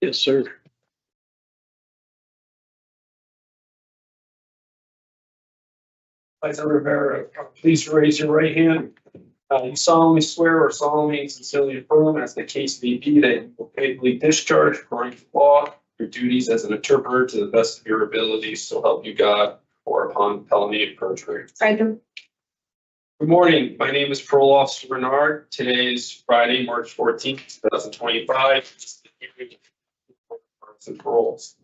Yes, sir. Tyson Rivera, please raise your right hand. You solemnly swear or solemnly and sincerely affirm, as the case may be, that you will faithfully discharge according to law your duties as an interpreter to the best of your abilities, so help you God, or upon felony of perjury. I do. Good morning. My name is Parole Officer Bernard. Today is Friday, March 14th, 2025. And paroles.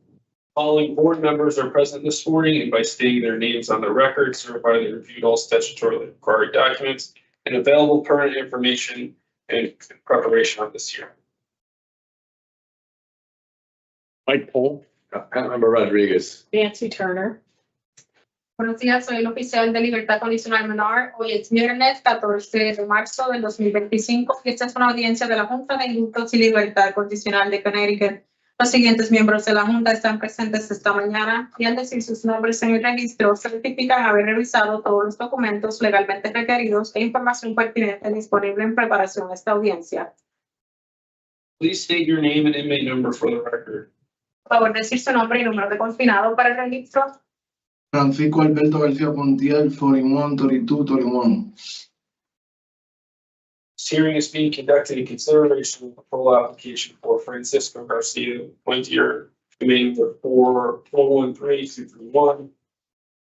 Following board members are present this morning, and by stating their names on the record, certify they reviewed all statutorily required documents and available pertinent information in preparation of this hearing. Mike Pohl. Councilmember Rodriguez. Nancy Turner. Buenos días, soy el oficial de libertad condicional menor. Hoy es viernes 14 de marzo del 2025 y esta es una audiencia de la Junta de Indultos y Libertad Condicional de Connecticut. Los siguientes miembros de la Junta están presentes esta mañana y al decir sus nombres en el registro certifican haber revisado todos los documentos legalmente requeridos e información pertinente disponible en preparación de esta audiencia. Please state your name and inmate number for the record. Por favor, decir su nombre y número de confinado para el registro. Francisco Alberto Garcia-Pontier, 41-32-31. This hearing is being conducted in consideration of the parole application for Francisco Garcia-Pontier, remaining for 413-231.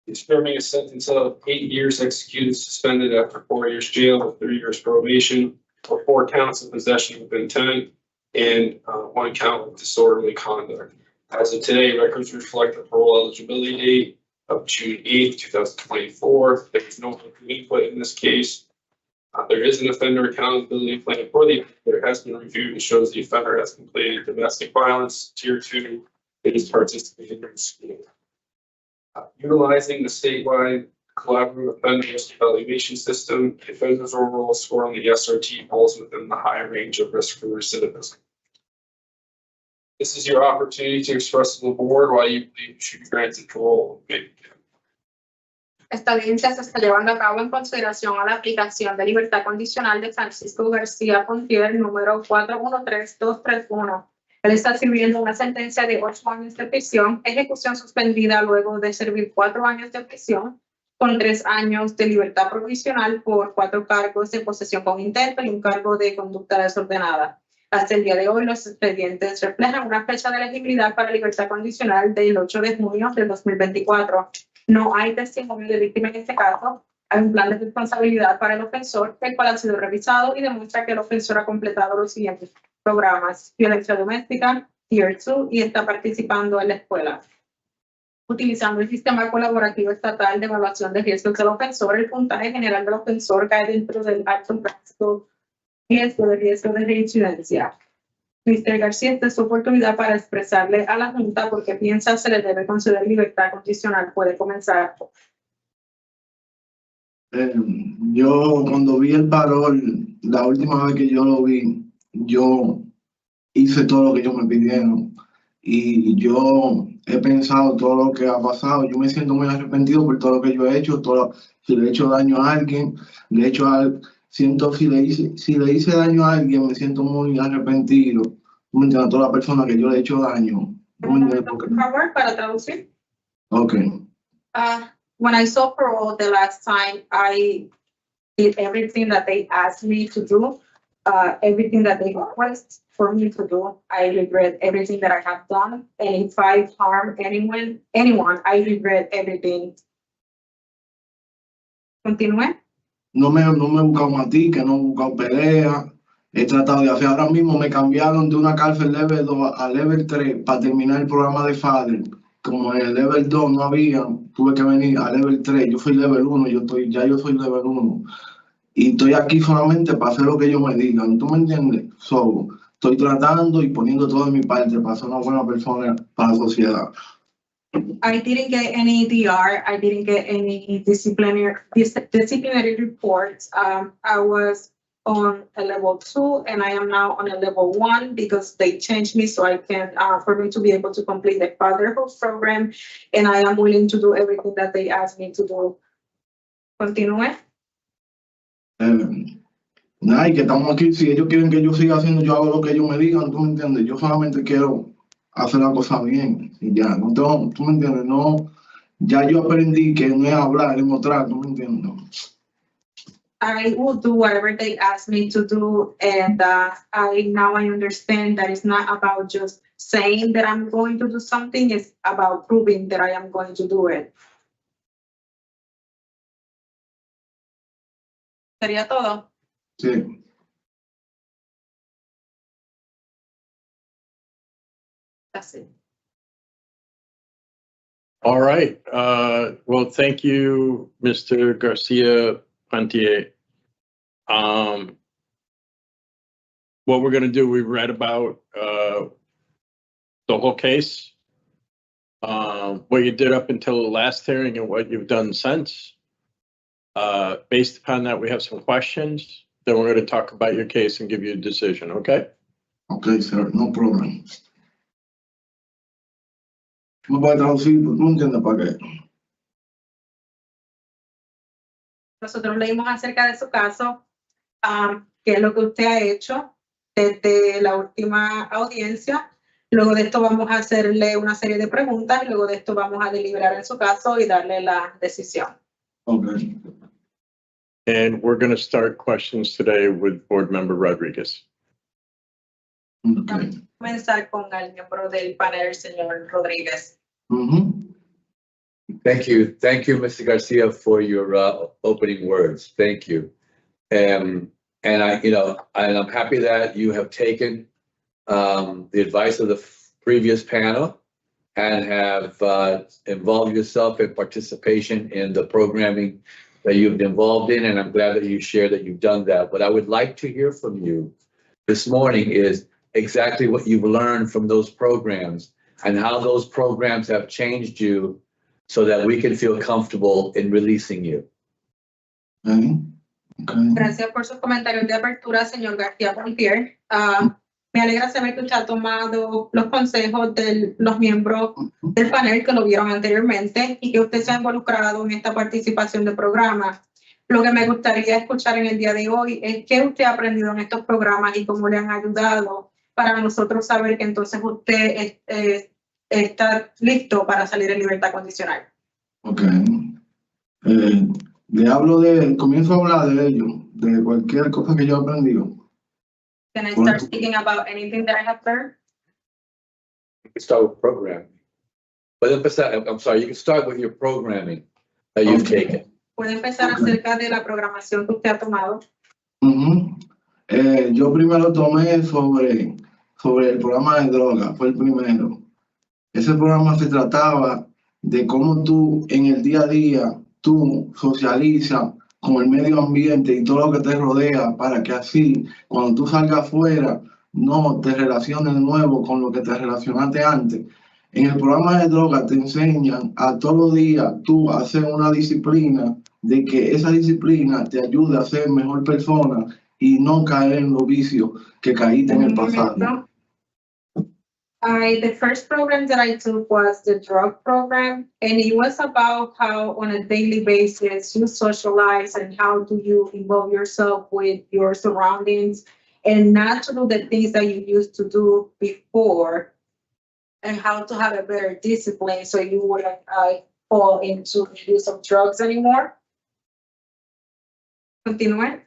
He's serving a sentence of 8 years executed suspended after 4 years jail with 3 years probation for 4 counts of possession with intent and 1 count of disorderly conduct. As of today, records reflect the parole eligibility date of June 8th, 2024. There is no input in this case. There is an offender accountability plan for the offender. It has been reviewed and shows the offender has completed domestic violence, tier 2, it is participating in school. Utilizing the statewide collaborative offender risk evaluation system, the offender's overall score on the SRT falls within the high range of risk for recidivism. This is your opportunity to express to the board why you believe you should be granted parole. Esta audiencia se está llevando a cabo en consideración a la aplicación de libertad condicional de Francisco Garcia-Pontier, número 413231. Él está sirviendo una sentencia de 8 años de prisión, ejecución suspendida luego de servir 4 años de prisión, con 3 años de libertad provisional por 4 cargos de posesión con intento y un cargo de conducta desordenada. Hasta el día de hoy, los expedientes reflejan una fecha de elegibilidad para libertad condicional del 8 de junio del 2024. No hay testimonio de víctima en este caso. Hay un plan de responsabilidad para el ofensor, el cual ha sido revisado y demuestra que el ofensor ha completado los siguientes programas: violencia doméstica, tier 2, y está participando en la escuela. Utilizando el sistema colaborativo estatal de evaluación de riesgos del ofensor, el puntaje general del ofensor cae dentro del alto práctico riesgo de reincidencia. Mr. García, esta es su oportunidad para expresarle a la Junta por qué piensa se le debe conceder libertad condicional. Puede comenzar. Yo cuando vi el parol, la última vez que yo lo vi, yo hice todo lo que ellos me pidieron y yo he pensado todo lo que ha pasado. Yo me siento muy arrepentido por todo lo que yo he hecho, si le he hecho daño a alguien, si le hice daño a alguien, me siento muy arrepentido. ¿Me entiendes? A toda la persona que yo le he hecho daño. Por favor, para traducir. Okay. When I saw parole the last time, I did everything that they asked me to do, everything that they request for me to do. I regret everything that I have done, and if I harm anyone, I regret everything. Continúe. No me he buscado matica, no he buscado pelea. He tratado de hacer. Ahora mismo me cambiaron de una cárcel level 2 a level 3 para terminar el programa de FADER. Como en el level 2 no había, tuve que venir a level 3. Yo soy level 1, yo soy level 1. Y estoy aquí solamente para hacer lo que ellos me digan. ¿Tú me entiendes? Estoy tratando y poniendo todo de mi parte para ser una buena persona para la sociedad. I didn't get any DR. I didn't get any disciplinary reports. I was on a level 2 and I am now on a level 1 because they changed me so I can, for me to be able to complete the fatherhood program, and I am willing to do everything that they asked me to do. Continúe. Nada, y que estamos aquí, si ellos quieren que yo siga haciendo, yo hago lo que ellos me digan, ¿tú me entiendes? Yo solamente quiero hace la cosa bien y ya, no tengo, tú me entiendes, no, ya yo aprendí que no es hablar, es mostrar, tú me entiendes. I will do whatever they ask me to do, and I understand that it's not about just saying that I'm going to do something, it's about proving that I am going to do it. ¿Sería todo? Sí. That's it. All right. Well, thank you, Mr. Garcia-Pontier. What we're going to do, we read about the whole case, what you did up until the last hearing and what you've done since. Based upon that, we have some questions. Then we're going to talk about your case and give you a decision, okay? Okay, sir, no problem. No voy a traducir, tú me entiendes para qué. Nosotros leímos acerca de su caso, qué es lo que usted ha hecho desde la última audiencia. Luego de esto vamos a hacerle una serie de preguntas y luego de esto vamos a deliberar en su caso y darle la decisión. Okay. And we're going to start questions today with Board Member Rodriguez. Okay. Vamos a comenzar con el miembro del panel, el señor Rodríguez. Thank you, Mr. Garcia, for your opening words. Thank you. And I'm happy that you have taken the advice of the previous panel and have involved yourself in participation in the programming that you've been involved in, and I'm glad that you shared that you've done that. What I would like to hear from you this morning is exactly what you've learned from those programs and how those programs have changed you so that we can feel comfortable in releasing you. Okay. Gracias por sus comentarios de apertura, señor Garcia-Pontier. Me alegra saber que usted ha tomado los consejos de los miembros del panel que lo vieron anteriormente y que usted se ha involucrado en esta participación de programas. Lo que me gustaría escuchar en el día de hoy es qué usted ha aprendido en estos programas y cómo le han ayudado para nosotros saber que entonces usted está listo para salir en libertad condicional. Ok. Comienzo a hablar de ello, de cualquier cosa que yo he aprendido. Can I start speaking about anything that I have learned? You can start with programming. I'm sorry, you can start with your programming that you've taken. Puede empezar acerca de la programación que usted ha tomado. Yo primero tomé sobre el programa de droga, fue el primero. Ese programa se trataba de cómo tú en el día a día, tú socializas con el medio ambiente y todo lo que te rodea para que así, cuando tú salgas afuera, no te relaciones de nuevo con lo que te relacionaste antes. En el programa de droga te enseñan a todos los días tú hacer una disciplina, de que esa disciplina te ayude a ser mejor persona y no caer en los vicios que caíste en el pasado. The first program that I took was the drug program, and it was about how on a daily basis you socialize and how do you involve yourself with your surroundings and not to do the things that you used to do before, and how to have a better discipline so you wouldn't fall into the use of drugs anymore. Continúe.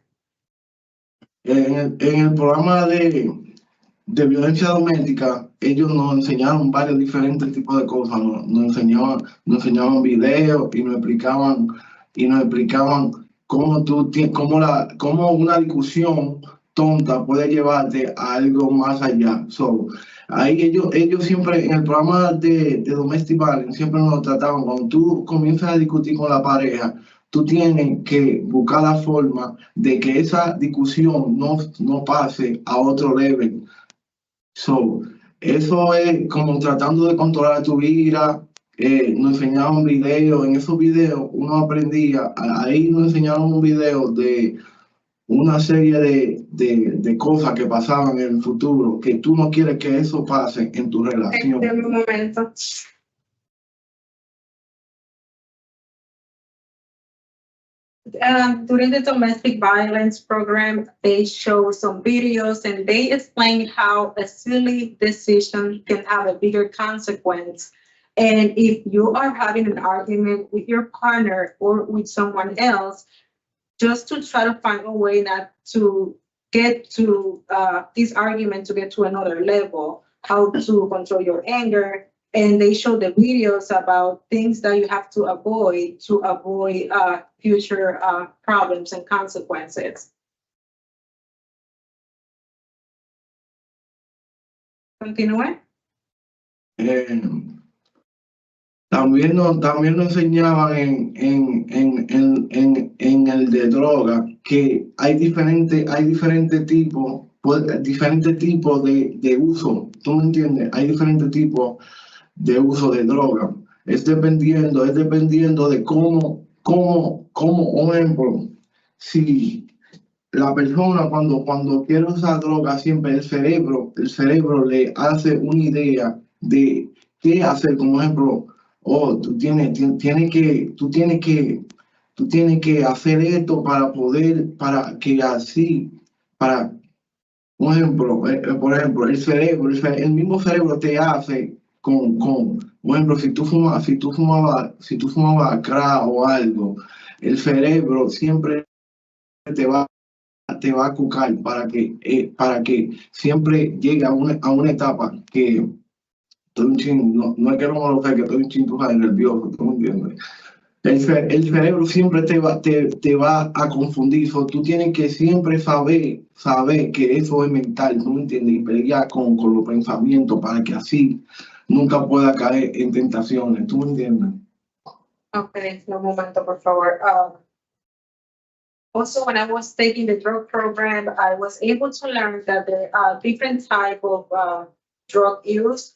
En el programa de violencia doméstica, ellos nos enseñaron varios diferentes tipos de cosas, nos enseñaban videos y nos explicaban cómo una discusión tonta puede llevarte a algo más allá. Ahí ellos siempre, en el programa de Domestic Violence, siempre nos trataban, cuando tú comienzas a discutir con la pareja, tú tienes que buscar la forma de que esa discusión no pase a otro level. Eso es como tratando de controlar tu ira. Nos enseñaban videos, en esos videos uno aprendía, ahí nos enseñaron un video de una serie de cosas que pasaban en el futuro, que tú no quieres que eso pase en tu relación. En un momento. During the domestic violence program, they show some videos and they explain how a silly decision can have a bigger consequence. And if you are having an argument with your partner or with someone else, just to try to find a way not to get to this argument to get to another level, how to control your anger. And they show the videos about things that you have to avoid future problems and consequences. Continúe. También nos enseñaban en el de droga que hay diferentes tipos de uso. ¿Tú me entiendes? Hay diferentes tipos de uso de droga. Es dependiendo de cómo, por ejemplo, si la persona cuando quiere usar droga, siempre el cerebro le hace una idea de qué hacer. Como ejemplo, tú tienes que hacer esto para que así, por ejemplo, el mismo cerebro te hace por ejemplo, si tú fumabas crack o algo, el cerebro siempre te va a cucar para que siempre llegue a una etapa que no es que no lo sé, que estoy un chingo nervioso, ¿tú me entiendes? El cerebro siempre te va a confundir, tú tienes que siempre saber que eso es mental, ¿tú me entiendes? Y pelear con los pensamientos para que así nunca pueda caer en tentaciones, ¿tú me entiendes? Okay, un momento, por favor. Also, when I was taking the drug program, I was able to learn that there are different types of drug use.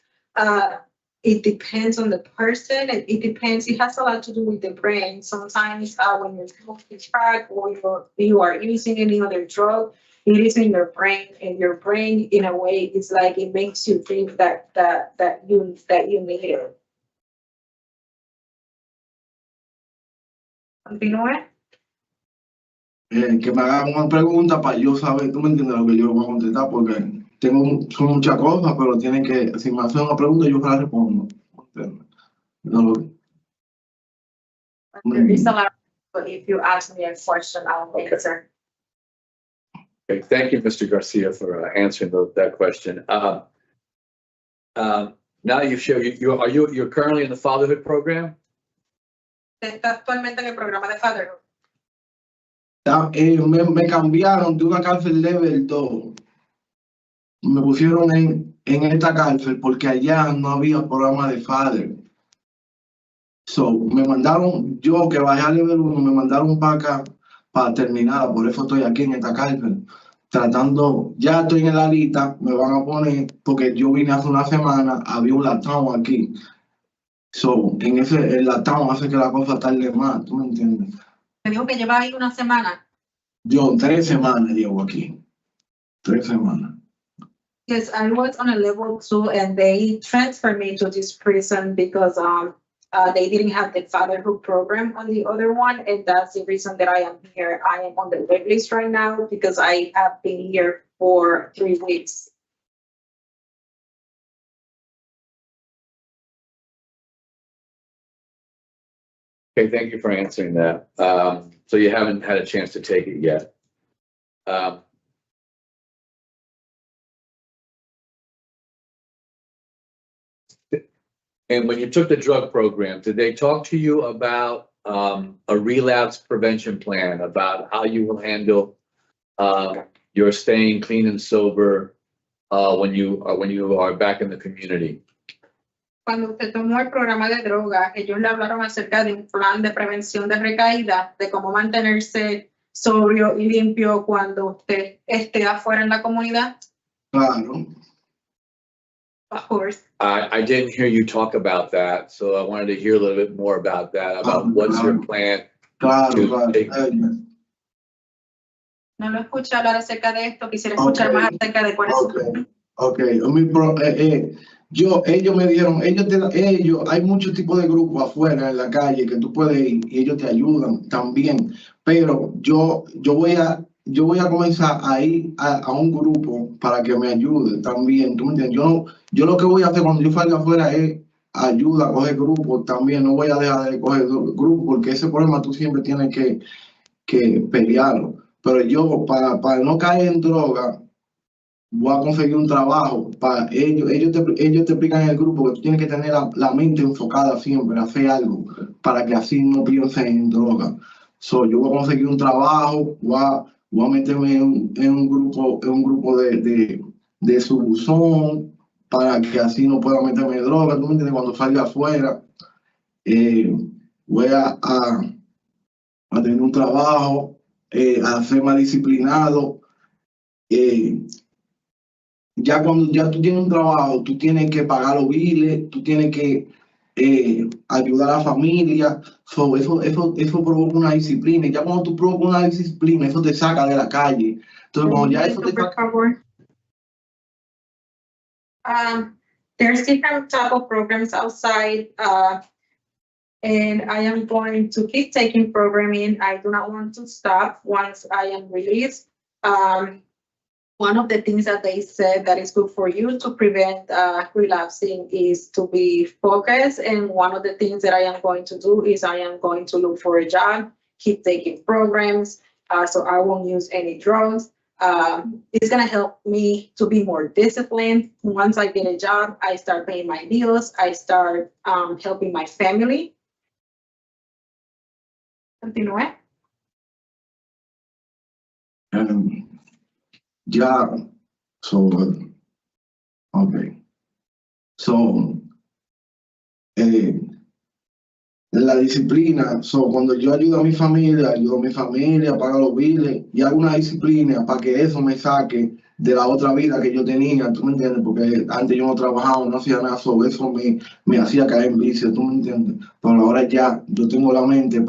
It depends on the person, and it has a lot to do with the brain. Sometimes when you're smoking crack or you are using any other drug, it is in your brain, and your brain, in a way, is like it makes you think that you need it. Continúe. Que me hagan una pregunta para yo saber, tú me entiendes lo que yo voy a contestar, porque son muchas cosas, pero tienen que, si me hacen una pregunta, yo la respondo. No, There is a lot, but if you ask me a question, I'll answer. Okay, thank you, Mr. Garcia, for answering that question. Now you show you're currently in the fatherhood program? Está actualmente en el programa de fatherhood. me cambiaron de una cárcel level 2. Me pusieron en esta cárcel porque allá no había programa de father. So, me mandaron, yo que bajé a level 1, me mandaron para acá para terminar. Por eso estoy aquí en esta cárcel. Tratando, ya estoy en la lista, me van a poner, porque yo vine hace una semana, había un lockdown aquí. So, el lockdown hace que la cosa tarde más, ¿tú me entiendes? Me dijo que lleva ahí una semana. Yo 3 semanas llevo aquí. 3 semanas. Yes, I was on a level 2 and they transferred me to this prison because they didn't have the fatherhood program on the other one, and that's the reason that I am here. I am on the wait list right now because I have been here for 3 weeks. Okay, thank you for answering that. So you haven't had a chance to take it yet. And when you took the drug program, did they talk to you about a relapse prevention plan, about how you will handle your staying clean and sober when you are back in the community? Cuando usted tomó el programa de droga, ellos le hablaron acerca de un plan de prevención de recaída, de cómo mantenerse sobrio y limpio cuando usted esté afuera en la comunidad. Claro. Of course. I didn't hear you talk about that, so I wanted to hear a little bit more about that, about what's your plan. Claro. No lo escuché hablar acerca de esto, quisiera escuchar más acerca de cuál es su plan. Okay. ellos me dijeron, hay muchos tipos de grupos afuera en la calle que tú puedes ir y ellos te ayudan también, pero yo voy a comenzar a ir a un grupo para que me ayude también, ¿tú me entiendes? Yo lo que voy a hacer cuando yo salga afuera es ayuda a coger grupos también, no voy a dejar de coger grupos porque ese problema tú siempre tienes que pelearlo, pero yo para no caer en droga, voy a conseguir un trabajo para ellos te explican en el grupo que tú tienes que tener la mente enfocada siempre, hacer algo para que así no pienses en droga. Yo voy a conseguir un trabajo, voy a meterme en un grupo de su buzón para que así no pueda meterme en droga. ¿Tú me entiendes? Cuando salga afuera, voy a tener un trabajo, a ser más disciplinado. Ya cuando ya tú tienes un trabajo, tú tienes que pagar los biles, tú tienes que ayudar a la familia. Eso provoca una disciplina. Y ya cuando tú provocas una disciplina, eso te saca de la calle. Entonces, cuando ya eso te saca... There's different type of programs outside, and I am going to keep taking programming. I do not want to stop once I am released. One of the things that they said that is good for you to prevent relapsing is to be focused. And one of the things that I am going to do is I am going to look for a job, keep taking programs, so I won't use any drugs. It's going to help me to be more disciplined. Once I get a job, I start paying my bills. I start helping my family. Continúe. Yeah, okay. La disciplina, cuando yo ayudo a mi familia, pago los biles y hago una disciplina para que eso me saque de la otra vida que yo tenía, ¿tú me entiendes? Porque antes yo no trabajaba, no hacía nada, eso me hacía caer en vicio, ¿tú me entiendes? Pero ahora ya yo tengo la mente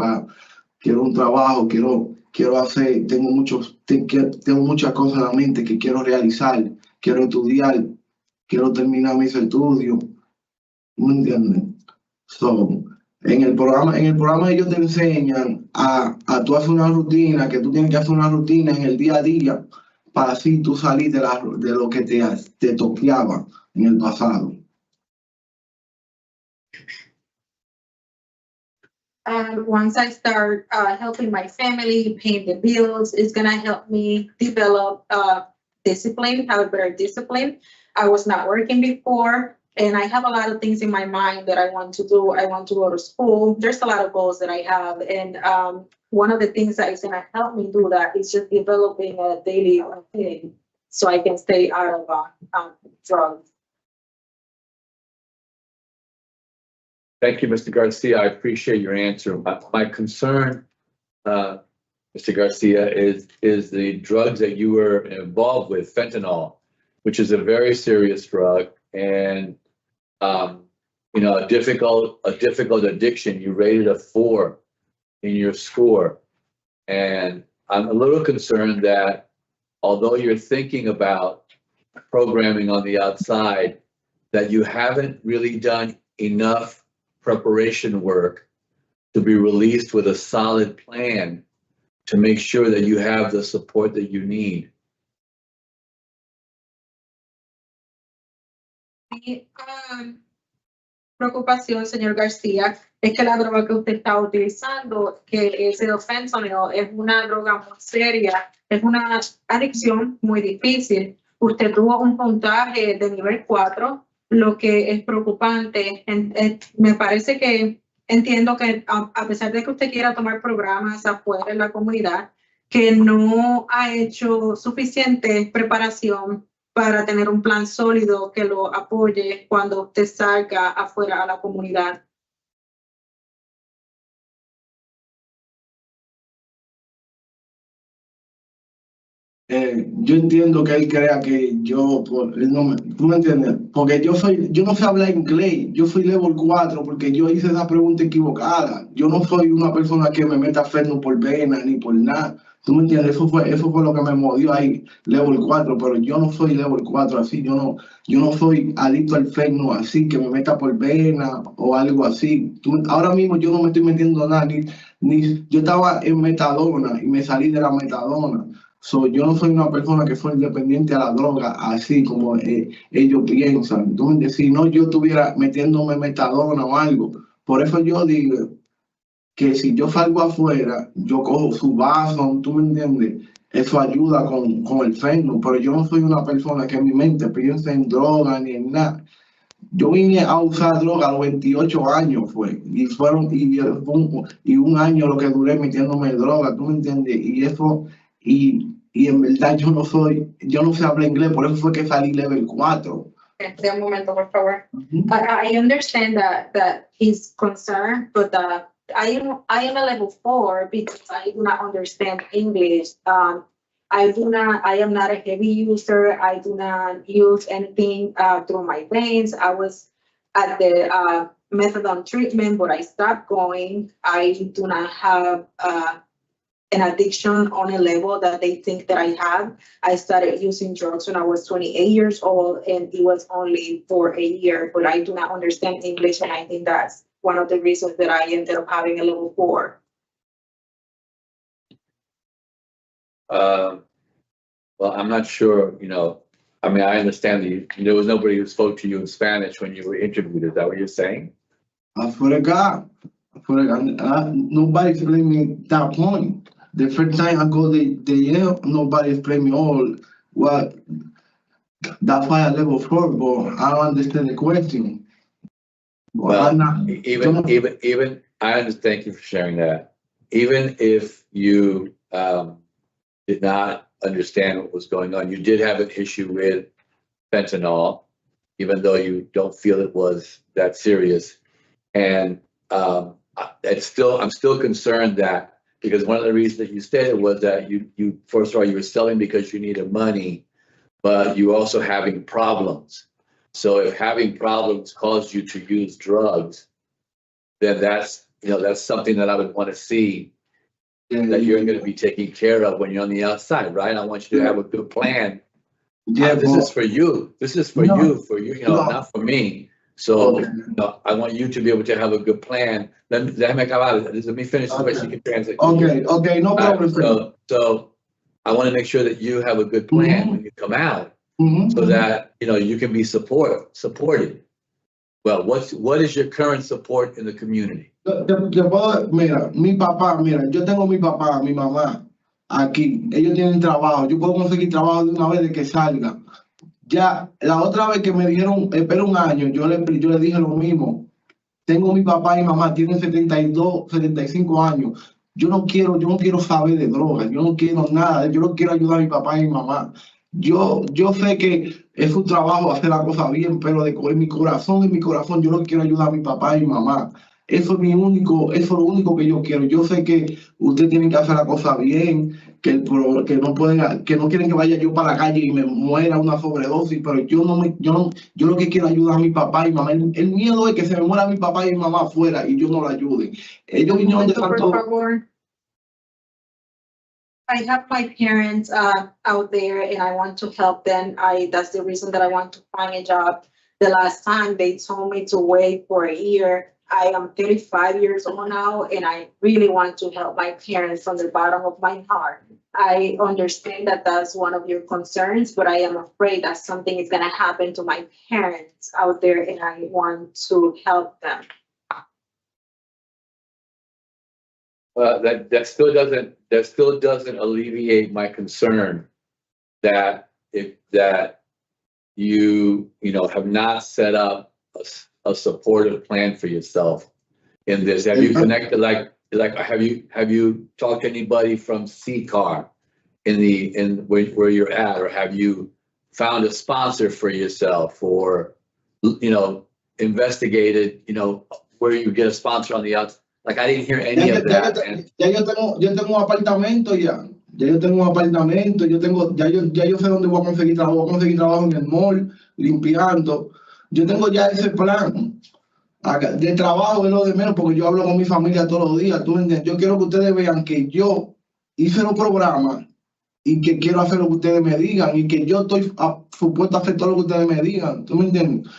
quiero un trabajo, quiero hacer, tengo muchas cosas en la mente que quiero realizar, quiero estudiar, quiero terminar mis estudios, ¿me entiendes? En el programa ellos te enseñan a tú hacer una rutina, que tú tienes que hacer una rutina en el día a día para así tú salir de lo que te toqueaba en el pasado. Once I start helping my family, paying the bills, it's going to help me develop discipline, have a better discipline. I was not working before, and I have a lot of things in my mind that I want to do. I want to go to school. There's a lot of goals that I have, and one of the things that is going to help me do that is just developing a daily routine so I can stay out of drugs. Thank you, Mr. Garcia. I appreciate your answer. My concern, Mr. Garcia, is the drugs that you were involved with, fentanyl, which is a very serious drug and a difficult addiction. You rated a 4 in your score, and I'm a little concerned that although you're thinking about programming on the outside, that you haven't really done enough preparation work to be released with a solid plan to make sure that you have the support that you need. Mi preocupación, señor García, es que la droga que usted está utilizando, que es el fentanyl, es una droga muy seria, es una adicción muy difícil. Usted tuvo un puntaje de nivel 4, lo que es preocupante. Me parece que entiendo que a pesar de que usted quiera tomar programas afuera en la comunidad, que no ha hecho suficiente preparación para tener un plan sólido que lo apoye cuando usted salga afuera a la comunidad. Yo entiendo que él crea que yo, ¿tú me entiendes? Porque yo no sé hablar inglés, yo soy level 4 porque yo hice esa pregunta equivocada. Yo no soy una persona que me meta fentanyl por vena ni por nada. ¿Tú me entiendes? Eso fue lo que me movió ahí, level 4, pero yo no soy level 4 así, yo no soy adicto al fenno así, que me meta por vena o algo así. Ahora mismo yo no me estoy metiendo nada, yo estaba en metadona y me salí de la metadona. Yo no soy una persona que fue independiente a la droga, así como ellos piensan. ¿Tú me entiendes? Si no, yo estuviera metiéndome metadona o algo. Por eso yo digo que si yo salgo afuera, yo cojo su vaso, ¿tú me entiendes? Eso ayuda con el fenno, pero yo no soy una persona que en mi mente piense en droga ni en nada. Yo vine a usar droga a los 28 años, y un año lo que duré metiéndome en droga, ¿tú me entiendes? Y en verdad yo no sé hablar inglés, por eso fue que salí level 4. De un momento, por favor. I understand that he's concerned, but I am a level 4 because I do not understand English. I am not a heavy user. I do not use anything through my veins. I was at the methadone treatment, but I stopped going. I do not have an addiction on a level that they think that I have. I started using drugs when I was 28 years old, and it was only for a year, but I do not understand English, and I think that's one of the reasons that I ended up having a level 4. Well, I'm not sure, I mean, I understand that there was nobody who spoke to you in Spanish when you were interviewed. Is that what you're saying? I swear to God, nobody explained me that point. The first time I go to the Yale, nobody explained me all. Well, that's why I level 4, but I don't understand the question. Well, even I understand. Thank you for sharing that. Even if you did not understand what was going on, you did have an issue with fentanyl, even though you don't feel it was that serious. And I'm still concerned that, because one of the reasons that you stated was that you first of all, you were selling because you needed money, but you also having problems. So if having problems caused you to use drugs, then that's something that I would want to see that you're going to be taken care of when you're on the outside, right? I want you to have a good plan. Yeah, this is for you. This is for you, not for me. So I want you to be able to have a good plan. Let me finish so she can translate. Okay, no problem. So I want to make sure that you have a good plan when you come out, so that you can be supported. Well, what is your current support in the community? Mira, yo tengo mi papá, mi mamá aquí. Ellos tienen trabajo. Yo puedo conseguir trabajo de una vez de que salga. Ya, la otra vez que me dijeron, espera un año, yo le dije lo mismo. Tengo mi papá y mamá, tienen 72, 75 años. Yo no quiero saber de drogas, yo no quiero nada, yo no quiero ayudar a mi papá y mi mamá. Yo sé que es un trabajo hacer la cosa bien, pero en mi corazón, yo no quiero ayudar a mi papá y mi mamá. Eso es lo único que yo quiero. Yo sé que ustedes tienen que hacer la cosa bien, que no quieren que vaya yo para la calle y me muera una sobredosis, pero yo lo que quiero es ayudar a mi papá y mamá. El miedo es que se me muera mi papá y mi mamá afuera y yo no lo ayude. Ellos vinieron de tanto. I have my parents out there and I want to help them. That's the reason that I want to find a job. The last time they told me to wait for a year. I am 35 years old now, and I really want to help my parents from the bottom of my heart. I understand that that's one of your concerns, but I am afraid that something is going to happen to my parents out there, and I want to help them. Well, that still doesn't alleviate my concern that you have not set up a supportive plan for yourself in this. Have you connected, have you talked to anybody from CCAR in where you're at, or have you found a sponsor for yourself, or investigated where you get a sponsor on the outside? Like, I didn't hear any of that. Yo tengo un apartamento ya. Yo tengo un apartamento, ya yo sé dónde voy a conseguir trabajo. Voy a conseguir trabajo en el mall, limpiando. Yo tengo ya ese plan. De trabajo es lo de menos, porque yo hablo con mi familia todos los días. ¿Tú entiendes? Yo quiero que ustedes vean que yo hice los programas y que quiero hacer lo que ustedes me digan y que yo estoy supuesto a hacer todo lo que ustedes me digan. ¿Tú me entiendes?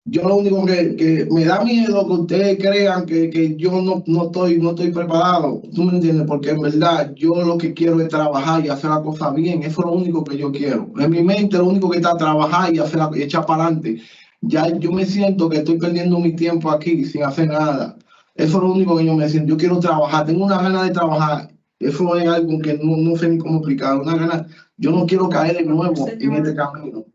Yo lo único que me da miedo que ustedes crean que yo no estoy preparado. ¿Tú me entiendes? Porque en verdad yo lo que quiero es trabajar y hacer la cosa bien. Eso es lo único que yo quiero. En mi mente lo único que está trabajar y echar para adelante. Ya yo me siento que estoy perdiendo mi tiempo aquí sin hacer nada. Eso es lo único que yo me siento. Yo quiero trabajar, tengo una gana de trabajar. Eso es algo que no sé ni cómo explicar. Una gana, yo no quiero caer de nuevo en este camino.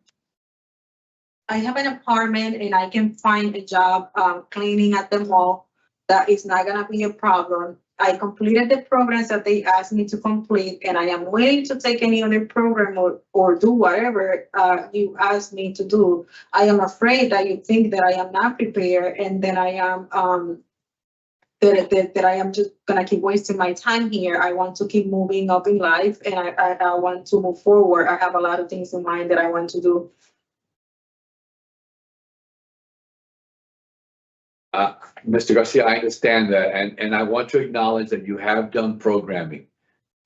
I have an apartment and I can find a job cleaning at the mall. That is not gonna be a problem. I completed the programs that they asked me to complete, and I am willing to take any other program or do whatever you asked me to do. I am afraid that you think that I am not prepared and that I am that I am just gonna keep wasting my time here. I want to keep moving up in life, and I want to move forward. I have a lot of things in mind that I want to do. Mr. Garcia, I understand that, and I want to acknowledge that you have done programming.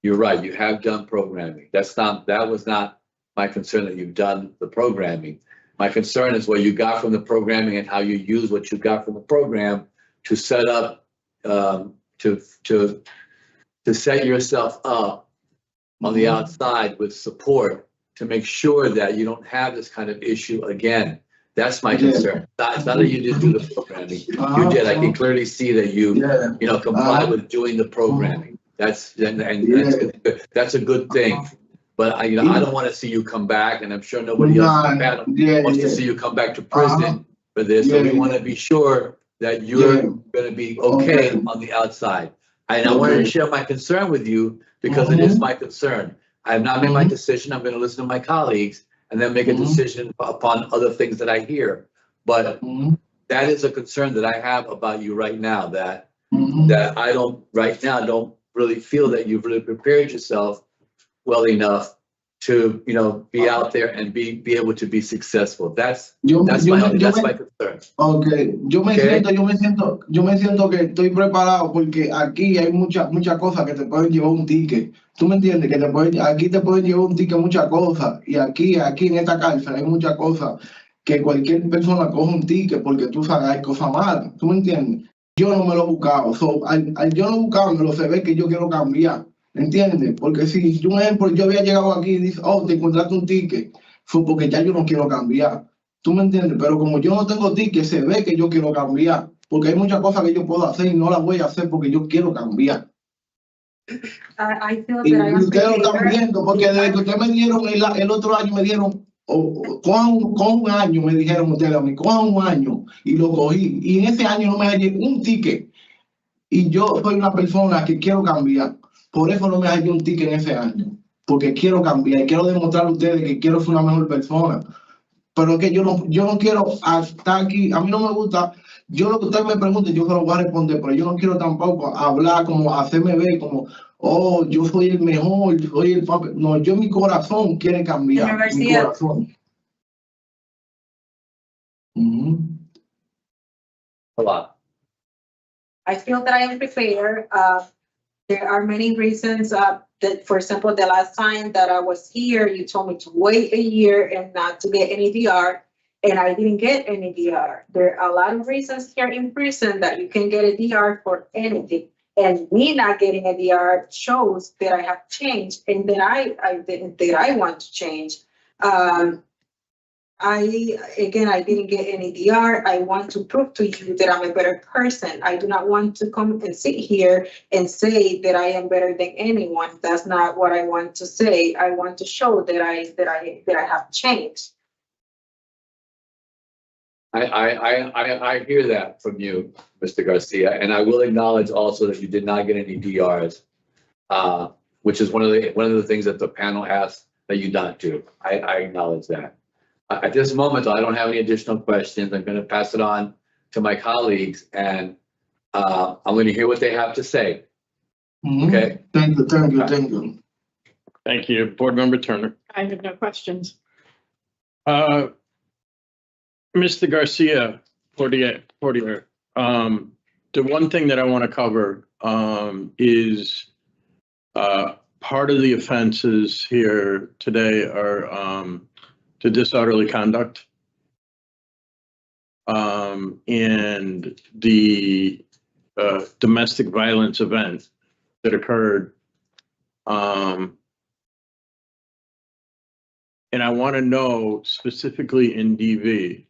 You're right, you have done programming. That was not my concern that you've done the programming. My concern is what you got from the programming and how you use what you got from the program to set up, to set yourself up on the outside with support to make sure that you don't have this kind of issue again. That's my concern. It's not that you didn't do the programming. You did. I can clearly see that you comply with doing the programming. That's a good thing. But I don't want to see you come back, and I'm sure nobody else on the panel wants to see you come back to prison for this. So we want to be sure that you're going to be okay on the outside. And I wanted to share my concern with you because it is my concern. I have not made my decision. I'm going to listen to my colleagues and then make a decision upon other things that I hear. But that is a concern that I have about you right now, that I don't really feel that you've really prepared yourself well enough to, be out there and be able to be successful. That's my concern. Okay, yo me siento que estoy preparado porque aquí hay muchas cosas que te pueden llevar un ticket. ¿Tú me entiendes? Aquí te pueden llevar un ticket muchas cosas. Y aquí en esta cárcel hay muchas cosas que cualquier persona coge un ticket porque tú sabes, hay cosas malas. ¿Tú me entiendes? Yo no me lo he buscado. Al yo no buscarme, se ve que yo quiero cambiar. ¿Entiendes? Porque si, un ejemplo, yo había llegado aquí y dice, te encontraste un ticket, fue porque ya yo no quiero cambiar. ¿Tú me entiendes? Pero como yo no tengo ticket, se ve que yo quiero cambiar. Porque hay muchas cosas que yo puedo hacer y no las voy a hacer porque yo quiero cambiar. Y ustedes lo están viendo, porque desde que ustedes me dieron el otro año, me dieron, cojan un año, me dijeron ustedes a mí, cojan un año, y lo cogí. Y en ese año no me hallé un ticket. Y yo soy una persona que quiero cambiar. Por eso no me hallé un ticket en ese año. Porque quiero cambiar y quiero demostrar a ustedes que quiero ser una mejor persona. Pero es que yo no quiero estar aquí. A mí no me gusta. Yo lo que ustedes me pregunten, yo se lo voy a responder. Pero yo no quiero tampoco hablar como hacerme ver como, yo soy el mejor, yo soy el papel. No, mi corazón quiere cambiar. Mi corazón. Hola. I feel that I am prepared. There are many reasons that, for example, the last time that I was here, you told me to wait a year and not to get any DR, and I didn't get any DR. There are a lot of reasons here in prison that you can get a DR for anything. And me not getting a DR shows that I have changed and that I want to change. I didn't get any DR. I want to prove to you that I'm a better person. I do not want to come and sit here and say that I am better than anyone. That's not what I want to say. I want to show that I have changed. I hear that from you, Mr. Garcia, and I will acknowledge also that you did not get any DRs, which is one of the things that the panel asked that you not do. I acknowledge that. At this moment, I don't have any additional questions. I'm going to pass it on to my colleagues, and I'm going to hear what they have to say. Okay. Thank you. Thank you, Board Member Turner. I have no questions. Mr. Garcia, Portier, the one thing that I want to cover is Part of the offenses here today are to disorderly conduct. And the domestic violence event that occurred. And I want to know specifically in DV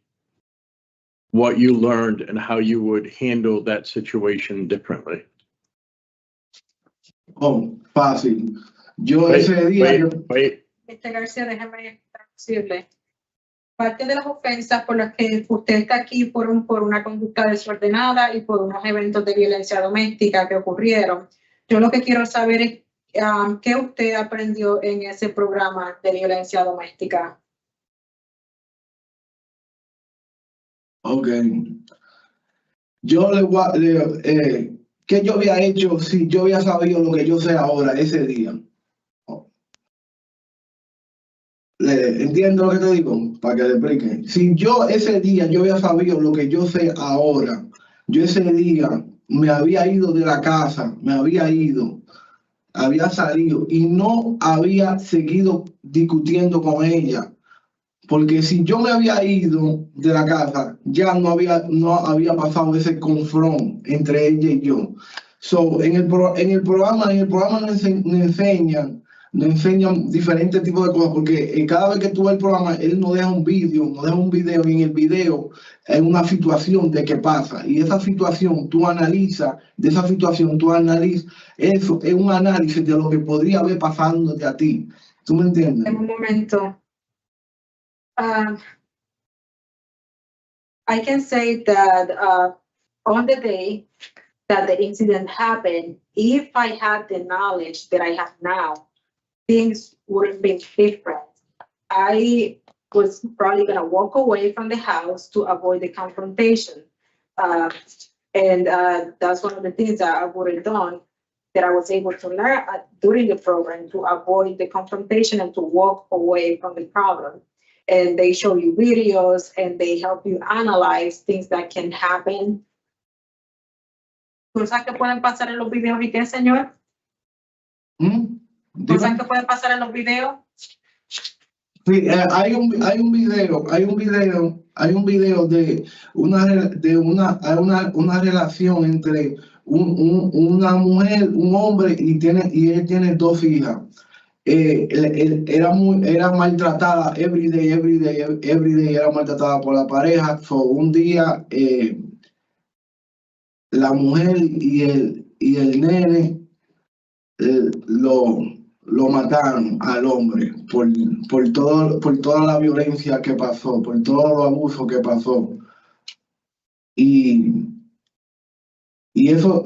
what you learned and how you would handle that situation differently. Oh, fácil. Yo ese día, Wait. Mr. García, déjame decirle. Parte de las ofensas por las que usted está aquí por una conducta desordenada y por unos eventos de violencia doméstica que ocurrieron. Yo lo que quiero saber es qué usted aprendió en ese programa de violencia doméstica. ok. Yo ¿qué yo había hecho si yo había sabido lo que yo sé ahora ese día? Entiendo lo que te digo, para que le explique. Si yo ese día yo había sabido lo que yo sé ahora, yo ese día me había ido de la casa, había salido y no había seguido discutiendo con ella. Porque si yo me había ido de la casa, ya no había pasado ese confronto entre ella y yo. So, en el programa nos enseñan diferentes tipos de cosas, porque cada vez que tú ves el programa, él nos deja un video, y en el video es una situación de qué pasa. Y esa situación, tú analizas, eso es un análisis de lo que podría haber pasándote a ti. ¿Tú me entiendes? En un momento. I can say that on the day that the incident happened, if I had the knowledge that I have now, things would have been different. I was probably going to walk away from the house to avoid the confrontation. And that's one of the things that I would have done, that I was able to learn during the program, to avoid the confrontation and to walk away from the problem. And they show you videos and they help you analyze things that can happen. ¿Cosas que pueden pasar en los videos y qué, señor? ¿Cosas que pueden pasar en los videos? Sí, hay un video de una relación entre una mujer, un hombre y él tiene 2 hijas. Era maltratada every day, era maltratada por la pareja. So, un día la mujer y el nene lo mataron al hombre por toda la violencia que pasó, por todos los abusos que pasó. Y eso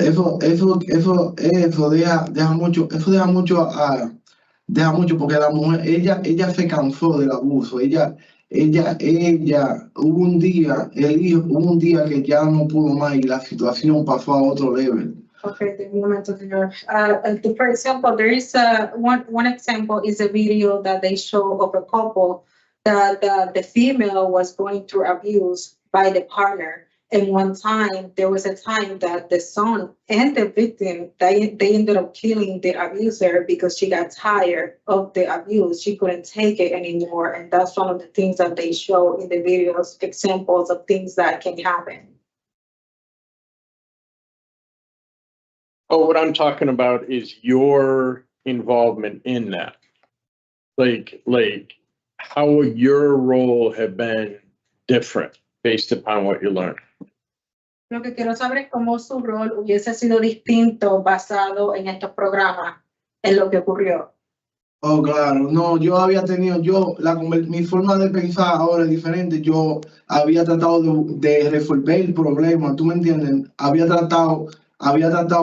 deja mucho porque la mujer, ella se cansó del abuso. Ella hubo un día que ya no pudo más y la situación pasó a otro level. Okay, un momento, señor. For example, there is one example is a video that they show of a couple that the female was going through abuse by the partner. And there was a time that the son and the victim, they ended up killing the abuser because she got tired of the abuse. She couldn't take it anymore. And that's one of the things that they show in the videos, examples of things that can happen. Oh, what I'm talking about is your involvement in that. Like how would your role have been different based upon what you learned? Lo que quiero saber es cómo su rol hubiese sido distinto basado en estos programas, en lo que ocurrió. Oh, claro. No, mi forma de pensar ahora es diferente. Yo había tratado de resolver el problema, ¿tú me entiendes? Había tratado,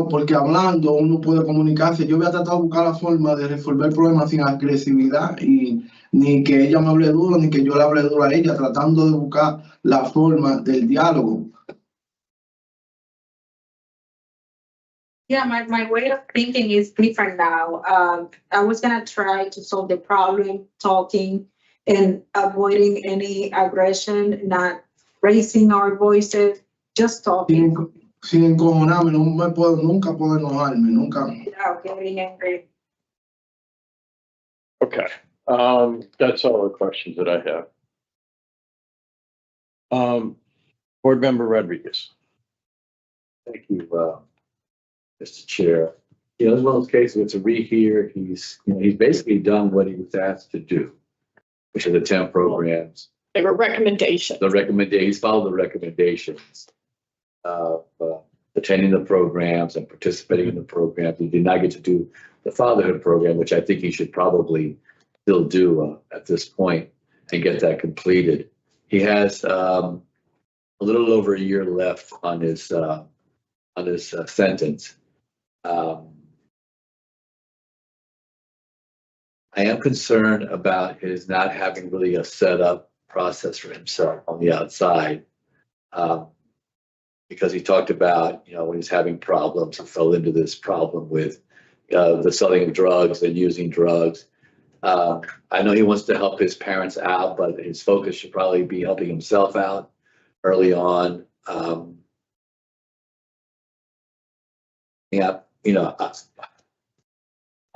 porque hablando uno puede comunicarse. Yo había tratado de buscar la forma de resolver el problema sin agresividad y ni que ella me hable duro, ni que yo le hable duro a ella, tratando de buscar la forma del diálogo. Yeah, my way of thinking is different now. I was going to try to solve the problem, talking and avoiding any aggression, not raising our voices, just talking. Sin encojonarme, nunca puedo enojarme, nunca. Without getting angry. Okay, that's all the questions that I have. Board Member Rodriguez. Thank you, Mr. Chair. You know, it's one of those cases, it's a rehear. He's basically done what he was asked to do, which is attend programs. They were recommendations. He's followed the recommendations of attending the programs and participating in the programs. He did not get to do the fatherhood program, which I think he should probably still do at this point and get that completed. He has a little over a year left on his sentence. I am concerned about his not having really a set up process for himself on the outside. Because he talked about, when he's having problems, he fell into this problem with the selling of drugs and using drugs. I know he wants to help his parents out, but his focus should probably be helping himself out early on.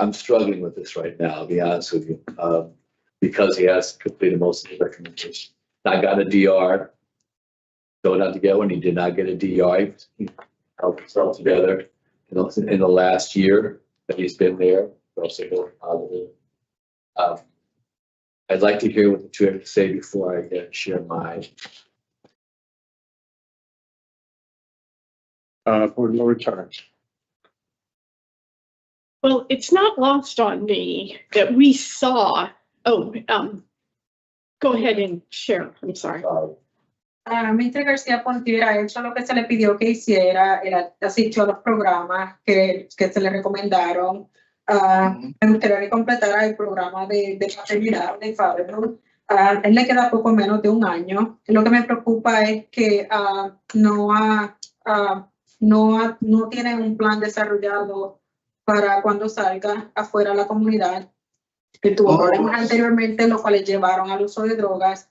I'm struggling with this right now, to be honest with you, because he has completed most of the recommendations. I got a DR, going out to get one. He did not get a DR. He helped himself together in the last year that he's been there. Also very positive. I'd like to hear what the two have to say before I share mine. Board Member Turner. Well, it's not lost on me that we saw, go ahead and share, I'm sorry. Mr. Garcia-Pontier ha hecho lo que se le pidió que hiciera, él asistió a los programas que se le recomendaron. Me gustaría que completara el programa de paternidad de fatherhood. Él le queda poco menos de un año. Lo que me preocupa es que no tiene un plan desarrollado para cuando salga afuera a la comunidad. Que tuvo problemas anteriormente, los cuales llevaron al uso de drogas.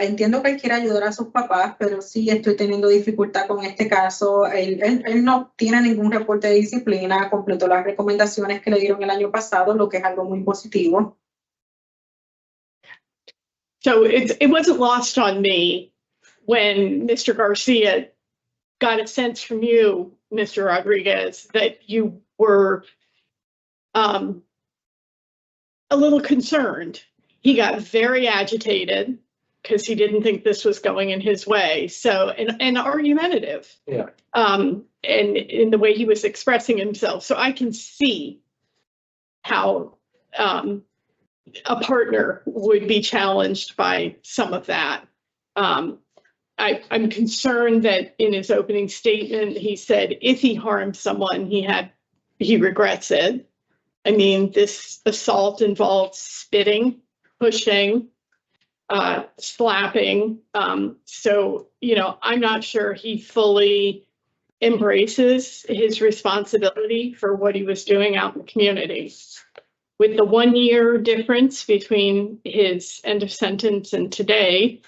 Entiendo que él quiere ayudar a sus papás, pero sí estoy teniendo dificultad con este caso. Él no tiene ningún reporte de disciplina, completó las recomendaciones que le dieron el año pasado, lo que es algo muy positivo. So it wasn't lost on me when Mr. Garcia got a sense from you, Mr. Rodriguez, that you were a little concerned. He got very agitated because he didn't think this was going in his way. So, and argumentative. Yeah. And in the way he was expressing himself. So I can see how a partner would be challenged by some of that. I'm concerned that in his opening statement, he said, if he harmed someone, he regrets it. I mean, this assault involved spitting, pushing, slapping. So, I'm not sure he fully embraces his responsibility for what he was doing out in the community. With the 1 year difference between his end of sentence and today,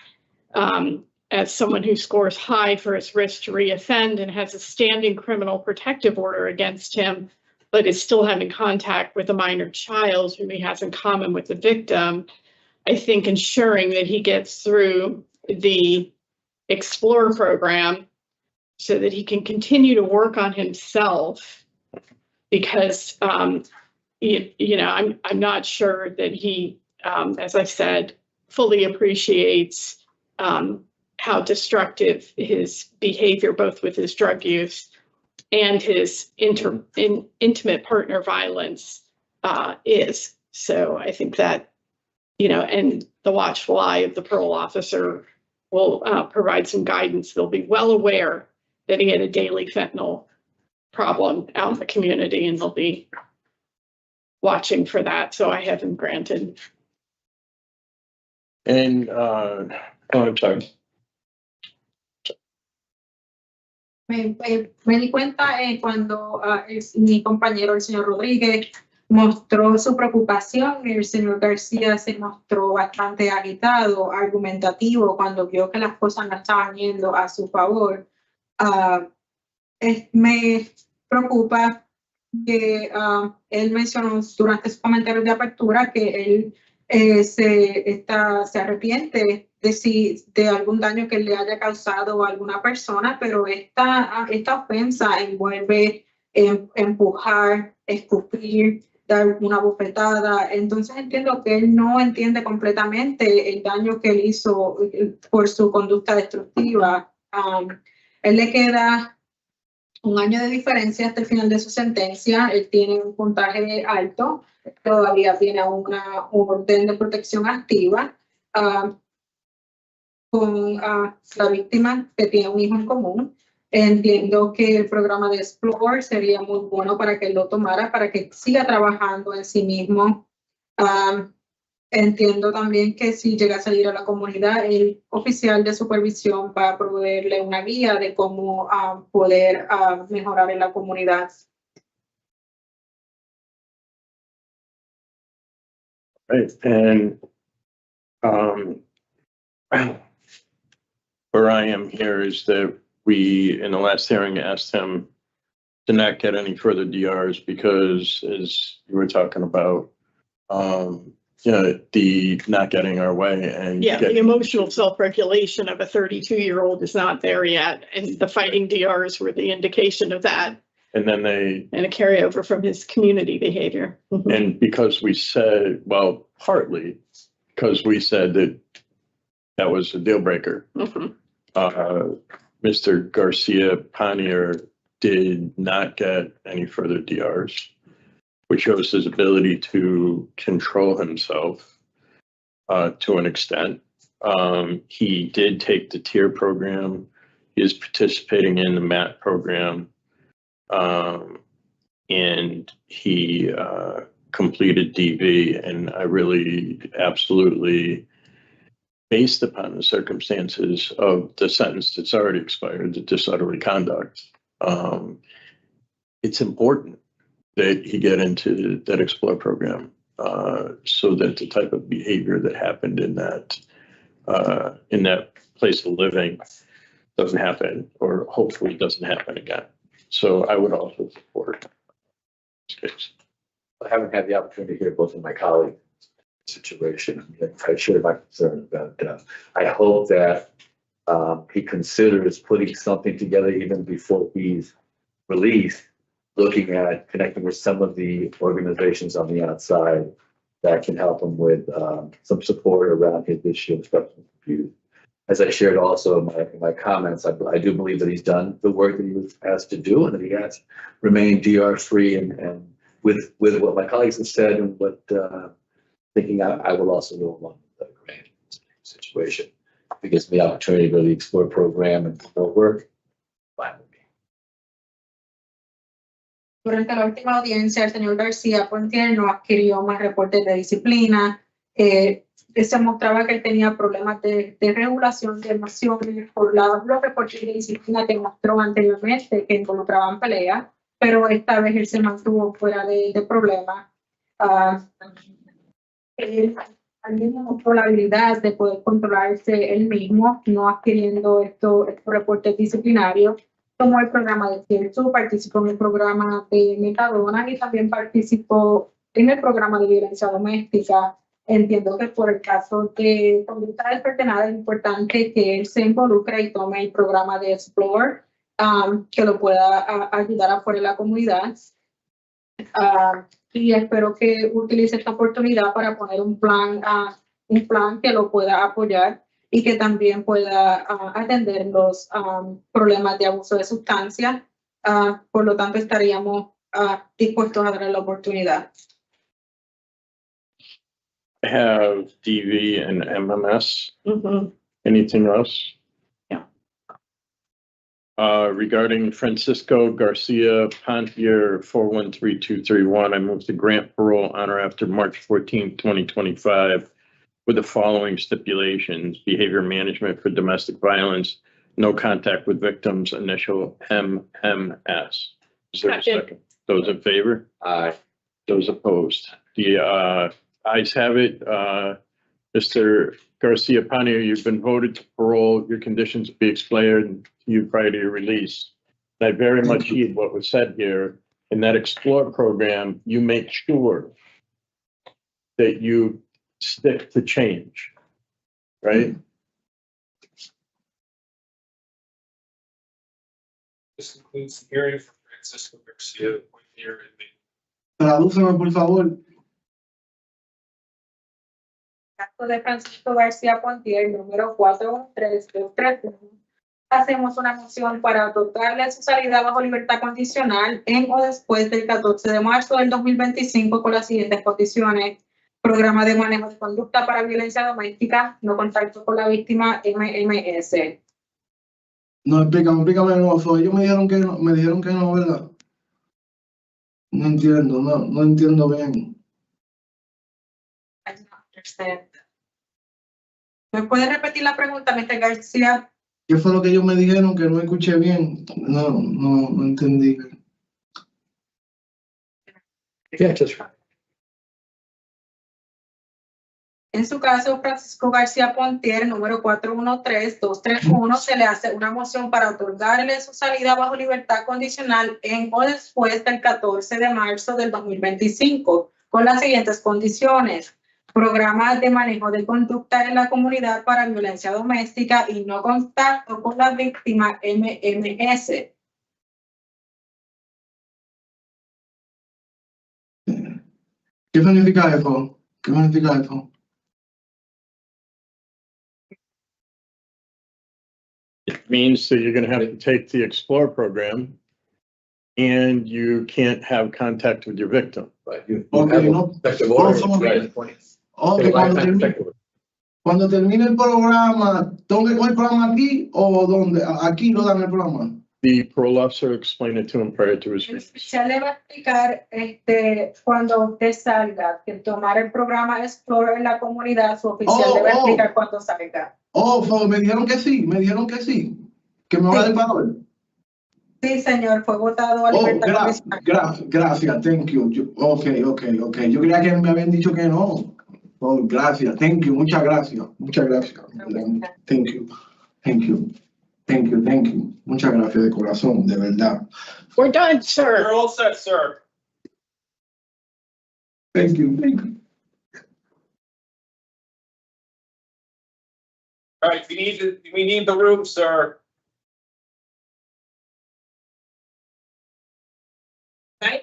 as someone who scores high for his risk to reoffend and has a standing criminal protective order against him, but is still having contact with a minor child whom he has in common with the victim, I think ensuring that he gets through the Explore program so that he can continue to work on himself, because I'm not sure that he, as I said, fully appreciates how destructive his behavior, both with his drug use and his intimate partner violence is. So I think that, and the watchful eye of the parole officer will provide some guidance. They'll be well aware that he had a daily fentanyl problem out in the community, and they'll be watching for that. So I have him granted. And, I'm sorry. Me di cuenta cuando mi compañero, el señor Rodríguez, mostró su preocupación. El señor García se mostró bastante agitado, argumentativo, cuando vio que las cosas no estaban yendo a su favor. Me preocupa que él mencionó durante sus comentarios de apertura que él se arrepiente de algún daño que le haya causado a alguna persona, pero esta ofensa envuelve empujar, escupir, dar una bofetada. Entonces entiendo que él no entiende completamente el daño que él hizo por su conducta destructiva. Él le queda 1 año de diferencia hasta el final de su sentencia. Él tiene un puntaje alto, todavía tiene una orden de protección activa con la víctima que tiene un hijo en común. Entiendo que el programa de Explore sería muy bueno para que él lo tomara, para que siga trabajando en sí mismo. Entiendo también que si llega a salir a la comunidad, el oficial de supervisión va a proveerle una guía de cómo poder mejorar en la comunidad. Right, and where I am here is that we, in the last hearing, asked him to not get any further DRs because, as you were talking about, the not getting our way and The emotional self-regulation of a 32-year-old is not there yet, and the fighting DRs were the indication of that. And then and a carryover from his community behavior. and because we said, well, partly because we said that was a deal breaker. Mr. Garcia-Pontier did not get any further DRs, which shows his ability to control himself to an extent. He did take the TIER program. He is participating in the MAT program. And he completed DV, and I really absolutely, based upon the circumstances of the sentence that's already expired, the disorderly conduct, it's important that he get into that Explore program so that the type of behavior that happened in that place of living doesn't happen, or hopefully doesn't happen again. So I would also support this case. I haven't had the opportunity to hear both of my colleagues' situation. I share my concern about, I hope that he considers putting something together even before he's released, looking at connecting with some of the organizations on the outside that can help him with some support around his issue of substance abuse. As I shared also in my comments, I do believe that he's done the work that he was asked to do and that he has remained DR free, and with what my colleagues have said and what thinking I will also go along with the grant situation. If it gives me the opportunity to go to the Explore program and promote work, fine with me. Durante la última audiencia, el señor Garcia-Pontier no adquirió más reportes de disciplina. Se mostraba que él tenía problemas de regulación de emociones por los reportes de disciplina que mostró anteriormente que involucraban peleas, pero esta vez él se mantuvo fuera de problemas. Él también mostró la habilidad de poder controlarse él mismo, no adquiriendo estos reportes disciplinarios. Tomó el programa de Kenyhercz, participó en el programa de metadona y también participó en el programa de violencia doméstica. Entiendo que por el caso de conducta despertenada es importante que él se involucre y tome el programa de Explore, que lo pueda ayudar afuera de la comunidad. Y espero que utilice esta oportunidad para poner un plan que lo pueda apoyar y que también pueda atender los problemas de abuso de sustancias. Por lo tanto, estaríamos dispuestos a darle la oportunidad. Have DV and MMS. Anything else? Yeah. Regarding Francisco Garcia-Pontier 413231, I move to grant parole on or after March 14, 2025 with the following stipulations: behavior management for domestic violence, no contact with victims, initial MMS. Is there a second? Those in favor? Aye. Those opposed? The ayes have it. Mr. Garcia-Pontier, you've been voted to parole. Your conditions will be explained to you prior to your release. I very much heed what was said here in that Explore program, you make sure that you stick to change, right? This concludes the hearing for Francisco Garcia-Pontier inmate. Tradúceme, por favor. Caso de Francisco Garcia-Pontier, número 413231. Hacemos una moción para otorgarle su salida bajo libertad condicional en o después del 14 de marzo del 2025 con las siguientes condiciones. Programa de manejo de conducta para violencia doméstica, no contacto con la víctima MMS. No, explícame de nuevo. Ellos me dijeron que no, ¿verdad? No entiendo, no entiendo bien. I don't understand. ¿Me puede repetir la pregunta, Mr. García? ¿Qué fue lo que ellos me dijeron que no escuché bien? No entendí. Yeah, just. En su caso, Francisco Garcia-Pontier, número 413231, se le hace una moción para otorgarle su salida bajo libertad condicional en o después del 14 de marzo del 2025, con las siguientes condiciones. Programas de manejo de conducta en la comunidad para violencia doméstica y no contacto con la víctima MMS. ¿Qué significa eso? ¿Qué significa eso? It means that you're gonna have to take the Explore program and you can't have contact with your victim. Right, you Okay, have a no. protective order, Also, right? Okay, cuando termine el programa, ¿dónde coge el programa aquí o dónde? Aquí lo dan el programa. The parole officer explained it to him prior to his El release. oficial le va a explicar cuando usted salga, que tomar el programa Explore en la comunidad, su oficial le va a explicar cuando salga. Me dijeron que sí, que me va a dar el valor. Sí, señor, fue votado a libertad condicional. Gracias, thank you. Okay. Yo creía que me habían dicho que no. Gracias, thank you, muchas gracias. Thank you. Muchas gracias de corazón, de verdad. We're done, sir. You're all set, sir. Thank you. All right, we need the room, sir. Right?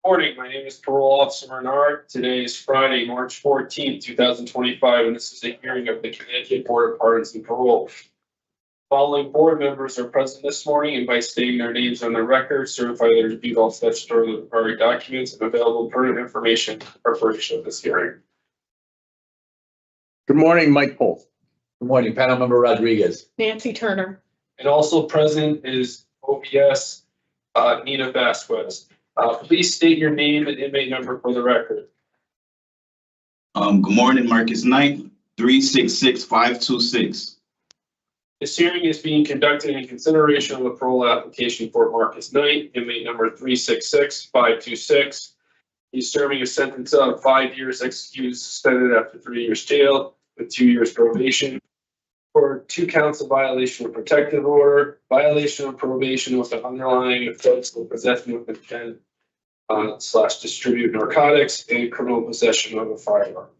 Morning, my name is Parole Officer Bernard. Today is Friday, March 14th, 2025, and this is a hearing of the Connecticut Board of Pardons and Parole. Following board members are present this morning and by stating their names on the record, certify they reviewed all statutory required documents and available pertinent information for preparation of this hearing. Good morning, Mike Polk. Good morning, panel member Rodriguez. Nancy Turner. And also present is OBS Nina Vasquez. Please state your name and inmate number for the record. Good morning, Marcus Knight, 366526. This hearing is being conducted in consideration of a parole application for Marcus Knight, inmate number 366526. He's serving a sentence of 5 years executed suspended after 3 years jail with 2 years probation for 2 counts of violation of protective order, violation of probation with the underlying offense of possession with intent / distribute narcotics, and criminal possession of a firearm.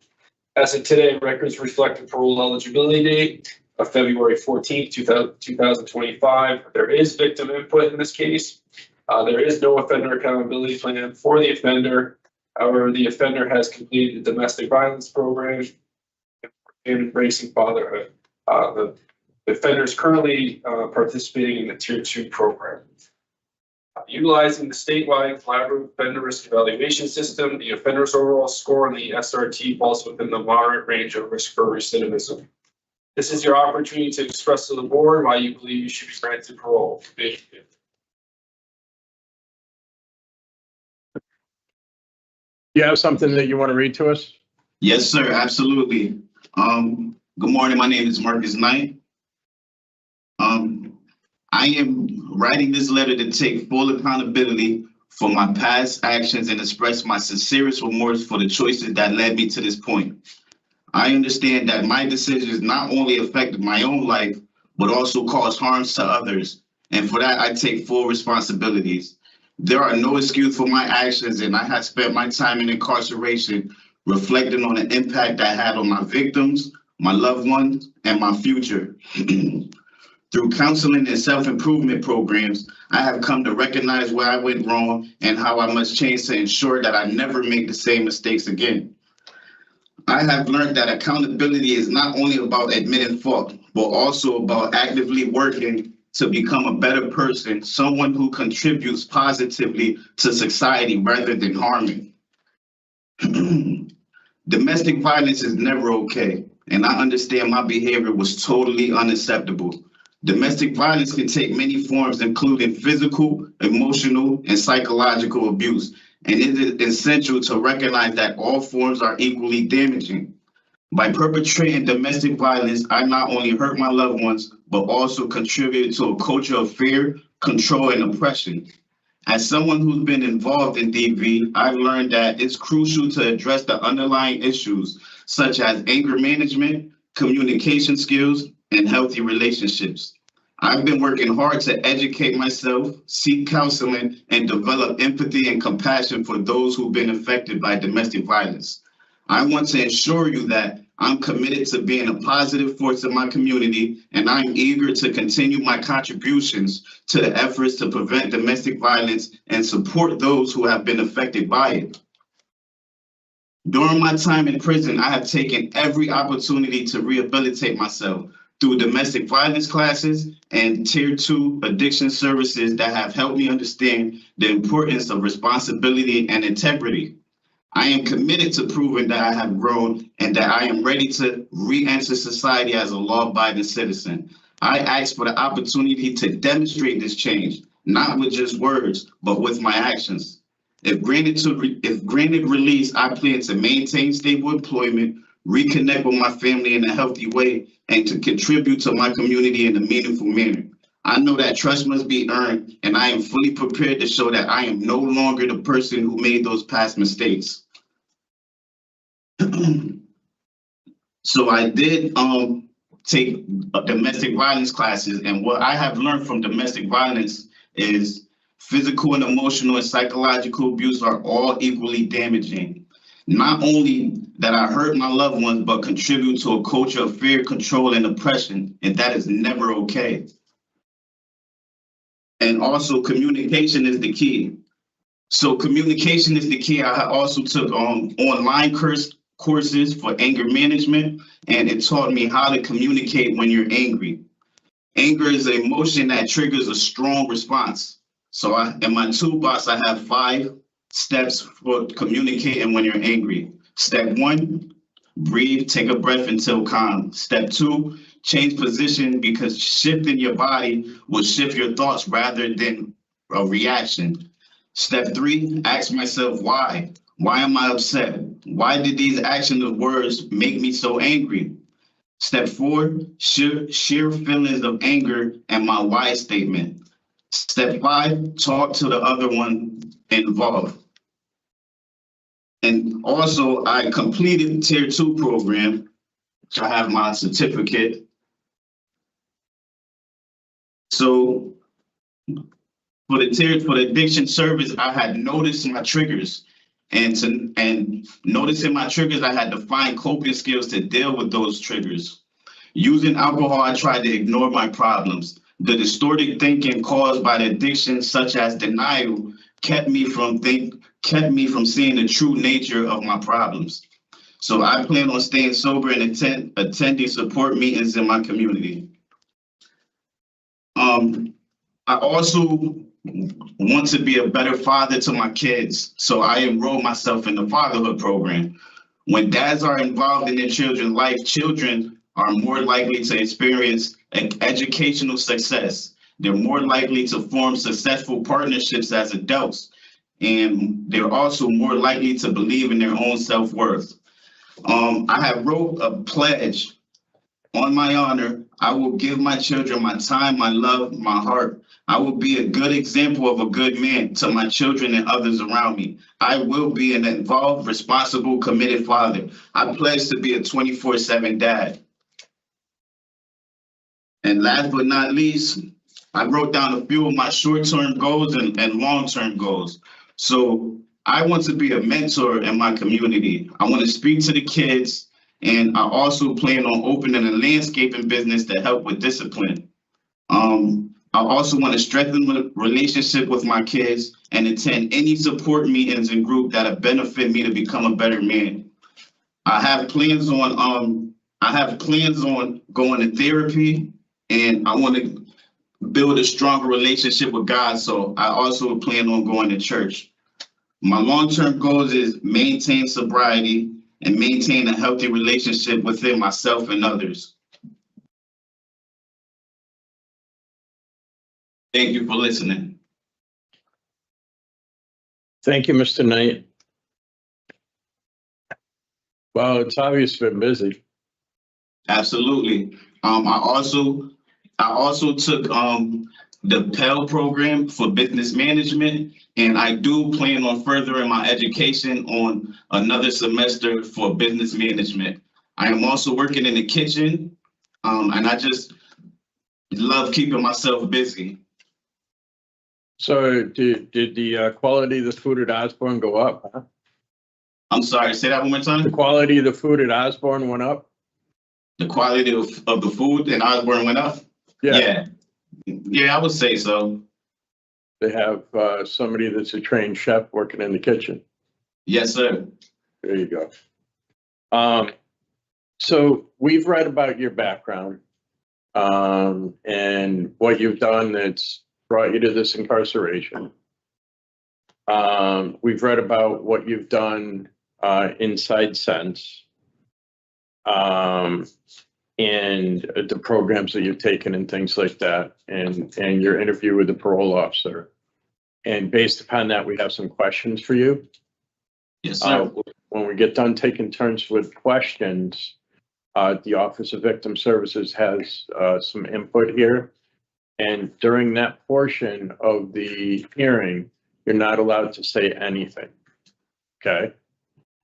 As of today, records reflect the parole eligibility date of February 14th, 2025. There is victim input in this case. There is no offender accountability plan for the offender. However, the offender has completed the domestic violence program and embracing fatherhood. The offender is currently participating in the Tier 2 program. Utilizing the statewide collaborative offender risk evaluation system, the offender's overall score on the SRT falls within the moderate range of risk for recidivism. This is your opportunity to express to the board why you believe you should be granted parole. You have something that you want to read to us? Yes, sir, absolutely. Good morning, my name is Marcus Knight. I am writing this letter to take full accountability for my past actions and express my sincerest remorse for the choices that led me to this point. I understand that my decisions not only affected my own life, but also caused harms to others. And for that, I take full responsibilities. There are no excuses for my actions, and I have spent my time in incarceration reflecting on the impact I had on my victims, my loved ones, and my future. Through counseling and self-improvement programs, I have come to recognize where I went wrong and how I must change to ensure that I never make the same mistakes again. I have learned that accountability is not only about admitting fault, but also about actively working to become a better person, someone who contributes positively to society rather than harming. Domestic violence is never okay, and I understand my behavior was totally unacceptable. Domestic violence can take many forms, including physical, emotional, and psychological abuse, and it is essential to recognize that all forms are equally damaging. By perpetrating domestic violence, I not only hurt my loved ones, but also contributed to a culture of fear, control, and oppression. As someone who's been involved in DV, I've learned that it's crucial to address the underlying issues, such as anger management, communication skills, and healthy relationships. I've been working hard to educate myself, seek counseling, and develop empathy and compassion for those who've been affected by domestic violence. I want to assure you that I'm committed to being a positive force in my community, and I'm eager to continue my contributions to the efforts to prevent domestic violence and support those who have been affected by it. During my time in prison, I have taken every opportunity to rehabilitate myself through domestic violence classes and Tier 2 addiction services that have helped me understand the importance of responsibility and integrity. I am committed to proving that I have grown and that I am ready to re-enter society as a law-abiding citizen. I ask for the opportunity to demonstrate this change, not with just words, but with my actions. If granted release, I plan to maintain stable employment, reconnect with my family in a healthy way, and to contribute to my community in a meaningful manner. I know that trust must be earned, and I am fully prepared to show that I am no longer the person who made those past mistakes. So I did take domestic violence classes, and what I have learned from domestic violence is physical and emotional and psychological abuse are all equally damaging. Not only that I hurt my loved ones, but contribute to a culture of fear, control, and oppression, and that is never okay. And also communication is the key. So communication is the key. I also took online courses for anger management, and it taught me how to communicate when you're angry. Anger is an emotion that triggers a strong response. So in my toolbox, I have 5 steps for communicating when you're angry. Step 1, breathe, take a breath until calm. Step 2, change position, because shifting your body will shift your thoughts rather than a reaction. Step 3, ask myself why. Why am I upset? Why did these actions or words make me so angry? Step 4, share feelings of anger and my why statement. Step 5, talk to the other one involved. And also, I completed Tier 2 program, so I have my certificate. So for the addiction service, I had noticed my triggers, and noticing my triggers, I had to find coping skills to deal with those triggers. Using alcohol, I tried to ignore my problems. The distorted thinking caused by the addiction, such as denial, kept me from seeing the true nature of my problems. So I plan on staying sober and attending support meetings in my community. I also want to be a better father to my kids, so I enrolled myself in the fatherhood program. When dads are involved in their children's life, children are more likely to experience educational success. They're more likely to form successful partnerships as adults, and they're also more likely to believe in their own self-worth. I have wrote a pledge on my honor. I will give my children my time, my love, my heart. I will be a good example of a good man to my children and others around me. I will be an involved, responsible, committed father. I pledge to be a 24/7 dad. And last but not least, I wrote down a few of my short-term goals and long-term goals. So I want to be a mentor in my community. I want to speak to the kids, and I also plan on opening a landscaping business to help with discipline. I also want to strengthen the relationship with my kids and attend any support meetings and group that'll benefit me to become a better man. I have plans on going to therapy, and I want to build a stronger relationship with God. So I also plan on going to church. My long-term goals is maintain sobriety and maintain a healthy relationship within myself and others. Thank you for listening. Thank you, Mr. Knight. Well, it's obvious you've been busy. Absolutely. I also took the Pell program for business management, and I do plan on furthering my education on another semester for business management. I am also working in the kitchen, and I just love keeping myself busy. So did the quality of the food at Osborn go up? Huh? I'm sorry, say that one more The time. quality of the food at Osborn went up? The quality of the food in Osborn went up? Yeah, I would say so. They have somebody that's a trained chef working in the kitchen. Yes, sir. There you go. So we've read about your background and what you've done that's brought you to this incarceration. We've read about what you've done inside Sense and the programs that you've taken and things like that, and your interview with the parole officer. And based upon that, we have some questions for you. Yes, sir. When we get done taking turns with questions, the Office of Victim Services has some input here. And during that portion of the hearing, you're not allowed to say anything. Okay?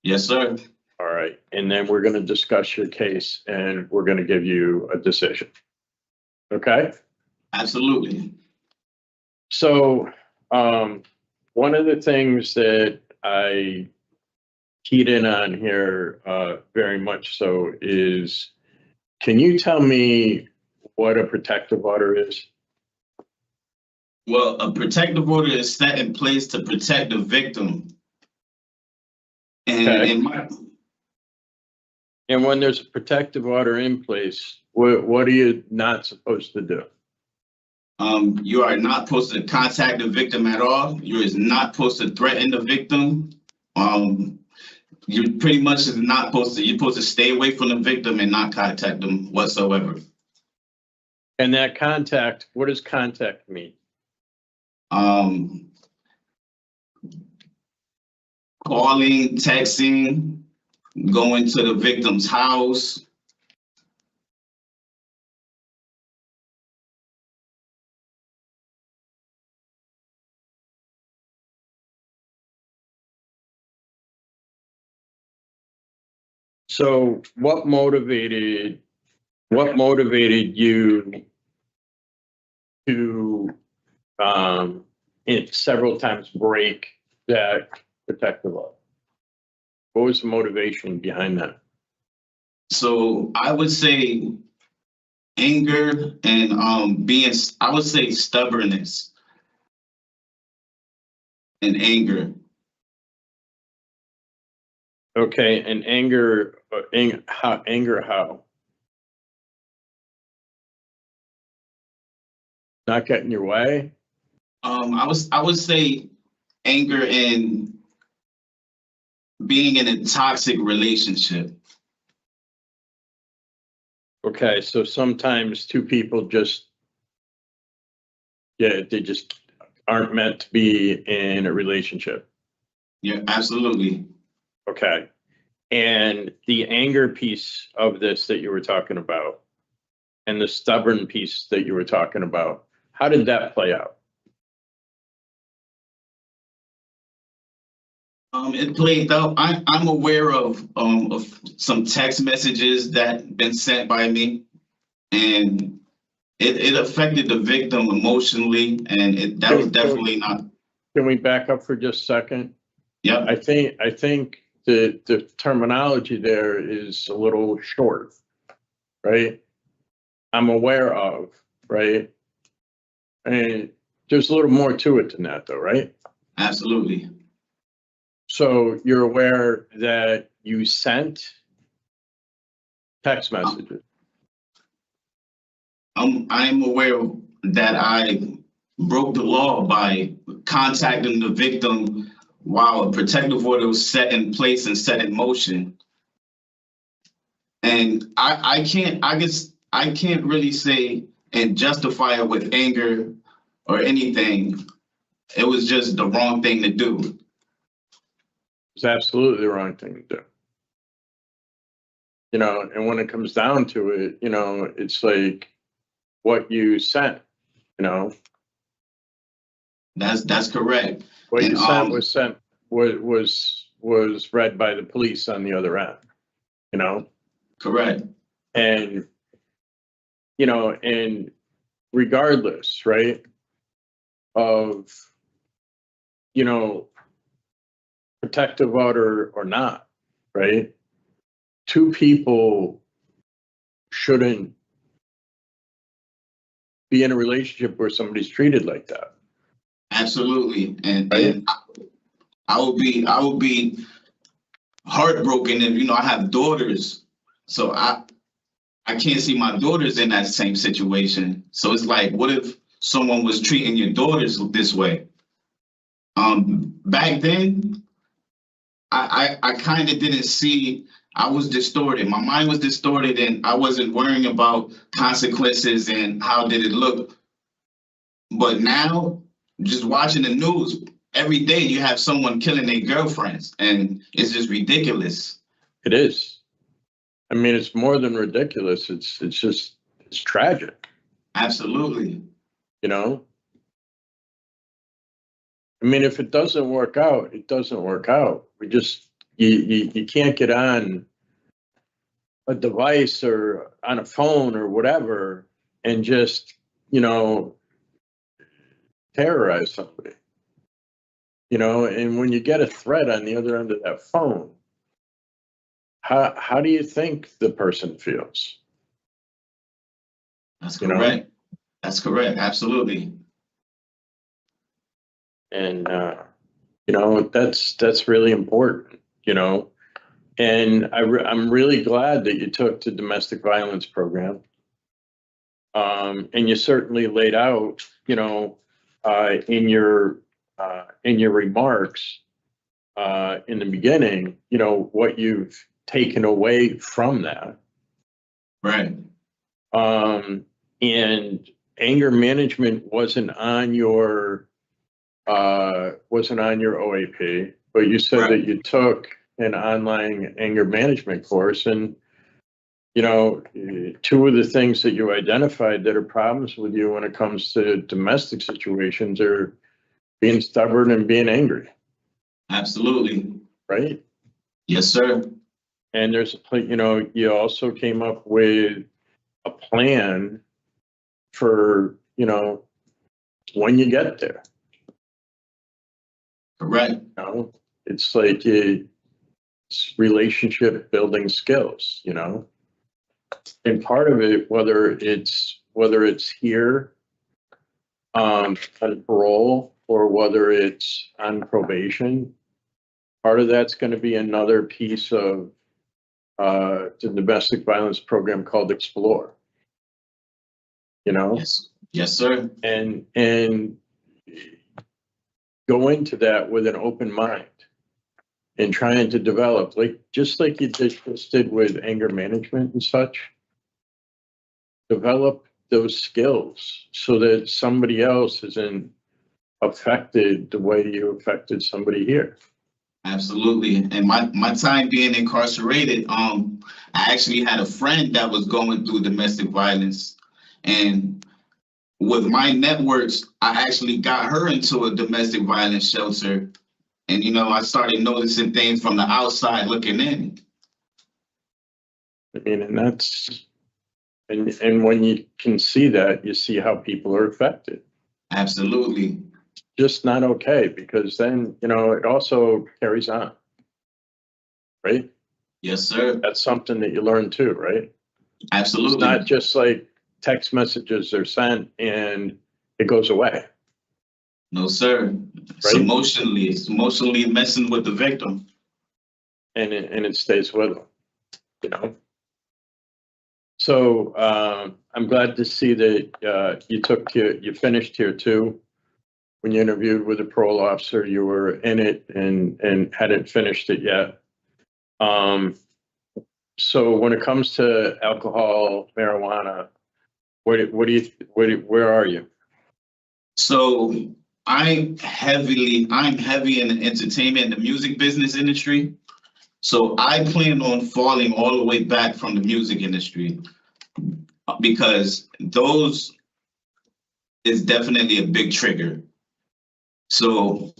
Yes, sir. All right. And then we're going to discuss your case and we're going to give you a decision. Okay? Absolutely. So one of the things that I keyed in on here very much so is, can you tell me what a protective order is? Well, a protective order is set in place to protect the victim. And Okay. And when there's a protective order in place, what are you not supposed to do? You are not supposed to contact the victim at all. You is not supposed to threaten the victim. You pretty much is not supposed to. You're supposed to stay away from the victim and not contact them whatsoever. And that contact, what does contact mean? Calling, texting, going to the victim's house. So what motivated you to several times break that protective order? What was the motivation behind that? So I would say anger and being, I would say stubbornness and anger. Okay, and anger, how? Not getting your way? I would say anger and being in a toxic relationship. Okay, so sometimes two people just, yeah, they just aren't meant to be in a relationship. Yeah, absolutely. Okay. And the anger piece of this that you were talking about and the stubborn piece that you were talking about, how did that play out? It played out. I'm aware of some text messages that been sent by me, and it affected the victim emotionally, and that was definitely not. Can we back up for just a second? Yeah, I think the terminology there is a little short, right? I'm aware of, right? And there's a little more to it than that though, right? absolutely. So you're aware that you sent text messages. I'm aware that I broke the law by contacting the victim while a protective order was set in place and set in motion. And I can't really say and justify it with anger or anything. It was just the wrong thing to do. It's absolutely the wrong thing to do. You know, and when it comes down to it, you know, it's like what you sent, you know. That's correct. What And, you sent was read by the police on the other end, you know. Correct. And you know, and regardless, right, of, you know, protective order or not, right? Two people shouldn't be in a relationship where somebody's treated like that. Absolutely. And, Right. and I would be heartbroken if, you know, I have daughters. So I can't see my daughters in that same situation. So it's like, what if someone was treating your daughters this way? Back then, I kind of didn't see, I was distorted. My mind was distorted and I wasn't worrying about consequences and how did it look. But now, just watching the news, every day you have someone killing their girlfriends and it's just ridiculous. It is. I mean, it's more than ridiculous. It's tragic, Absolutely. you know? I mean, if it doesn't work out, it doesn't work out. You can't get on a device or on a phone or whatever and just, you know, terrorize somebody. You know, and when you get a threat on the other end of that phone, how do you think the person feels? That's You know? correct. That's correct. Absolutely. And you know, that's really important, you know. And I'm really glad that you took the domestic violence program. And you certainly laid out, you know, in your remarks in the beginning, you know, what you've taken away from that. Right. And anger management wasn't on your OAP, but you said Right. that you took an online anger management course, and you know, two of the things that you identified that are problems with you when it comes to domestic situations are being stubborn and being angry. Absolutely. Right? Yes, sir. And there's you know, you also came up with a plan for, you know, when you get there. Correct. You know, it's like it's relationship building skills, you know. And part of it, whether it's here on parole or whether it's on probation, part of that's going to be another piece of the domestic violence program called Explore. You know? Yes, yes, sir. And go into that with an open mind and trying to develop, just like you just did with anger management and such. Develop those skills so that somebody else isn't affected the way you affected somebody here. Absolutely. And my time being incarcerated, I actually had a friend that was going through domestic violence, and with my networks, I actually got her into a domestic violence shelter. And, you know, I started noticing things from the outside looking in. I mean, and that's, and when you can see that, you see how people are affected. Absolutely. Just not okay, because then, you know, it also carries on, right? Yes, sir. That's something that you learn too, right? Absolutely. It's not just like text messages are sent and it goes away. No, sir. It's Right? it's emotionally messing with the victim. And it stays with them, you know? So I'm glad to see that you finished Tier 2. When you interviewed with the parole officer, you were in it and hadn't finished it yet. So when it comes to alcohol, marijuana, where are you? So I'm heavy in the entertainment and the music business industry. So I plan on falling all the way back from the music industry, because those is definitely a big trigger. So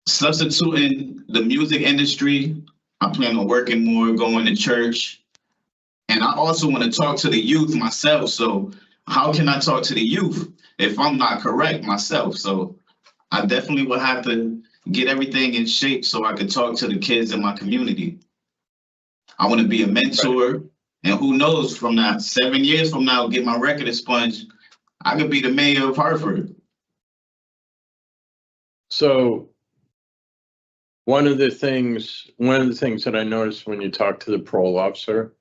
substituting the music industry, I plan on working more, going to church. And I also want to talk to the youth myself. So how can I talk to the youth if I'm not correct myself? So I definitely will have to get everything in shape so I can talk to the kids in my community. I want to be a mentor. Right. And who knows, from now, 7 years from now, get my record expunged, I could be the mayor of Hartford. So one of the things that I noticed when you talked to the parole officer,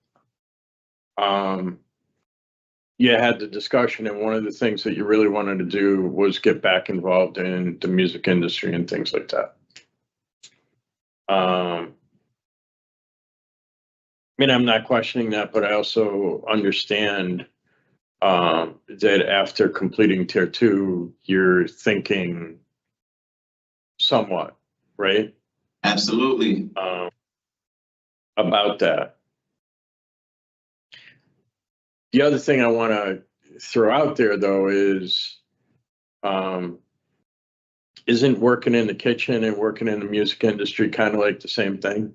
you had the discussion, and one of the things that you really wanted to do was get back involved in the music industry and things like that. I mean, I'm not questioning that, but I also understand that after completing Tier 2, you're thinking somewhat, right? Absolutely. About that. The other thing I want to throw out there, though, is isn't working in the kitchen and working in the music industry kind of like the same thing?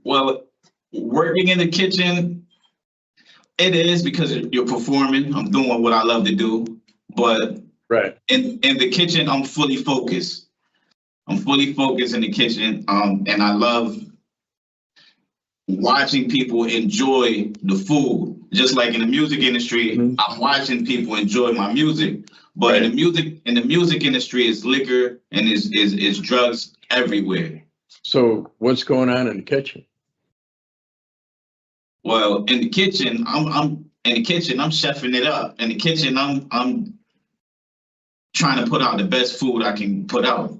Well, working in the kitchen, it is, because you're performing. I'm doing what I love to do. But right in the kitchen, I'm fully focused. I'm fully focused in the kitchen, and I love watching people enjoy the food. Just like in the music industry, mm-hmm. I'm watching people enjoy my music. But right. in the music industry, it's liquor and is drugs everywhere. So what's going on in the kitchen? Well, in the kitchen, I'm chefing it up. In the kitchen, I'm trying to put out the best food I can put out.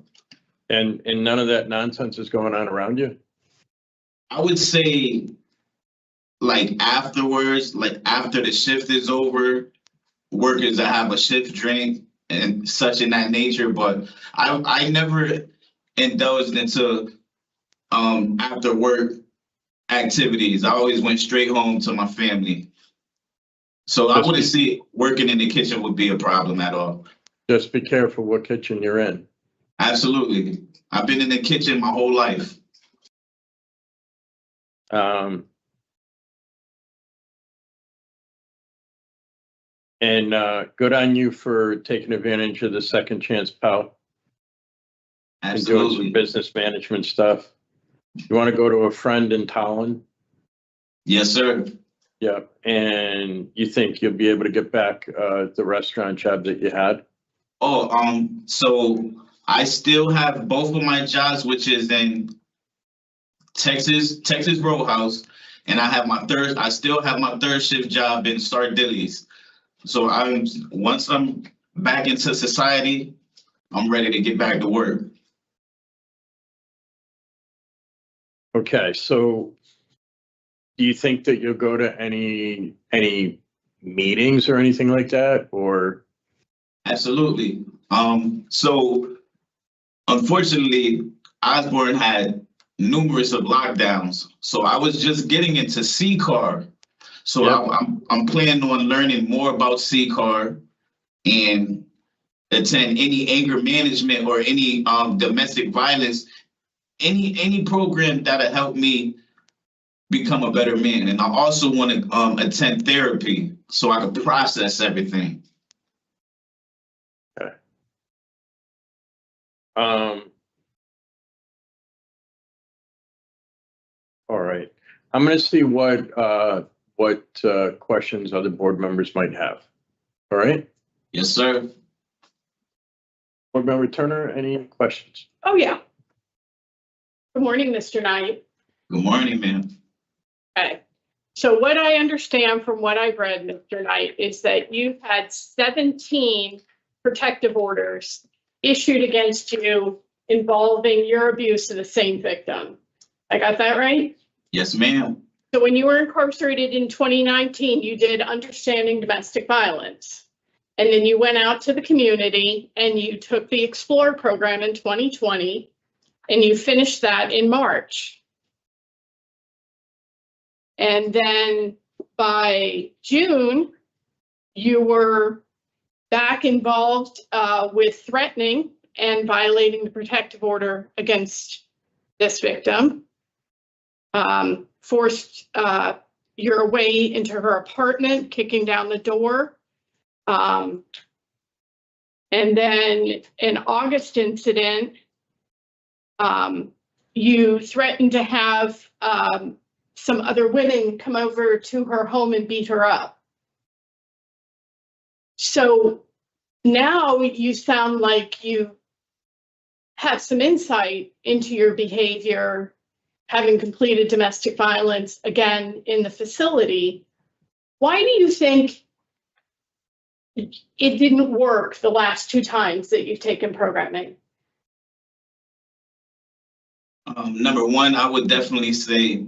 And none of that nonsense is going on around you? I would say, like, afterwards, like after the shift is over, workers that have a shift drink and such in that nature, but I never indulged into after work activities. I always went straight home to my family. So I wouldn't see working in the kitchen would be a problem at all. Just be careful what kitchen you're in. Absolutely. I've been in the kitchen my whole life. And good on you for taking advantage of the second chance, pal. Absolutely. And doing some business management stuff. You want to go to a friend in Tallinn Yes, sir. Yeah, and you think you'll be able to get back the restaurant job that you had? Oh, so I still have both of my jobs, which is in Texas Roadhouse, and I still have my third shift job in Sardilli's. So once I'm back into society, I'm ready to get back to work. Okay, so do you think that you'll go to any meetings or anything like that, or? Absolutely. So unfortunately, Osborn had numerous of lockdowns. So I was just getting into C-Car. So Yep. I'm planning on learning more about C-Car and attend any anger management or any domestic violence, any program that'll help me become a better man. And I also want to attend therapy so I can process everything. Okay. All right. I'm going to see what questions other board members might have. All right. Yes, sir. Board Member Turner, any questions? Oh, yeah. Good morning, Mr. Knight. Good morning, ma'am. Okay. So what I understand from what I've read, Mr. Knight, is that you've had 17 protective orders issued against you involving your abuse of the same victim. I got that right? Yes, ma'am. So when you were incarcerated in 2019, you did understanding domestic violence. And then you went out to the community and you took the Explore program in 2020 and you finished that in March. And then by June, you were back involved with threatening and violating the protective order against this victim. Forced your way into her apartment, kicking down the door. And then an August incident, you threatened to have some other women come over to her home and beat her up. So now you sound like you have some insight into your behavior, having completed domestic violence again in the facility. Why do you think it didn't work the last 2 times that you've taken programming? Number one, I would definitely say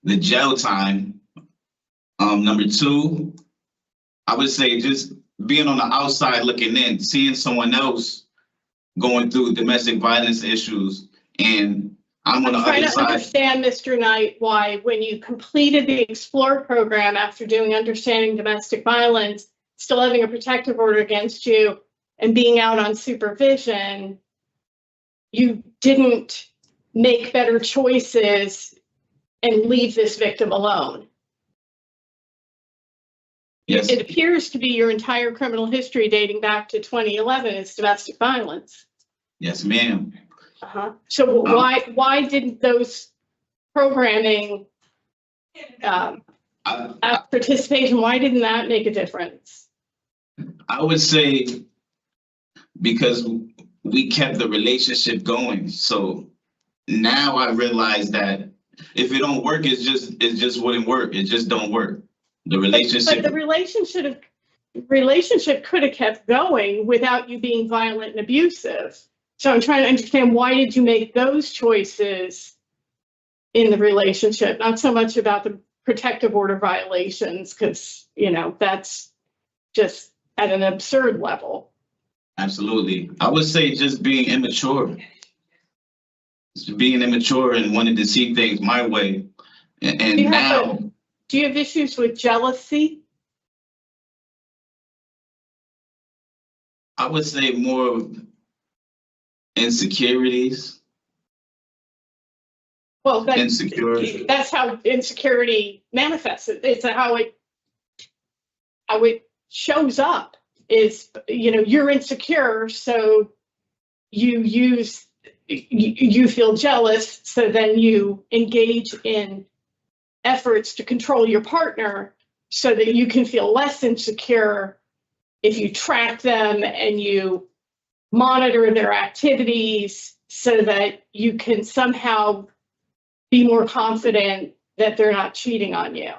the jail time. Number 2, I would say just being on the outside looking in, seeing someone else going through domestic violence issues, and I'm on the other side. I'm trying to understand, Mr. Knight, why when you completed the Explore program after doing understanding domestic violence, still having a protective order against you and being out on supervision, you didn't make better choices and leave this victim alone. Yes. It appears to be your entire criminal history dating back to 2011 is domestic violence. Yes, ma'am. So why didn't those programming participation, why didn't that make a difference? I would say because we kept the relationship going. So now I realize that if it don't work, it just wouldn't work. It just don't work. The relationship. But the relationship could have kept going without you being violent and abusive. So I'm trying to understand, why did you make those choices in the relationship? Not so much about the protective order violations, because, you know, that's just at an absurd level. Absolutely. I would say just being immature. Just being immature and wanting to see things my way. And now. Do you have issues with jealousy? I would say more insecurities. Well, Insecurity. That's how insecurity manifests. It's how it shows up is, you know, you're insecure, so you feel jealous, so then you engage in efforts to control your partner so that you can feel less insecure if you track them and you monitor their activities so that you can somehow be more confident that they're not cheating on you,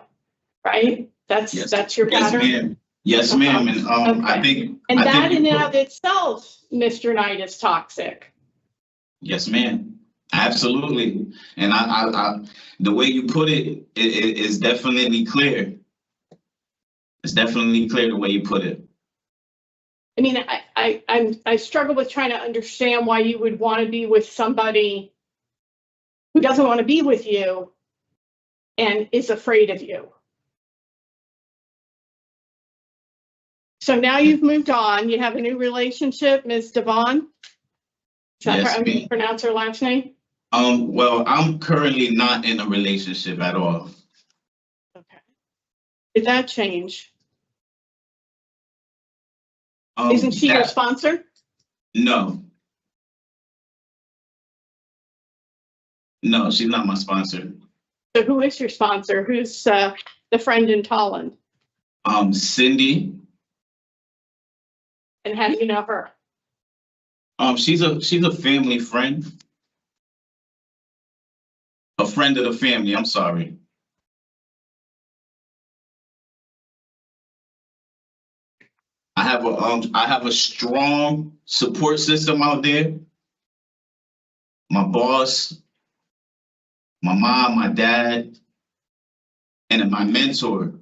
right? That's your Yes, pattern? ma'am. Yes, ma'am. And I Okay. think. And I that think in you and put- of itself, Mr. Knight, is toxic. Yes, ma'am. Absolutely. And I the way you put it is definitely clear. It's definitely clear the way you put it. I mean, I struggle with trying to understand why you would want to be with somebody who doesn't want to be with you and is afraid of you. So now you've moved on. You have a new relationship, Ms. Devon. Is that Yes, how you ma'am. pronounce her last name? Well, I'm currently not in a relationship at all. Okay. Did that change? Um, Isn't she your that- sponsor? No. No, she's not my sponsor. So who is your sponsor? Who's the friend in Tolland? Cindy. And how do you know her? She's a family friend. A friend of the family, I'm sorry. I have a strong support system out there. My boss, my mom, my dad, and my mentor.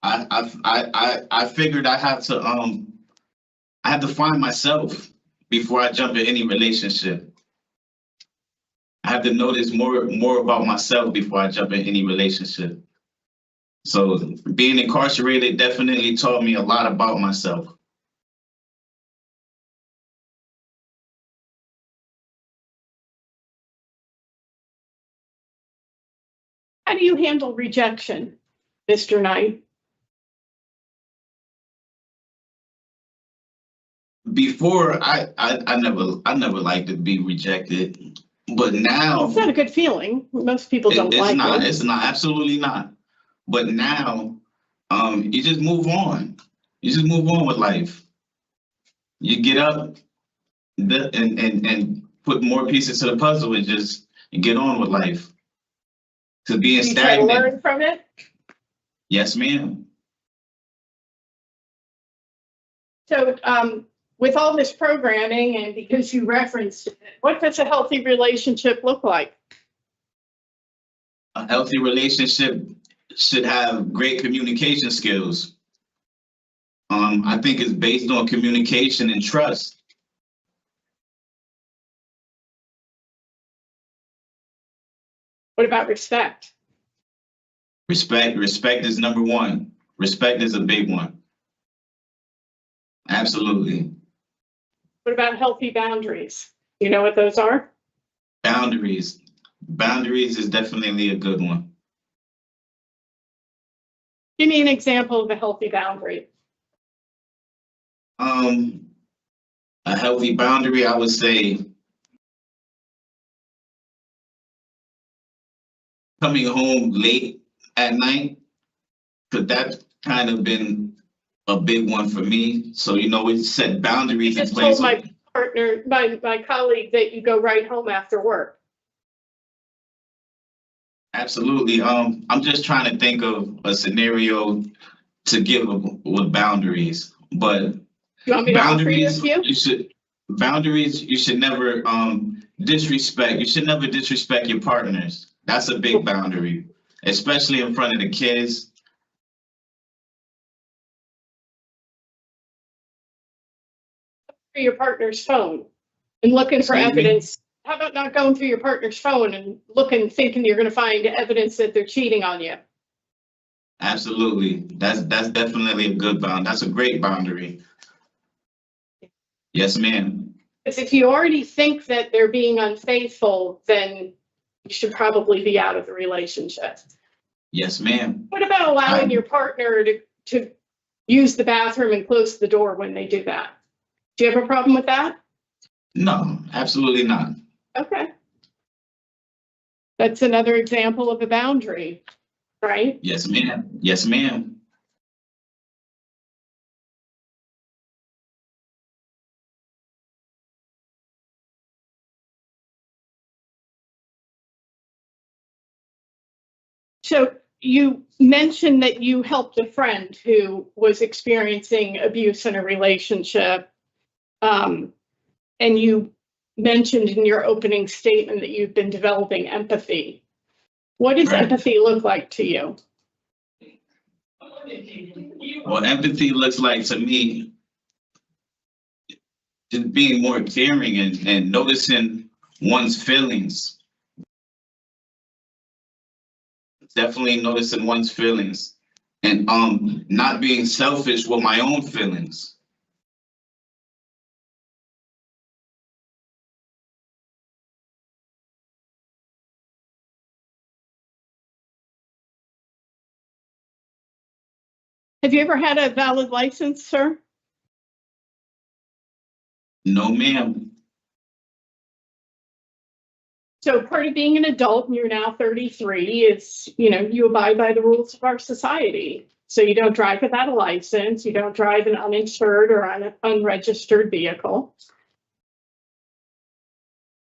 I figured I have to find myself before I jump in any relationship. I have to notice more about myself before I jump in any relationship. So being incarcerated definitely taught me a lot about myself. How do you handle rejection, Mr. Knight? Before I never liked to be rejected, but now It's not a good feeling. Most people don't it's like not. it. It's not. Absolutely not. But now, you just move on. You just move on with life. You get up and put more pieces to the puzzle and just get on with life. To being You try to stagnant. learn from it. Yes, ma'am. So with all this programming and because you referenced it, what does a healthy relationship look like? A healthy relationship should have great communication skills. I think it's based on communication and trust. What about respect? Respect is number one. Respect is a big one. Absolutely. What about healthy boundaries? You know what those are? Boundaries. Boundaries is definitely a good one. Give me an example of a healthy boundary. A healthy boundary, I would say, coming home late at night, because that's kind of been a big one for me. So, it set boundaries I in just place. told my partner, my colleague, that you go right home after work. Absolutely. I'm just trying to think of a scenario to give with boundaries, but You want me to offer you a boundaries, few? you should never disrespect. You should never disrespect your partners. That's a big boundary, especially in front of the kids. Through your partner's phone and looking for Excuse me? evidence. How about not going through your partner's phone and looking, thinking you're going to find evidence that they're cheating on you? Absolutely. That's definitely a good boundary. That's a great boundary. Yes, ma'am. Because if you already think that they're being unfaithful, then you should probably be out of the relationship. Yes, ma'am. What about allowing your partner to use the bathroom and close the door when they do that. Do you have a problem with that? No, absolutely not. Okay. That's another example of a boundary, right? Yes, ma'am. Yes, ma'am. So you mentioned that you helped a friend who was experiencing abuse in a relationship. And you mentioned in your opening statement that you've been developing empathy. What does Right. empathy look like to you? Well, empathy looks like to me just being more caring and noticing one's feelings. Definitely noticing one's feelings and not being selfish with my own feelings. Have you ever had a valid license, sir? No, ma'am. So part of being an adult, and you're now 33, is, you abide by the rules of our society. So you don't drive without a license, you don't drive an uninsured or unregistered vehicle.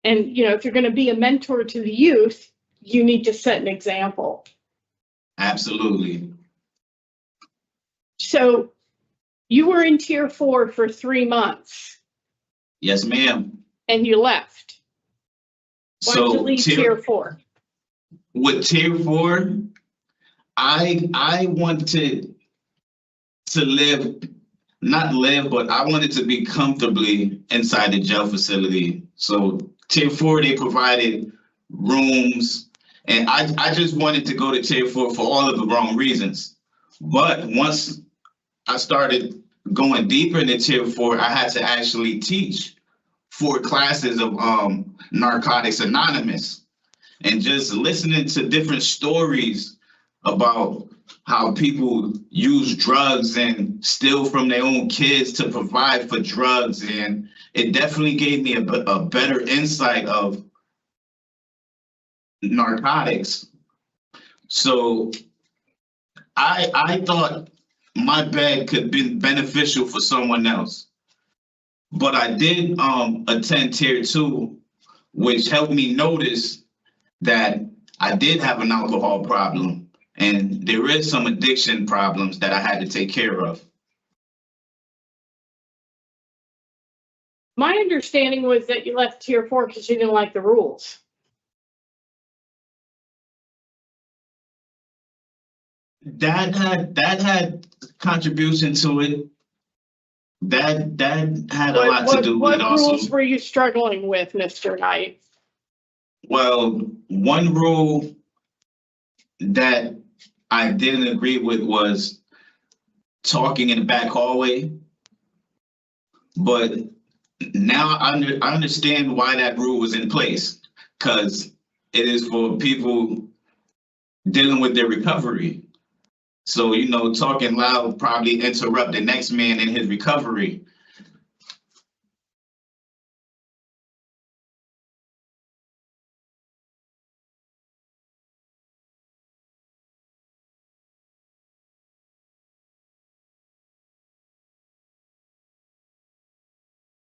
And, if you're going to be a mentor to the youth, you need to set an example. Absolutely. So you were in Tier 4 for 3 months. Yes, ma'am. And you left. Why did you So leave Tier 4? with Tier 4, I wanted to not live, but I wanted to be comfortably inside the jail facility. So Tier 4, they provided rooms, and I just wanted to go to Tier 4 for all of the wrong reasons. But once I started going deeper into Tier 4, I had to actually teach 4 classes of Narcotics Anonymous, and just listening to different stories about how people use drugs and steal from their own kids to provide for drugs. And it definitely gave me a better insight of narcotics. So I thought my bed could be beneficial for someone else. But I did attend Tier 2, which helped me notice that I did have an alcohol problem, and there is some addiction problems that I had to take care of. My understanding was that you left Tier 4 because you didn't like the rules. That had contribution to it. That had a lot to do with it also. What rules were you struggling with, Mr. Knight? Well, one rule that I didn't agree with was talking in the back hallway. But now I understand why that rule was in place, because it is for people dealing with their recovery. So, talking loud probably interrupt the next man in his recovery.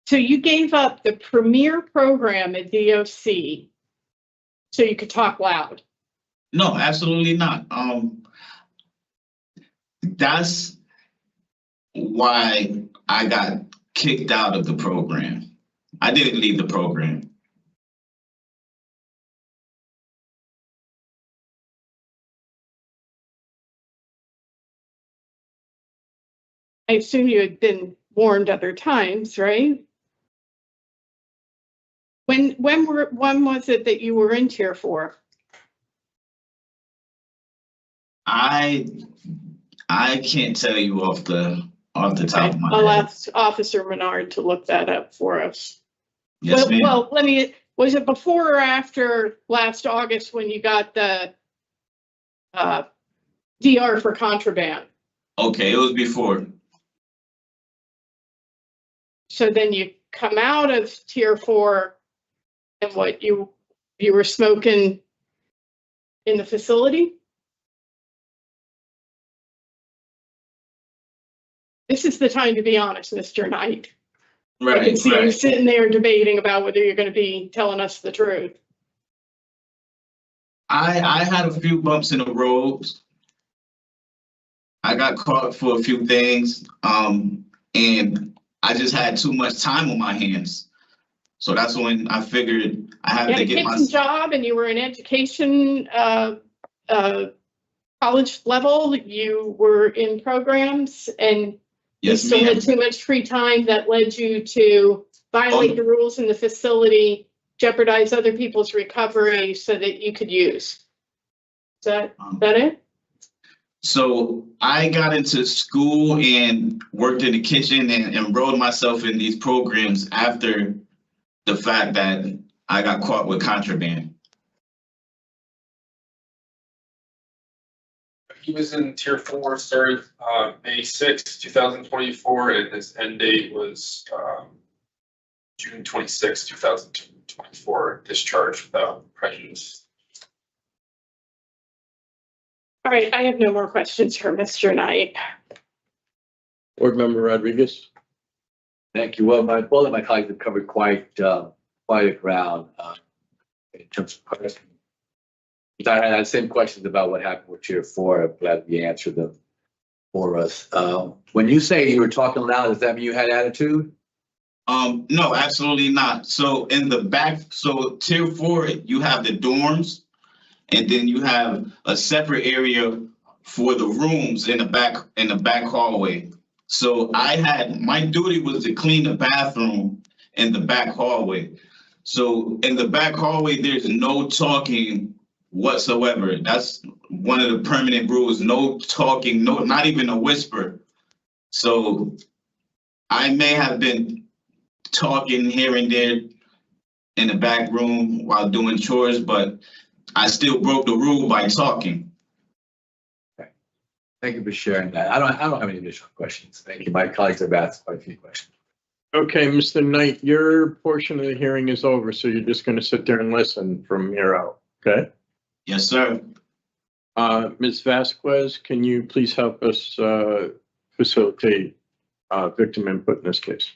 So you gave up the premier program at DOC so you could talk loud? No, absolutely not. That's why I got kicked out of the program. I didn't leave the program. I assume you had been warned other times, right? When was it that you were in Tier 4? I can't tell you off the top of my I'll head. ask Officer Menard to look that up for us. Yes, ma'am. Well, was it before or after last August when you got the DR for contraband? Okay, it was before. So then you come out of tier 4 and what you were smoking in the facility? This is the time to be honest, Mr. Knight. I can see you sitting there debating about whether you're going to be telling us the truth. I had a few bumps in the road. I got caught for a few things, and I just had too much time on my hands. So that's when I figured I had to get my job, and you were in education, college level. You were in programs, and you still had too much free time that led you to violate the rules in the facility, jeopardize other people's recovery so that you could use. Is that it? So I got into school and worked in the kitchen and enrolled myself in these programs after the fact that I got caught with contraband. He was in tier 4, started May 6, 2024, and his end date was June 26, 2024, discharged without prejudice. All right, I have no more questions for Mr. Knight. Board Member Rodriguez. Thank you. Well, both of my colleagues have covered quite a ground in terms of questions. I had the same questions about what happened with tier 4. I'm glad you answered them for us. When you say you were talking loud, does that mean you had attitude? No, absolutely not. So in the back, so tier 4, you have the dorms, and then you have a separate area for the rooms in the back hallway. So my duty was to clean the bathroom in the back hallway. So in the back hallway, there's no talking whatsoever. That's one of the permanent rules. No talking, not even a whisper. So I may have been talking here and there in the back room while doing chores, but I still broke the rule by talking. Okay. Thank you for sharing that. I don't have any additional questions. Thank you. My colleagues have asked quite a few questions. Okay, Mr. Knight, your portion of the hearing is over, so you're just going to sit there and listen from here out, okay? Yes, sir. Ms. Vasquez, can you please help us facilitate victim input in this case?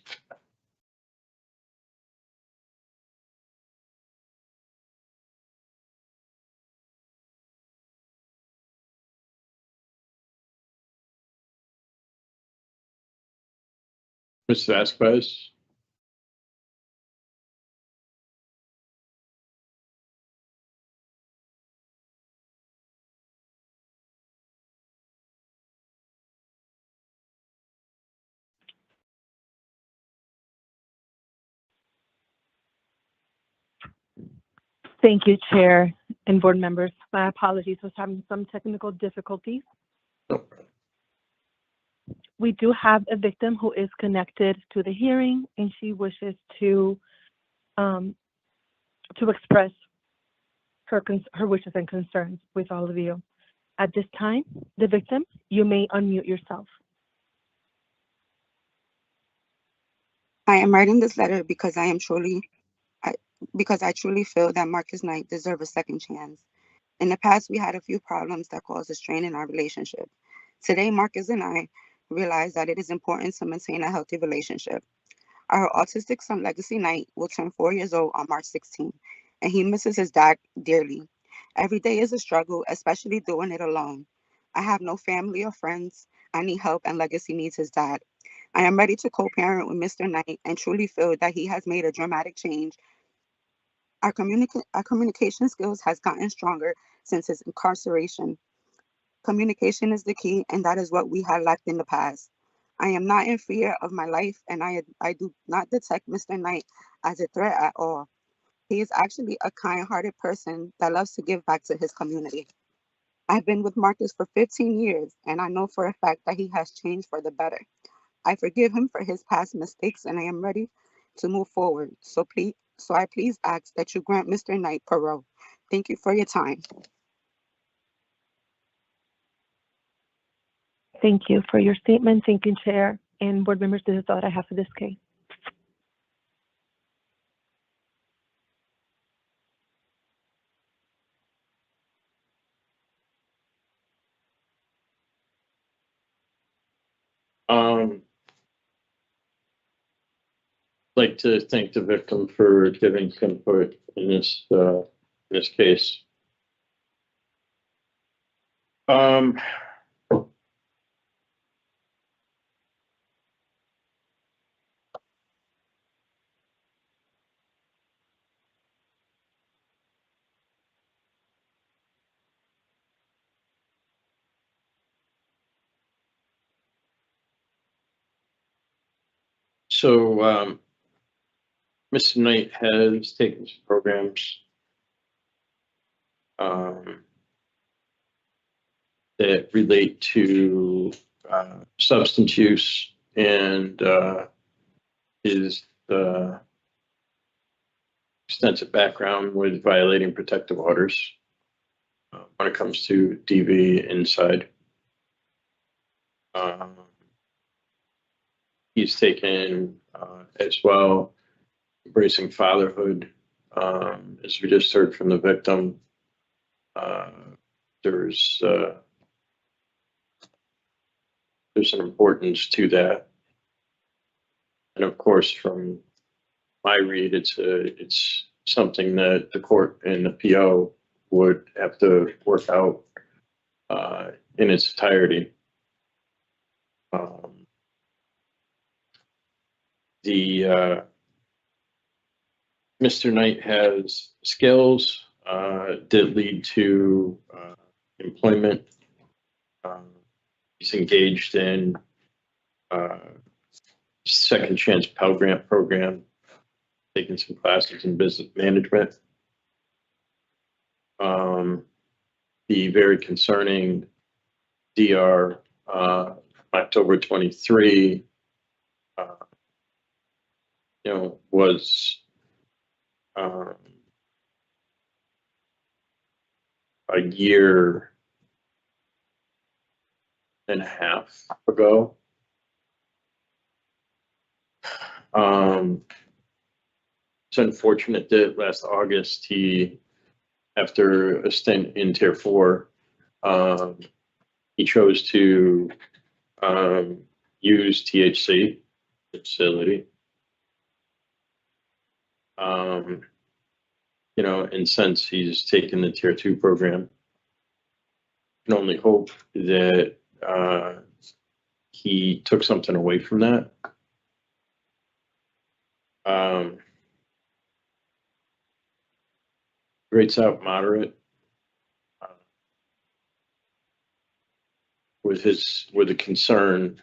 Ms. Vasquez? Thank you, Chair and board members. My apologies, was having some technical difficulties. No. We do have a victim who is connected to the hearing, and she wishes to express her wishes and concerns with all of you. At this time, the victim, you may unmute yourself. I am writing this letter because I truly feel that Marcus Knight deserves a second chance. In the past, we had a few problems that caused a strain in our relationship. Today, Marcus and I realize that it is important to maintain a healthy relationship. Our autistic son, Legacy Knight, will turn 4 years old on March 16, and he misses his dad dearly. Every day is a struggle, especially doing it alone. I have no family or friends. I need help, and Legacy needs his dad. I am ready to co-parent with Mr. Knight and truly feel that he has made a dramatic change. Our communication skills has gotten stronger since his incarceration. Communication is the key, and that is what we had lacked in the past. I am not in fear of my life, and I do not detect Mr. Knight as a threat at all. He is actually a kind-hearted person that loves to give back to his community. I've been with Marcus for 15 years, and I know for a fact that he has changed for the better. I forgive him for his past mistakes, and I am ready to move forward. So I please ask that you grant Mr. Knight parole. Thank you for your time. Thank you for your statement. Thank you, Chair and board members. This is all I have for this case. Like to thank the victim for giving input in this case. So, Mr. Knight has taken some programs that relate to substance use and his extensive background with violating protective orders when it comes to DV inside. He's taken as well embracing fatherhood. As we just heard from the victim, there's an importance to that, and of course, from my read, it's something that the court and the PO would have to work out in its entirety. Mr. Knight has skills that lead to employment. He's engaged in second chance Pell Grant program, taking some classes in business management. The very concerning DR October 23, was a year and a half ago. It's unfortunate that last August after a stint in Tier 4, he chose to use THC facility. And since he's taken the Tier 2 program, I can only hope that he took something away from that. Rates out moderate with the concern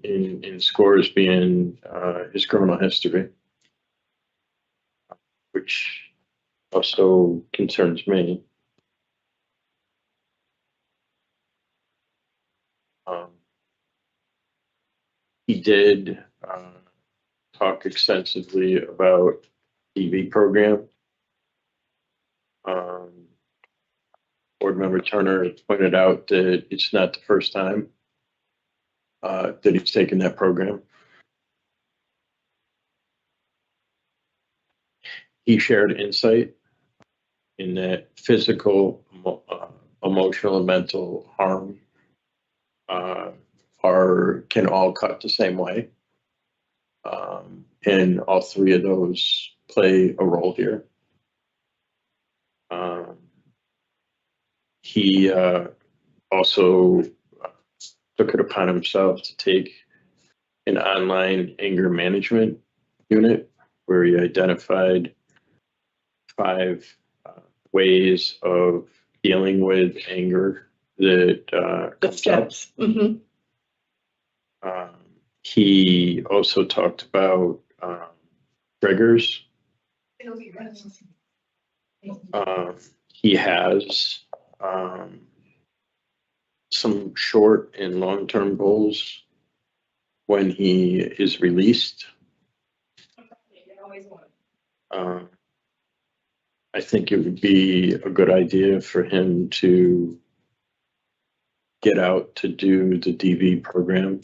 in scores being his criminal history, which also concerns me. He did talk extensively about DV program. Board member Turner pointed out that it's not the first time that he's taken that program. He shared insight in that physical, emotional, and mental harm can all cut the same way. And all three of those play a role here. He also took it upon himself to take an online anger management unit where he identified 5 ways of dealing with anger that The steps. Mm-hmm. He also talked about triggers. He has some short and long-term goals when he is released. I think it would be a good idea for him to get out to do the DV program.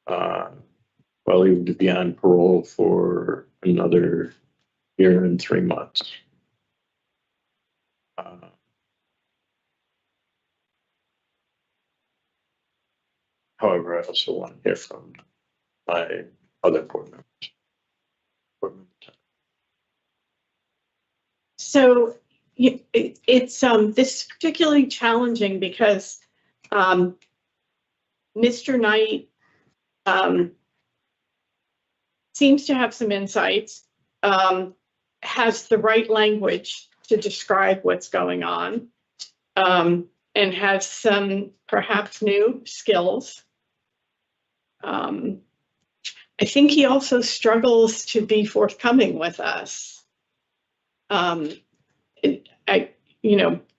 While he would be on parole for another year and 3 months. However, I also want to hear from my other board members. So it's this is particularly challenging because Mr. Knight seems to have some insights, has the right language to describe what's going on, and has some perhaps new skills. I think he also struggles to be forthcoming with us. I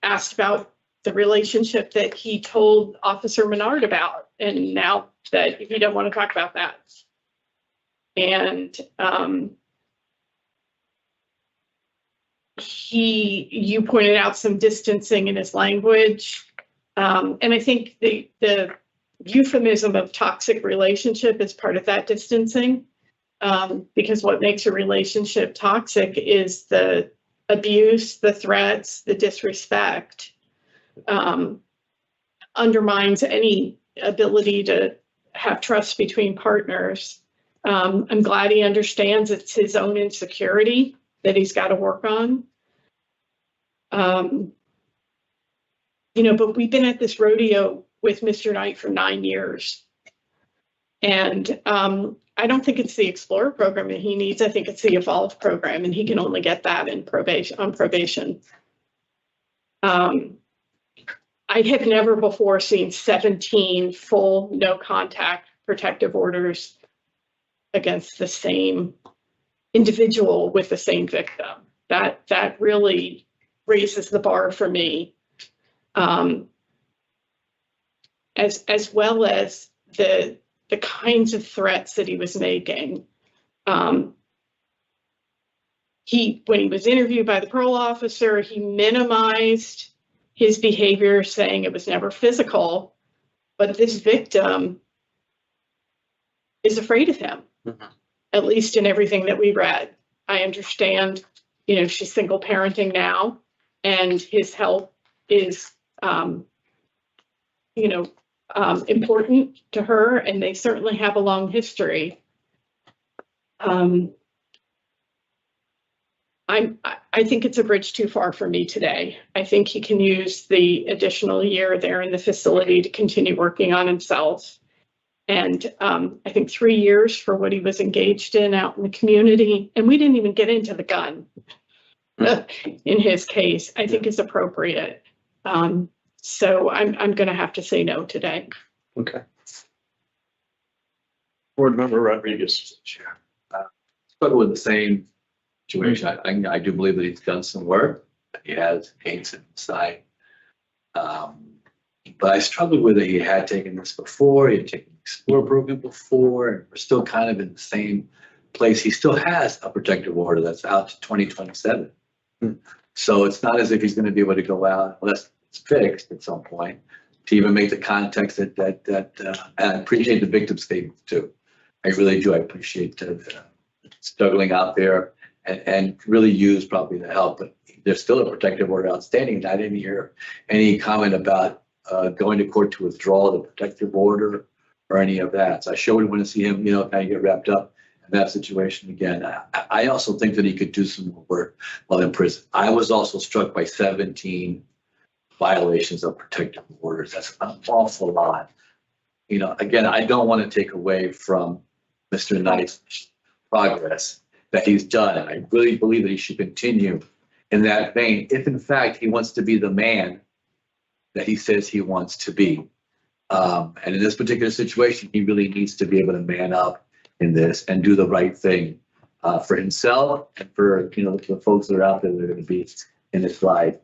asked about the relationship that he told Officer Menard about, and now that he don't want to talk about that. And you pointed out some distancing in his language. And I think the euphemism of toxic relationship is part of that distancing, because what makes a relationship toxic is the abuse, the threats, the disrespect, undermines any ability to have trust between partners. I'm glad he understands it's his own insecurity that he's got to work on. But we've been at this rodeo with Mr. Knight for 9 years. And I don't think it's the Explorer program that he needs. I think it's the Evolve program, and he can only get that in probation. I have never before seen 17 full no contact protective orders against the same individual with the same victim. That really raises the bar for me. As well as the kinds of threats that he was making. When he was interviewed by the parole officer, he minimized his behavior, saying it was never physical, but this victim is afraid of him, at least in everything that we read. I understand, she's single parenting now, and his health is, important to her, and they certainly have a long history. I think it's a bridge too far for me today. I think he can use the additional year there in the facility to continue working on himself. And I think 3 years for what he was engaged in out in the community, and we didn't even get into the gun in his case, I think is appropriate. So I'm going to have to say no today. Okay. Board Member Rodriguez. Sure. Struggle with the same situation. I do believe that he's done some work. He has gains inside. But I struggled with it. He had taken this before. He had taken the Explorer program before, and we're still kind of in the same place. He still has a protective order that's out to 2027. So it's not as if he's going to be able to go out unless it's fixed at some point to even make the context that and I appreciate the victim statement too. I really do. I appreciate struggling out there and really use probably the help, but there's still a protective order outstanding. I didn't hear any comment about going to court to withdraw the protective order or any of that. So I sure would want to see him, kind of get wrapped up in that situation again. I also think that he could do some more work while in prison. I was also struck by 17 violations of protective orders. That's an awful lot. Again, I don't want to take away from Mr. Knight's progress that he's done. I really believe that he should continue in that vein, if in fact he wants to be the man that he says he wants to be. And in this particular situation, he really needs to be able to man up in this and do the right thing for himself and for the folks that are out there that are going to be in his life.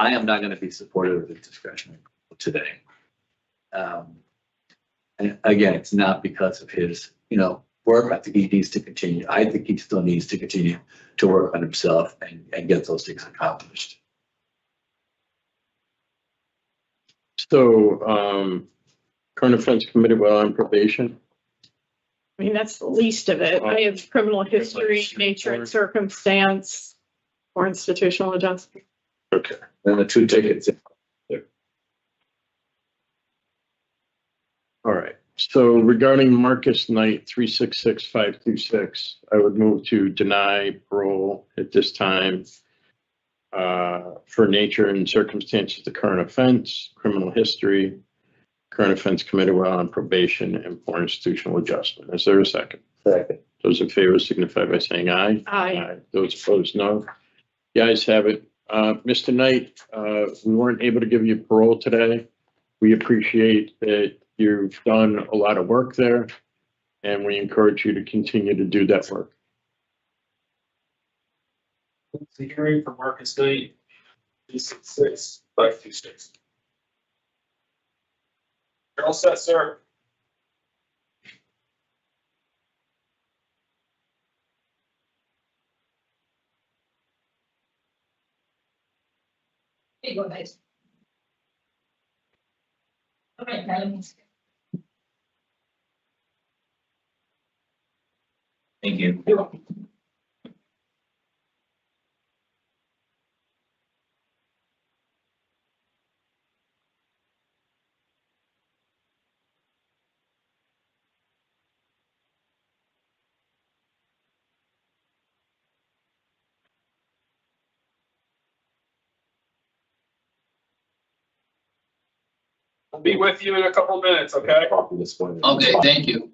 I am not going to be supportive of the discretionary today. And again, it's not because of his, work. I think he needs to continue. I think he still needs to continue to work on himself and get those things accomplished. So, current offense committed while on probation. I mean, that's the least of it. I have criminal history, nature and circumstance, or institutional adjustment. Okay. And the 2 tickets. All right. So regarding Marcus Knight, 366526, I would move to deny parole at this time for nature and circumstances of the current offense, criminal history, current offense committed while on probation, and for institutional adjustment. Is there a second? Second. Those in favor signify by saying aye. Aye. Those opposed, no. The ayes have it. Mr. Knight, we weren't able to give you parole today. We appreciate that you've done a lot of work there, and we encourage you to continue to do that work. The hearing for Marcus Knight, 366-526. You're all set, sir. Hey, go ahead. All right, Khalil. Thank you. You're welcome. I'll be with you in a couple minutes, okay? Okay, thank you.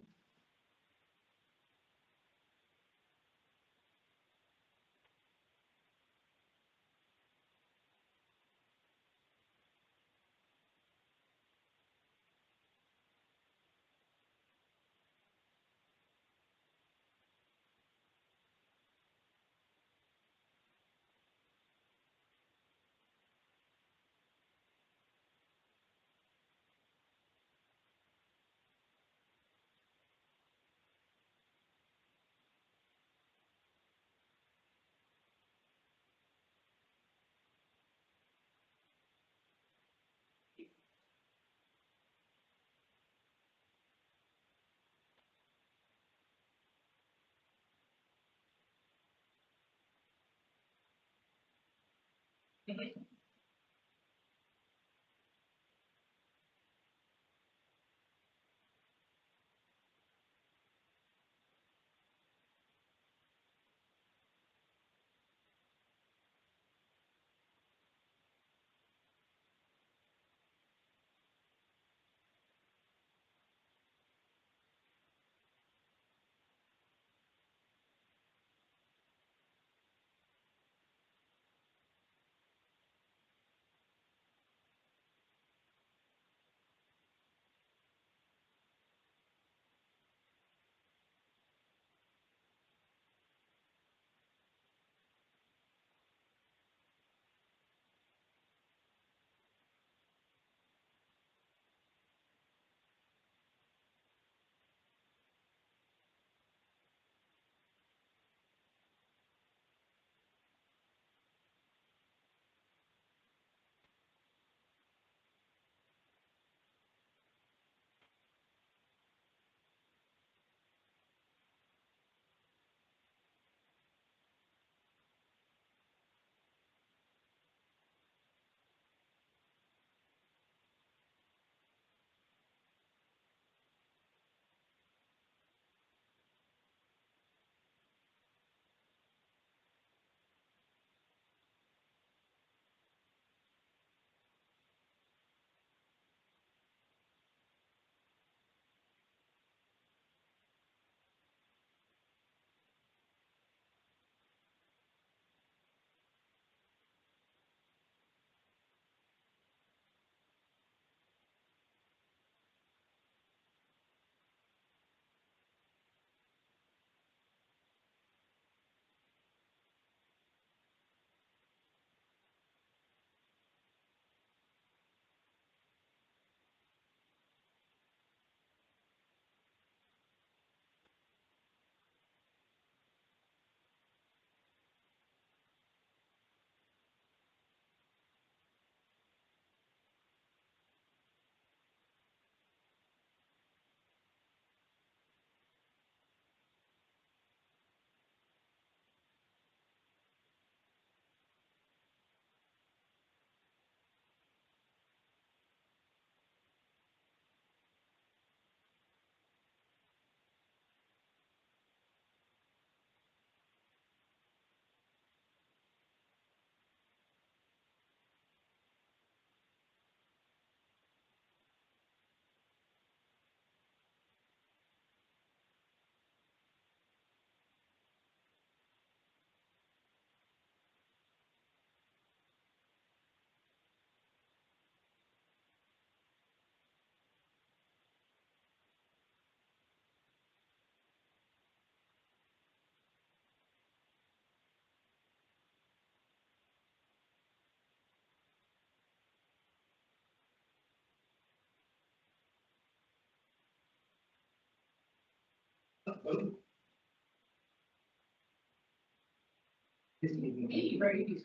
Good morning, my name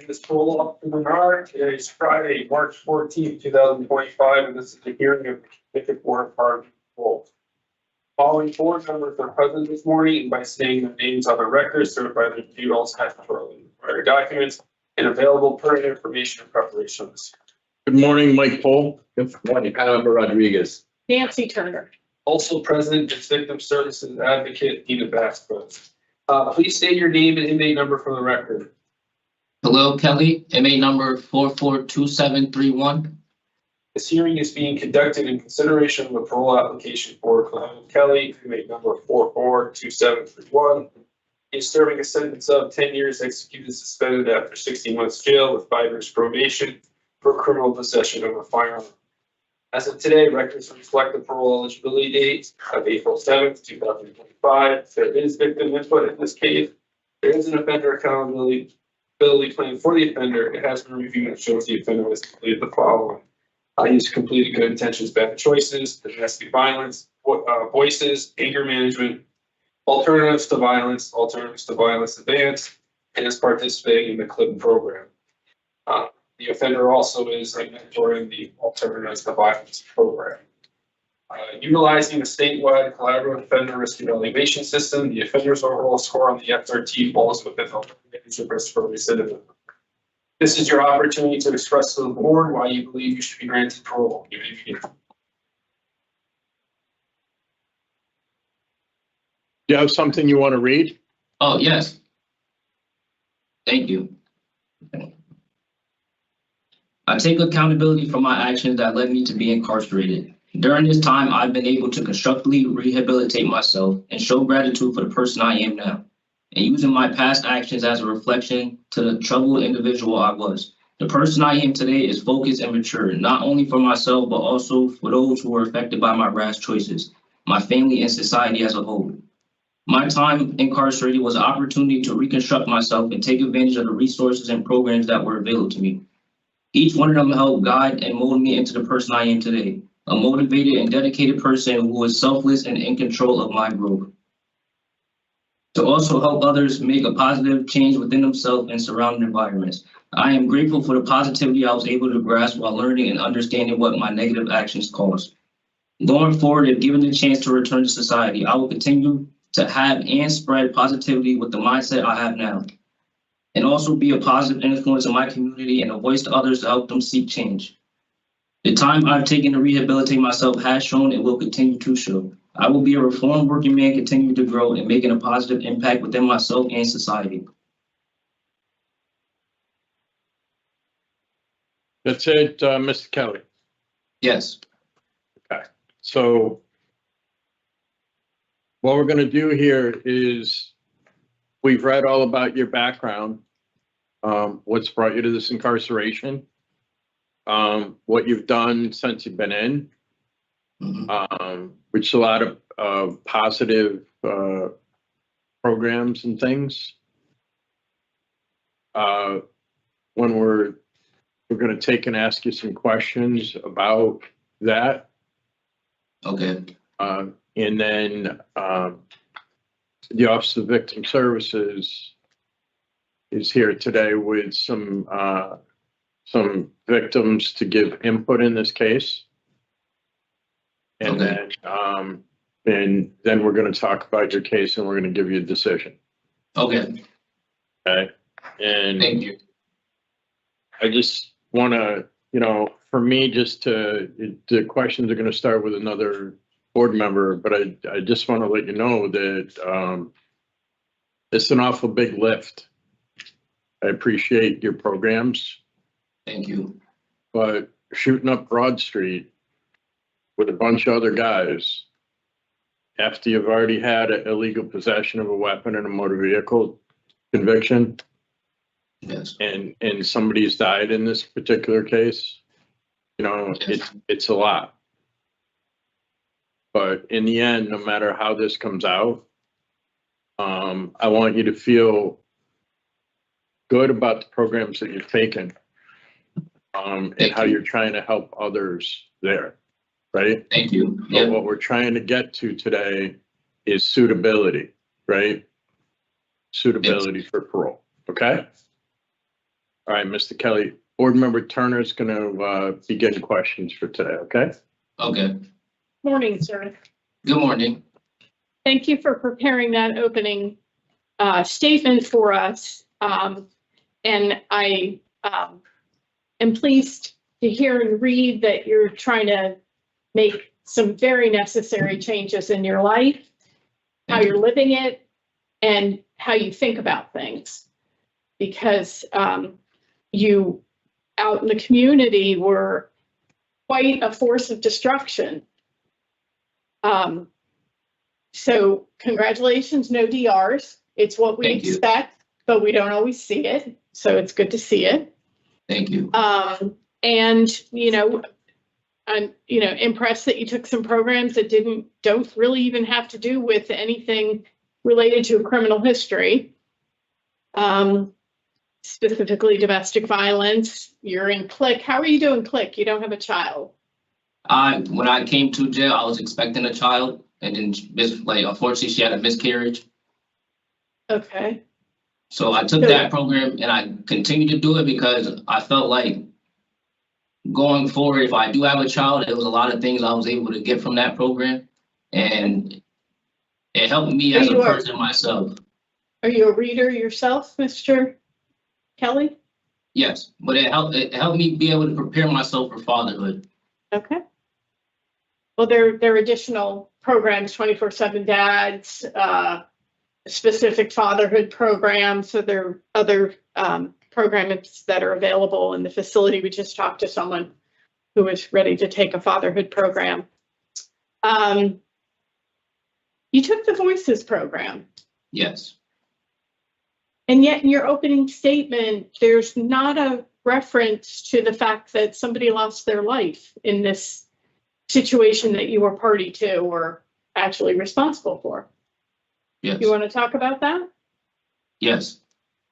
is Paul Bernard. Today is Friday, March 14th, 2025, and this is the hearing of the Connecticut Board of Paroles. Following board members are present this morning and by stating their names on the record, certified they reviewed all statutorily required documents and available pertinent information and preparations. Good morning, Mike Pohl. Good morning, Councilmember Rodriguez. Nancy Turner. Also present is Victim Services Advocate Dina Vasquez. Please state your name and inmate number for the record. Khalil Kelly, MA number 442731. This hearing is being conducted in consideration of a parole application for Khalil Kelly, inmate number 442731. He is serving a sentence of 10 years executed suspended after 60 months jail with 5 years probation for criminal possession of a firearm. As of today, records reflect the parole eligibility date of April 7th, 2025. There is victim input in this case. There is an offender accountability plan for the offender. It has been reviewed and shows the offender has completed the following. He's completed good intentions, bad choices, domestic violence, voices, anger management, alternatives to violence advance, and is participating in the CLIP program. The offender also is a mentor in the alternatives to violence program. Utilizing the statewide collaborative offender risk evaluation system, the offender's overall score on the FRT falls within the range of risk for recidivism. This is your opportunity to express to the board why you believe you should be granted parole. You may begin. Do you have something you want to read? Oh, yes. Thank you. I take accountability for my actions that led me to be incarcerated. During this time, I've been able to constructively rehabilitate myself and show gratitude for the person I am now, and using my past actions as a reflection to the troubled individual I was. The person I am today is focused and mature, not only for myself, but also for those who were affected by my rash choices, my family and society as a whole. My time incarcerated was an opportunity to reconstruct myself and take advantage of the resources and programs that were available to me. Each one of them helped guide and mold me into the person I am today, a motivated and dedicated person who is selfless and in control of my growth. To also help others make a positive change within themselves and surrounding environments. I am grateful for the positivity I was able to grasp while learning and understanding what my negative actions caused. Going forward, if given the chance to return to society, I will continue to have and spread positivity with the mindset I have now, and also be a positive influence in my community and a voice to others to help them seek change. The time I've taken to rehabilitate myself has shown and will continue to show. I will be a reformed working man, continuing to grow and making a positive impact within myself and society. That's it, Mr. Kelly. Yes. Okay, so what we're going to do here is we've read all about your background, what's brought you to this incarceration, what you've done since you've been in, which is a lot of positive programs and things. When we're going to take and ask you some questions about that. Okay. And then the Office of Victim Services is here today with some victims to give input in this case. And Okay. then we're going to talk about your case and we're going to give you a decision. Okay. Okay. And Thank you. I just want to, for me, the questions are going to start with another board member, but I just want to let you know that it's an awful big lift. I appreciate your programs, Thank you. but shooting up Broad Street with a bunch of other guys after you've already had an illegal possession of a weapon and a motor vehicle conviction, Yes. and somebody's died in this particular case, Yes. it's a lot. But in the end, no matter how this comes out, I want you to feel good about the programs that you've taken, and how you're trying to help others there, right? Thank you. But Yeah, what we're trying to get to today is suitability, right? Suitability for parole, okay? All right, Mr. Kelly, Board Member Turner is going to begin questions for today, okay? okay. Morning, sir. Good morning. Thank you for preparing that opening statement for us. And I am pleased to hear and read that you're trying to make some very necessary changes in your life, how you're living it, and how you think about things. Because you out in the community were quite a force of destruction. So congratulations, no DRs. It's what we Thank you. expect, but we don't always see it. So it's good to see it. Thank you. And, I'm, impressed that you took some programs that don't really even have to do with anything related to a criminal history. Specifically domestic violence. You're in CLIC. How are you doing CLIC? You don't have a child. When I came to jail, I was expecting a child, and then unfortunately she had a miscarriage. Okay. So I took that program and I continued to do it because I felt like going forward, if I do have a child, there was a lot of things I was able to get from that program, and it helped me as a person myself. Are you a reader yourself, Mr. Kelly? Yes, but it helped me be able to prepare myself for fatherhood. Okay. Well, there are additional programs, 24/7 dads, specific fatherhood programs. So there are other programs that are available in the facility. We just talked to someone who was ready to take a fatherhood program. You took the Voices program. Yes. And yet in your opening statement, there's not a reference to the fact that somebody lost their life in this situation that you were party to or actually responsible for. Yes. You want to talk about that? Yes.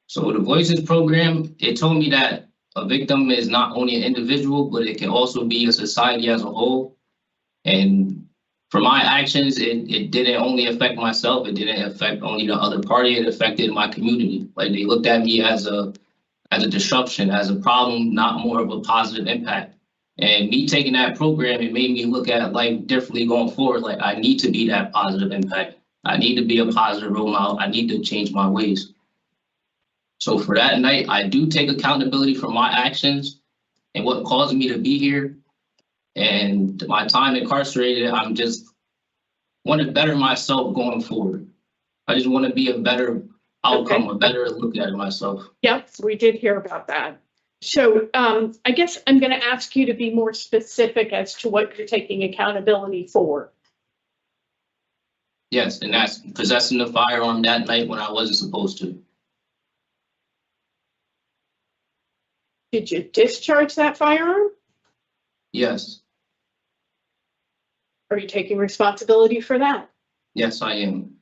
So the Voices program, it told me that a victim is not only an individual, but it can also be a society as a whole. And for my actions, it didn't only affect myself. It didn't affect only the other party. It affected my community. Like they looked at me as a disruption, as a problem, not more of a positive impact. And me taking that program, it made me look at life differently going forward. Like I need to be that positive impact. I need to be a positive role model. I need to change my ways. So for that night, I do take accountability for my actions and what caused me to be here. And my time incarcerated, I'm just want to better myself going forward. I just want to be a better outcome, a better look at myself. Yep, we did hear about that. So I guess I'm going to ask you to be more specific as to what you're taking accountability for. Yes, and that's possessing the firearm that night when I wasn't supposed to. Did you discharge that firearm? Yes. Are you taking responsibility for that? Yes, I am.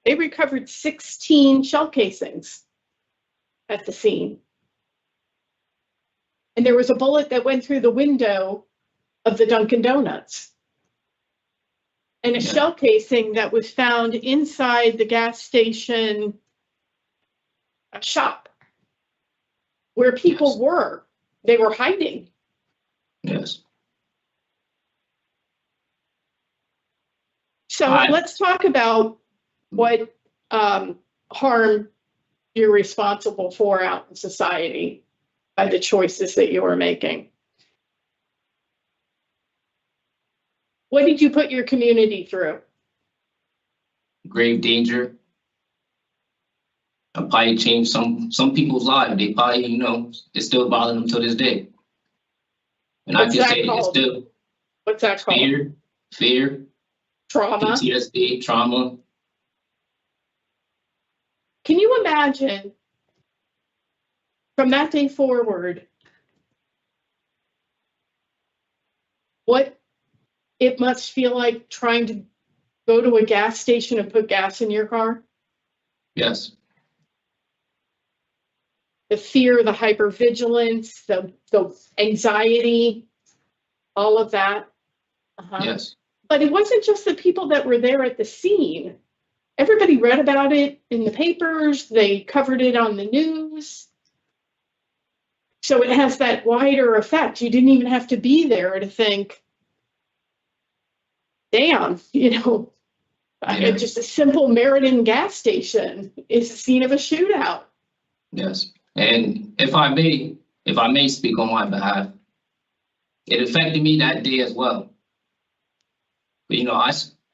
They recovered 16 shell casings at the scene. And there was a bullet that went through the window of the Dunkin' Donuts. And a shell casing that was found inside the gas station shop where people were. They were hiding. Yes. So let's talk about what harm you're responsible for out in society by the choices that you are making. What did you put your community through? Grave danger. I probably changed some people's lives. They probably, it still bothers them to this day. And I can say it's still. What's that called? Fear. Trauma. PTSD, trauma. Can you imagine from that day forward what it must feel like trying to go to a gas station and put gas in your car? Yes, The fear, the hypervigilance, the anxiety, all of that. yes, But it wasn't just the people that were there at the scene. Everybody read about it in the papers. They covered it on the news. So it has that wider effect. You didn't even have to be there to think, damn, just a simple Meriden gas station is the scene of a shootout. yes. And if I may speak on my behalf, it affected me that day as well. But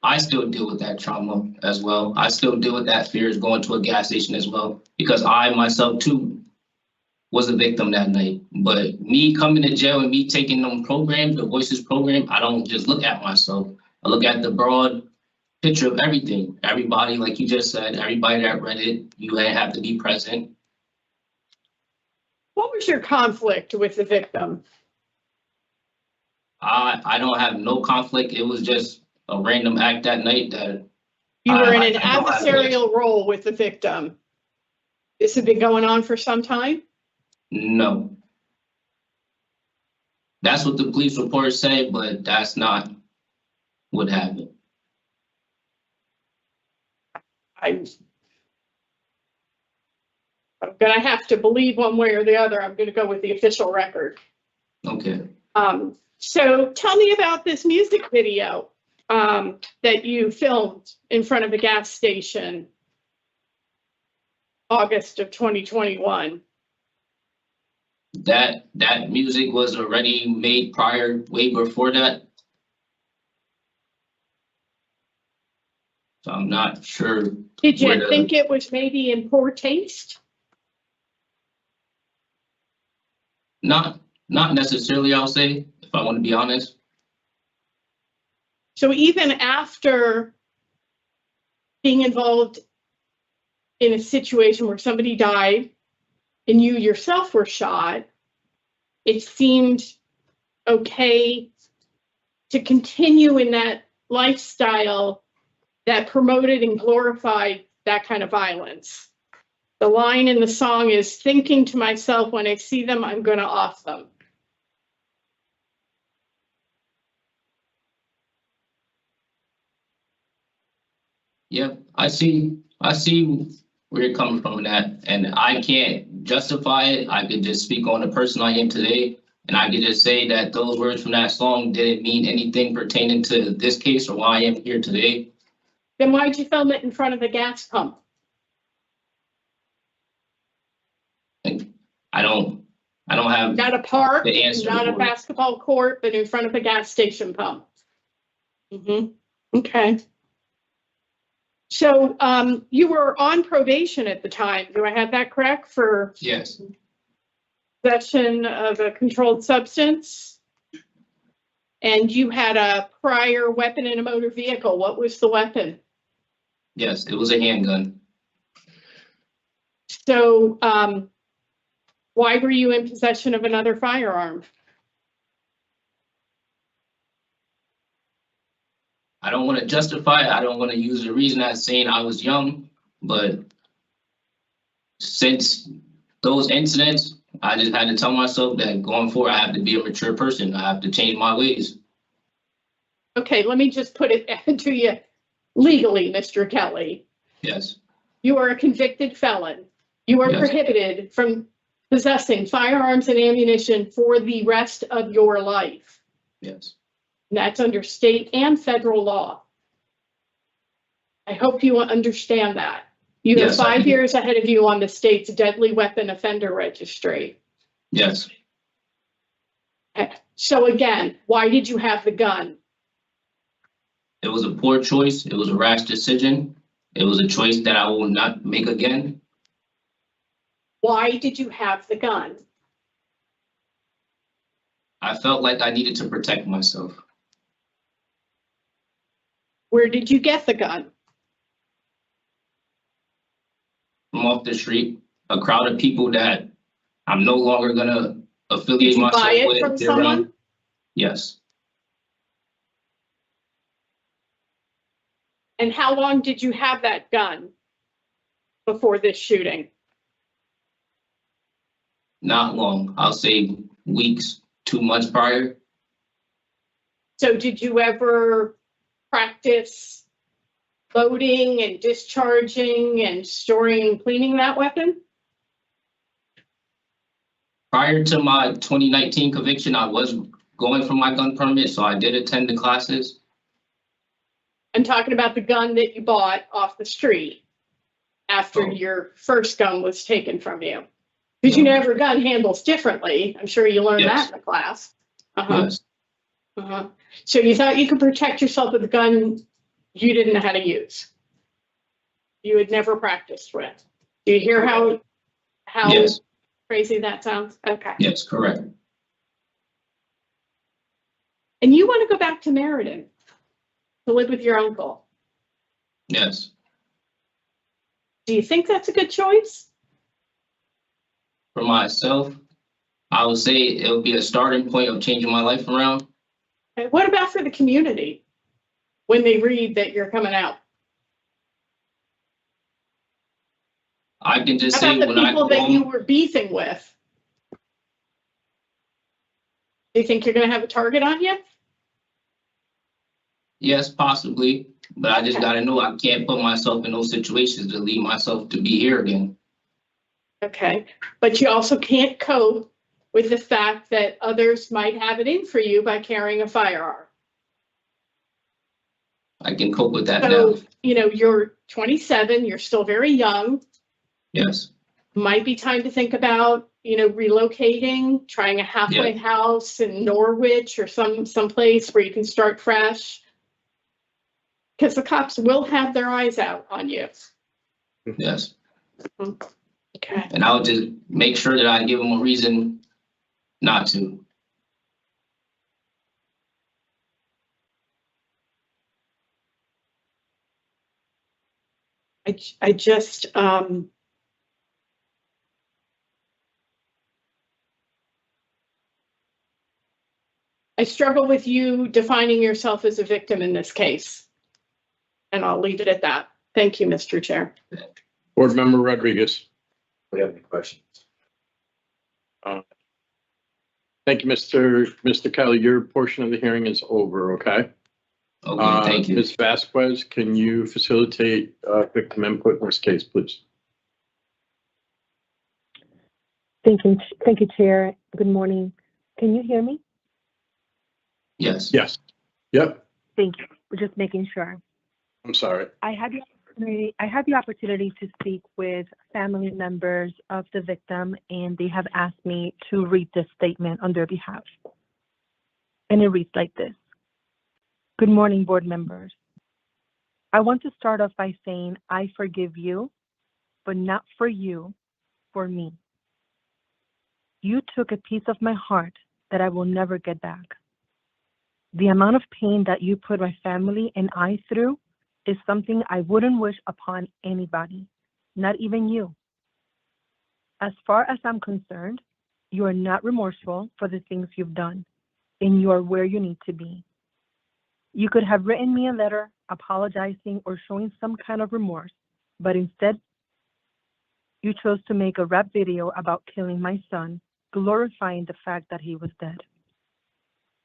I still deal with that trauma as well. I still deal with that fear of going to a gas station as well, because I myself too was a victim that night. But me coming to jail and me taking them programs, the Voices program, I don't just look at myself. I look at the broad picture of everything. Everybody, like you just said, everybody that read it, you have to be present. What was your conflict with the victim? I don't have no conflict. It was just a random act that night that You were in I an don't have adversarial role with the victim. This had been going on for some time? No. That's what the police report said, but that's not what happened. I'm gonna have to believe one way or the other. I'm gonna go with the official record. Okay. So tell me about this music video that you filmed in front of a gas station, August of 2021. That music was already made way before that. So I'm not sure. Did you think it was maybe in poor taste? Not necessarily, I'll say, if I want to be honest. So even after being involved in a situation where somebody died and you yourself were shot, it seemed okay to continue in that lifestyle that promoted and glorified that kind of violence. The line in the song is, thinking to myself, when I see them, I'm gonna off them. Yeah, I see where you're coming from with that, and I can't justify it. I could just speak on the person I am today, and I could just say that those words from that song didn't mean anything pertaining to this case or why I am here today. Then why'd you film it in front of a gas pump? I don't have Not a park, the answer not a for it. basketball court, but in front of a gas station pump. Okay. So you were on probation at the time. Do I have that correct, for Yes, possession of a controlled substance? And you had a prior weapon in a motor vehicle. What was the weapon? yes, it was a handgun. So why were you in possession of another firearm? I don't want to justify it. I don't want to use the reason as saying I was young, but since those incidents, I just had to tell myself that going forward, I have to be a mature person. I have to change my ways. Okay, let me just put it to you legally, Mr. Kelly. Yes, You are a convicted felon. You are Yes. prohibited from possessing firearms and ammunition for the rest of your life. yes, And that's under state and federal law. I hope you understand that. You have Yes, I 5 do. years ahead of you on the state's deadly weapon offender registry. yes. So again, why did you have the gun? It was a poor choice. It was a rash decision. It was a choice that I will not make again. Why did you have the gun? I felt like I needed to protect myself. Where did you get the gun? From off the street, a crowd of people that I'm no longer gonna affiliate Did you myself buy it with. from They're around. someone? Yes, And how long did you have that gun before this shooting? Not long. I'll say weeks, 2 months prior. So did you ever practice loading and discharging and storing and cleaning that weapon? Prior to my 2019 conviction, I was going for my gun permit, so I did attend the classes. I'm talking about the gun that you bought off the street after Oh. your first gun was taken from you. Because you know every gun handles differently. I'm sure you learned Yes. that in the class. Uh-huh. Yes. Uh-huh. So you thought you could protect yourself with a gun you didn't know how to use. You had never practiced with. Do you hear how Yes. crazy that sounds? Okay. Yes, correct. And you want to go back to Meriden to live with your uncle. Yes. Do you think that's a good choice? For myself, I would say it would be a starting point of changing my life around. And what about for the community when they read that you're coming out? I can just How say about when the I people go that you home, were beefing with? Do you think you're going to have a target on you? yes, possibly, but I just Okay. gotta know I can't put myself in those situations to lead myself to be here again. Okay, but you also can't cope with the fact that others might have it in for you by carrying a firearm. I can cope with that So, now. you know, you're 27, you're still very young. Yes, Might be time to think about, you know, relocating, trying a halfway house in Norwich or some place where you can start fresh. Because the cops will have their eyes out on you. yes. Okay. And I'll just make sure that I give them a reason not to. I just, I struggle with you defining yourself as a victim in this case. And I'll leave it at that. Thank you, Mr. Chair. Board Member Rodriguez. We have any questions? Thank you, Mr. Kelly. Your portion of the hearing is over, okay? Okay, thank you. Ms. Vasquez, can you facilitate victim input in this case, please? Thank you, Chair. Good morning. Can you hear me? Yes. Yes. Yep. Thank you. We're just making sure. I'm sorry. I had the opportunity to speak with family members of the victim, and they have asked me to read this statement on their behalf. And it reads like this. Good morning, board members. I want to start off by saying I forgive you, but not for you, for me. You took a piece of my heart that I will never get back. The amount of pain that you put my family and I through is something I wouldn't wish upon anybody, not even you. As far as I'm concerned, you are not remorseful for the things you've done, and you are where you need to be. You could have written me a letter apologizing or showing some kind of remorse, but instead, you chose to make a rap video about killing my son, glorifying the fact that he was dead.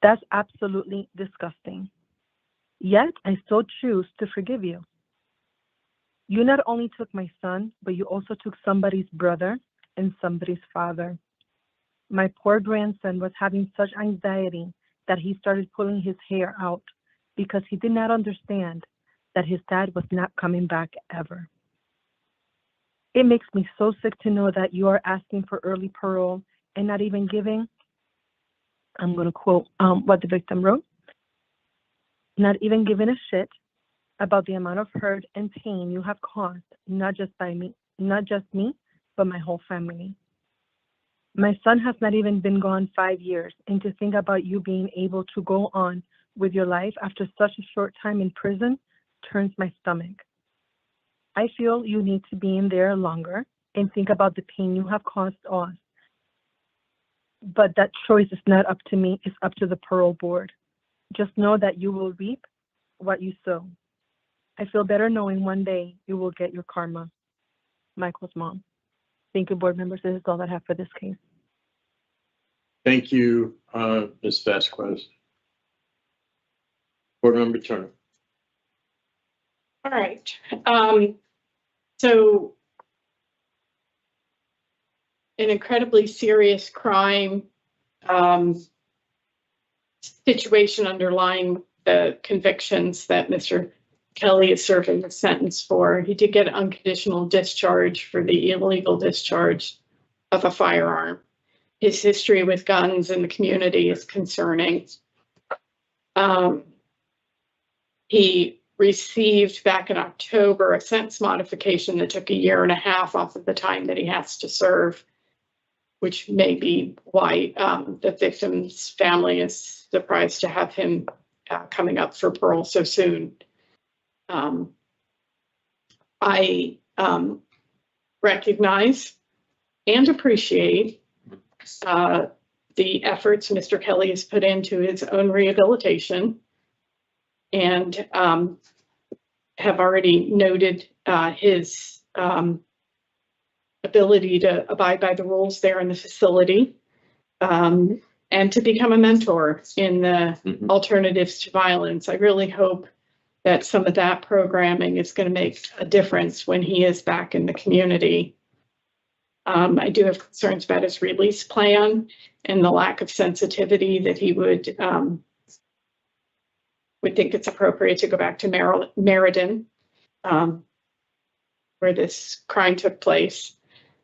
That's absolutely disgusting. Yet, I still choose to forgive you. You not only took my son, but you also took somebody's brother and somebody's father. My poor grandson was having such anxiety that he started pulling his hair out because he did not understand that his dad was not coming back ever. It makes me so sick to know that you are asking for early parole and not even giving, I'm going to quote what the victim wrote, not even giving a shit about the amount of hurt and pain you have caused, not just me, but my whole family. My son has not even been gone 5 years, and to think about you being able to go on with your life after such a short time in prison turns my stomach. I feel you need to be in there longer and think about the pain you have caused us. But that choice is not up to me, it's up to the parole board. Just know that you will reap what you sow. I feel better knowing one day you will get your karma. Michael's mom. Thank you, board members. This is all I have for this case. Thank you, Ms. Vasquez. Board Member Turner. All right. So an incredibly serious crime situation underlying the convictions that Mr. Kelly is serving a sentence for. He did get unconditional discharge for the illegal discharge of a firearm. His history with guns in the community is concerning. He received back in October a sentence modification that took 1.5 years off of the time that he has to serve, which may be why the victim's family is surprised to have him coming up for parole so soon. I recognize and appreciate the efforts Mr. Kelly has put into his own rehabilitation, and have already noted his ability to abide by the rules there in the facility, and to become a mentor in the alternatives to violence. I really hope that some of that programming is going to make a difference when he is back in the community. I do have concerns about his release plan and the lack of sensitivity that he would think it's appropriate to go back to Meriden, where this crime took place.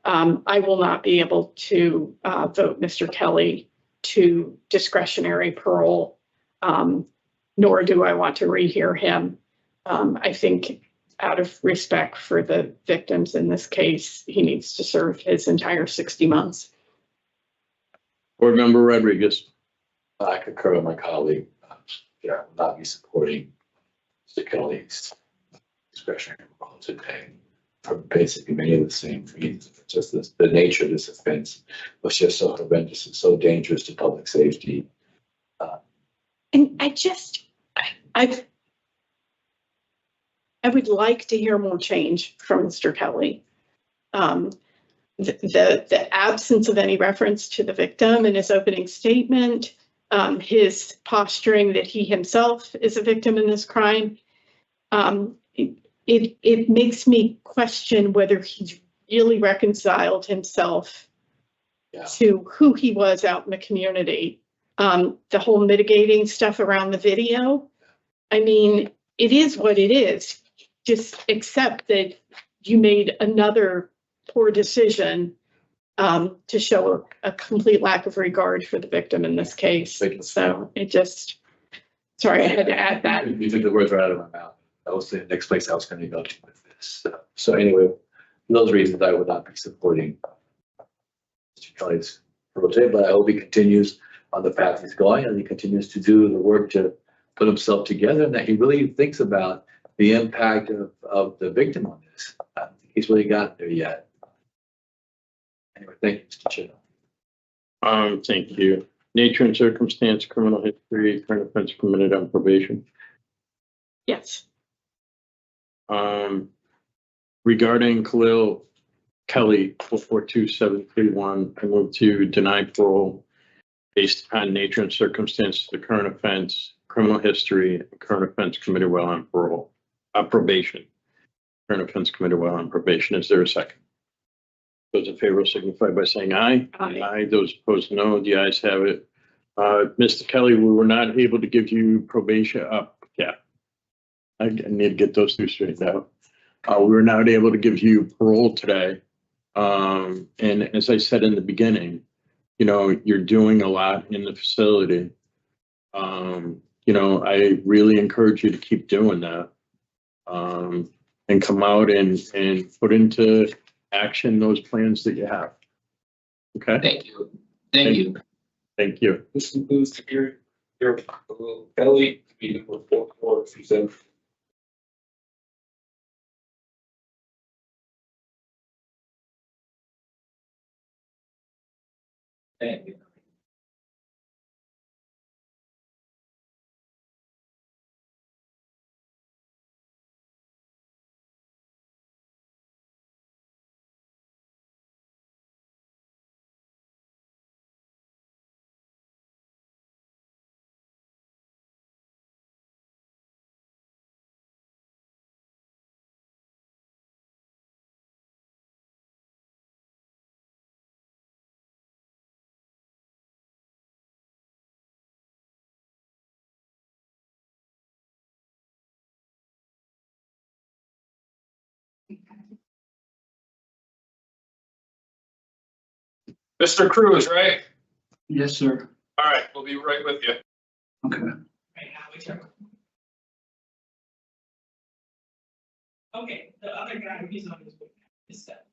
I will not be able to vote Mr. Kelly to discretionary parole, nor do I want to rehear him. I think out of respect for the victims in this case, he needs to serve his entire 60 months. Board Member Rodriguez. I concur with my colleague. Yeah, I will not be supporting Mr. Kelly's discretionary parole today for basically many of the same reasons. Just the nature of this offense was just so horrendous and so dangerous to public safety. And I would like to hear more change from Mr. Kelly. The absence of any reference to the victim in his opening statement, his posturing that he himself is a victim in this crime, it makes me question whether he's really reconciled himself to who he was out in the community. The whole mitigating stuff around the video, I mean, it is what it is. Just accept that you made another poor decision to show a complete lack of regard for the victim in this case. So it just, sorry, I had to add that. You took the words right out of my mouth. That was the next place I was going to go to with this. So anyway, for those reasons, I would not be supporting Mr. Kelly's project, but I hope he continues on the path he's going and he continues to do the work to put himself together, and that he really thinks about the impact of the victim on this. I don't think he's really gotten there yet. Anyway, thank you, Mr. Chair. Thank you. Nature and circumstance, criminal history, current offense committed on probation. Yes. Regarding Khalil Kelly 442731, I move to deny parole based upon nature and circumstances of the current offense, criminal history, and current offense committed while on parole, probation. Current offense committed while on probation. Is there a second? Those in favor signify by saying aye. Aye. Those opposed, no. The ayes have it. Mr. Kelly, we were not able to give you probation up. Yeah. I need to get those two straightened out. We were not able to give you parole today. And as I said in the beginning, you know, you're doing a lot in the facility. You know, I really encourage you to keep doing that. And come out and put into action those plans that you have. Okay? Thank you. Thank you. Thank you. This concludes the hearing. Kelly, meeting for 4 December. Thank you. Mr. Cruz, right? Yes, sir. All right, we'll be right with you. Okay. Okay, the other guy, he's on his way. His step.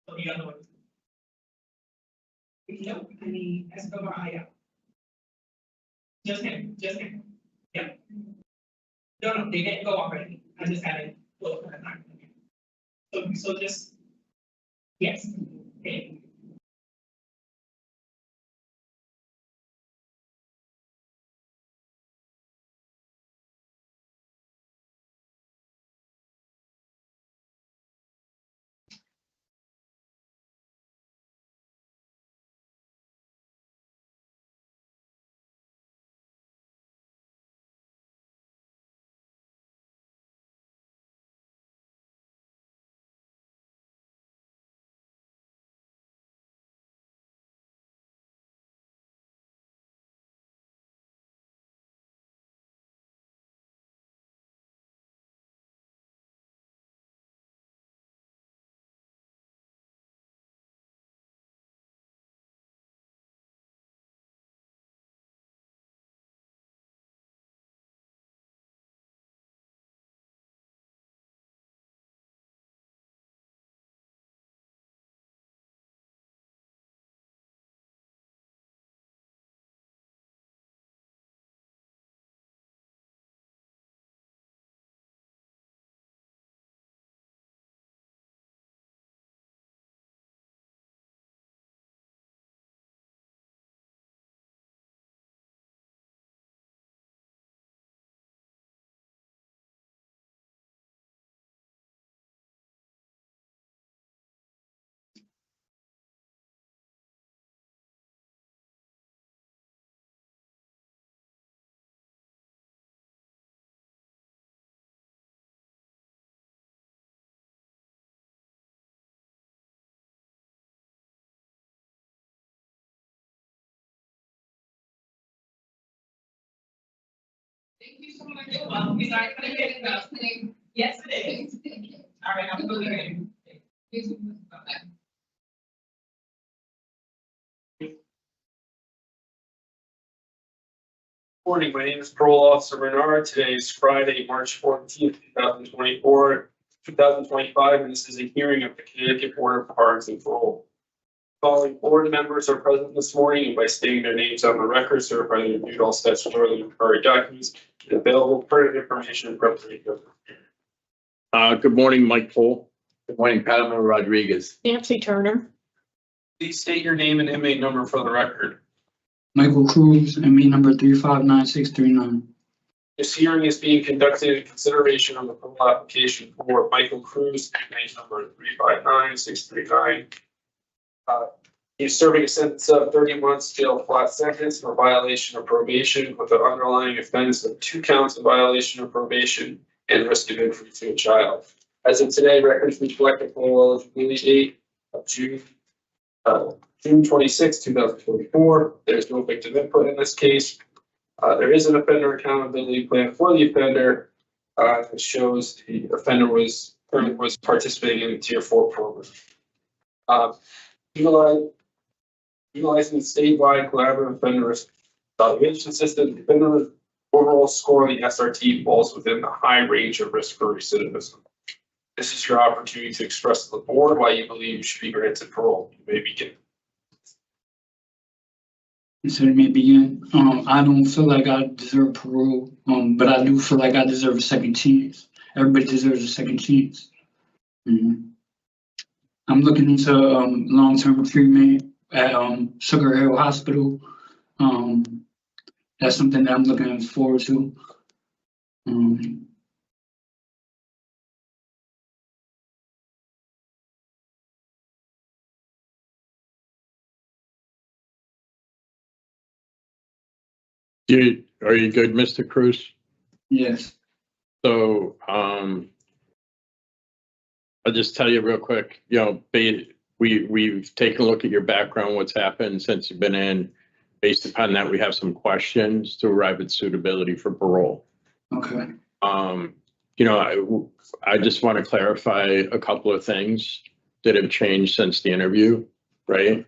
So the other one. Nope, I mean, Escobar-Ayala. Just him, just him. Yeah. No, they didn't go already. I just had to look for the time. So just, yes, okay. Thank you so much. You're welcome. We are gonna get it done. Yes, it is. All right, have a good day. Bye-bye. Morning, my name is Parole Officer Bernard. Today is Friday, March 14th, 2025, and this is a hearing of the Connecticut Board of Pardons and Parole. Following board members are present this morning, and by stating their names on the record, certify they reviewed all statutorily required documents and available pertinent information and preparation. Good morning, Mike Poole. Good morning, Paloma Rodriguez. Nancy Turner. Please state your name and inmate number for the record. Michael Cruz, ME number 359639. This hearing is being conducted in consideration of the parole application for Michael Cruz, inmate number 359639. He is serving a sentence of 30 months jail flat sentence for violation of probation with the underlying offense of 2 counts of violation of probation and risk of injury to a child. As of today, records reflect the parole eligibility date of June 26, 2024. There's no victim input in this case. There is an offender accountability plan for the offender that shows the offender was participating in the Tier 4 program. Utilizing the statewide collaborative offender evaluation system, the offender's overall score on the SRT falls within the high range of risk for recidivism. This is your opportunity to express to the board why you believe you should be granted parole. You may begin. So let me begin. I don't feel like I deserve parole, but I do feel like I deserve a second chance. Everybody deserves a second chance. I'm looking into long-term treatment at Sugar Hill Hospital. That's something that I'm looking forward to. Are you good, Mr. Cruz? Yes. So, I'll just tell you real quick, we've taken a look at your background, what's happened since you've been in. Based upon that, we have some questions to arrive at suitability for parole. Okay. I just want to clarify a couple of things that have changed since the interview, right?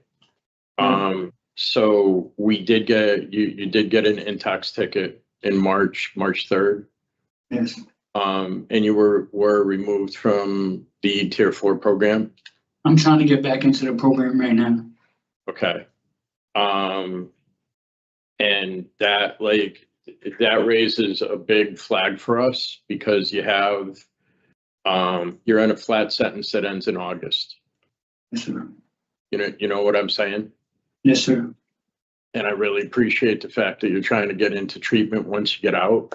So we did get, you did get an intox ticket in March 3rd. Yes, And you were removed from the Tier 4 program. I'm trying to get back into the program right now. Okay. And that raises a big flag for us because you have, you're in a flat sentence that ends in August. Yes, sir. You know what I'm saying? Yes, sir. And I really appreciate the fact that you're trying to get into treatment once you get out.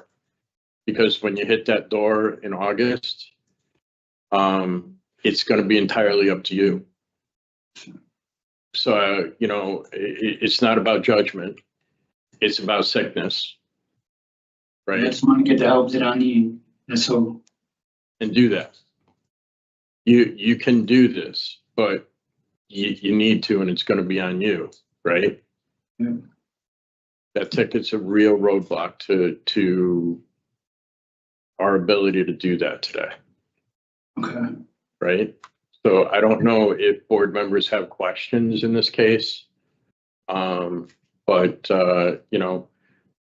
Because when you hit that door in August, it's going to be entirely up to you. So, it's not about judgment. It's about sickness. I Right? just want to get the help that I need. That's all. And do that. You can do this, but you need to, and it's going to be on you, right? Yeah. That ticket's a real roadblock to our ability to do that today, Okay. right? So I don't know if board members have questions in this case. But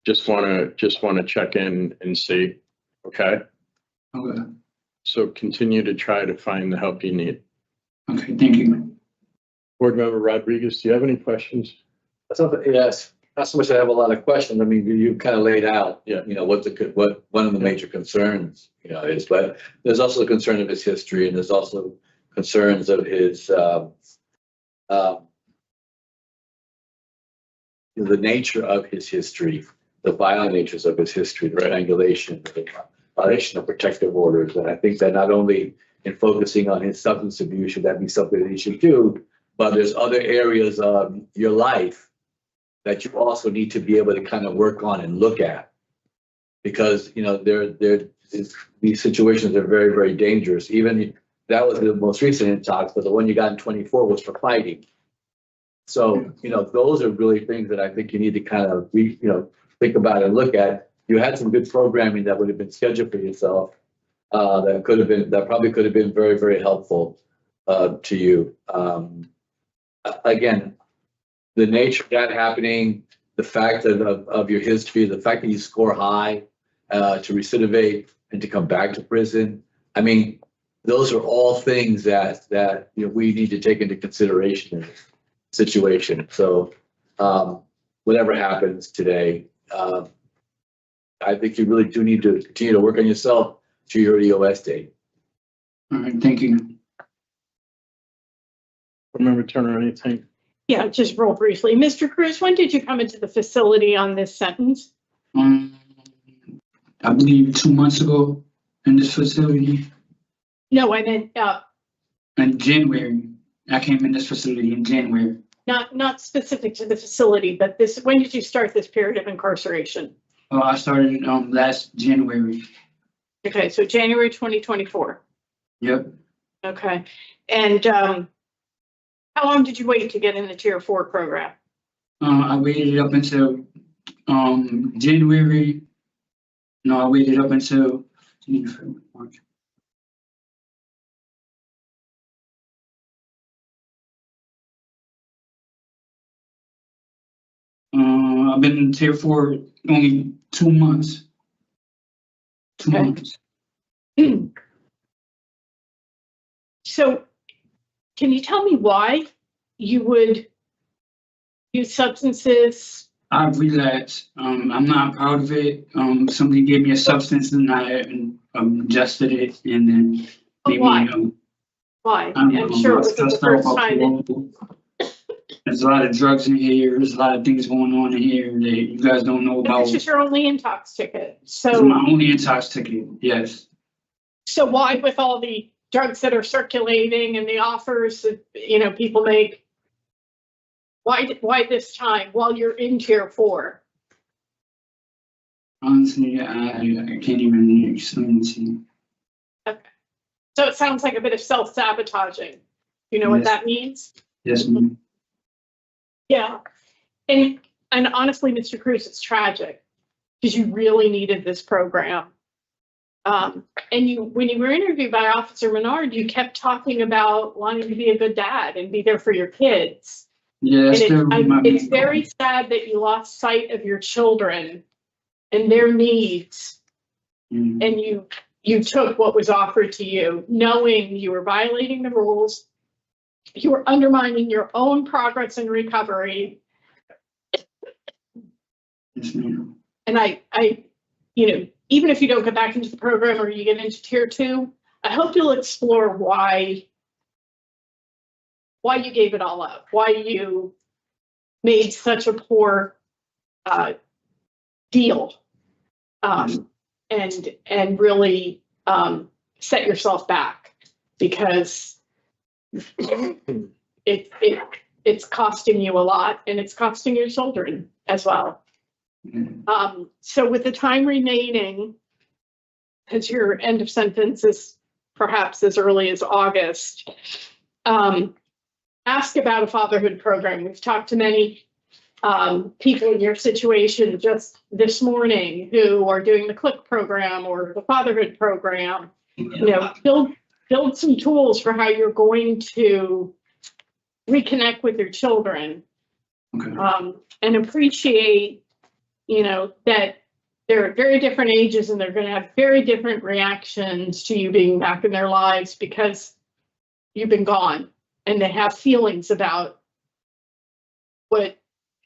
just want to check in and see, okay? Okay. So continue to try to find the help you need. Okay, thank you. Board Member Rodriguez, do you have any questions? Yes, not so much I have a lot of questions. I mean, you kind of laid out, Yeah. what one of the major concerns, is, but there's also the concern of his history, and there's also concerns of his, the nature of his history, the violent natures of his history, the strangulation, the violation of protective orders. And I think that not only in focusing on his substance abuse should that be something that he should do, but there's other areas of your life that you also need to be able to kind of work on and look at. Because, these situations are very, very dangerous. Even that was the most recent intox, but the one you got in 24 was for fighting. So, those are really things that I think you need to kind of, think about and look at. You had some good programming that would have been scheduled for yourself that probably could have been very, very helpful to you. Again, the nature of that happening, the fact of your history, the fact that you score high to recidivate and to come back to prison. I mean, those are all things that we need to take into consideration in this situation. So whatever happens today, I think you really do need to continue to work on yourself to your EOS date. All right, thank you. Remember Turner, anything? Yeah, just real briefly. Mr. Cruz, when did you come into the facility on this sentence? I believe 2 months ago in this facility. No, I meant In January. I came in this facility in January. not specific to the facility, but when did you start this period of incarceration? I started last January. Okay, so January 2024. Yep. Okay. And how long did you wait to get in the Tier 4 program? I waited up until January. No, I waited up until March. I've been in Tier 4 only 2 months. 2 Okay. months. So can you tell me why you would use substances? I've relapsed. I'm not proud of it. Somebody gave me a substance and I ingested it and then made Why? me. Why? I'm sure it was the first time. There's a lot of drugs in here. There's a lot of things going on in here that you guys don't know about. This is your only intox ticket. It's So, my only intox ticket. Yes. so why, with all the drugs that are circulating and the offers that people make, why this time while you're in Tier 4? Honestly, I can't even explain it to you. Okay. So it sounds like a bit of self-sabotaging. You know what Yes. that means? Yes, ma'am. Yeah. And honestly, Mr. Cruz, it's tragic because you really needed this program. And when you were interviewed by Officer Menard, you kept talking about wanting to be a good dad and be there for your kids. Yeah, that's And still my. it's very sad that you lost sight of your children and their needs, Mm. and you took what was offered to you, knowing you were violating the rules, you were undermining your own progress and recovery. Yes, ma'am. And I, even if you don't get back into the program or you get into tier 2, I hope you'll explore why you gave it all up, why you made such a poor deal, and really set yourself back, because it's costing you a lot, and it's costing your children as well. Mm. So with the time remaining, because your end of sentence is perhaps as early as August, ask about a fatherhood program. We've talked to many people in your situation just this morning who are doing the CLIck program or the fatherhood program. Build some tools for how you're going to reconnect with your children, Okay. and appreciate, that they're at very different ages and they're going to have very different reactions to you being back in their lives because you've been gone, and they have feelings about what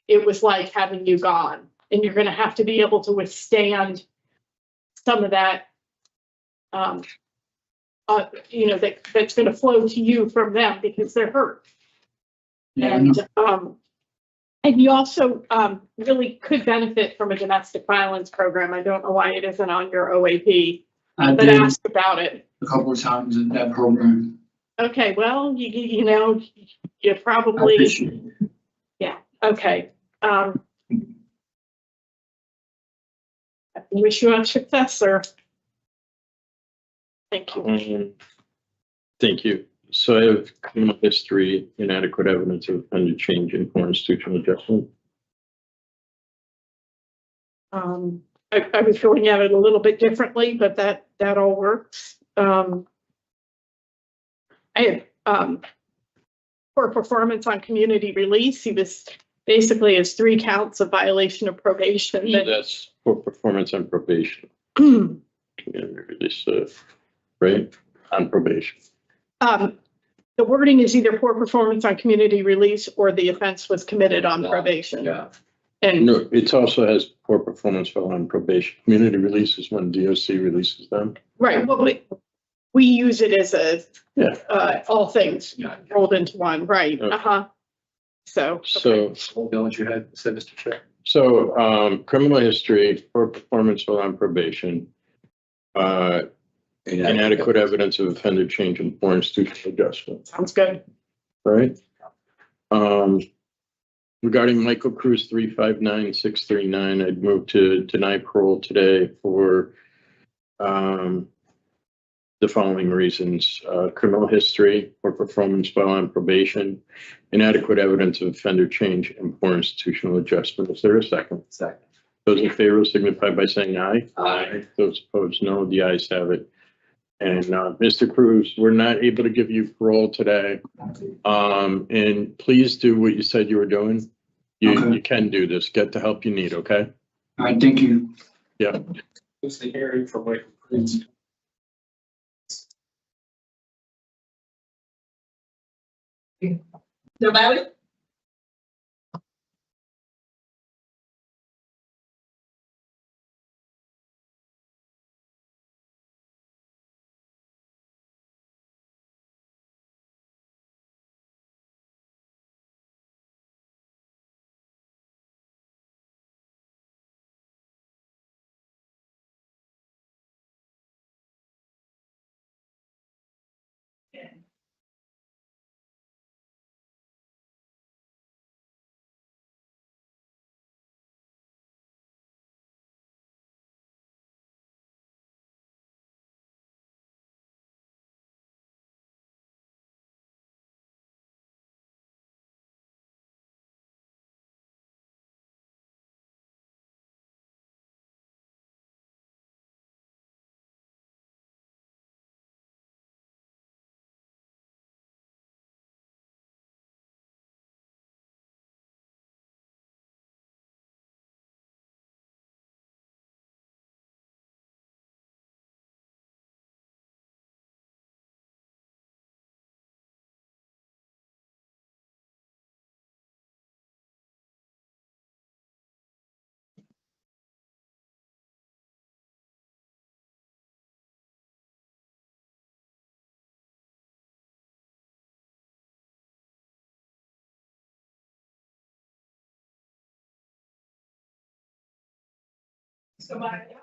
it was like having you gone. And you're going to have to be able to withstand some of that, that's going to flow to you from them because they're hurt. Yeah, And you also really could benefit from a domestic violence program. I don't know why it isn't on your OAP, I but did ask about it. a couple of times in that program. Okay, well, you I probably, appreciate it. yeah, okay. I wish you much success, sir. Thank you. Thank you. So I have criminal history, inadequate evidence of offended change in constitutional adjustment. I was going at it a little bit differently, but that all works. I had poor performance on community release. He was basically has 3 counts of violation of probation. So that's for performance on probation. Community release, right? On probation. The wording is either poor performance on community release or the offense was committed on probation. Yeah. And No, it also has poor performance while on probation. Community release is when DOC releases them. right, well, we use it as a all things Yeah. rolled into one, right? Okay. So Know what you had said, Mr. Chair? So criminal history, poor performance while on probation, inadequate evidence of offended change in constitutional adjustment. sounds good. Right. Regarding Michael Cruz 359639, I'd move to deny parole today for the following reasons: criminal history or performance while on probation, inadequate evidence of offender change, and poor institutional adjustment. Is there a second? Second. Those in favor signify by saying aye. Aye. Those opposed, no. The ayes have it. And Mr. Cruz, we're not able to give you parole today. And please do what you said you were doing. Okay. You can do this. Get the help you need, okay? All right, thank you. Yeah. Who's the hearing for Michael Cruz? DelValle? Escobar-Ayala.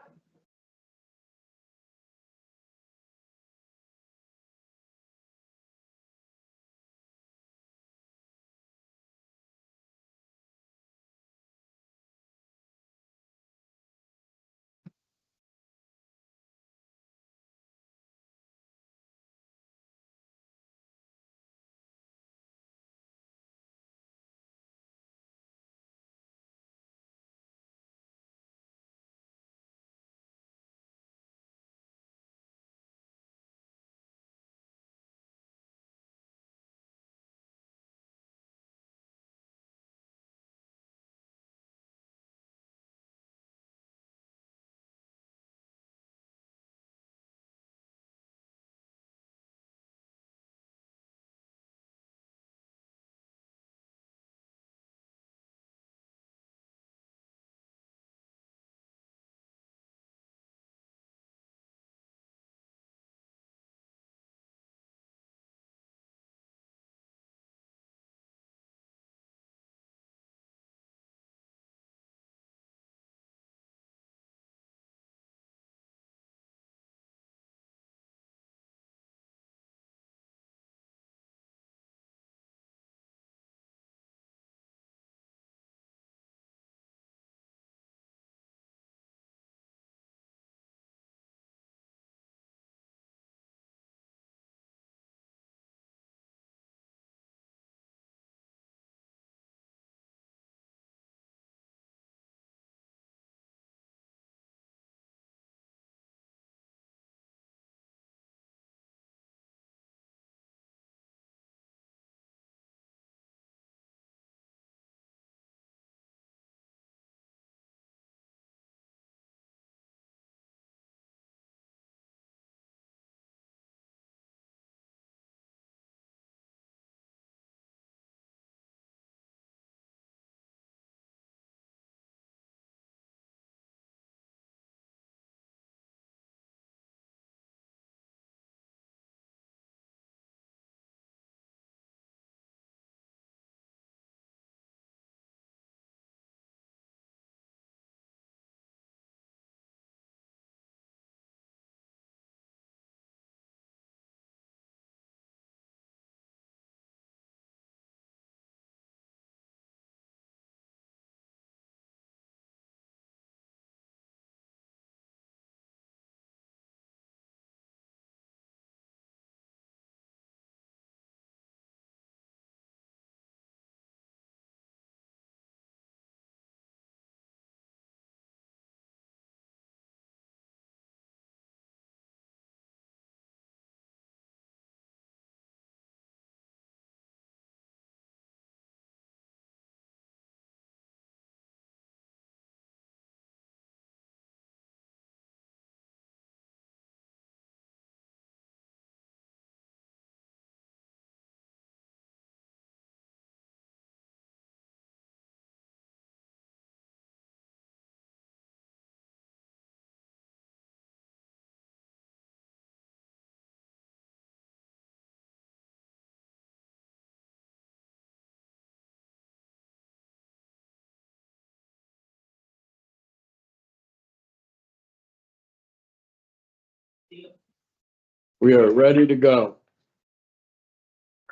We are ready to go.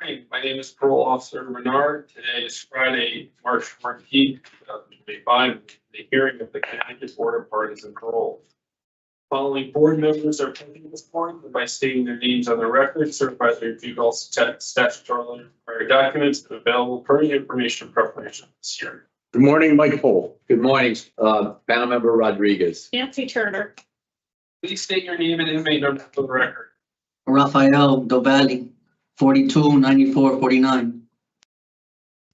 Morning. My name is Parole Officer Renard. Today is Friday, March 14th, 2025, the hearing of the Connecticut Board of Pardons and Parole. Following board members are present this morning by stating their names on the record, certified they reviewed all statutorily required documents and available pertinent information preparation this hearing. Good morning, Mike Pohl. Good morning, panel member Rodriguez. Nancy Turner. Please state your name and inmate number for the record. Rafael, DelValle, 429449.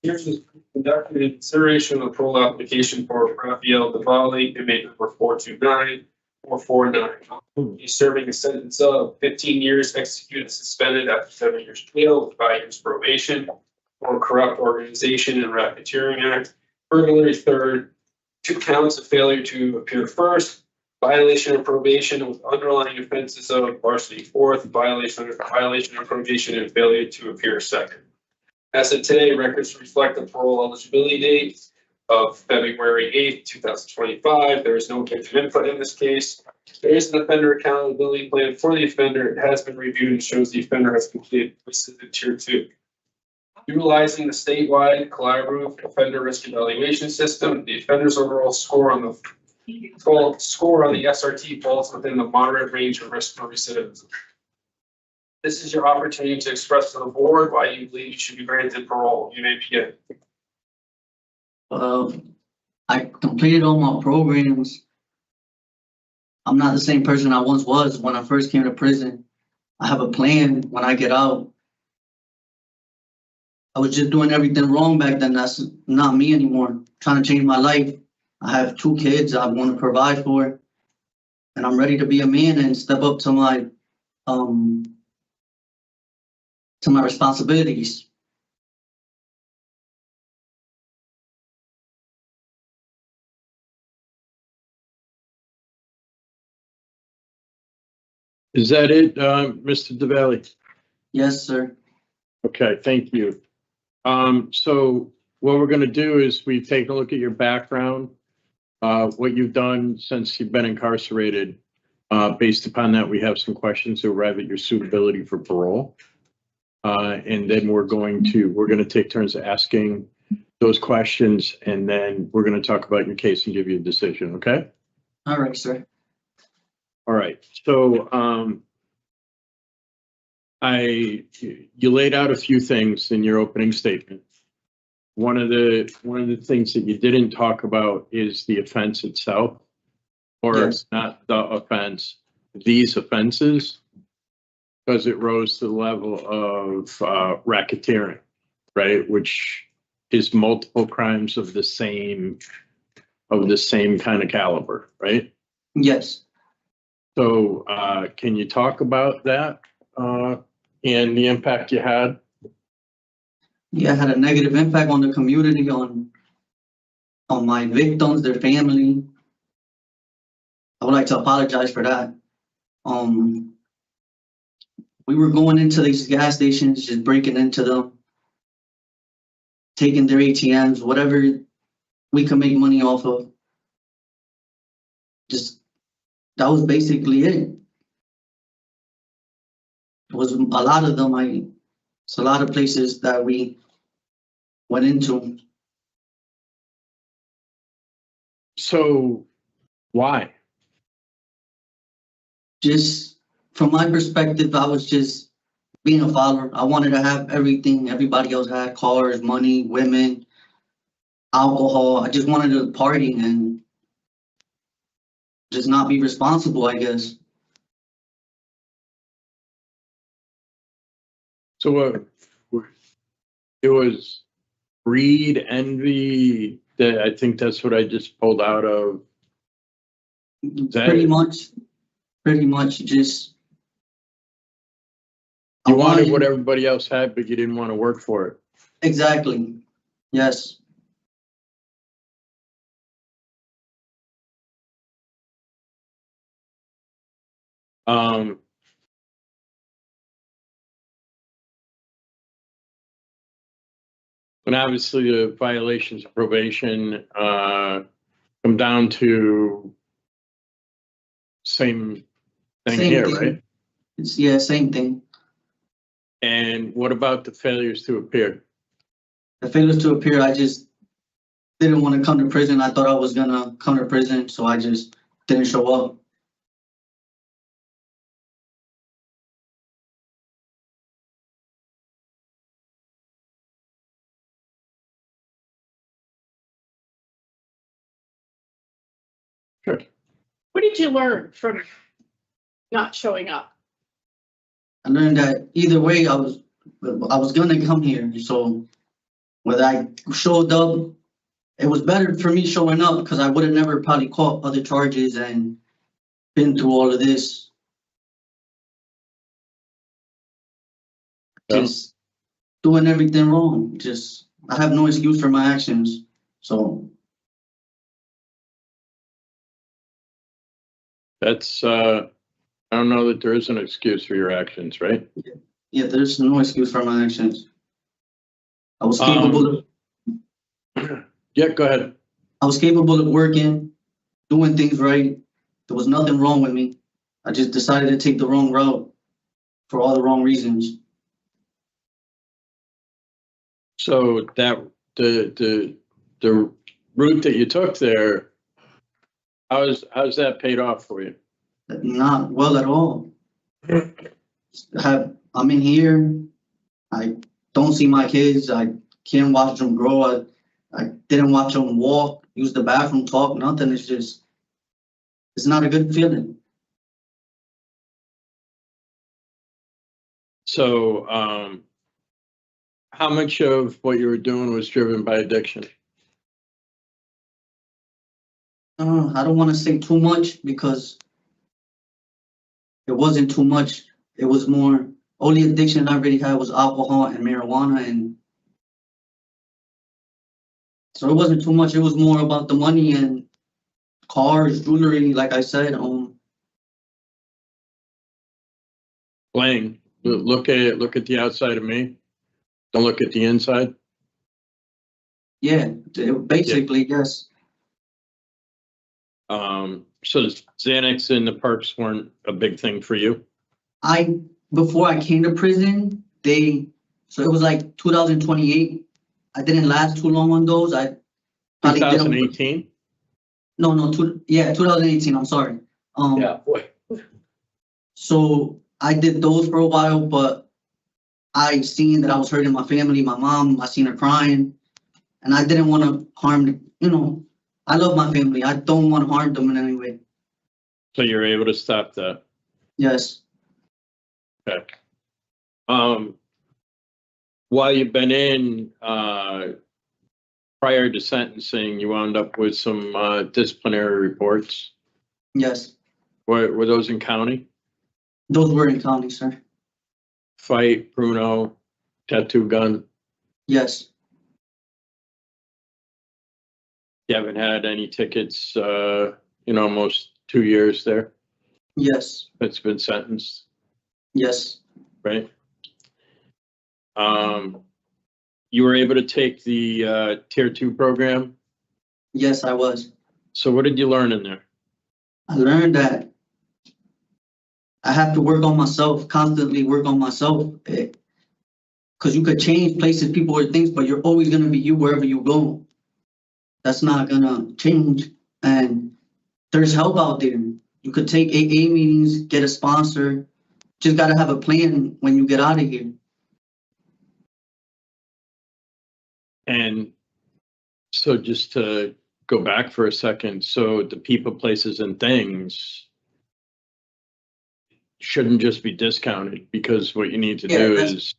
Here's the conducted in consideration of the parole application for Rafael DelValle, inmate number 429-449. He's serving a sentence of 15 years executed suspended after 7 years jail with 5 years probation for corrupt organization and racketeering act, burglary third, 2 counts of failure to appear first, violation of probation with underlying offenses of larceny fourth, violation of probation and failure to appear second. As of today, records reflect the parole eligibility date of February 8th, 2025. There is no victim input in this case. There is an offender accountability plan for the offender. It has been reviewed and shows the offender has completed listed tier 2. Utilizing the statewide collaborative offender risk evaluation system, the offender's overall score on the SRT falls within the moderate range of risk for recidivism. This is your opportunity to express to the board why you believe you should be granted parole. You may begin. I completed all my programs. I'm not the same person I once was when I first came to prison. I have a plan when I get out. I was just doing everything wrong back then. That's not me anymore. Trying to change my life. I have 2 kids I want to provide for, and I'm ready to be a man and step up to my responsibilities. Is that it, Mr. DelValle? Yes, sir. Okay, thank you. So what we're gonna do is we take a look at your background, what you've done since you've been incarcerated. Based upon that, we have some questions to arrive at your suitability for parole. And then we're gonna take turns asking those questions, and then we're gonna talk about your case and give you a decision, okay? All right, sir. All right, so you laid out a few things in your opening statement. One of the things that you didn't talk about is the offense itself, or Yes. not the offense, these offenses, because it rose to the level of racketeering, right? Which is multiple crimes of the same kind of caliber, right? Yes. So can you talk about that and the impact you had? Yeah, I had a negative impact on the community, on my victims, their family. I would like to apologize for that. We were going into these gas stations, just breaking into them, taking their ATMs, whatever we could make money off of. That was basically it. It was a lot of them. It's a lot of places that we went into. So why? Just from my perspective, I was just being a follower. I wanted to have everything everybody else had: cars, money, women, alcohol. I just wanted to party and just not be responsible, I guess. So it was greed, envy. I think that's what I just pulled out of. Pretty much just. You wanted what everybody else had, but you didn't want to work for it. Exactly. Yes. And obviously the violations of probation come down to same thing here, right? Yeah, same thing. And what about the failures to appear? The failures to appear, I just didn't want to come to prison. I thought I was gonna come to prison, so I just didn't show up. Sure. What did you learn from not showing up? I learned that either way, I was gonna come here. So whether I showed up, it was better for me showing up because I would have never probably caught other charges and been through all of this. Yeah. Just doing everything wrong. I have no excuse for my actions. So That's I don't know that there is an excuse for your actions, right? yeah, there's no excuse for my actions. I was capable of. Yeah, go ahead. I was capable of working, doing things right. There was nothing wrong with me. I just decided to take the wrong route for all the wrong reasons. So that the route that you took there, how's that paid off for you? Not well at all. I'm in here. I don't see my kids. I can't watch them grow. I didn't watch them walk, use the bathroom, talk, nothing. It's not a good feeling. So, how much of what you were doing was driven by addiction? I don't want to say too much because it wasn't too much. It was more, only addiction I really had was alcohol and marijuana, and so it wasn't too much. It was more about the money and cars, jewelry, like I said. Blaine, look at the outside of me. Don't look at the inside. Yeah, basically, yes. So Xanax and the perks weren't a big thing for you? Before I came to prison, so it was like 2028. I didn't last too long on those. I probably 2018? No, 2018, I'm sorry. Yeah, boy. So I did those for a while, but I seen that I was hurting my family, my mom, I seen her crying, and I didn't want to harm, I love my family. I don't want to harm them in any way. So you're able to stop that? Yes. Okay. While you've been in, prior to sentencing, you wound up with some disciplinary reports. Yes. Were those in county? Those were in county, sir. Fight, Bruno, tattoo gun. Yes. You haven't had any tickets in almost 2 years there? Yes. It's been sentenced? Yes. Right. You were able to take the Tier 2 program? Yes, I was. So what did you learn in there? I learned that I have to work on myself, constantly work on myself. Because you could change places, people, or things, but you're always going to be you wherever you go. That's not going to change. And there's help out there. You could take AA meetings, get a sponsor. Just got to have a plan when you get out of here. And so just to go back for a second, so the people, places, and things shouldn't just be discounted, because what you need to do is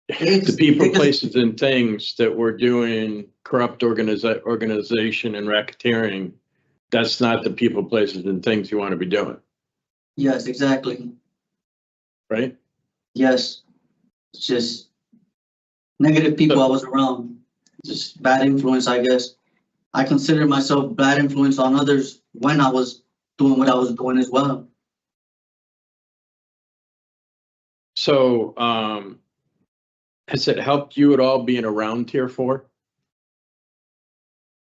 the people, places, and things that were doing corrupt organization and racketeering, that's not the people, places, and things you want to be doing. Yes, exactly. Right? Yes. It's just negative people I was around. Just bad influence, I guess. I consider myself bad influence on others when I was doing what I was doing as well. So, has it helped you at all being around Tier 4?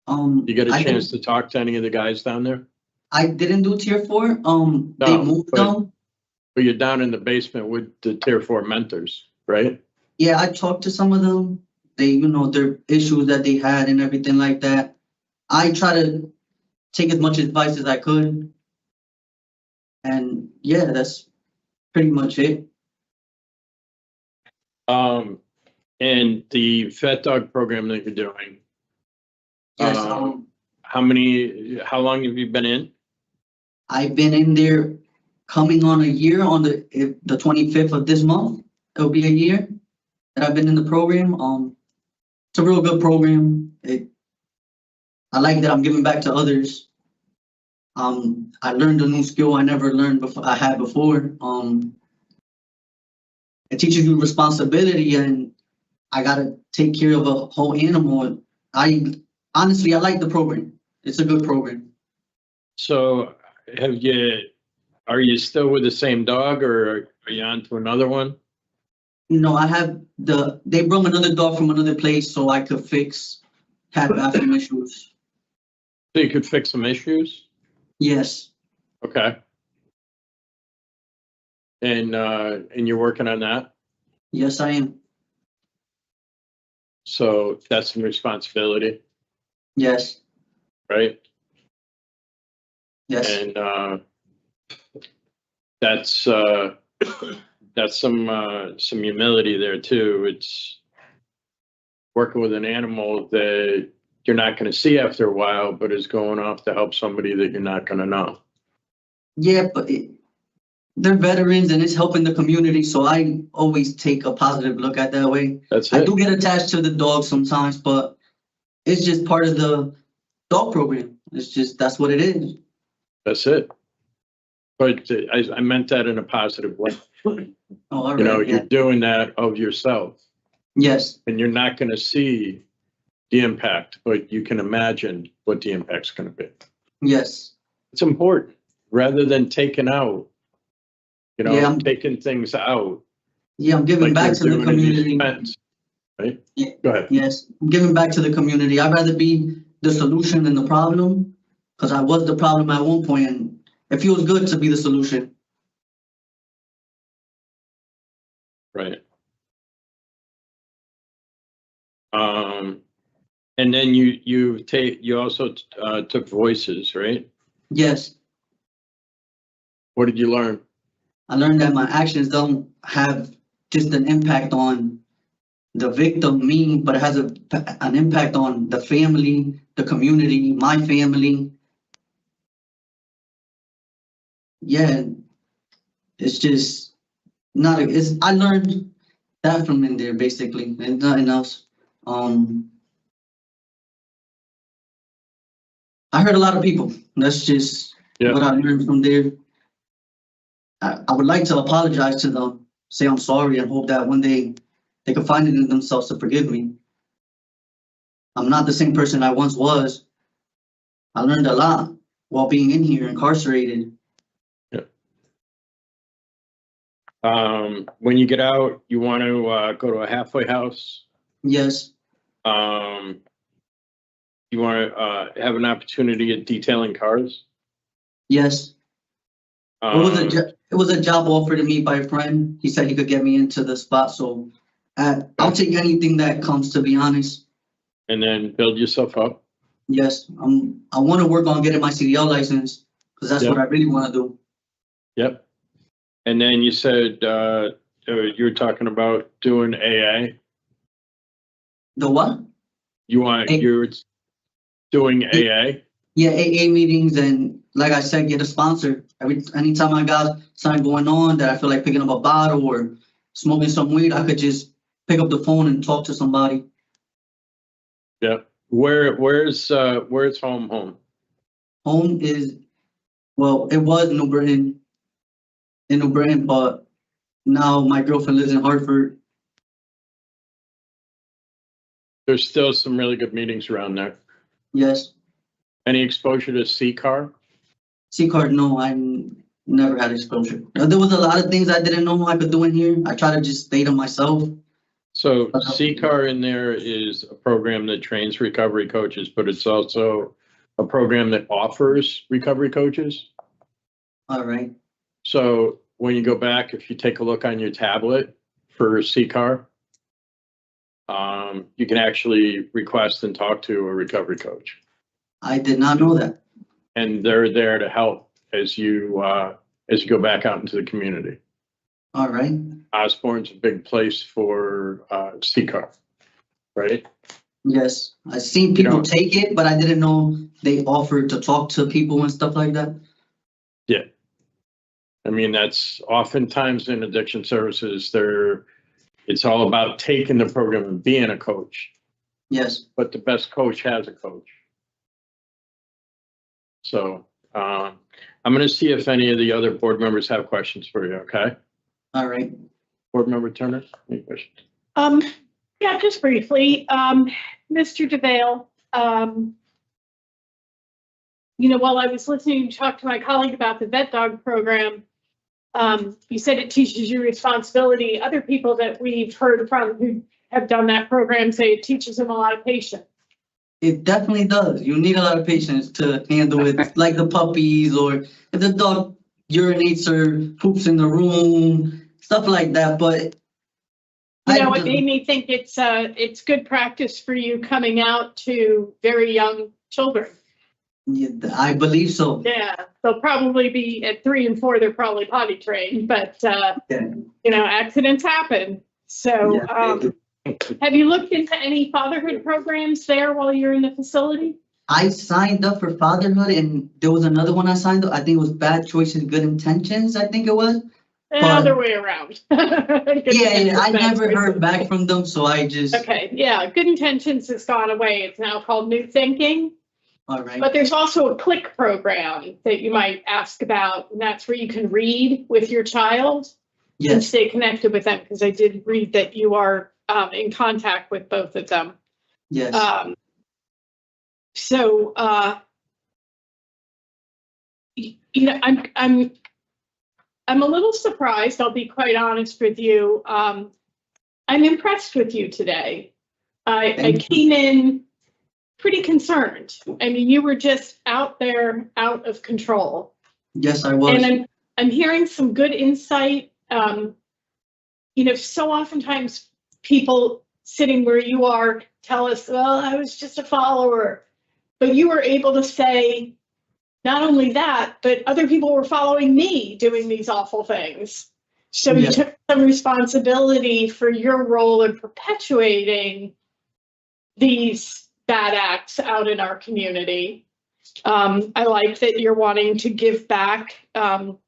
You get a chance to talk to any of the guys down there? I didn't do Tier 4. They moved them. But you're down in the basement with the Tier 4 mentors, right? Yeah, I talked to some of them. They, their issues that they had and everything like that. I try to take as much advice as I could. And yeah, that's pretty much it. And the Fat Dog program that you're doing. Yes. How long have you been in? I've been in there coming on a year on the 25th of this month. It'll be a year that I've been in the program. It's a real good program. I like that I'm giving back to others. I learned a new skill I never learned before. I had before. It teaches you responsibility, and I gotta take care of a whole animal. Honestly, I like the program. It's a good program. So are you still with the same dog, or are you on to another one? No, I have they brought another dog from another place so I could fix had bathroom issues. So you could fix some issues? Yes, Okay. And you're working on that? yes, I am. So that's some responsibility, Yes, right? yes, And that's some humility there too. It's working with an animal that you're not going to see after a while, but is going off to help somebody that you're not going to know. yeah, but they're veterans and it's helping the community, so I always take a positive look at that way. That's I it. do get attached to the dog sometimes, but it's just part of the dog program. It's just, that's what it is. That's it. But I meant that in a positive way. Oh, all You know, right, you're yeah. doing that of yourself, Yes, and you're not going to see the impact, but you can imagine what the impact's going to be. yes. It's important rather than taking out, you know, Yeah, taking things out. Yeah, I'm giving like back you're to the doing in these community. events, right? Yeah. Go ahead. Yes, I'm giving back to the community. I'd rather be the solution than the problem, because I was the problem at one point, and it feels good to be the solution. Right. And then you also took voices, right? Yes, What did you learn? I learned that my actions don't have just an impact on the victim, me, but it has an impact on the family, the community, my family. Yeah, it's just not, I learned that from in there basically, and nothing else. I heard a lot of people. That's just what I learned from there. I would like to apologize to them, say I'm sorry, and hope that one day they can find it in themselves to forgive me. I'm not the same person I once was. I learned a lot while being in here, incarcerated. When you get out, you want to go to a halfway house. Yes, You want to have an opportunity at detailing cars. yes. It was a job offered to me by a friend. He said he could get me into the spot, so I'll take anything that comes, to be honest. And then build yourself up. Yes, I want to work on getting my CDL license, because that's what I really want to do. Yep. And then you said you were talking about doing AA. The what? You're doing AA. Yeah, AA meetings, and like I said, get a sponsor. Anytime I got something going on that I feel like picking up a bottle or smoking some weed, I could just pick up the phone and talk to somebody. Yeah. Where's home? Home is, well, it was New Britain, but now my girlfriend lives in Hartford. There's still some really good meetings around there. Yes. Any exposure to C-Car? C-Card, no, I never had exposure. There was a lot of things I didn't know I could do in here. I try to just stay to myself. So C-Car in there is a program that trains recovery coaches, but it's also a program that offers recovery coaches. All right. So when you go back, if you take a look on your tablet for C-Car, you can actually request and talk to a recovery coach. I did not know that. And they're there to help as you go back out into the community. All right. Osborn's a big place for C-Car, right? Yes, I've seen people take it, but I didn't know they offered to talk to people and stuff like that. Yeah. I mean, that's oftentimes in addiction services, it's all about taking the program and being a coach. Yes. But the best coach has a coach. So I'm going to see if any of the other board members have questions for you, okay? All right. Board member Turner, any questions? Yeah, just briefly, Mr. DelValle, while I was listening to talk to my colleague about the vet dog program, you said it teaches you responsibility. Other people that we've heard from who have done that program say it teaches them a lot of patience. It definitely does. You need a lot of patience to handle it, like the puppies, or if the dog urinates or poops in the room, stuff like that. But You know, it made me think it's good practice for you coming out to very young children. yeah, I believe so. Yeah, they'll probably be at 3 and 4. They're probably potty trained, but Yeah. you know, accidents happen. So, have you looked into any fatherhood programs there while you're in the facility? I signed up for fatherhood, and there was another one I signed up. I think it was Bad Choices, Good Intentions. I think it was. The other way around. Yeah, I never heard back from them, so I just. Okay, yeah, Good Intentions has gone away. It's now called New Thinking. All right. But there's also a click program that you might ask about, and that's where you can read with your child and stay connected with them, because I did read that you are in contact with both of them. Yes. So, you know, I'm a little surprised. I'll be quite honest with you. I'm impressed with you today. I came in pretty concerned. I mean, you were just out there, out of control. Yes, I was. And I'm hearing some good insight. You know, so oftentimes people sitting where you are tell us, well, I was just a follower. But you were able to say, not only that, but other people were following me doing these awful things. So you took some responsibility for your role in perpetuating these bad acts out in our community. I like that you're wanting to give back, you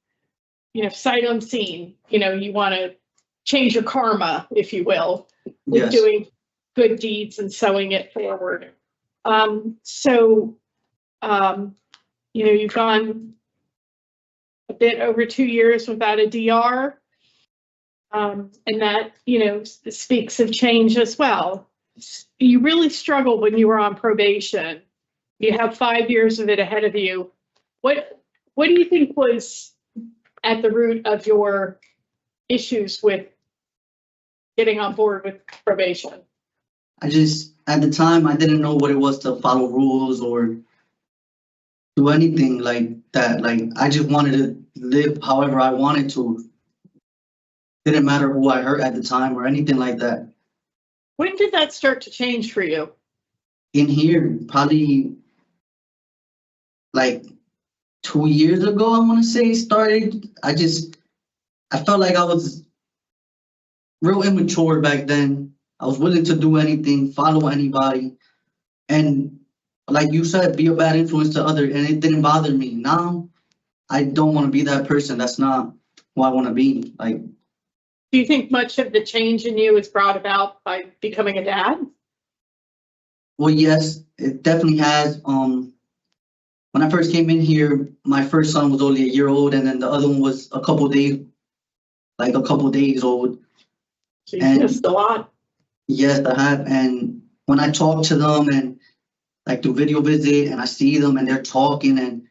know, sight unseen. You know, you want to change your karma, if you will, with doing good deeds and sowing it forward. You know, you've gone a bit over 2 years without a DR, and that, you know, speaks of change as well. You really struggled when you were on probation. You have 5 years of it ahead of you. What do you think was at the root of your issues with getting on board with probation? At the time, I didn't know what it was to follow rules or do anything like that. Like, I just wanted to live however I wanted to. Didn't matter who I hurt at the time or anything like that. When did that start to change for you? In here, probably like 2 years ago, I want to say it started. I felt like I was real immature back then. I was willing to do anything, follow anybody. And like you said, be a bad influence to others, and it didn't bother me. Now, I don't want to be that person. That's not who I want to be. Like, do you think much of the change in you is brought about by becoming a dad? Well, yes, it definitely has. When I first came in here, my first son was only a year old, and then the other one was a couple days old. So you missed a lot. Yes, I have. And when I talk to them and like do video visit and I see them and they're talking, and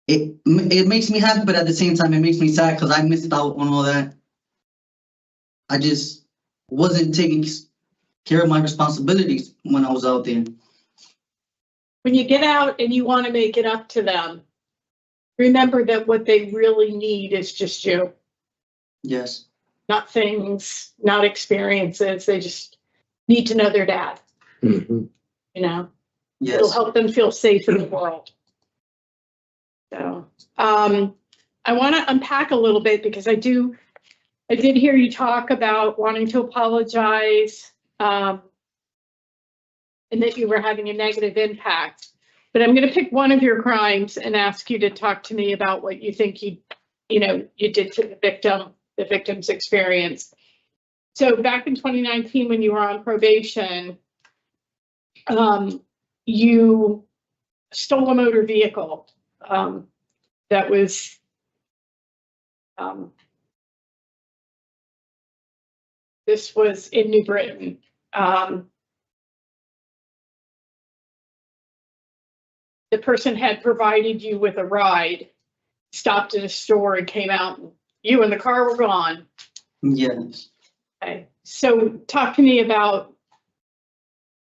it makes me happy, but at the same time, it makes me sad because I missed out on all that. I just wasn't taking care of my responsibilities when I was out there. When you get out and you want to make it up to them, remember that what they really need is just you. Yes. Not things, not experiences. They just need to know their dad. Mm-hmm. You know, yes. It'll help them feel safe in the world. So I want to unpack a little bit because I did hear you talk about wanting to apologize and that you were having a negative impact. But I'm going to pick one of your crimes and ask you to talk to me about what you think you did to the victim's experience. So back in 2019, when you were on probation, you stole a motor vehicle that was this was in New Britain. The person had provided you with a ride, stopped at a store and came out, and you and the car were gone. Yes. Okay. So talk to me about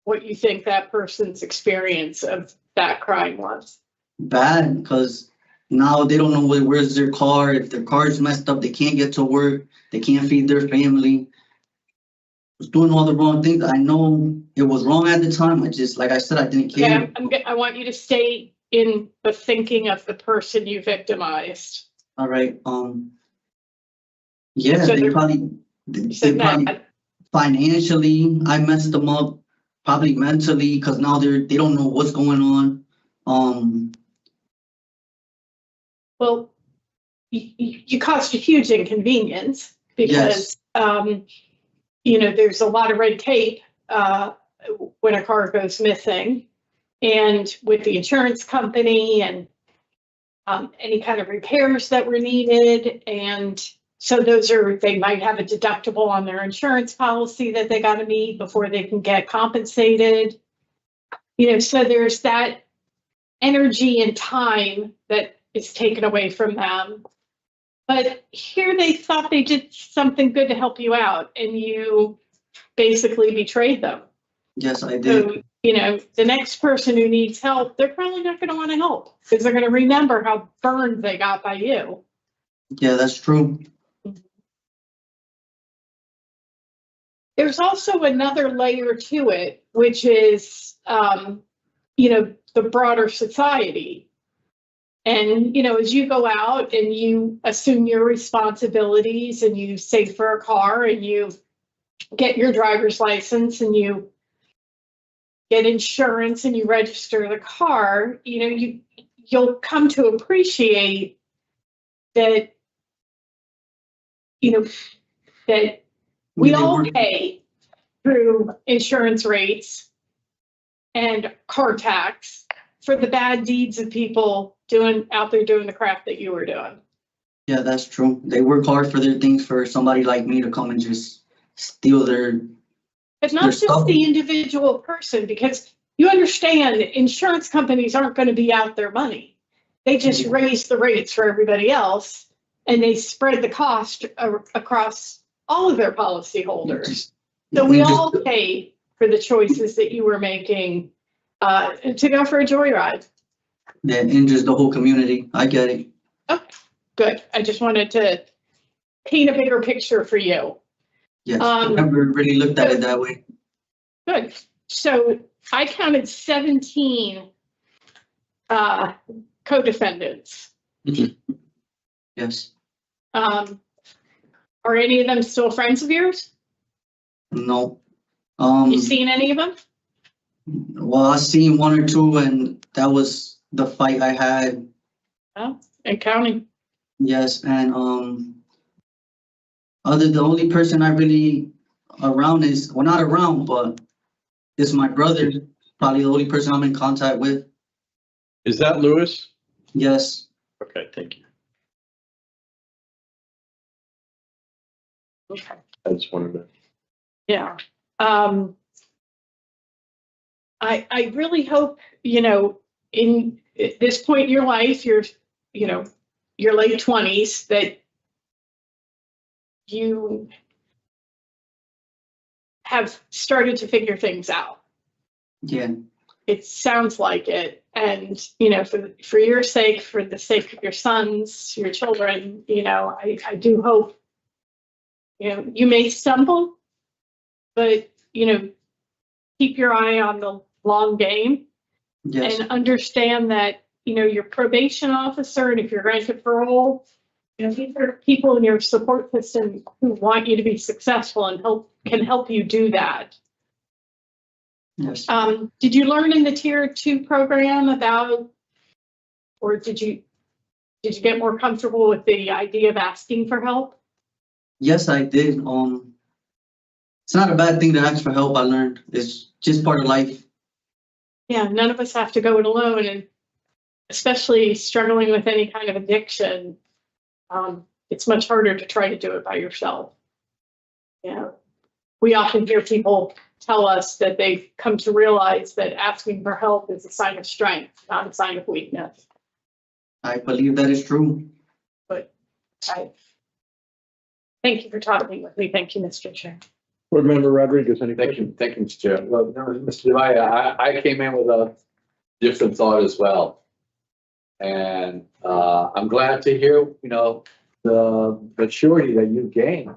what you think that person's experience of that crime was. Bad, because now they don't know where's their car. If their car's messed up, they can't get to work. They can't feed their family. Was doing all the wrong things. I know it was wrong at the time. I just, like I said, I didn't care. Okay, I want you to stay in the thinking of the person you victimized. All right. Yeah, So they probably financially, I messed them up. Probably mentally, because now they don't know what's going on. Well, you caused a huge inconvenience because, you know, there's a lot of red tape when a car goes missing, and with the insurance company and any kind of repairs that were needed. And so they might have a deductible on their insurance policy that they got to meet before they can get compensated. You know, so there's that energy and time that is taken away from them. But here they thought they did something good to help you out, and you basically betrayed them. Yes, I did. So, you know, the next person who needs help, they're probably not going to want to help because they're going to remember how burned they got by you. Yeah, that's true. There's also another layer to it, which is, you know, the broader society. And, you know, as you go out and you assume your responsibilities and you save for a car and you get your driver's license and you get insurance and you register the car, you know, you'll come to appreciate that, you know, that we all pay through insurance rates and car tax for the bad deeds of people out there doing the crap that you were doing. Yeah, that's true. They work hard for their things for somebody like me to come and just steal their. It's not just the individual person, because you understand insurance companies aren't going to be out their money. They just raise the rates for everybody else and they spread the cost across all of their policyholders. So we all pay for the choices that you were making to go for a joyride. That injures the whole community. I get it. Oh, good. I just wanted to paint a bigger picture for you. Yes, I never really looked at it that way. Good. So I counted 17 co-defendants. Yes. Are any of them still friends of yours? No. You seen any of them? Well, I seen one or two, and that was the fight I had. Oh, and counting. Yes, and the only person I really around is, well, not around, but is my brother. Probably the only person I'm in contact with. Is that Lewis? Yes. Okay, thank you. Okay. I just wanted to. Yeah. I really hope, you know, in at this point in your life, your late 20s, that you have started to figure things out. Yeah. It sounds like it. And, you know, for your sake, for the sake of your sons, your children, you know, I do hope, you know, you may stumble, but, you know, keep your eye on the long game. Yes. And understand that, you know, your probation officer, and if you're granted parole, you know, these are people in your support system who want you to be successful and can help you do that. Yes. Did you learn in the Tier 2 program about, or did you get more comfortable with the idea of asking for help? Yes, I did. It's not a bad thing to ask for help. I learned it's just part of life. Yeah, none of us have to go it alone, and especially struggling with any kind of addiction, it's much harder to try to do it by yourself. Yeah, we often hear people tell us that they've come to realize that asking for help is a sign of strength, not a sign of weakness. I believe that is true. But thank you for talking with me. Thank you, Mr. Chair. Board Member Rodriguez, any Thank questions? you, thank you, Mr. Chair. Well, no, Mr. DelValle, I came in with a different thought as well. And I'm glad to hear, you know, the maturity that you've gained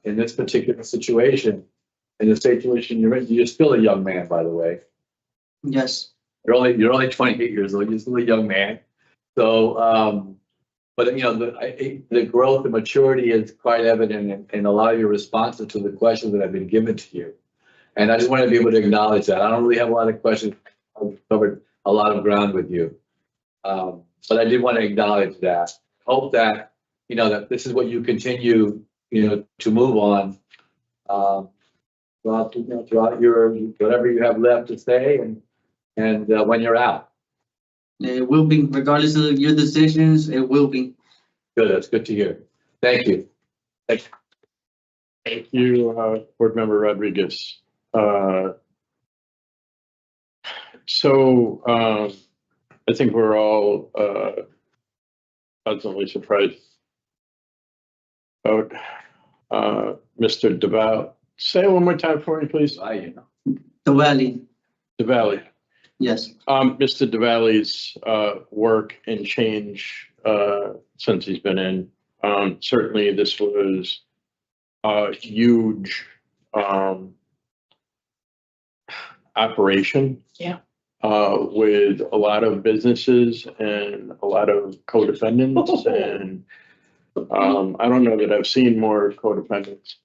in this particular situation. In the situation you're in, you're still a young man, by the way. Yes, You're only 28 years old. You're still a young man. So, but you know, the growth and maturity is quite evident in a lot of your responses to the questions that have been given to you. And I just want to be able to acknowledge that. I don't really have a lot of questions. I've covered a lot of ground with you. But I did want to acknowledge that. Hope that, you know, that this is what you continue, you know, to move on. Throughout your, whatever you have left to say and when you're out. it will be, regardless of your decisions, it will be. Good, that's good to hear. Thank you. Thank you, Board Member Rodriguez. So I think we're all pleasantly surprised about Mr. DelValle. Say it one more time for me, please. DelValle, DelValle. yes. Mr. DelValle's work and change since he's been in. Certainly this was a huge operation. Yeah. With a lot of businesses and a lot of co-defendants and I don't know that I've seen more co-defendants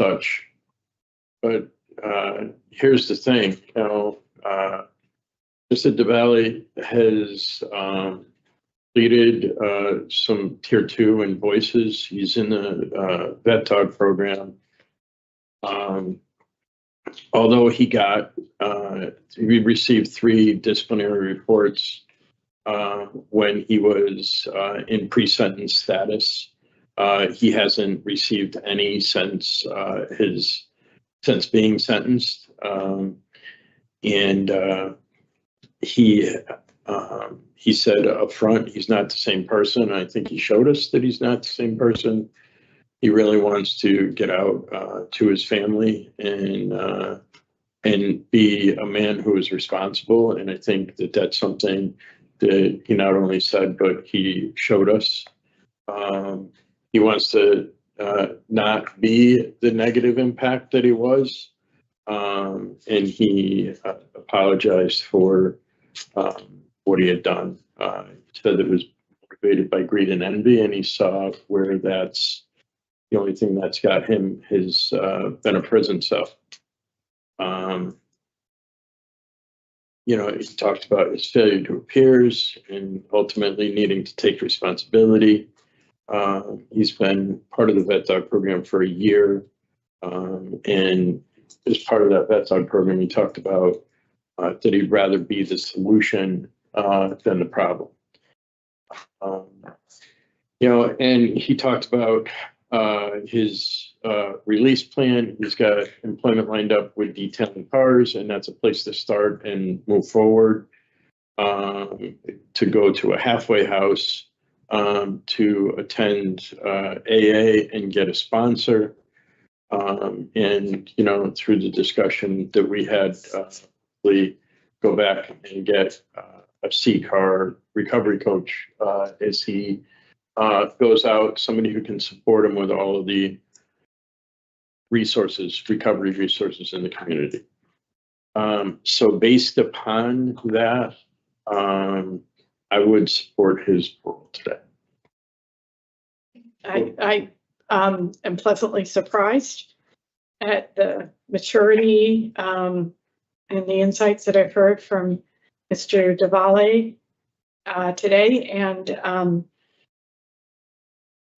such, but here's the thing, you know, Mr. DelValle has completed some tier 2 invoices. He's in the vet dog program. Although he received 3 disciplinary reports when he was in pre-sentence status. He hasn't received any since being sentenced. He said up front he's not the same person. I think he showed us that he's not the same person. He really wants to get out to his family and be a man who is responsible. And I think that that's something that he not only said, but he showed us. He wants to not be the negative impact that he was. And he apologized for what he had done. He said it was motivated by greed and envy, and he saw where that's the only thing that's got him has been a prison cell. You know, he talked about his failure to peers and ultimately needing to take responsibility. He's been part of the vet dog program for a year. And as part of that vet dog program, he talked about that he'd rather be the solution than the problem. You know, and he talked about his release plan. He's got employment lined up with detailing cars, and that's a place to start and move forward. To go to a halfway house, to attend AA and get a sponsor. And, you know, through the discussion that we had, we go back and get a C-car recovery coach as he goes out, somebody who can support him with all of the resources, recovery resources in the community. So based upon that, I would support his parole today. I am pleasantly surprised at the maturity and the insights that I've heard from Mr. DelValle today. And,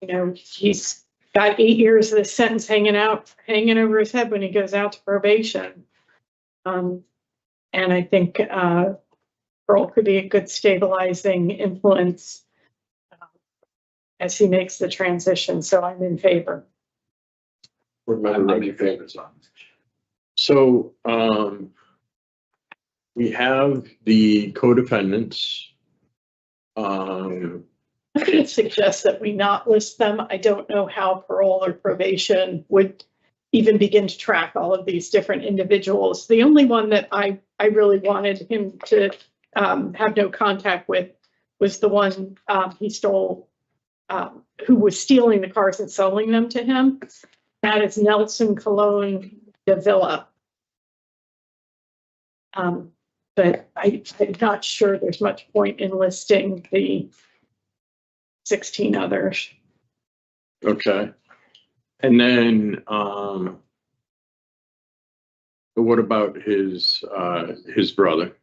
you know, he's got 8 years of the sentence hanging over his head when he goes out to probation. And I think parole could be a good stabilizing influence as he makes the transition. So I'm in favor. I'm in favor. So we have the co-defendants. I'm going to suggest that we not list them. I don't know how parole or probation would even begin to track all of these different individuals. The only one that I really wanted him to have no contact with was the one he stole, who was stealing the cars and selling them to him. That is Nelson Cologne de Villa. But I'm not sure there's much point in listing the 16 others. Okay. And then, what about his brother?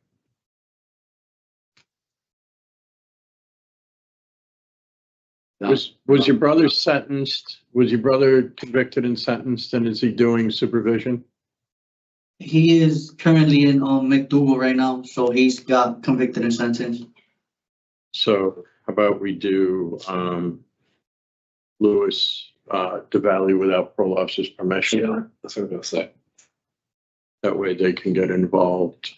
Was your brother sentenced? Was your brother convicted and sentenced, and is he doing supervision? He is currently in McDougal right now, so he's got convicted and sentenced. So how about we do Louis DelValle without parole officer's permission? Yeah, that's what I'm gonna say. That way they can get involved.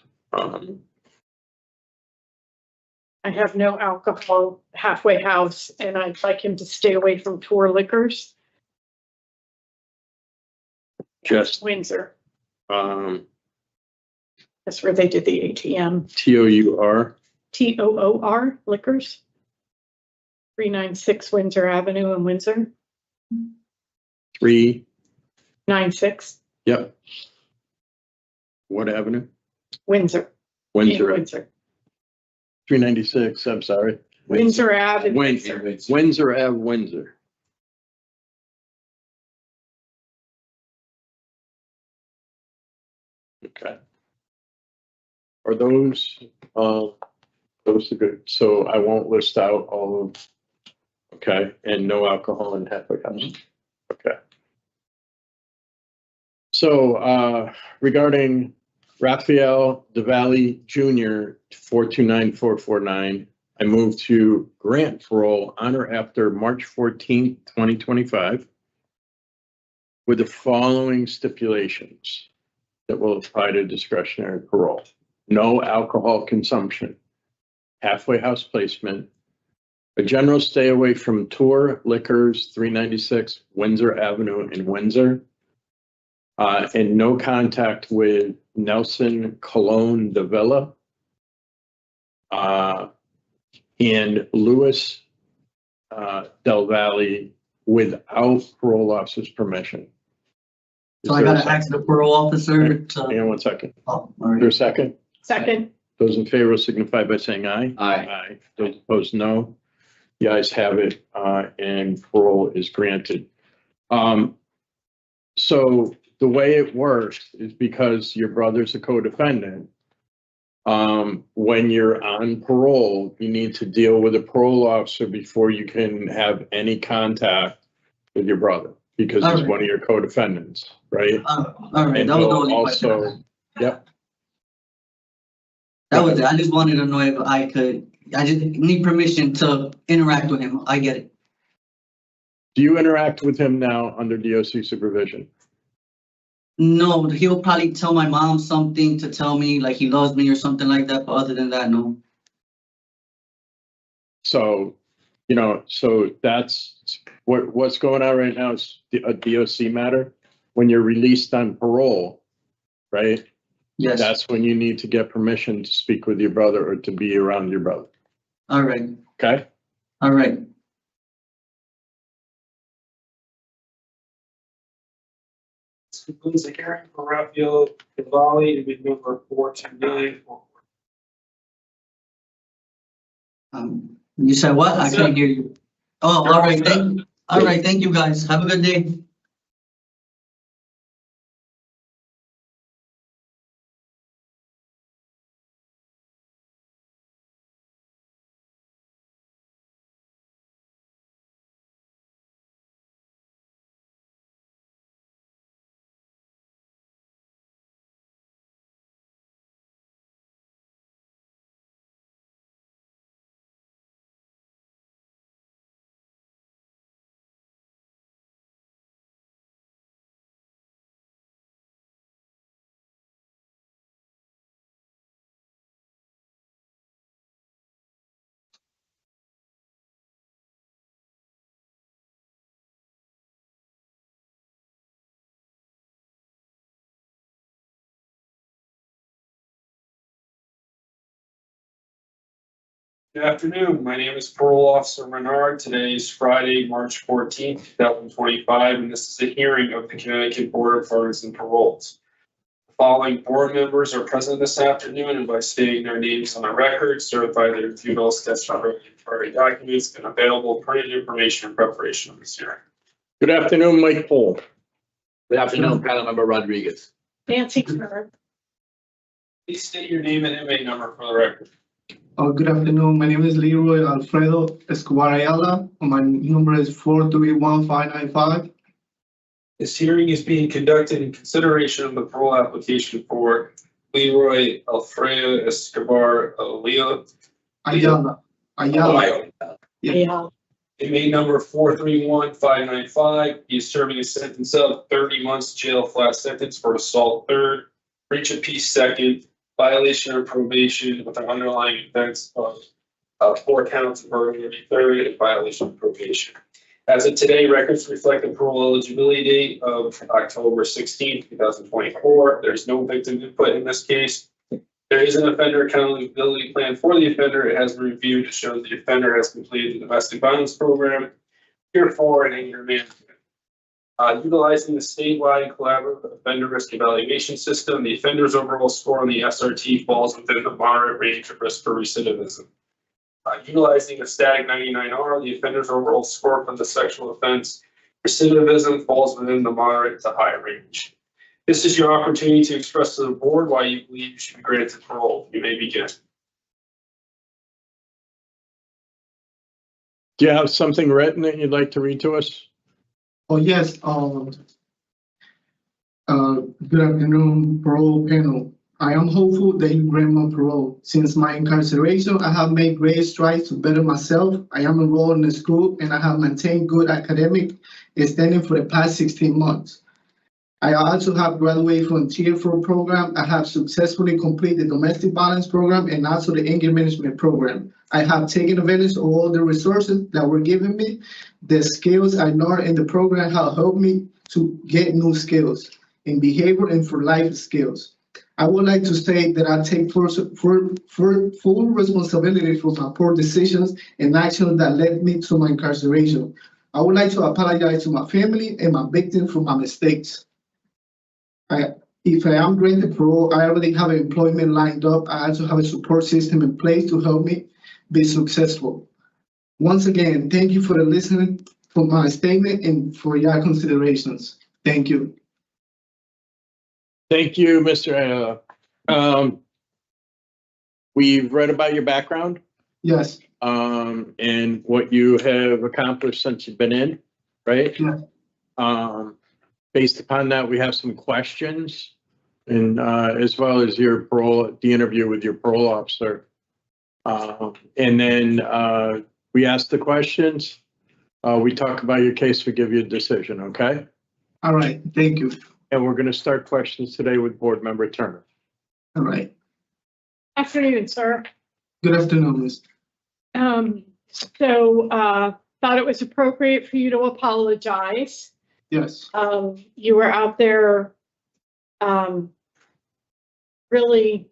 I have no alcohol, halfway house, and I'd like him to stay away from tour liquors. Just Windsor. That's That's where they did the ATM. TOUR. TOOR Liquors. 396 Windsor Avenue in Windsor. 396. Yep. What avenue? Windsor. Windsor. Windsor. 396. I'm sorry. Windsor Ave. Windsor Ave, Windsor. Okay. Are those are good? So I won't list out all of, okay, and no alcohol in halfway house. Okay. So regarding Rafael DelValle Jr. 429449, I move to grant parole on or after March 14th, 2025, with the following stipulations that will apply to discretionary parole. No alcohol consumption, halfway house placement, a general stay away from tour liquors, 396 Windsor Avenue in Windsor, and no contact with Nelson Cologne de Villa, and Louis DelValle without parole officer's permission. So I gotta ask the parole officer to. Hang on one second. Oh, all Is there a right. second? Second. Those in favor signify by saying aye. Aye. Those opposed, no. The ayes have it, and parole is granted. So the way it works is because your brother's a co-defendant. When you're on parole, you need to deal with a parole officer before you can have any contact with your brother, because he's Alright. one of your co-defendants, right? All right, And that was the he'll only also, question. yep, That was it. I just wanted to know if I could, I just need permission to interact with him. I get it. do you interact with him now under DOC supervision? No, he'll probably tell my mom something to tell me like he loves me or something like that, but other than that, no. So, so that's what's going on right now is a DOC matter. When you're released on parole, right? Yes, That's when you need to get permission to speak with your brother or to be around your brother. all right, Okay? all right. This concludes the hearing for Rafael DelValle, bid number 429. You said what? I couldn't hear you. Oh, all right, thank you guys. Have a good day. Good afternoon. My name is Parole Officer Menard. Today is Friday, March 14th, 2025, and this is a hearing of the Connecticut Board of Pardons and Paroles. The following board members are present this afternoon, and by stating their names on the record, certify they reviewed all statutory documents and available printed information in preparation of this hearing. Good afternoon, Mike Poole. Good afternoon, panel member Rodriguez. Nancy Kerr. Please state your name and inmate number for the record. Good afternoon. My name is Liroy Alfredo Escobar-Ayala. My number is 431-595. This hearing is being conducted in consideration of the parole application for Liroy Alfredo Escobar-Ayala. Ayala. Yeah. Inmate number 431-595. He is serving a sentence of 30 months jail flat sentence for assault third, breach of peace second, violation of probation with an underlying offense of 4 counts of burglary third, and violation of probation. As of today, records reflect the parole eligibility date of October 16, 2024. There's no victim input in this case. There is an offender accountability plan for the offender. It has been reviewed to show the offender has completed the domestic violence program, Tier 4, and anger management. Utilizing the statewide collaborative offender risk evaluation system, the offender's overall score on the SRT falls within the moderate range of risk for recidivism. Utilizing a static 99R, the offender's overall score for the sexual offense recidivism falls within the moderate to high range. This is your opportunity to express to the board why you believe you should be granted parole. You may begin. Do you have something written that you'd like to read to us? Oh, yes. Good afternoon, parole panel. I am hopeful that you grant my parole. Since my incarceration, I have made great strides to better myself. I am enrolled in the school and I have maintained good academic standing for the past 16 months. I also have graduated from Tier 4 program. I have successfully completed the domestic violence program and also the anger management program. I have taken advantage of all the resources that were given me. The skills I learned in the program have helped me to get new skills in behavior and for life skills. I would like to state that I take full responsibility for my poor decisions and actions that led me to my incarceration. I would like to apologize to my family and my victims for my mistakes. If I am granted parole, I already have employment lined up. I also have a support system in place to help me be successful. Once again, thank you for listening for my statement and for your considerations. Thank you. Thank you, Mr. Ayala. We've read about your background. Yes. And what you have accomplished since you've been in, right? Yeah. Based upon that, we have some questions, and as well as your parole, the interview with your parole officer. And then we ask the questions. We talk about your case. We give you a decision. Okay. All right. Thank you. And we're going to start questions today with Board Member Turner. All right. Afternoon, sir. Good afternoon, Ms. Thought it was appropriate for you to apologize. Yes. You were out there really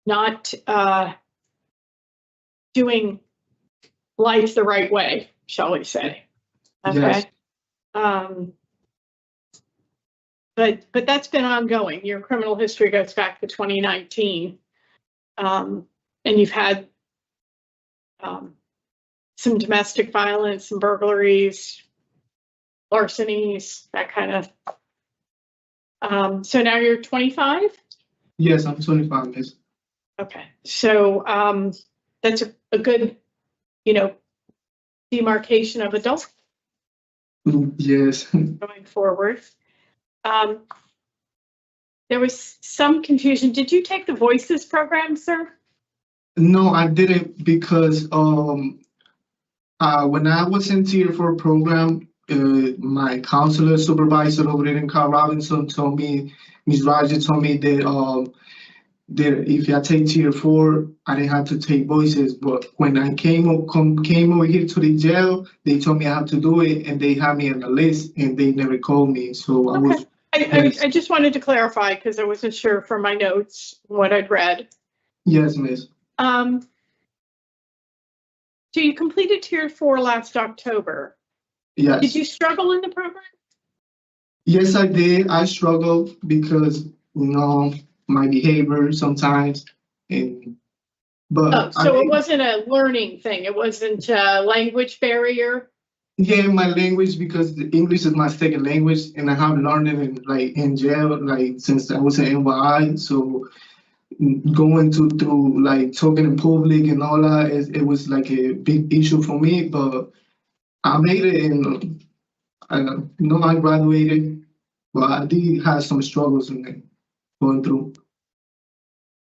not doing life the right way, shall we say. Okay. Yes. But that's been ongoing. Your criminal history goes back to 2019. And you've had some domestic violence, some burglaries, larcenies, that kind of. So now you're 25? Yes, I'm 25, Ms. Okay, so that's a good, demarcation of adult Yes. going forward. There was some confusion. Did you take the Voices program, sir? No, I didn't because when I was in Tier 4 program, my counselor supervisor over there in Carl Robinson told me, Ms. Roger told me that if I take Tier 4, I didn't have to take Voices. But when I came over here to the jail, they told me I have to do it, and they had me on the list, and they never called me. So okay. I just wanted to clarify because I wasn't sure from my notes what I'd read. Yes, Miss. So you completed Tier 4 last October. Yes. Did you struggle in the program? Yes, I did. I struggled because, my behavior sometimes. But So it wasn't a learning thing. It wasn't a language barrier. Yeah, my language, because the English is my second language, and I have learned it in jail, since I was in NYI. So going through talking in public and all that, it was like a big issue for me. But I made it, and I graduated. But I did have some struggles in it going through.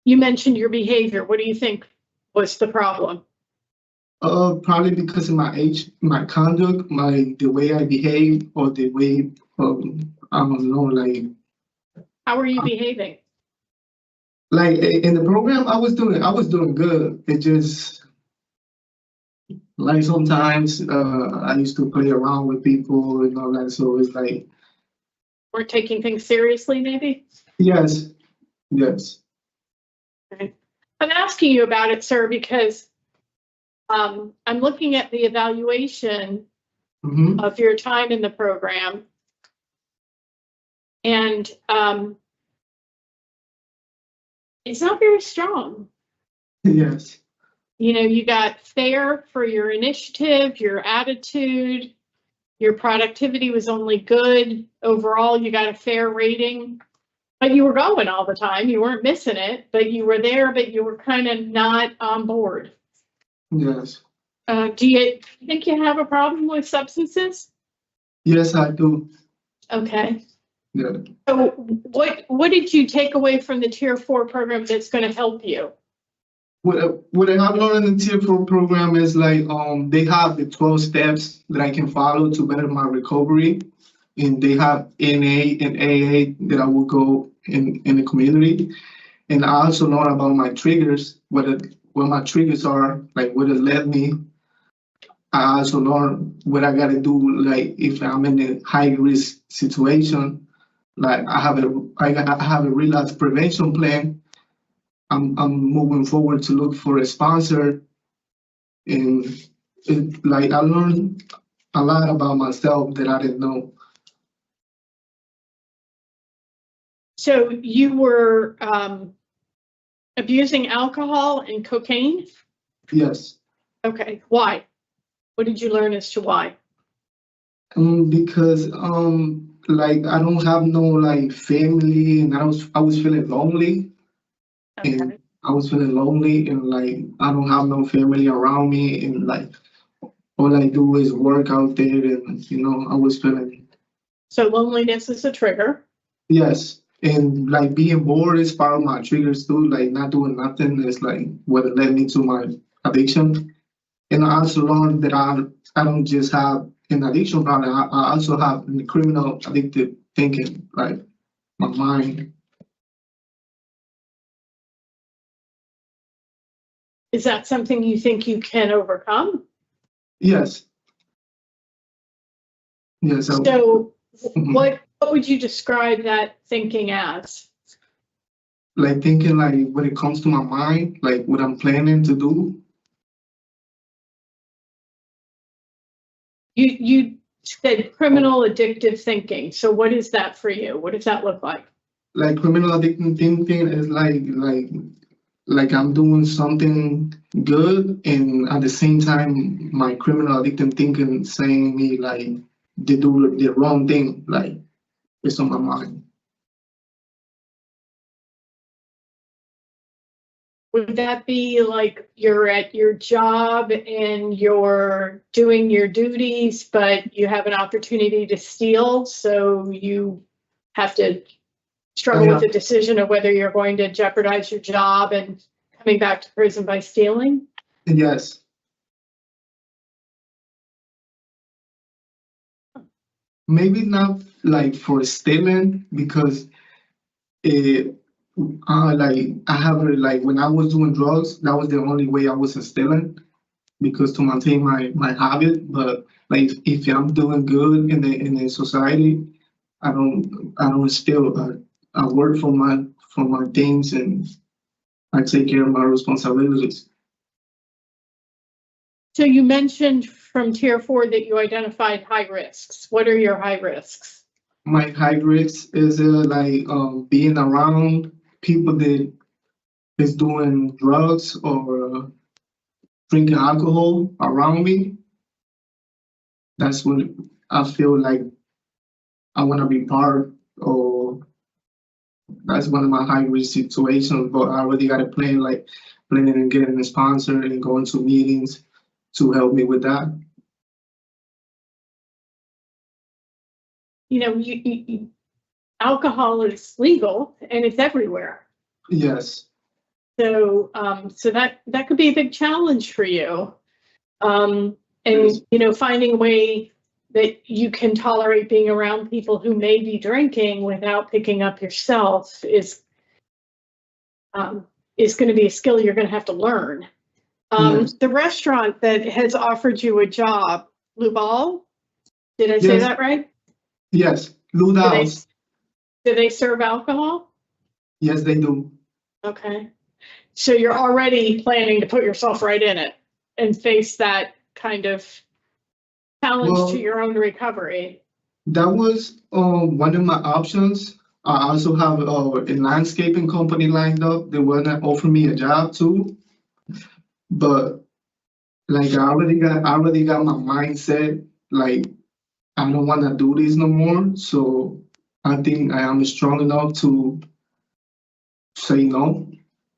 You mentioned your behavior. What do you think was the problem? Probably because of my age, my conduct, the way I behave, or the way, I don't know, How are you behaving? In the program, I was doing good. It just, sometimes, I used to play around with people and all that, so it's We're taking things seriously, maybe? Yes. Okay. I'm asking you about it, sir, because I'm looking at the evaluation of your time in the program. And it's not very strong. Yes. You got fair for your initiative, your attitude, your productivity was only good. Overall, you got a fair rating. But you were going all the time. You weren't missing it, but you were there, but you were kind of not on board. Yes. Do you think you have a problem with substances? Yes, I do. Okay. Yeah. So what did you take away from the Tier 4 program that's going to help you? What I have learned in the Tier 4 program is they have the 12 steps that I can follow to better my recovery. And they have NA and AA that I will go in the community. And I also learn about my triggers, what my triggers are, what has led me. I also learn what I got to do, if I'm in a high risk situation. I have a relapse prevention plan. I'm moving forward to look for a sponsor, and I learned a lot about myself that I didn't know. So you were abusing alcohol and cocaine? Yes. Okay. Why? What did you learn as to why? Because I don't have no family, and I was feeling lonely. Okay. And I was feeling lonely, and I don't have no family around me, and all I do is work out there, and I was feeling. So loneliness is a trigger. Yes, and being bored is part of my triggers too. Not doing nothing is what led me to my addiction. And I also learned that I don't just have an addiction problem. I also have criminal addictive thinking, my mind. Is that something you think you can overcome? Yes. Yes. So what would you describe that thinking as? Thinking when it comes to my mind, what I'm planning to do. You said criminal addictive thinking. So what is that for you? What does that look like? Criminal addictive thinking is like I'm doing something good, and at the same time, my criminal addictive thinking saying me they do the wrong thing, it's on my mind. Would that be you're at your job and you're doing your duties, but you have an opportunity to steal, so you have to struggle with the decision of whether you're going to jeopardize your job and coming back to prison by stealing? Yes. Maybe not for stealing, because I have when I was doing drugs, that was the only way I wasn't stealing, because to maintain my habit. But if I'm doing good in the society, I don't steal. I work for my things, and I take care of my responsibilities. So you mentioned from tier 4 that you identified high risks. What are your high risks? My high risk is like being around people that is doing drugs or drinking alcohol around me. That's what I feel like I want to be part of. That's one of my high risk situations, but I already got a plan, like planning and getting a sponsor and going to meetings to help me with that. You know, alcohol is legal and it's everywhere. Yes. So, so that could be a big challenge for you. And, you know, finding a way that you can tolerate being around people who may be drinking without picking up yourself is going to be a skill you're going to have to learn. Yes. The restaurant that has offered you a job, DelValle, did I say Yes. that right? Yes. Ludals. Do they serve alcohol? Yes, they do. Okay. So you're already planning to put yourself right in it and face that kind of challenge to your own recovery. That was one of my options. I also have a landscaping company lined up. They want to offer me a job too, but like I already got my mindset. Like I don't want to do this no more. So I think I am strong enough to say no.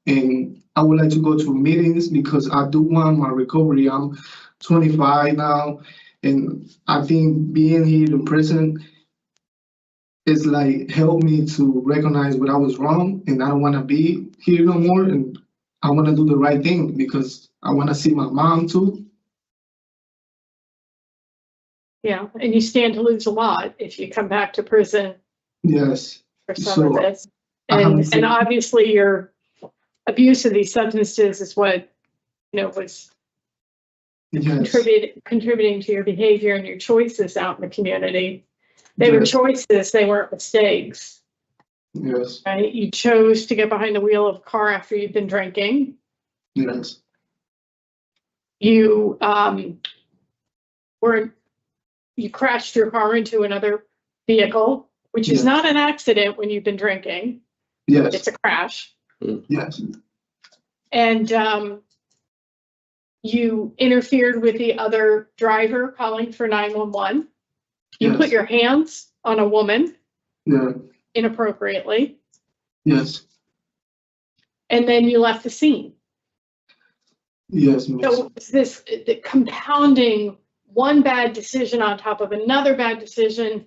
And I would like to go to meetings because I do want my recovery. I'm 25 now, and I think being here in prison is like helped me to recognize what I was wrong, and I don't want to be here no more. And I want to do the right thing because I want to see my mom too. Yeah, and you stand to lose a lot if you come back to prison. Yes. For some of this, and obviously your abuse of these substances is what, you know, was contributing to your behavior and your choices out in the community. They were choices, they weren't mistakes. Yes. Right? You chose to get behind the wheel of a car after you'd been drinking. Yes. You you crashed your car into another vehicle, which is not an accident when you've been drinking. Yes. It's a crash. Yes. And you interfered with the other driver calling for 911. You put your hands on a woman inappropriately. Yes. And then you left the scene. Yes, miss. So this compounding one bad decision on top of another bad decision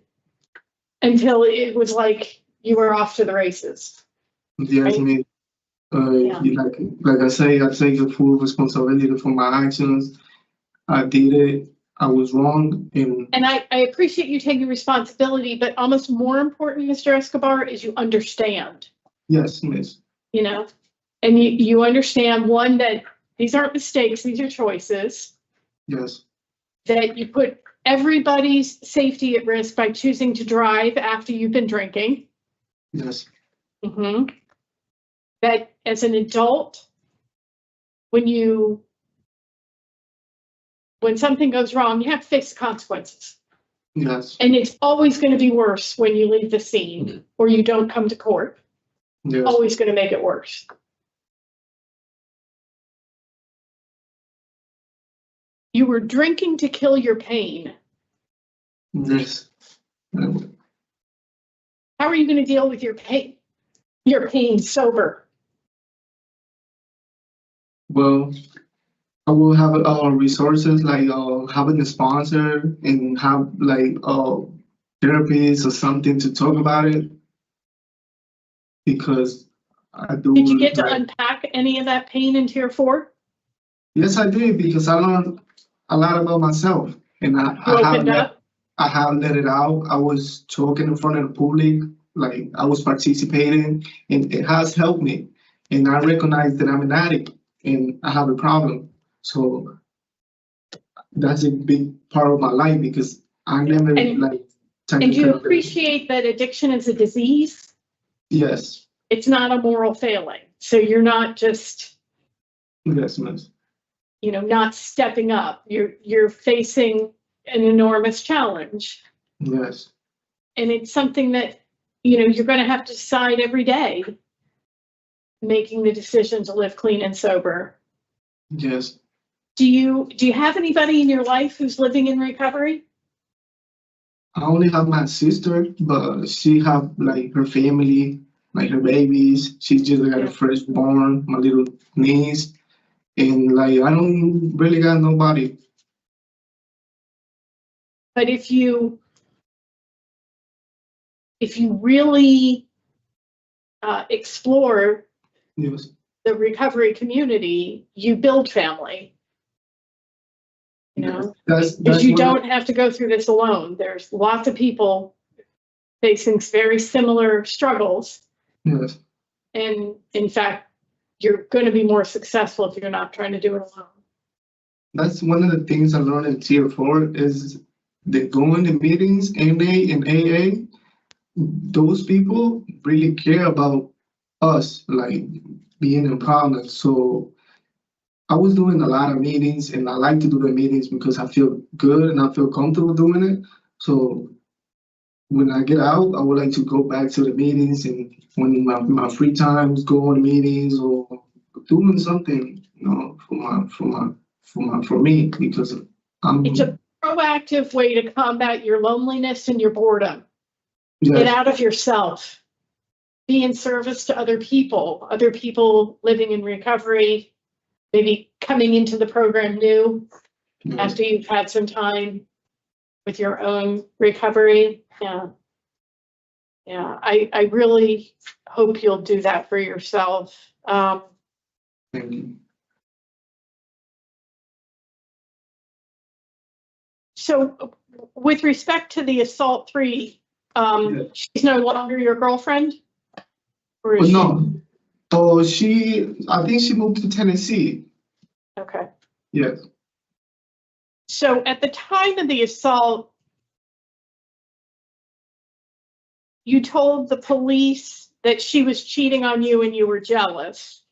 until it was like you were off to the races. Yes, right? miss. Like I say, I take the full responsibility for my actions. I did it. I was wrong. And I appreciate you taking responsibility, but almost more important, Mr. Escobar, is you understand. Yes, miss. You know, and you understand, one, that these aren't mistakes, these are choices. Yes. That you put everybody's safety at risk by choosing to drive after you've been drinking. Yes. Mm-hmm. That as an adult, when something goes wrong, you have to face the consequences. Yes. And it's always going to be worse when you leave the scene or you don't come to court. Yes. Always going to make it worse. You were drinking to kill your pain. Yes. How are you going to deal with your pain? Your pain sober? Well, I will have resources like having a sponsor and have like therapists or something to talk about it, because I do. Did you get to unpack any of that pain in tier 4? Yes, I did, because I learned a lot about myself, and I have let it out. I was talking in front of the public, like I was participating, and it has helped me. And I recognize that I'm an addict and I have a problem. So that's a big part of my life, because I never And do you appreciate that addiction is a disease? Yes. It's not a moral failing. So you're not just. Yes, miss. you know, not stepping up. You're facing an enormous challenge. Yes. And it's something that, you know, you're going to have to decide every day, making the decision to live clean and sober. Yes. Do you have anybody in your life who's living in recovery? I only have my sister, but she have like her family, like her babies. She just got a firstborn, my little niece, and like I don't really got nobody. But if you really explore Yes. the recovery community, you build family. You know, because you don't have to go through this alone. There's lots of people facing very similar struggles. Yes. And in fact, you're going to be more successful if you're not trying to do it alone. That's one of the things I learned in Tier 4 is that going to meetings, NA and AA, those people really care about us, like being in problems. So I was doing a lot of meetings, and I like to do the meetings because I feel good and I feel comfortable doing it. So when I get out, I would like to go back to the meetings, and when my free times, go on meetings or doing something, you know, for me, because It's a proactive way to combat your loneliness and your boredom. Yes. Get out of yourself. Be in service to other people living in recovery, maybe coming into the program new after you've had some time with your own recovery. Yeah. I really hope you'll do that for yourself. Thank you. So with respect to the assault 3, she's no longer your girlfriend? Or is no. Oh, I think she moved to Tennessee. Okay. Yes. So at the time of the assault, you told the police that she was cheating on you and you were jealous.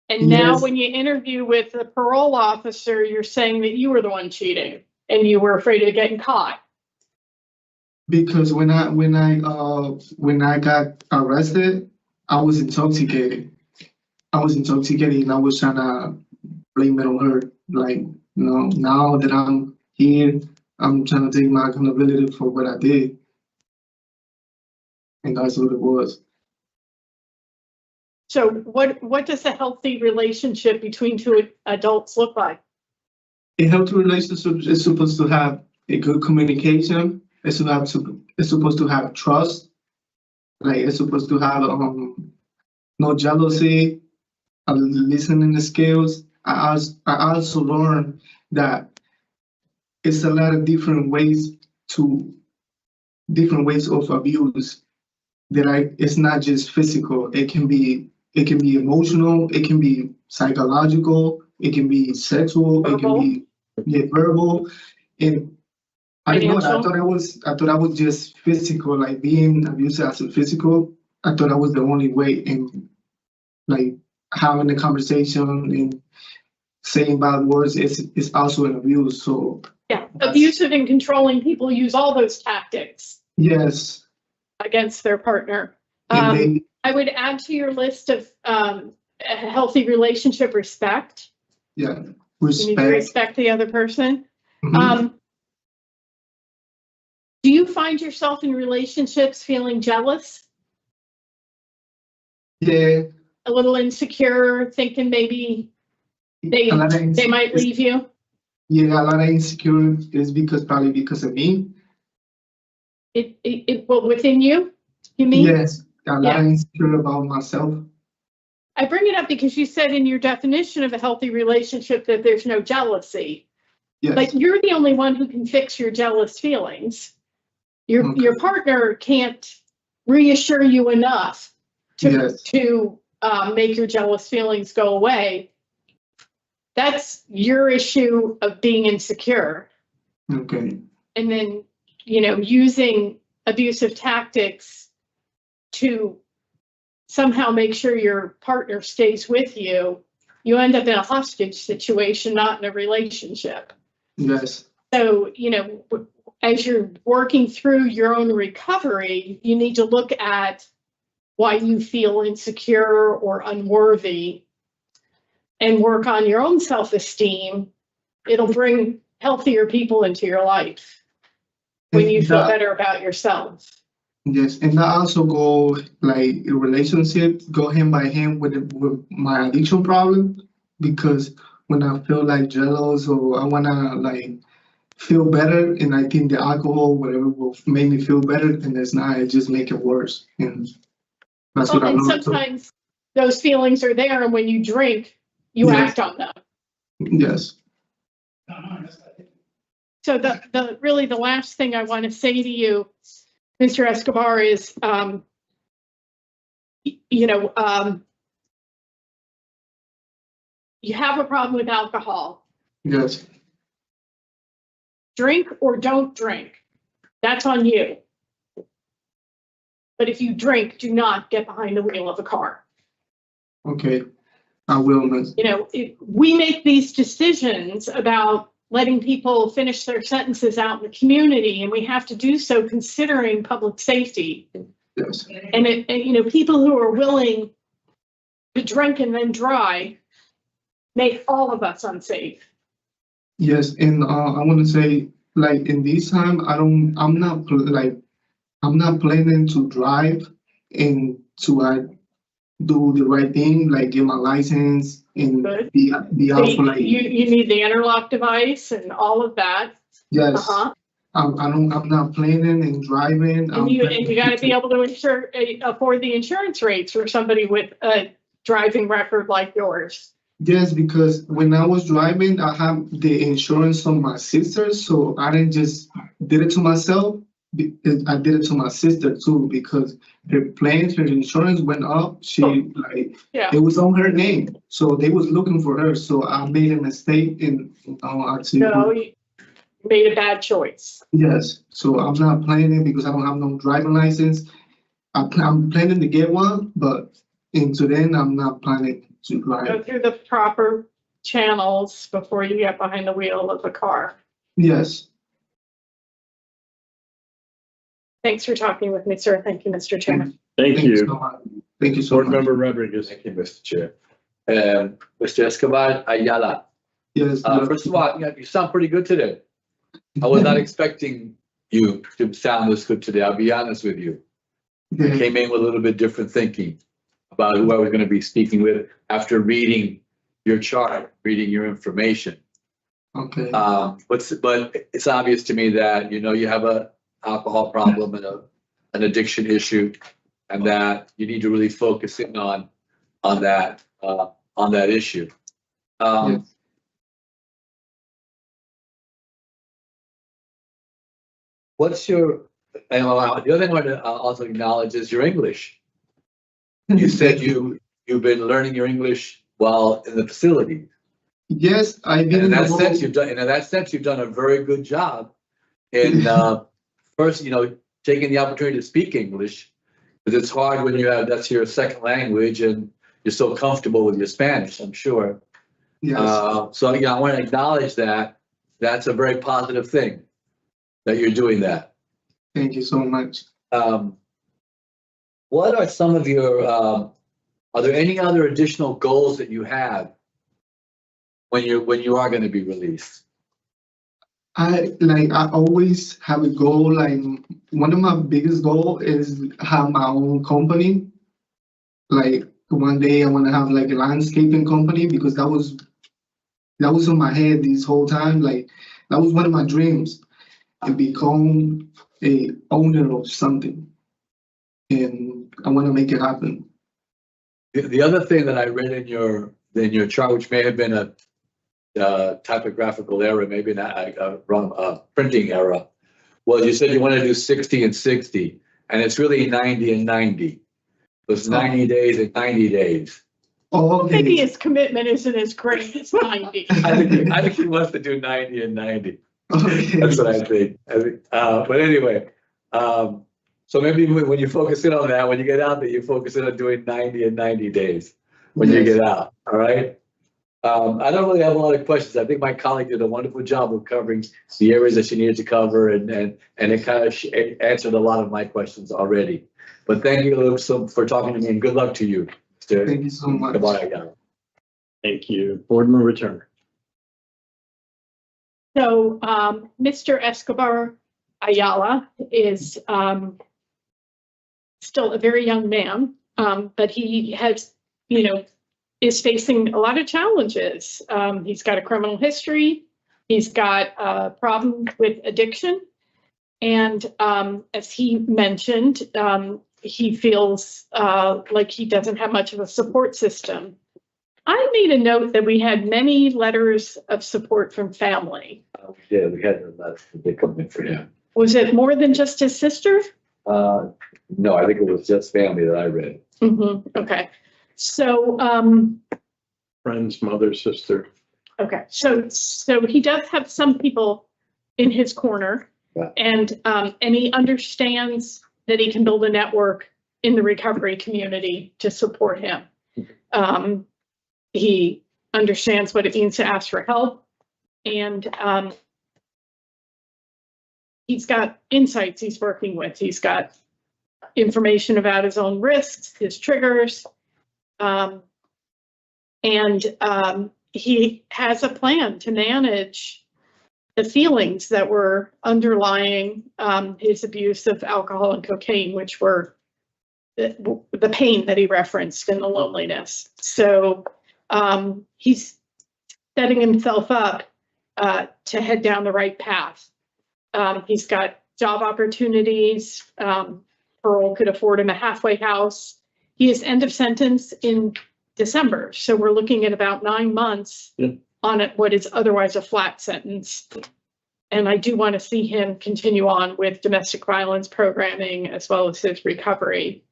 And now Yes. when you interview with the parole officer, you're saying that you were the one cheating and you were afraid of getting caught. Because when I got arrested, I was intoxicated. And I was trying to blame it on her. Like, you know, now that I'm here, I'm trying to take my accountability for what I did. And that's what it was. So what does a healthy relationship between two adults look like? A healthy relationship is supposed to have a good communication. It's supposed to have trust. Like, it's supposed to have no jealousy, listening skills. I also learned that it's a lot of different ways of abuse. It's not just physical. It can be emotional. It can be psychological. It can be sexual. Verbal. It can be verbal. And I didn't know that. I thought I was just physical, like being abused as a physical. I thought that was the only way, and like having a conversation and saying bad words is also an abuse. So yeah, abusive and controlling people use all those tactics. Yes. Against their partner. I would add to your list of a healthy relationship respect. Yeah, respect. You need to respect the other person. Mm-hmm. Do you find yourself in relationships feeling jealous? Yeah. A little insecure, thinking maybe they might leave you? Yeah, a lot of insecure is probably because of me. Well, within you mean? Yes, a lot of insecure about myself. I bring it up because you said in your definition of a healthy relationship that there's no jealousy. Yes. But you're the only one who can fix your jealous feelings. Your partner can't reassure you enough to make your jealous feelings go away. That's your issue of being insecure. Okay. And then, you know, using abusive tactics to somehow make sure your partner stays with you you end up in a hostage situation, not in a relationship. Yes. So, as you're working through your own recovery, you need to look at why you feel insecure or unworthy and work on your own self-esteem. It'll bring healthier people into your life when you feel better about yourself. Yes, and that also go like a relationship go hand by hand with my addiction problem, because when I feel like jealous or I wanna like feel better, and I think the alcohol, whatever, will make me feel better, and it's not, it just make it worse. And that's what I And learned. sometimes those feelings are there, and when you drink, you Yes. act on them. Yes. So really the last thing I want to say to you, Mr. Escobar, is, you have a problem with alcohol. Yes. Drink or don't drink, that's on you. But if you drink, do not get behind the wheel of a car. Okay, I will, miss. We make these decisions about letting people finish their sentences out in the community, and we have to do so considering public safety. Yes. And people who are willing to drink and then drive make all of us unsafe. Yes, and I want to say, like, in this time, I'm not planning to drive and to do the right thing, like get my license and Good. be So out for like. you need the interlock device and all of that. Yes. Uh-huh. I'm not planning and driving. And you got to be able to afford the insurance rates for somebody with a driving record like yours. Yes, because when I was driving, I have the insurance on my sister, so I didn't just did it to myself. I did it to my sister too, because her insurance went up. It was on her name, so they was looking for her. So I made a mistake in actually. No, you made a bad choice. Yes, so I'm not planning because I don't have no driving license. I'm planning to get one, but until then, I'm not planning to drive. Go through the proper channels before you get behind the wheel of the car. Yes. Thanks for talking with me, sir. Thank you, Mr. Chairman. Thank you. So much. Thank you so Board much. Member Rodriguez. Thank you, Mr. Chair. Mr. Escobar-Ayala, Yes. first of all, you sound pretty good today. I was not expecting you to sound this good today, I'll be honest with you. I came in with a little bit different thinking about who I was going to be speaking with after reading your chart, reading your information. Okay. But it's obvious to me that, you have a alcohol problem and an addiction issue, and that you need to really focus in on that issue. Yes. What's your, and the other thing I want to also acknowledge is your English. You said you've been learning your English while in the facility. Yes, I've And been in that sense, you've done a very good job in first, taking the opportunity to speak English, because it's hard when that's your second language and you're so comfortable with your Spanish, I'm sure. Yes. So I want to acknowledge that. That's a very positive thing that you're doing that. Thank you so much. What are some of your, are there any other additional goals that you have when you are going to be released? I always have a goal. Like, one of my biggest goals is have my own company. Like, one day I want to have like a landscaping company, because that was in my head this whole time. Like, that was one of my dreams, to become a owner of something, and I want to make it happen. The other thing that I read in your chart, which may have been a typographical error, maybe not a wrong printing error, was you said you want to do 60 and 60, and it's really 90 and 90. So it's 90 days and 90 days. Oh, okay. Maybe his commitment isn't as great as 90. I think he wants to do 90 and 90. Okay. That's what I think. But anyway, so maybe when you focus in on that, when you get out there, you focus in on doing 90 and 90 days when you get out. All right. I don't really have a lot of questions. I think my colleague did a wonderful job of covering the areas that she needed to cover, and it kind of answered a lot of my questions already. But thank you, Luke, for talking to me, and good luck to you. Thank you so much. Thank you. Board Member Turner. So, Mr. Escobar-Ayala is still a very young man, but he has, is facing a lot of challenges. He's got a criminal history. He's got a problem with addiction. And as he mentioned, he feels like he doesn't have much of a support system. I made a note that we had many letters of support from family. Yeah, we had a letter that come in for him. Was it more than just his sister? No, I think it was just family that I read. Mm-hmm. Okay. So, Friends, mother, sister. okay. So he does have some people in his corner, yeah. And he understands that he can build a network in the recovery community to support him. He understands what it means to ask for help, and he's got insights he's working with. He's got information about his own risks, his triggers, and he has a plan to manage the feelings that were underlying his abuse of alcohol and cocaine, which were the pain that he referenced and the loneliness. So he's setting himself up to head down the right path. He's got job opportunities. Earl could afford him a halfway house. He is end of sentence in December, so we're looking at about 9 months on what is otherwise a flat sentence. And I do want to see him continue on with domestic violence programming as well as his recovery.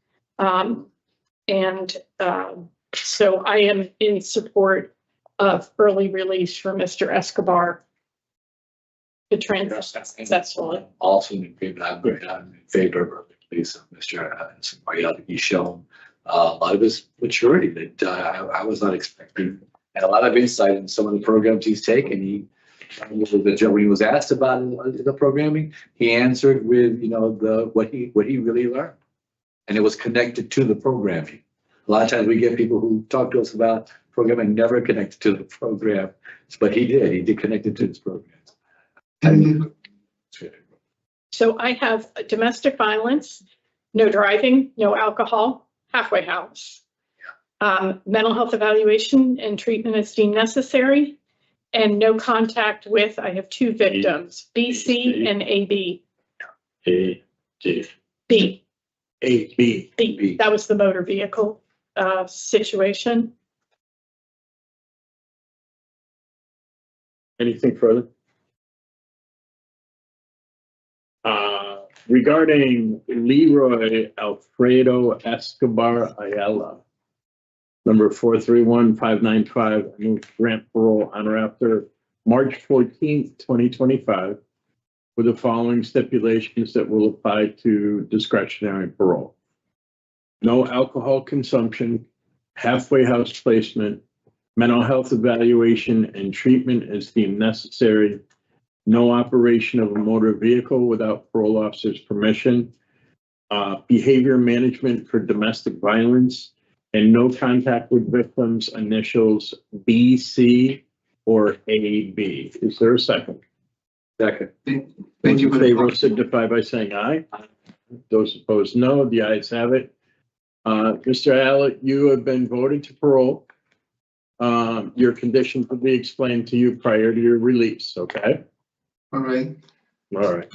So I am in support of early release for Mr. Escobar to transition successfully. Also in favor, I'm in favor of early release of Mr. Escobar. He's shown a lot of his maturity that I was not expecting, and a lot of insight in some of the programs he's taken. When he was asked about the programming, he answered with what he really learned, and it was connected to the programming. A lot of times we get people who talk to us about programming never connected to the program, but he did. He did connect it to his program. So I have domestic violence, no driving, no alcohol, halfway house. Mental health evaluation and treatment is deemed necessary, and no contact with, I have 2 victims, BC and AB. A, D. B. A, B. B. That was the motor vehicle situation. Anything further? Regarding Liroy Alfredo Escobar-Ayala, number 431595, I move to grant parole on or after March 14th, 2025, with the following stipulations that will apply to discretionary parole. No alcohol consumption, halfway house placement, mental health evaluation and treatment is deemed necessary, no operation of a motor vehicle without parole officer's permission, behavior management for domestic violence, and no contact with victims initials BC or AB. Is there a second? Second. Thank Those you. in favor signify by saying aye. Those opposed, no. The ayes have it. Mr. Ayala, you have been voted to parole. Your conditions will be explained to you prior to your release, okay? All right. All right.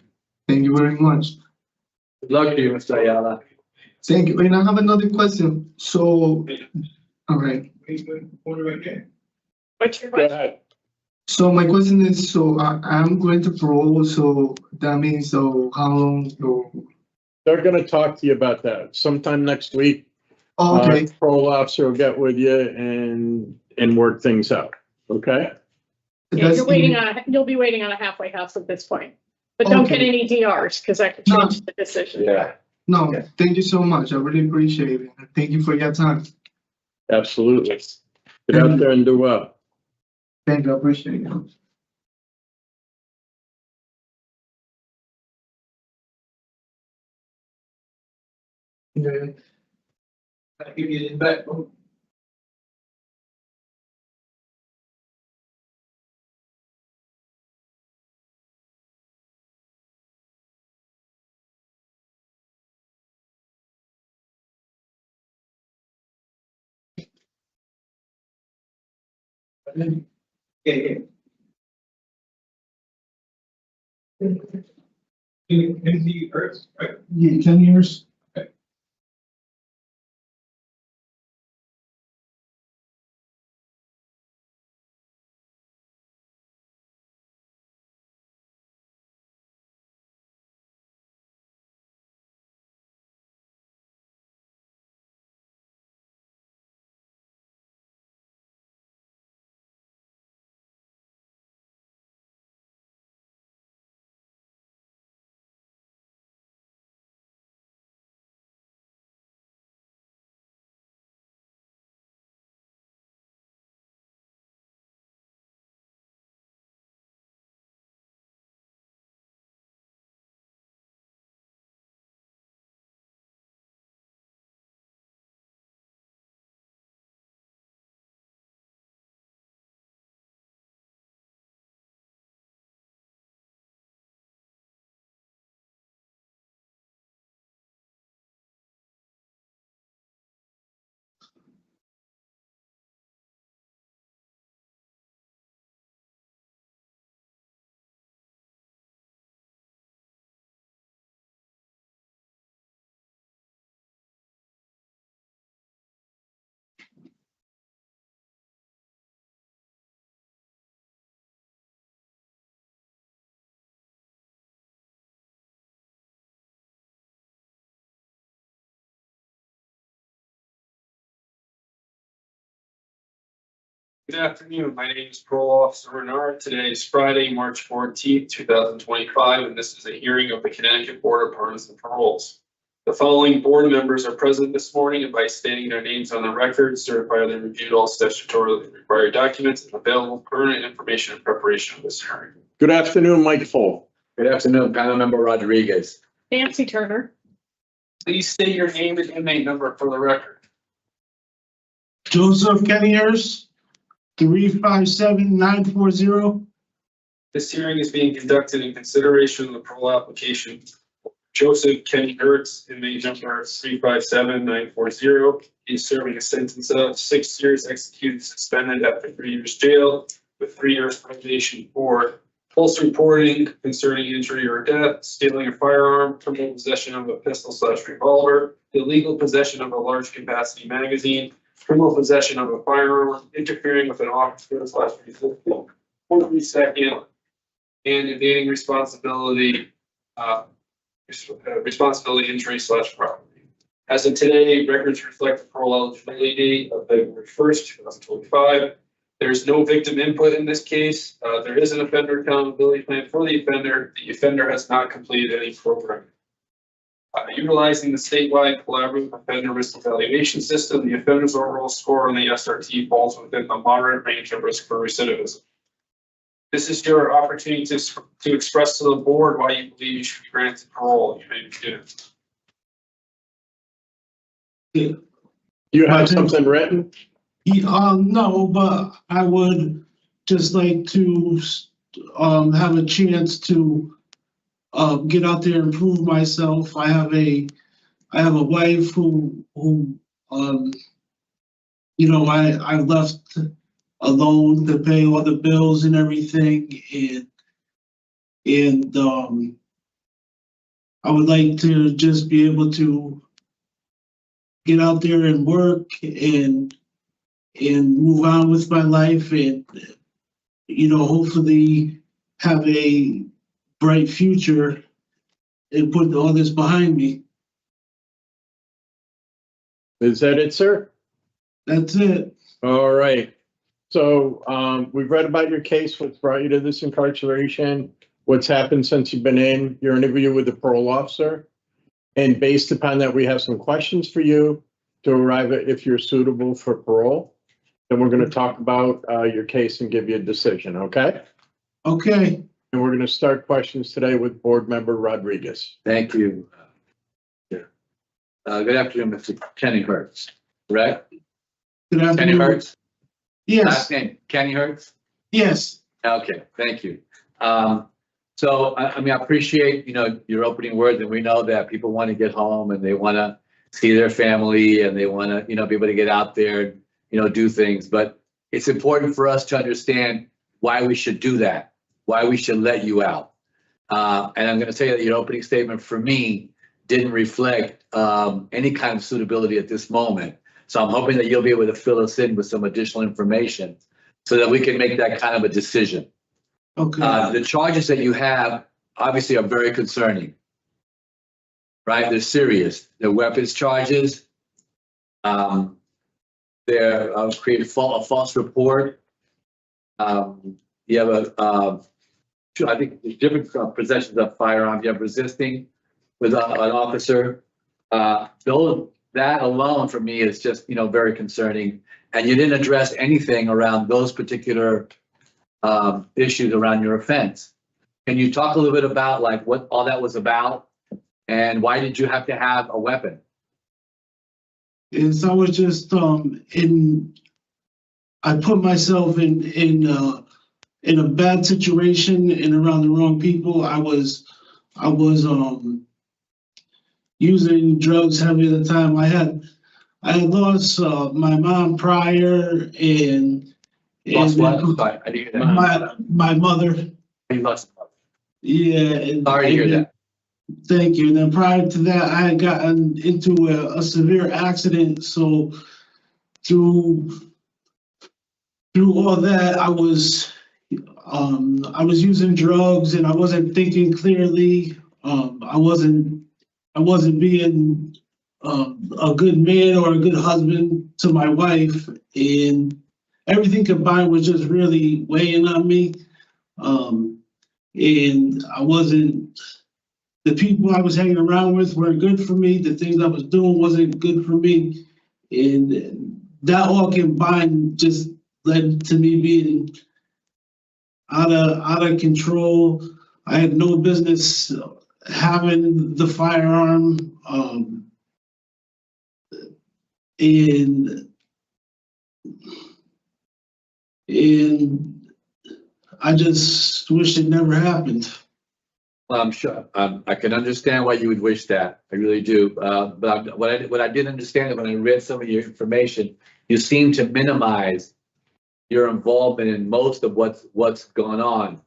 Thank you very much. Good luck to you, Mr. Ayala. Thank you. And I have another question. So, all right. What's your Go question? ahead. So my question is, so I'm going to parole, so that means, so how long? So, They're going to talk to you about that sometime next week. okay. Parole officer will get with you and work things out, okay? Yeah, you'll be waiting on a halfway house at this point, but don't get any DRs because that could change the decision. Yeah. No, thank you so much. I really appreciate it. Thank you for your time. Absolutely. Get out there and do well. Thank you, I appreciate it. Yeah. I give you it back. Yeah. Kenyhercz, right? Yeah, 10 years. Good afternoon. My name is Parole Officer Renard. Today is Friday, March 14th, 2025, and this is a hearing of the Connecticut Board of Pardons and Paroles. The following board members are present this morning, and by stating their names on the record, certify they reviewed all statutorily required documents and available pertinent information in preparation of this hearing. Good afternoon, Mike Full. Good afternoon, panel member Rodriguez. Nancy Turner. Please state your name and inmate number for the record. Joseph Kenyhercz, 357940. This hearing is being conducted in consideration of the parole application. Joseph Kenyhercz, inmate number 357940, is serving a sentence of 6 years executed suspended after 3 years jail with 3 years probation for false reporting concerning injury or death, stealing a firearm, criminal possession of a pistol/revolver, illegal possession of a large capacity magazine, criminal possession of a firearm, interfering with an officer/resisting, second, and evading responsibility, injury/property. As of today, records reflect the parole eligibility date of February 1st, 2025. There's no victim input in this case. There is an offender accountability plan for the offender. The offender has not completed any program. Utilizing the statewide collaborative offender risk evaluation system, the offender's overall score on the SRT falls within the moderate range of risk for recidivism. This is your opportunity to express to the board why you believe you should be granted parole. You may begin. You have something written? No, but I would just like to have a chance to get out there and prove myself. I have a wife who you know, I left alone to pay all the bills and everything, and I would like to just be able to get out there and work and move on with my life, and you know, hopefully have a bright future and put all this behind me. Is that it, sir? That's it. All right. So we've read about your case, what's brought you to this incarceration, what's happened since you've been in, your interview with the parole officer. And based upon that, we have some questions for you to arrive at if you're suitable for parole. Then we're gonna talk about, your case and give you a decision, okay? Okay, And we're gonna start questions today with Board Member Rodriguez. Thank you. Good afternoon, Mr. Kenyhercz, correct? good afternoon. Kenyhercz, Yes, last name, Kenyhercz? yes, Okay, thank you. So I mean, I appreciate, your opening words, and we know that people want to get home and they want to see their family and they want to, be able to get out there and, do things. But it's important for us to understand why we should do that, why we should let you out. And I'm going to say that your opening statement for me didn't reflect any kind of suitability at this moment. So I'm hoping that you'll be able to fill us in with some additional information so that we can make that kind of a decision. okay, The charges that you have obviously are very concerning, right? They're serious. They're weapons charges. They're created a false report. You have I think there's different possessions of firearms. You have resisting with an officer. That alone for me is just, very concerning. And you didn't address anything around those particular issues around your offense. Can you talk a little bit about like what all that was about and why did you have to have a weapon? yes, I was just, I put myself in a bad situation and around the wrong people. I was using drugs heavy at the time. I had lost my mom prior and Lost what? Sorry, I didn't hear that. my mother. You lost a mother. Yeah. And, Sorry to hear that. Thank you. And then prior to that, I had gotten into a severe accident. So through all that, I was using drugs and I wasn't thinking clearly. I wasn't being a good man or a good husband to my wife, and everything combined was just really weighing on me. And I wasn't, the people I was hanging around with weren't good for me. The things I was doing wasn't good for me. And that all combined just led to me being out of control. I had no business having the firearm. And I just wish it never happened. Well, I'm sure, I can understand why you would wish that. I really do. But what I didn't understand when I read some of your information, you seem to minimize your involvement in most of what's going on.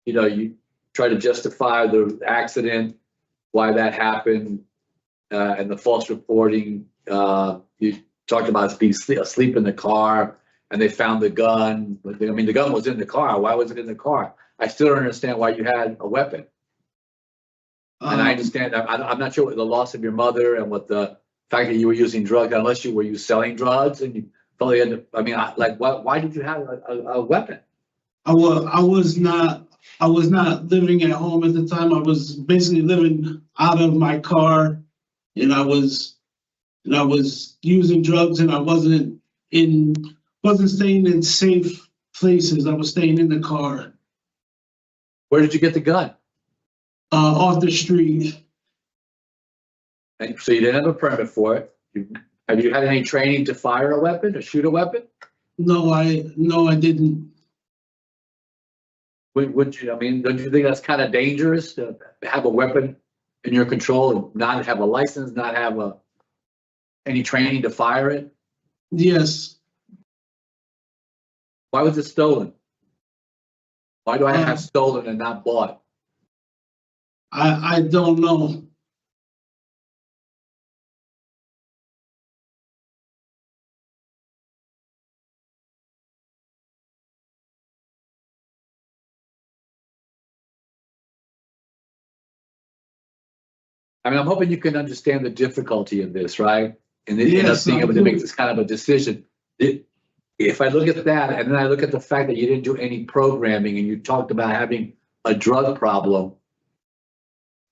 You try to justify the accident, why that happened, and the false reporting. You talked about being asleep in the car and they found the gun. But the gun was in the car. Why was it in the car? I still don't understand why you had a weapon. And I understand, I'm not sure what the loss of your mother and what the fact that you were using drugs, unless you were selling drugs and you probably had to, why did you have a weapon? I was not living at home at the time. I was basically living out of my car, and I was using drugs, and I wasn't staying in safe places. I was staying in the car. Where did you get the gun? Off the street. And so you didn't have a permit for it. Have you had any training to fire a weapon or shoot a weapon? No, I didn't. Would you? Don't you think that's kind of dangerous to have a weapon in your control and not have a license, not have any training to fire it? Yes. Why was it stolen? Why do I have stolen and not bought? I don't know. I'm hoping you can understand the difficulty in this, right? And then us being able to make this kind of a decision. If I look at that, and then I look at the fact that you didn't do any programming and you talked about having a drug problem,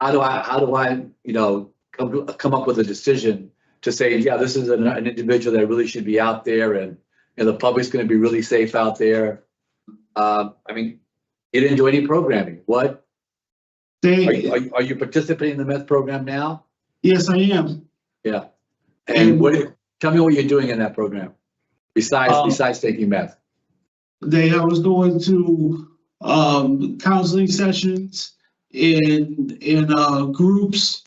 how do I come up with a decision to say, yeah, this is an individual that really should be out there, and the public's going to be really safe out there. I mean, you didn't do any programming. What? Are you participating in the meth program now? Yes, I am. Yeah. And tell me what you're doing in that program besides taking meth. I was going to counseling sessions in groups.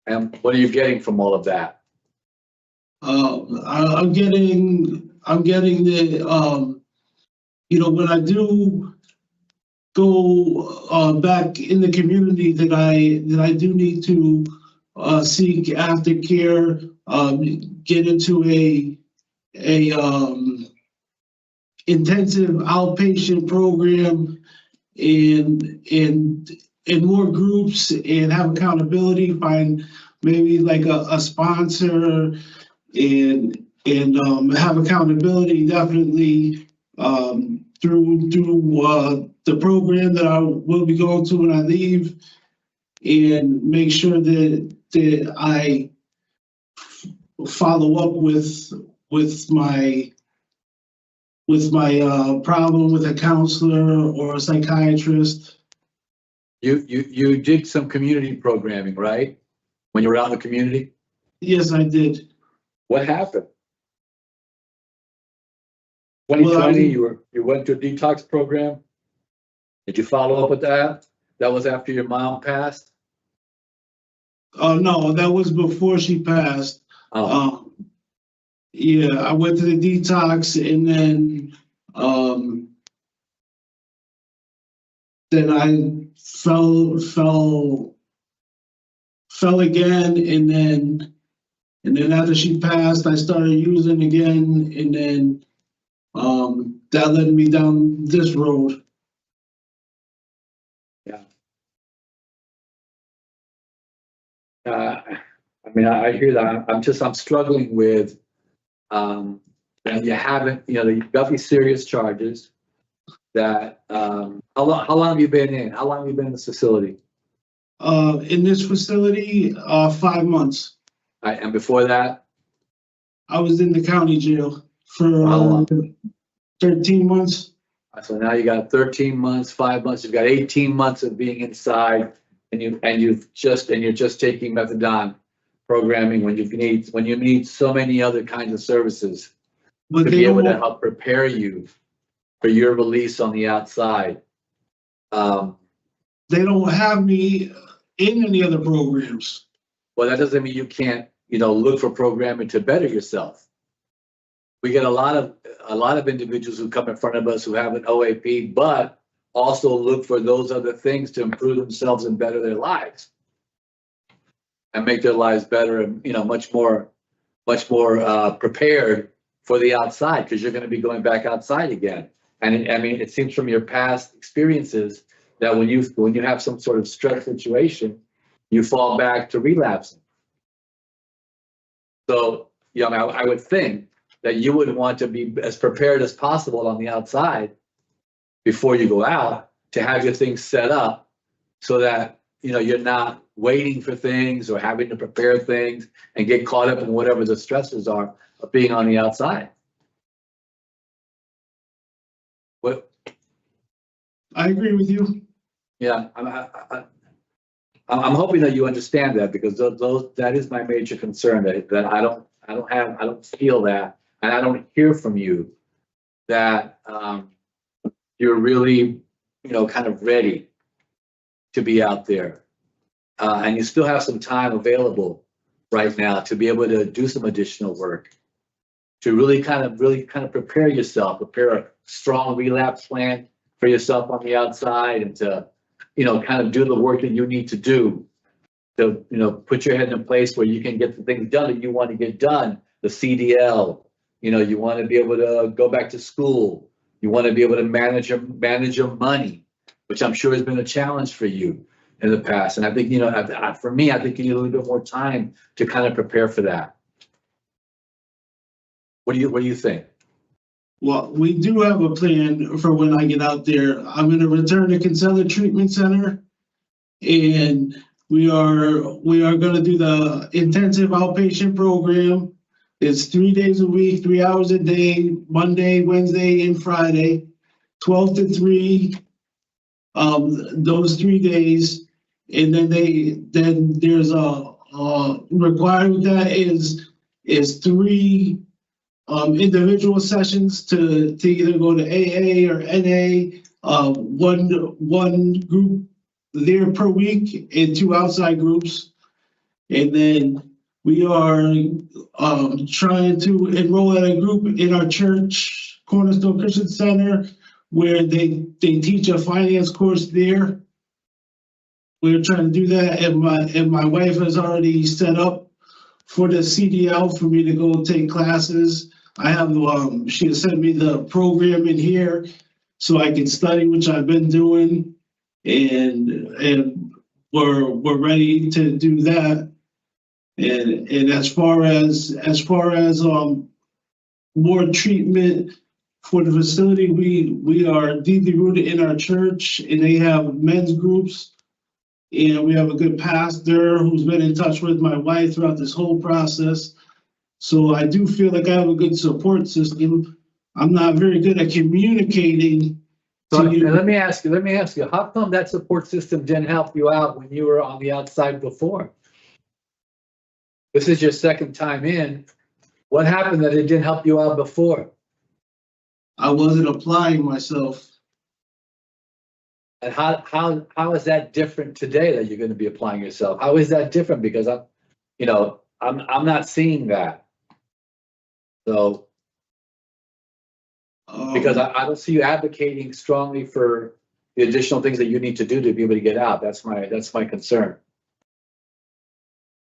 And what are you getting from all of that? I'm getting the when I do go back in the community that I do need to seek aftercare, get into a intensive outpatient program in more groups and have accountability, find maybe like a sponsor and have accountability definitely through the program that I will be going to when I leave, and make sure that I follow up with my problem with a counselor or a psychiatrist. You did some community programming, right? When you were out in the community? Yes, I did. What happened? 2020, you went to a detox program. Did you follow up with that? That was after your mom passed? No, that was before she passed. Yeah, I went to the detox, and then I fell again, and then after she passed, I started using again, and then that led me down this road. Yeah. I mean, I hear that. I'm struggling with, and you haven't, you've got these serious charges that, how long have you been in? How long have you been in this facility? In this facility, 5 months. And before that? I was in the county jail for 13 months. So now you got 13 months, 5 months, you've got 18 months of being inside, and you're just taking methadone programming when you need so many other kinds of services to be able to help prepare you for your release on the outside. They don't have me in any other programs. Well, that doesn't mean you can't, look for programming to better yourself. We get a lot of individuals who come in front of us who have an OAP, but also look for those other things to improve themselves and better their lives and make their lives better and, much more prepared for the outside, because you're going to be going back outside again. And it seems from your past experiences that when you have some sort of stress situation, you fall back to relapsing. So, I would think that you would want to be as prepared as possible on the outside before you go out, to have your things set up so that, you're not waiting for things or having to prepare things and get caught up in whatever the stresses are of being on the outside. What? I agree with you. Yeah, I'm hoping that you understand that, because that is my major concern, that I don't feel that, and I don't hear from you that you're really, kind of ready to be out there, and you still have some time available right now to be able to do some additional work, to really kind of prepare yourself, prepare a strong relapse plan for yourself on the outside, and to, kind of do the work that you need to do to, put your head in a place where you can get the things done that you want to get done. The CDL, you want to be able to go back to school. You want to be able to manage your money, which I'm sure has been a challenge for you in the past. And I think, for me, I think you need a little bit more time to kind of prepare for that. What do you think? Well, we do have a plan for when I get out there. I'm going to return to Kinsella Treatment Center, and We are gonna do the intensive outpatient program. It's 3 days a week, 3 hours a day, Monday, Wednesday, and Friday, 12 to 3. Those 3 days, and then there's a requirement that is 3 individual sessions to either go to AA or NA, one group there per week and 2 outside groups. And then we are trying to enroll at a group in our church, Cornerstone Christian Center, where they teach a finance course there. We're trying to do that, and my wife has already set up for the CDL for me to go take classes. I have she has sent me the program in here so I can study, which I've been doing, and we're ready to do that. And as far as more treatment for the facility, we are deeply rooted in our church, and they have men's groups, and we have a good pastor who's been in touch with my wife throughout this whole process. So I do feel like I have a good support system. I'm not very good at communicating. So let me ask you, how come that support system didn't help you out when you were on the outside before? This is your second time in. What happened that it didn't help you out before? I wasn't applying myself. And how is that different today that you're going to be applying yourself? How is that different? Because I'm not seeing that. So because I don't see you advocating strongly for the additional things that you need to do to be able to get out. That's my concern.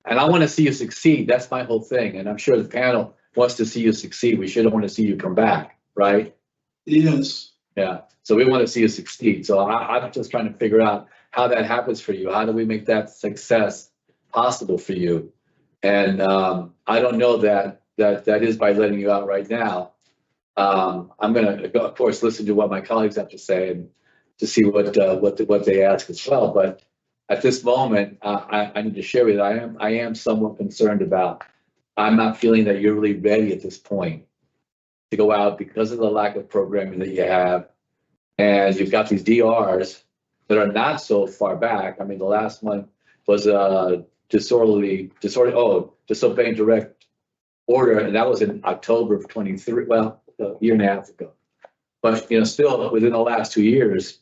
And I want to see you succeed. That's my whole thing. And I'm sure the panel wants to see you succeed. We shouldn't want to see you come back, right? Yes. Yeah. So we want to see you succeed. So I'm just trying to figure out how that happens for you. How do we make that success possible for you? And I don't know that is by letting you out right now. I'm going to, of course, listen to what my colleagues have to say and to see what they ask as well. But at this moment, I need to share with you, I am somewhat concerned about. I'm not feeling that you're really ready at this point to go out because of the lack of programming that you have, and you've got these DRs that are not so far back. I mean, the last one was disobeying direct order, and that was in October of 23. Well, a year and a half ago. But still within the last 2 years,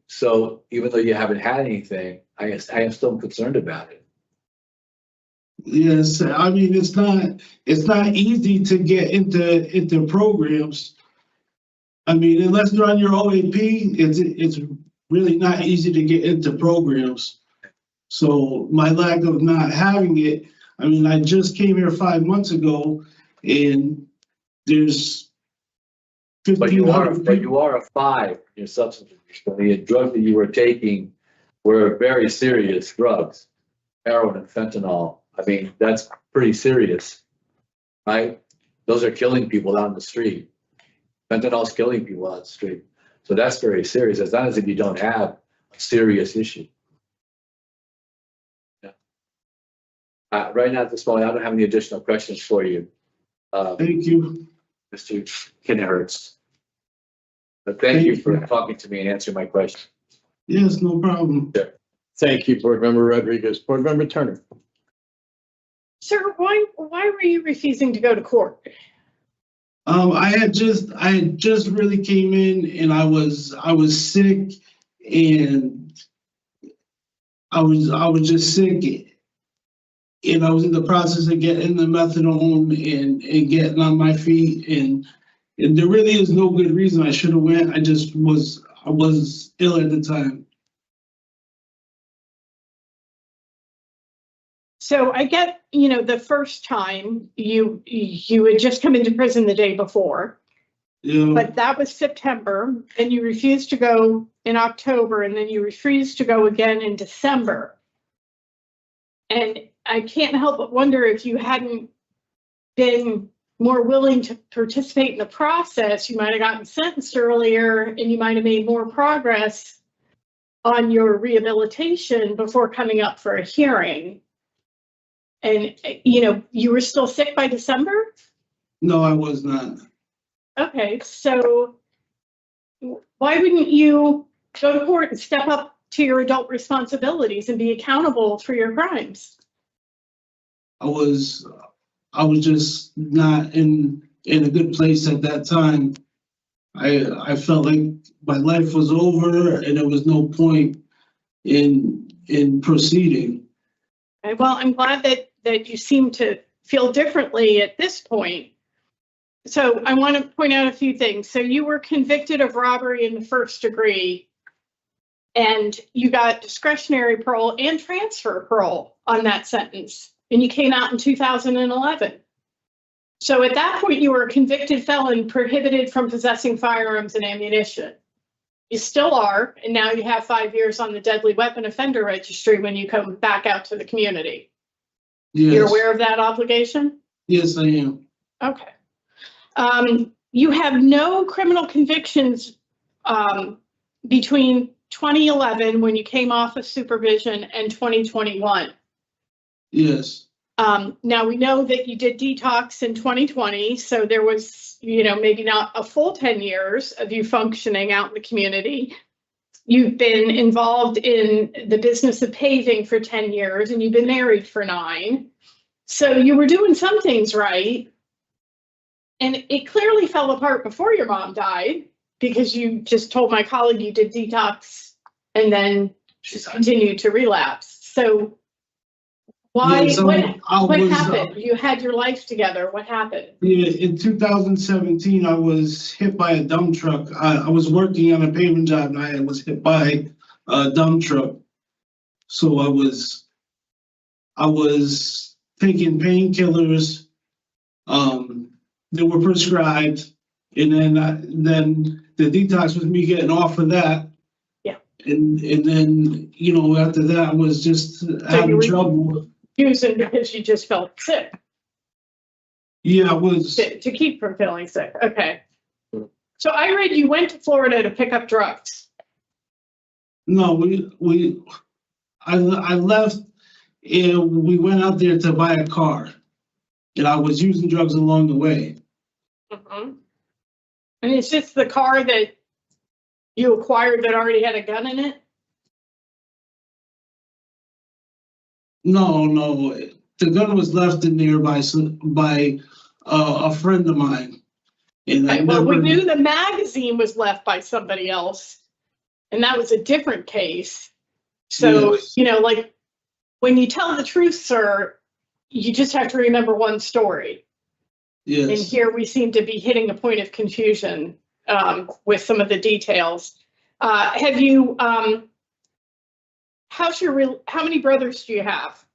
so even though you haven't had anything, I am still concerned about it. Yes, I mean it's not easy to get into programs. I mean, unless you're on your OAP, it's really not easy to get into programs. So my lack of not having it, I mean, I just came here 5 months ago, and there's 1,500 But you are a 5 in your substance abuse. The drugs that you were taking were very serious drugs, heroin and fentanyl. I mean, that's pretty serious, right? Those are killing people out in the street. Fentanyl's killing people out in the street. So that's very serious. It's not as if you don't have a serious issue. Yeah. Right now at this moment, I don't have any additional questions for you. Thank you. Mr. Kenyhercz. But thank you for talking to me and answering my question. Yes, no problem. Sure. Thank you, Board Member Rodriguez. Board Member Turner. Sir, why were you refusing to go to court? I had just really came in, and I was sick, and I was just sick, and I was in the process of getting the methadone and getting on my feet, and there really is no good reason I should have went. I was ill at the time. So I get, the first time you had just come into prison the day before, Yeah. but that was September, and you refused to go in October, and then you refused to go again in December. And I can't help but wonder if you hadn't been more willing to participate in the process, you might have gotten sentenced earlier and you might have made more progress on your rehabilitation before coming up for a hearing. And, you know, you were still sick by December? No, I was not. Okay, so why wouldn't you go to court and step up to your adult responsibilities and be accountable for your crimes? I was just not in a good place at that time. I felt like my life was over and there was no point in proceeding. Okay, well, I'm glad that you seem to feel differently at this point. So I want to point out a few things. So you were convicted of robbery in the first degree, and you got discretionary parole and transfer parole on that sentence, and you came out in 2011. So at that point, you were a convicted felon prohibited from possessing firearms and ammunition. You still are, and now you have 5 years on the deadly weapon offender registry when you come back out to the community. Yes. You're aware of that obligation? Yes, I am. Okay. You have no criminal convictions between 2011, when you came off of supervision, and 2021. Yes. Now we know that you did detox in 2020, so there was, you know, maybe not a full 10 years of you functioning out in the community. You've been involved in the business of paving for 10 years, and you've been married for 9. So you were doing some things right. And it clearly fell apart before your mom died, because you just told my colleague you did detox and then just continued to relapse. So why, Yes, what happened? You had your life together. What happened? Yeah, in 2017, I was hit by a dump truck. I was working on a paving job and I was hit by a dump truck. So I was taking painkillers. They were prescribed, and then the detox was me getting off of that. Yeah. And then, you know, after that I was just having trouble. Using because you just felt sick. Yeah, I was. To keep from feeling sick. Okay. So I read you went to Florida to pick up drugs. No, I left and we went out there to buy a car. And I was using drugs along the way. Mm-hmm. And it's just the car that you acquired that already had a gun in it? No, the gun was left in there by a friend of mine. And Okay, well, we knew the magazine was left by somebody else, and that was a different case. So, yes. You know, like when you tell the truth, sir, you just have to remember one story. Yes. And here we seem to be hitting a point of confusion with some of the details. Have you, how many brothers do you have?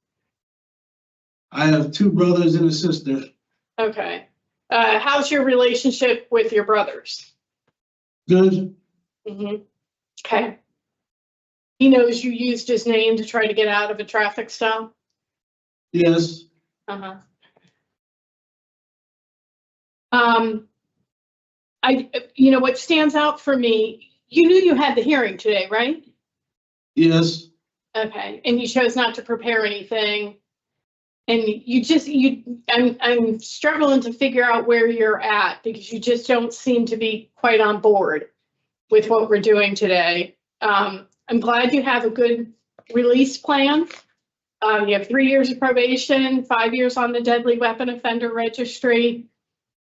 I have 2 brothers and a sister. Okay. How's your relationship with your brothers? Good. Mm-hmm. Okay. He knows you used his name to try to get out of a traffic stop? Yes. Uh-huh. You know, what stands out for me, you knew you had the hearing today, right? Yes. Okay, and you chose not to prepare anything. And I'm struggling to figure out where you're at, because you just don't seem to be quite on board with what we're doing today. I'm glad you have a good release plan. You have 3 years of probation, 5 years on the deadly weapon offender registry.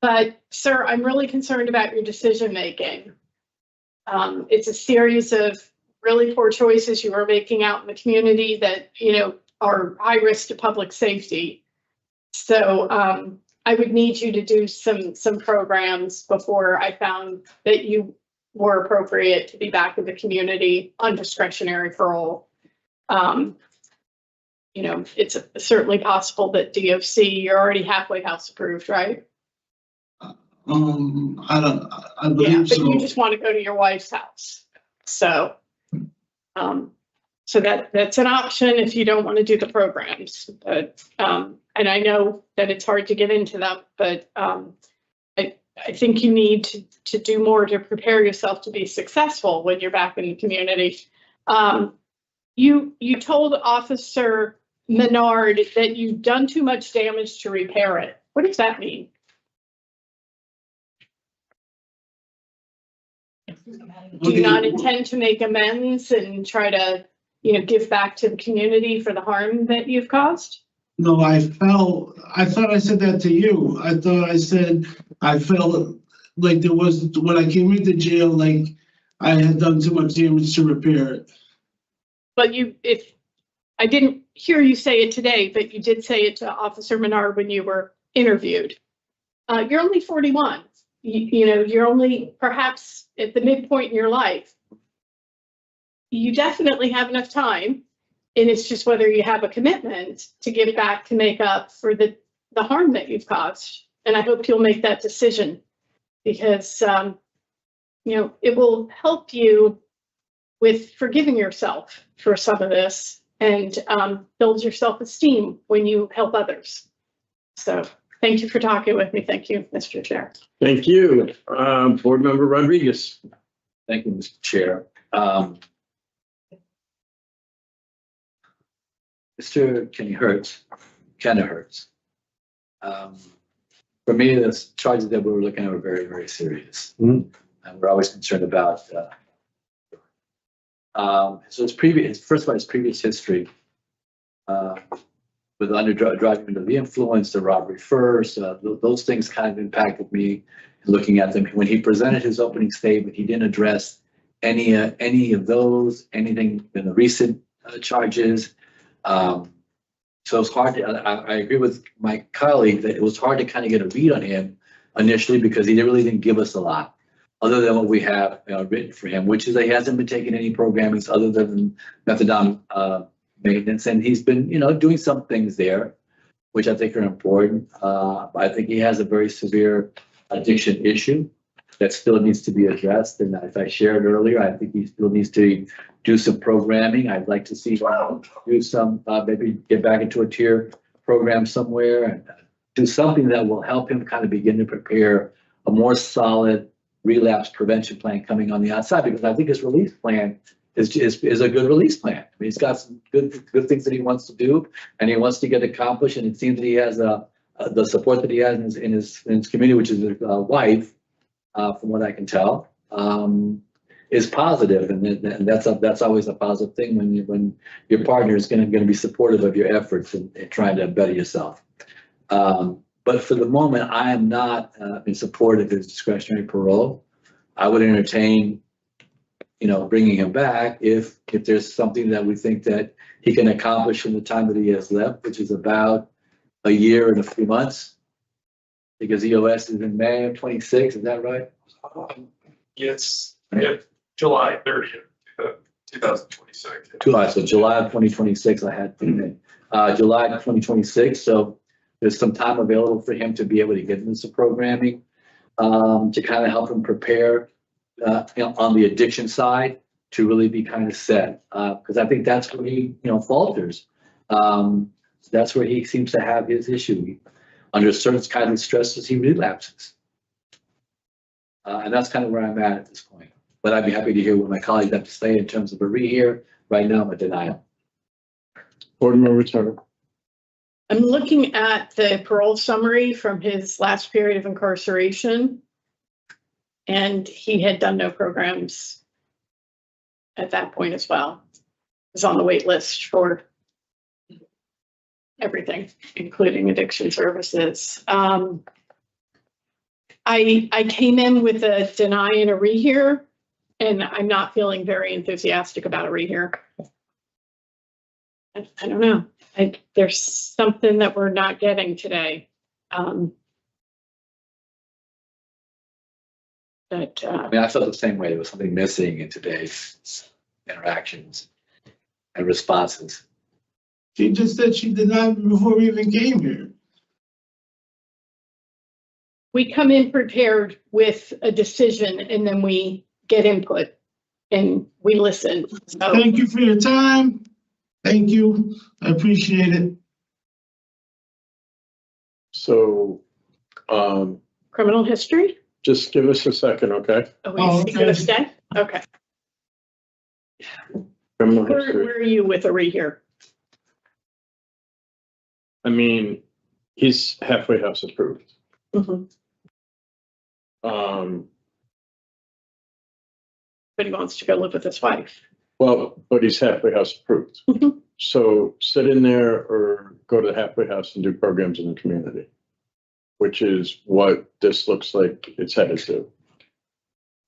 But sir, I'm really concerned about your decision-making. It's a series of really poor choices you are making out in the community that, you know, are high risk to public safety. So I would need you to do some programs before I found that you were appropriate to be back in the community on discretionary parole. You know, it's certainly possible that DOC, you're already halfway house approved, right? I believe but so. you just want to go to your wife's house. So, so that's an option if you don't want to do the programs. But, and I know that it's hard to get into them, but I think you need to do more to prepare yourself to be successful when you're back in the community. You told Officer Menard that you've done too much damage to repair it. What does that mean? Do you not intend to make amends and try to, give back to the community for the harm that you've caused? No, I thought I said that to you. I thought I said, I felt like there was, when I came into jail, like I had done too much damage to repair it. But if I didn't hear you say it today, but you did say it to Officer Menard when you were interviewed. You're only 41. You're only perhaps at the midpoint in your life. You definitely have enough time, and it's just whether you have a commitment to give back to make up for the harm that you've caused. And I hope you'll make that decision, because it will help you with forgiving yourself for some of this, and build your self-esteem when you help others. So thank you for talking with me. Thank you, Mr. Chair. Thank you. Board Member Rodriguez. Thank you, Mr. Chair. Mr. Kenyhercz. For me, the charges that we were looking at were very, very serious. And we're always concerned about. So his previous history with driving under the influence, the robbery first, those things kind of impacted me looking at them. When he presented his opening statement, he didn't address any of those, anything in the recent charges. So it's hard to, I agree with my colleague that it was hard to kind of get a read on him initially, because he really didn't give us a lot other than what we have written for him, which is that he hasn't been taking any programmings other than methadone maintenance. And he's been, doing some things there, which I think are important. I think he has a very severe addiction issue that still needs to be addressed. And as I shared earlier, I think he still needs to do some programming. I'd like to see him do some, maybe get back into a tier program somewhere and do something that will help him kind of begin to prepare a more solid relapse prevention plan coming on the outside, because I think his release plan is a good release plan. I mean, he's got some good things that he wants to do and he wants to get accomplished. And it seems that he has the support that he has in his community, which is his wife, from what I can tell, is positive, and that's always a positive thing when your partner is going to be supportive of your efforts and trying to better yourself. But for the moment, I am not in support of his discretionary parole. I would entertain, bringing him back if there's something that we think that he can accomplish in the time that he has left, which is about a year and a few months. Because EOS is in May of 26, is that right? Yes, July 30th, 2026. So July of 2026, I had July of 2026. So there's some time available for him to be able to get into some programming to kind of help him prepare on the addiction side to really be kind of set. Because I think that's where he falters. That's where he seems to have his issue. Under certain kind of stresses, he relapses. And that's kind of where I'm at this point. But I'd be happy to hear what my colleagues have to say in terms of a rehear. Right now, I'm a denial. Board Member Turner. I'm looking at the parole summary from his last period of incarceration, and he had done no programs at that point as well. He was on the wait list for everything, including addiction services. I came in with a deny and a rehear, and I'm not feeling very enthusiastic about a rehear. I don't know. There's something that we're not getting today. I felt the same way. There was something missing in today's interactions and responses. She just said she denied me before we even came here. We come in prepared with a decision, and then we get input and we listen. So, thank you for your time. Thank you. I appreciate it. So, criminal history? Just give us a second, okay? Are we gonna stay? Okay. Criminal Where history. are you with a rehear? I mean, he's halfway house approved. Mhm. Um, But he wants to go live with his wife. well, but he's halfway house approved. Mhm. So sit in there or go to the halfway house and do programs in the community, which is what this looks like it's headed to.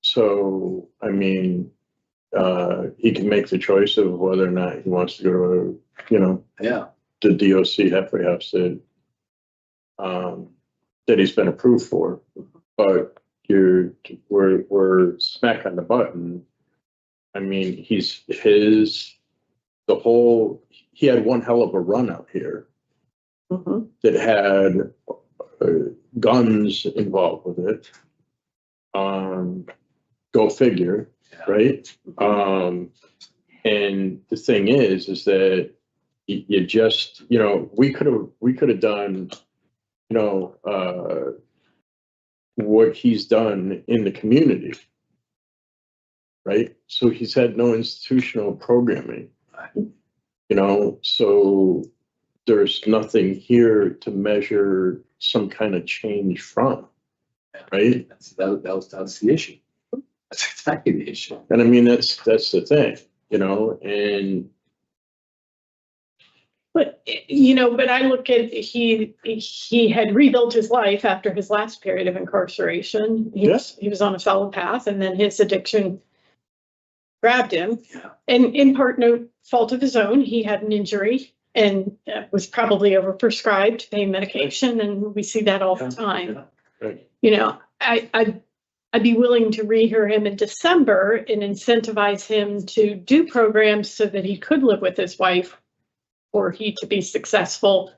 So, I mean, he can make the choice of whether or not he wants to go to, you know, Yeah. the DOC halfway house that he's been approved for. But we're smack on the button. I mean, he had one hell of a run out here Mhm. that had guns involved with it. Go figure, right? And the thing is that you just, you know, we could have done, you know, what he's done in the community, right? So he's had no institutional programming, you know, so there's nothing here to measure some kind of change from, right? That's the issue. That's exactly the issue. And I mean, that's the thing, you know, and But, you know, but I look at, he had rebuilt his life after his last period of incarceration. He was on a solid path, and then his addiction grabbed him. Yeah. And in part, no fault of his own. He had an injury and was probably overprescribed pain medication, and we see that all the time. Yeah. Right. You know, I'd be willing to rehear him in December and incentivize him to do programs so that he could live with his wife, or he to be successful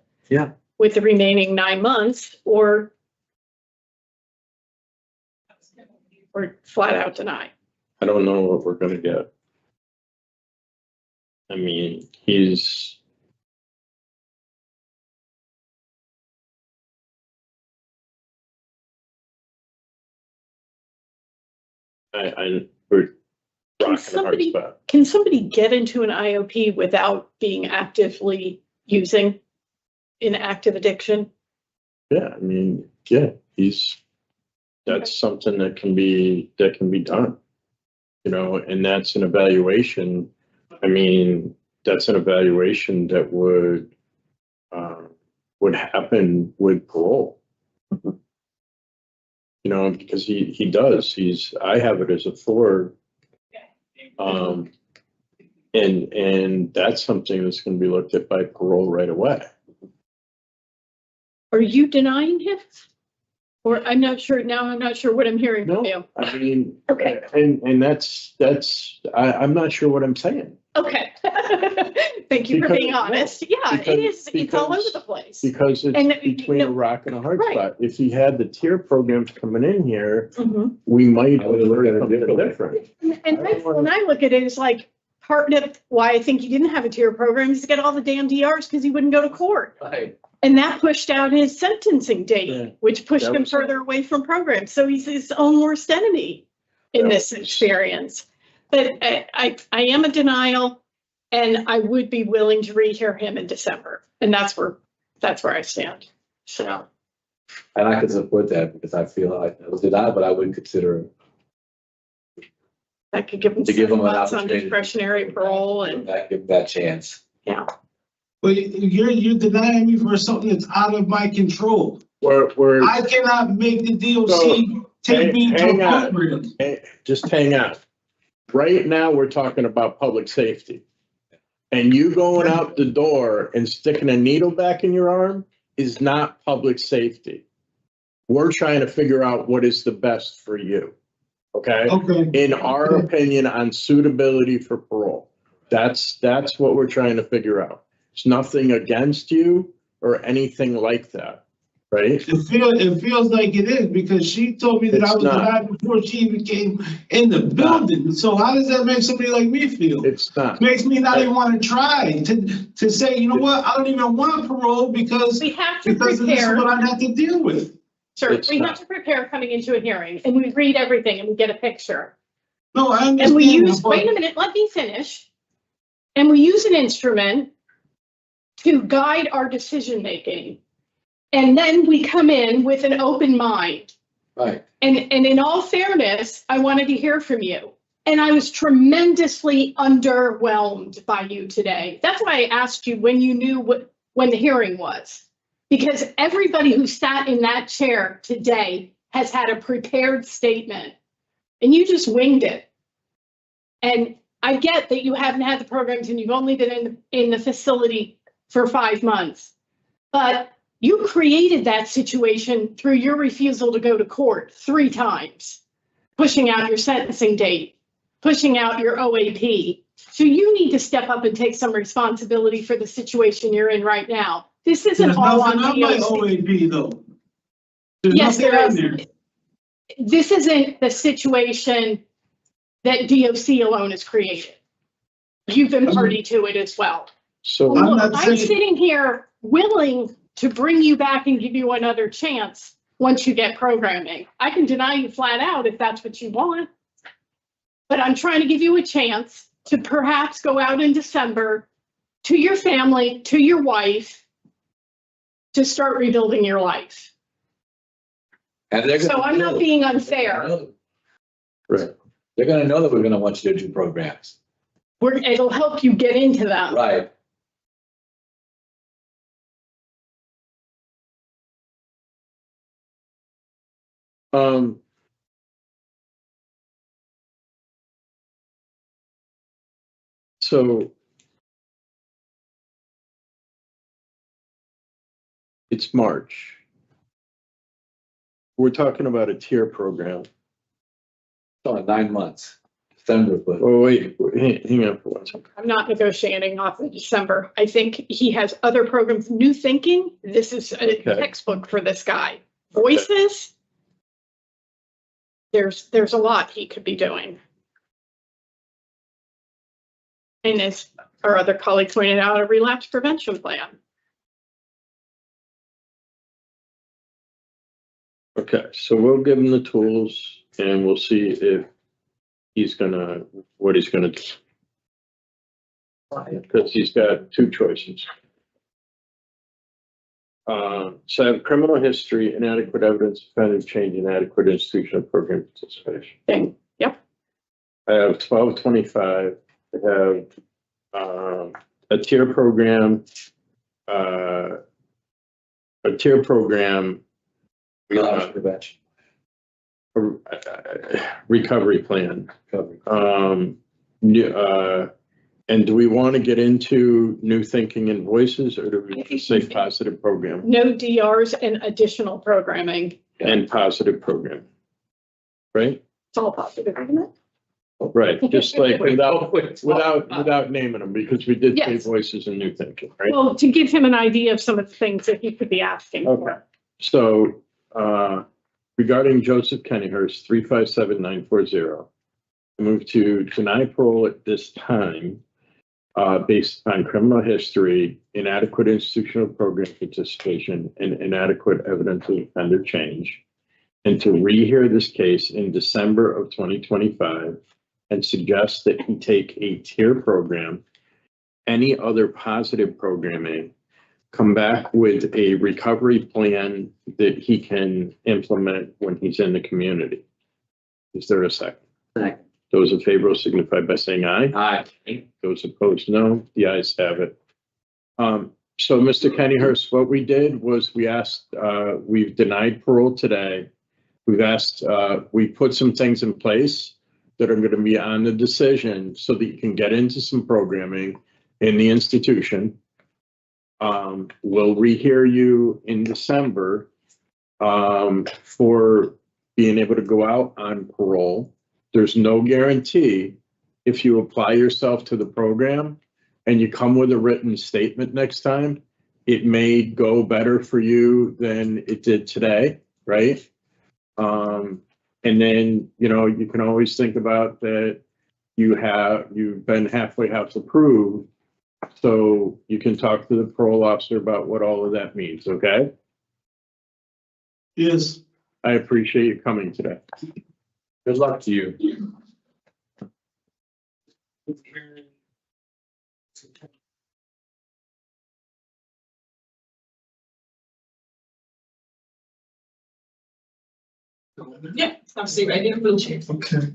with the remaining 9 months, or flat out deny. I don't know what we're gonna get. I mean, we're rocking a hard spot. Can somebody get into an IOP without being actively using in active addiction? Yeah, I mean, that's something that can be done, you know, and that's an evaluation. I mean, that's an evaluation that would happen with parole. You know, because he does, I have it as a 4. And that's something that's going to be looked at by parole right away. Are you denying him? Or I'm not sure what I'm hearing from you. I mean, Okay. And that's, I'm not sure what I'm saying. Okay. Thank you for being honest. Yeah, it is. It's all over the place. Because it's between a rock and a hard spot. If he had the tier programs coming in here, we might have learned something different. And when I look at it, it's like part of why I think he didn't have a tier program is to get all the damn DRs because he wouldn't go to court. Right. And that pushed out his sentencing date, which pushed him further away from programs. So he's his own worst enemy in this experience. But I am a denial, and I would be willing to rehear him in December. And that's where I stand. So. And I can support that because I feel like I was denied, but I wouldn't consider That could give him some months on discretionary parole and give him that chance. Yeah. But you're denying me for something that's out of my control. I cannot make the DOC take me to a program. Just hang on. Right now, we're talking about public safety. And you going out the door and sticking a needle back in your arm is not public safety. We're trying to figure out what is the best for you. Okay? In our opinion on suitability for parole. That's what we're trying to figure out. It's nothing against you or anything like that, right? It feels like it is because she told me that I was denied before she even came in the building. So how does that make somebody like me feel? It's not. Makes me not even want to try to say, you know what, I don't even want parole because we have to this is what I have to deal with. Sure, we have to prepare coming into a hearing, and we read everything and we get a picture. No, I understand. And we use, wait a minute, let me finish. And we use an instrument to guide our decision-making. And then we come in with an open mind. Right. And in all fairness, I wanted to hear from you. And I was tremendously underwhelmed by you today. That's why I asked you when you knew when the hearing was. Because everybody who sat in that chair today has had a prepared statement. And you just winged it. And I get that you haven't had the programs and you've only been in the facility for 5 months. But you created that situation through your refusal to go to court 3 times, pushing out your sentencing date, pushing out your OAP. So you need to step up and take some responsibility for the situation you're in right now. This isn't There's all on nothing on my DOC. OAP though. There's Yes, nothing there on is. This isn't the situation that DOC alone has created. You've been party to it as well. So I'm Look, not I'm saying- sitting here willing to bring you back and give you another chance once you get programming. I can deny you flat out if that's what you want. But I'm trying to give you a chance to perhaps go out in December to your family, to your wife, to start rebuilding your life. And they're So gonna I'm know. not being unfair. right. They're gonna know that we're gonna want you to do programs. It'll help you get into them. Right. So it's March. We're talking about a tier program. So 9 months, December, but Oh, wait, hang on for 1 second. I'm not negotiating off of December. I think he has other programs. New thinking, this is a Okay. textbook for this guy. Voices, there's a lot he could be doing. And as our other colleague pointed out, a relapse prevention plan. Okay, so we'll give him the tools and we'll see if what he's gonna do. Because he's got 2 choices. So I have criminal history, inadequate evidence, offended change, inadequate institutional program participation. Thing. Yep. I have 1225. I have a tier program. relapse prevention. Recovery plan. Recovery. And do we want to get into new thinking and voices, or do we just say positive program No DRs and additional programming. and positive program? Right? It's all positive, isn't it? Right, just like without naming them, because we did say Yes. voices and new thinking, right? Well, to give him an idea of some of the things that he could be asking Okay, for. so, regarding Joseph Kenyhercz, 357940, I move to deny parole at this time, based on criminal history, inadequate institutional program participation, and inadequate evidence of offender change, and to rehear this case in December of 2025, and suggest that he take a tier program, any other positive programming, come back with a recovery plan that he can implement when he's in the community. Is there a second? Second. Those in favor will signify by saying aye. Aye. Those opposed, no. The ayes have it. So Mr. Kenyhercz, what we did was we asked, we've denied parole today. We've asked, we put some things in place that are going to be on the decision so that you can get into some programming in the institution. We'll rehear you in December for being able to go out on parole. There's no guarantee if you apply yourself to the program and you come with a written statement next time, it may go better for you than it did today, right? And then, you can always think about that you've been halfway house approved. So you can talk to the parole officer about what all of that means, okay? Yes. I appreciate you coming today. Good luck to you. Yeah, absolutely, right in the wheelchair. Okay.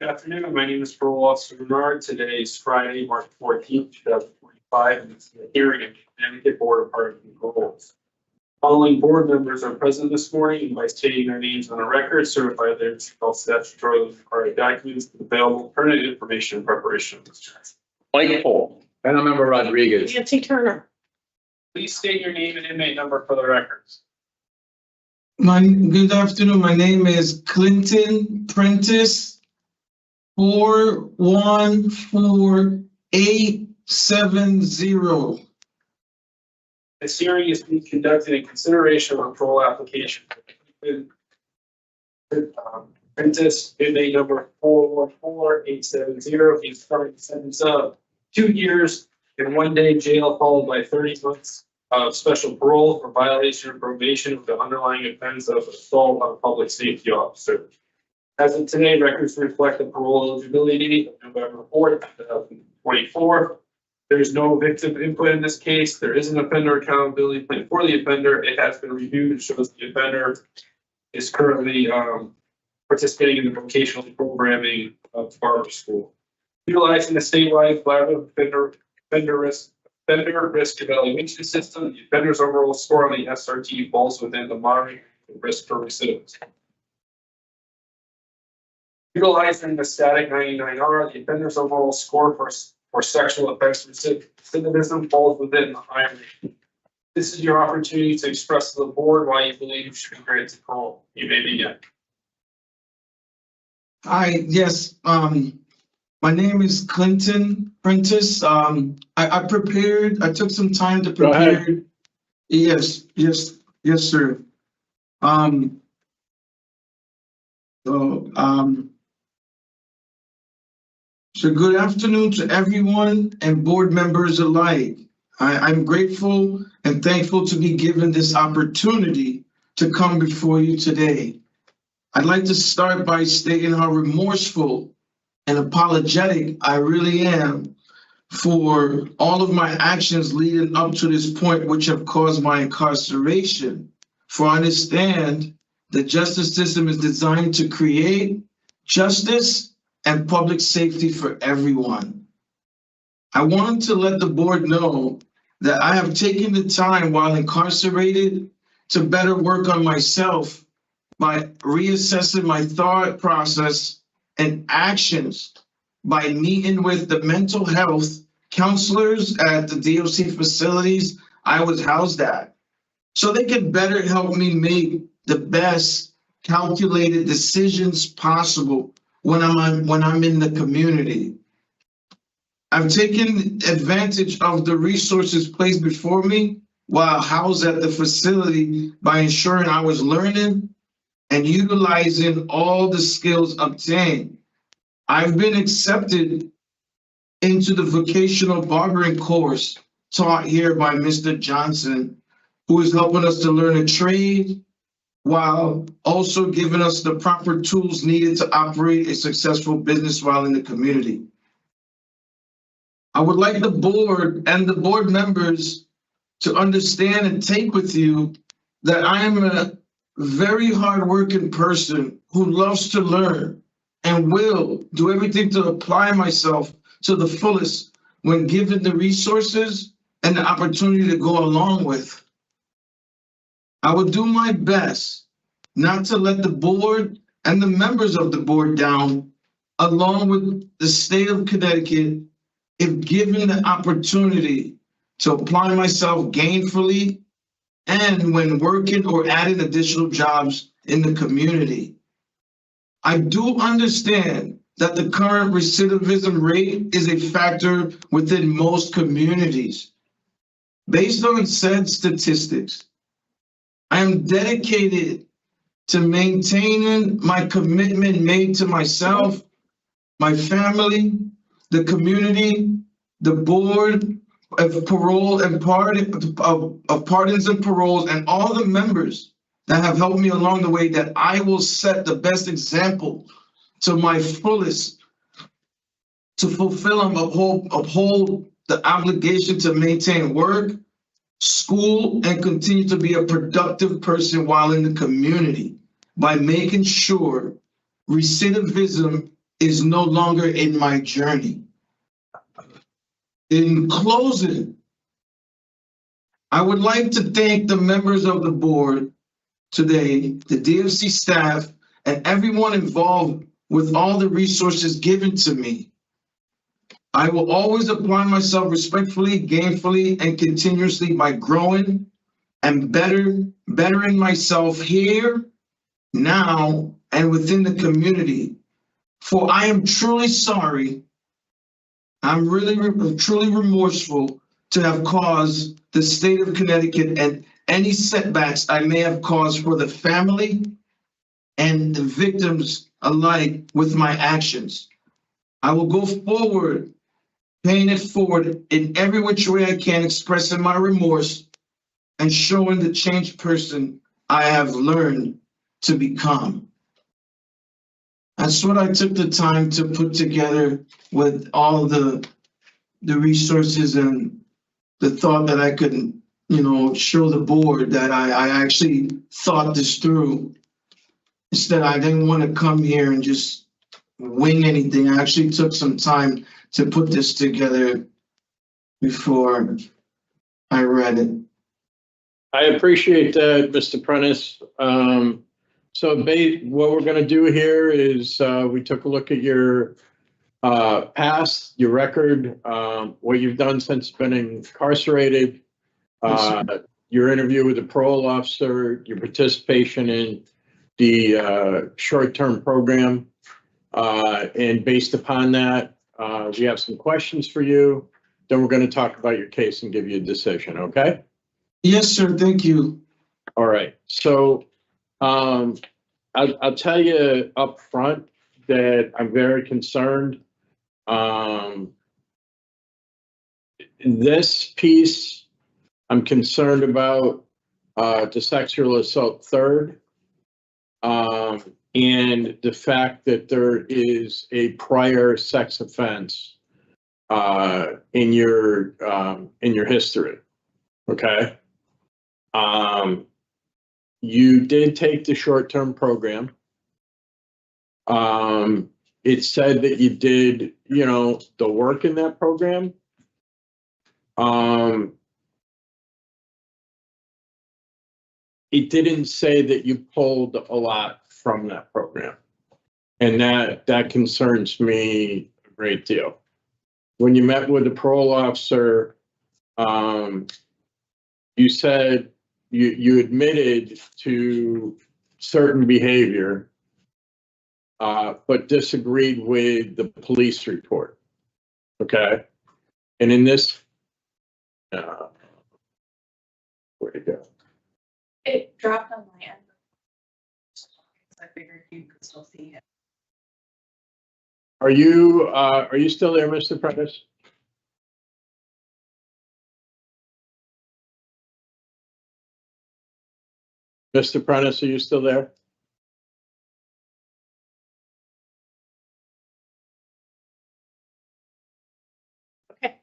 Good afternoon, my name is Parole Officer Bernard. Today is Friday, March 14th, 2025, and it's the hearing of the Connecticut Board of Pardons and Paroles. Following board members are present this morning and by stating their names on the record, certify their all statutorily required documents available, pertinent information in preparation of this task. Mike Paul. Panel Member Rodriguez. Nancy Turner. Please state your name and inmate number for the records. Good afternoon. My name is Clinton Prentice, 414870. This hearing is being conducted in consideration of a parole application. Prentice, inmate number 414870. He's currently sentenced of 2 years and 1 day jail, followed by 30 months of special parole for violation of probation with the underlying offense of assault on a public safety officer. As of today, records reflect the parole eligibility date of November 4th, 2024. There's no victim input in this case. There is an offender accountability plan for the offender. It has been reviewed and shows the offender is currently participating in the vocational programming of barber school. Utilizing the statewide collaborative offender risk evaluation system, the offender's overall score on the SRT falls within the moderate risk for recidivism. Utilizing the static 99R, the offender's overall score for sexual offense recidivism falls within the high range. This is your opportunity to express to the board why you believe you should be granted parole. You may begin. Hi, yes, my name is Clinton Prentice. I took some time to Go prepare. ahead. Yes, sir. So good afternoon to everyone and board members alike. I'm grateful and thankful to be given this opportunity to come before you today. I'd like to start by stating how remorseful and apologetic I really am for all of my actions leading up to this point, which have caused my incarceration. For I understand the justice system is designed to create justice and public safety for everyone. I want to let the board know that I have taken the time while incarcerated to better work on myself by reassessing my thought process and actions by meeting with the mental health counselors at the DOC facilities I was housed at, so they could better help me make the best calculated decisions possible when I'm in the community. I've taken advantage of the resources placed before me while housed at the facility by ensuring I was learning and utilizing all the skills obtained. I've been accepted into the vocational barbering course taught here by Mr. Johnson, who is helping us to learn a trade while also giving us the proper tools needed to operate a successful business while in the community. I would like the board and the board members to understand and take with you that I am a very hardworking person who loves to learn and will do everything to apply myself to the fullest when given the resources and the opportunity to go along with. I will do my best not to let the board and the members of the board down, along with the state of Connecticut, if given the opportunity to apply myself gainfully and when working or adding additional jobs in the community. I do understand that the current recidivism rate is a factor within most communities. Based on said statistics, I am dedicated to maintaining my commitment made to myself, my family, the community, the board of parole and of pardons and paroles, and all the members that have helped me along the way, that I will set the best example to my fullest to fulfill and uphold the obligation to maintain work, school, and continue to be a productive person while in the community by making sure recidivism is no longer in my journey. In closing, I would like to thank the members of the board today, the DFC staff, and everyone involved with all the resources given to me. I will always apply myself respectfully, gainfully, and continuously by growing and bettering myself here, now, and within the community. For I am truly sorry. I'm truly remorseful to have caused the state of Connecticut and any setbacks I may have caused for the family and the victims alike with my actions. I will go forward, paying it forward in every which way I can, expressing my remorse and showing the changed person I have learned to become. That's what I took the time to put together with all the resources and the thought that I could, show the board that I actually thought this through. Instead, I didn't want to come here and just wing anything. I actually took some time to put this together before I read it. I appreciate that, Mr. Prentice. So what we're going to do here is we took a look at your past, your record, what you've done since been incarcerated, your interview with the parole officer, your participation in the short-term program. And based upon that, we have some questions for you. Then we're going to talk about your case and give you a decision, okay? Yes, sir. Thank you. All right. So I'll tell you up front that I'm very concerned. This piece, I'm concerned about the sexual assault third, and the fact that there is a prior sex offense in your history. Okay. You did take the short-term program. It said that you did, the work in that program. It didn't say that you pulled a lot from that program. And that concerns me a great deal. When you met with the parole officer, you said you admitted to certain behavior, but disagreed with the police report. Okay. And in this, where'd it go? It dropped on my end. I figured you could still see it. Are you still there, Mr. Prentice? Mr. Prentice, are you still there? Okay.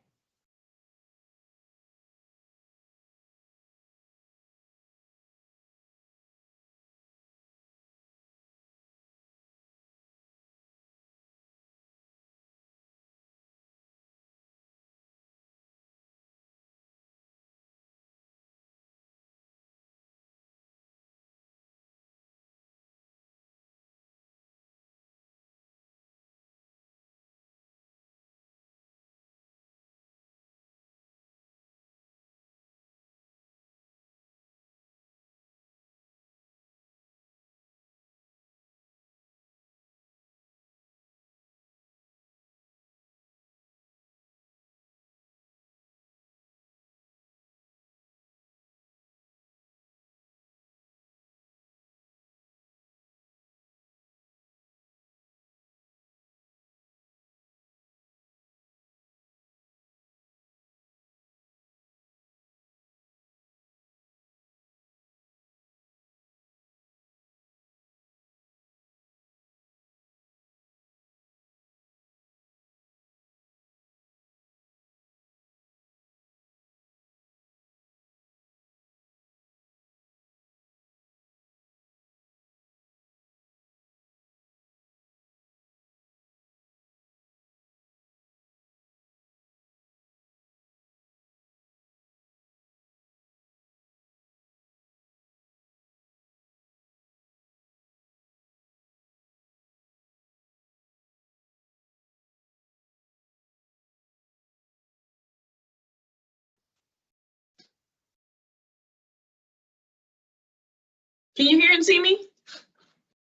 Can you hear and see me?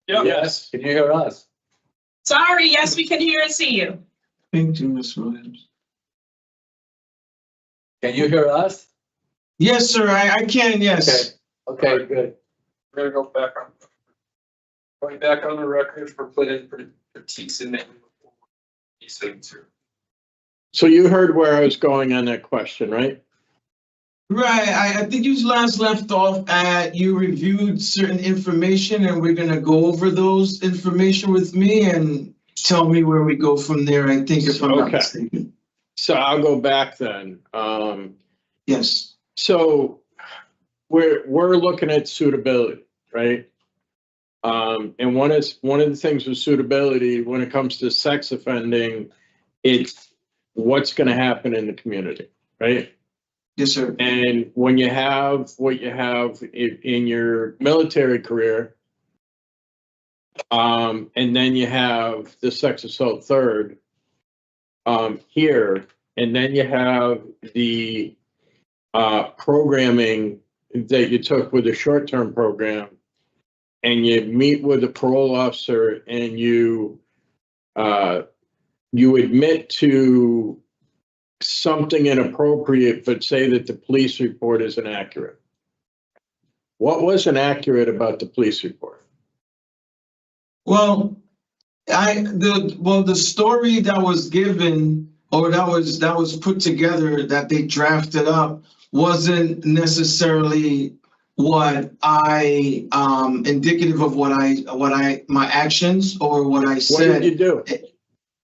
Yes, can you hear us? Sorry, yes, we can hear and see you. Thank you, Ms. Williams. Can you hear us? Yes, sir, I can, yes. Okay, good. We're gonna go back on. Going back on the record for putting Prentice in there. So you heard where I was going on that question, right? Right, I think you last left off at you reviewed certain information and we're gonna go over those information with me and tell me where we go from there, I think, if I'm not Okay. mistaken. So I'll go back then. Yes, So we're looking at suitability, right? And one of the things with suitability when it comes to sex offending, it's what's going to happen in the community, right? yes, sir. And when you have what you have in your military career, and then you have the sex assault third here, and then you have the programming that you took with a short-term program, and you meet with a parole officer and you admit to something inappropriate, but say that the police report is inaccurate. What was inaccurate about the police report? Well, the story that was given or that was put together that they drafted up wasn't necessarily what I indicative of what I my actions or what I said. What did you do?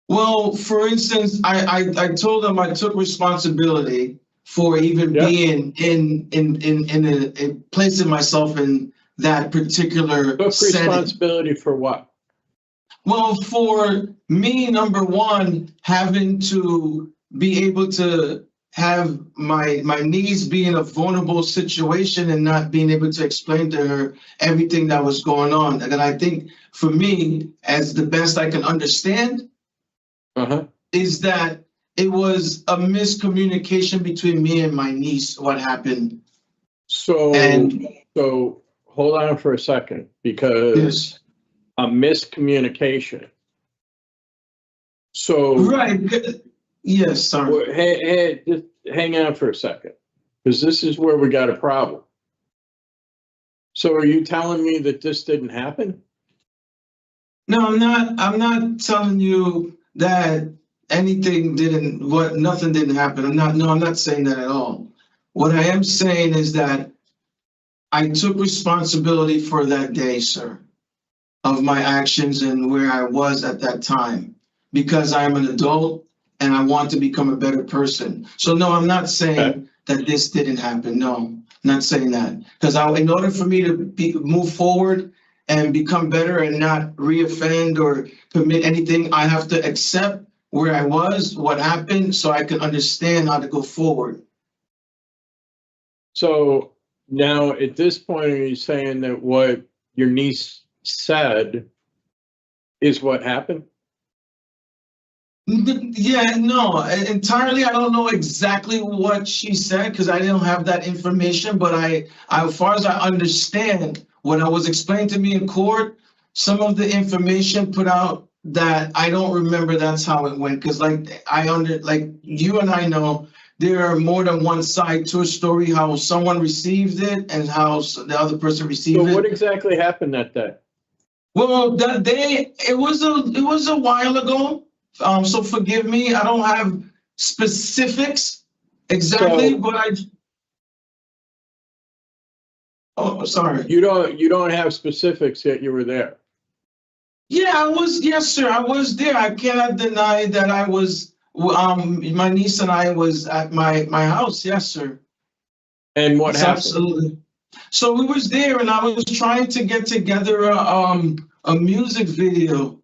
Well, for instance, I told them I took responsibility for even being in placing myself in that particular Took setting. responsibility for what? Well, for me, number one, having to be able to have my niece be in a vulnerable situation and not being able to explain to her everything that was going on. And I think for me, as the best I can understand, is that it was a miscommunication between me and my niece, what happened. So hold on for a second, because a miscommunication. So right. Yes, sorry. Hey, just hang on for a second, because this is where we got a problem. So are you telling me that this didn't happen? No, I'm not telling you that nothing didn't happen. I'm not saying that at all. What I am saying is that I took responsibility for that day, sir, of my actions and where I was at that time, because I'm an adult and I want to become a better person. So no, I'm not saying that this didn't happen. No, I'm not saying that, because in order for me to move forward and become better and not reoffend or commit anything, I have to accept where I was, what happened, so I can understand how to go forward. So now at this point, are you saying that what your niece said is what happened? Yeah, no, entirely. I don't know exactly what she said because I didn't have that information, but as far as I understand, what I was explained to me in court, some of the information put out that I don't remember that's how it went. Because like you and I know, there are more than one side to a story, how someone received it and how the other person received it. So what exactly happened that day? Well, that day, it was a while ago. So forgive me, I don't have specifics exactly, but oh, sorry. You don't have specifics yet you were there. Yeah, I was, yes, sir, I was there. I cannot deny that I was, my niece and I was at my house, yes, sir. And what happened? Absolutely. So we was there and I was trying to get together a music video.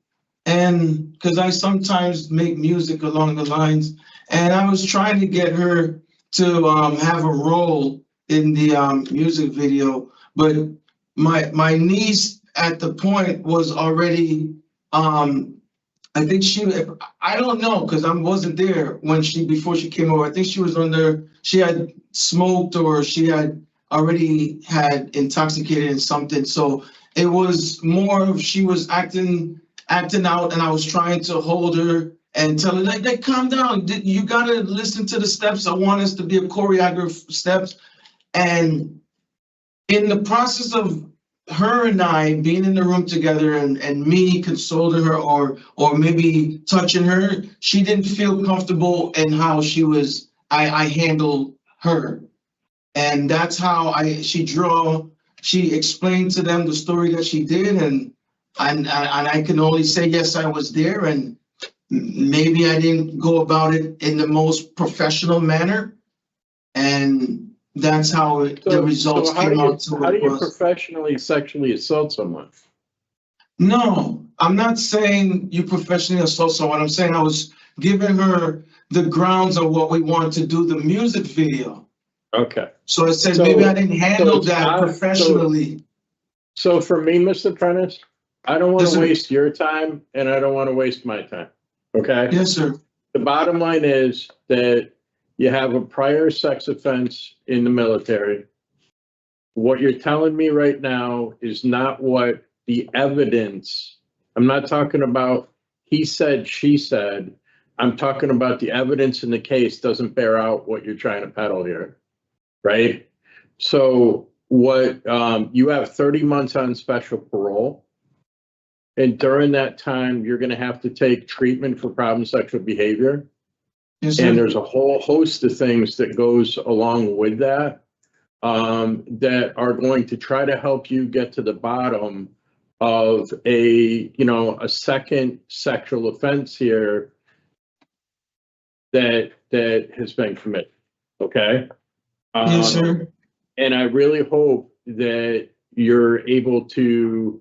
And because I sometimes make music along the lines, and I was trying to get her to have a role in the music video, but my niece at the point was already, I think I don't know because I wasn't there before she came over. I think she had smoked or she had already had intoxicated in something. So it was more of she was acting out, and I was trying to hold her and tell her, like, calm down. You gotta listen to the steps. I want us to be a choreographed steps. And in the process of her and I being in the room together and me consoling her or maybe touching her, she didn't feel comfortable in how I handled her. And that's how she explained to them the story that she did, and I can only say, yes, I was there, and maybe I didn't go about it in the most professional manner, and that's how the results came out. How do you professionally sexually assault someone? No, I'm not saying you professionally assault someone. I'm saying I was giving her the grounds of what we wanted to do, the music video. Okay. So it says maybe I didn't handle that professionally. So for me, Mr. Prentice, I don't want to waste your time, and I don't want to waste my time. Okay? Yes, sir. The bottom line is that you have a prior sex offense in the military. What you're telling me right now is not what the evidence, I'm not talking about he said, she said. I'm talking about the evidence in the case doesn't bear out what you're trying to peddle here, right? So what you have 30 months on special parole. And during that time, you're going to have to take treatment for problem sexual behavior. Yes, and there's a whole host of things that goes along with that that are going to try to help you get to the bottom of a second sexual offense here that has been committed. Okay. Yes, sir. And I really hope that you're able to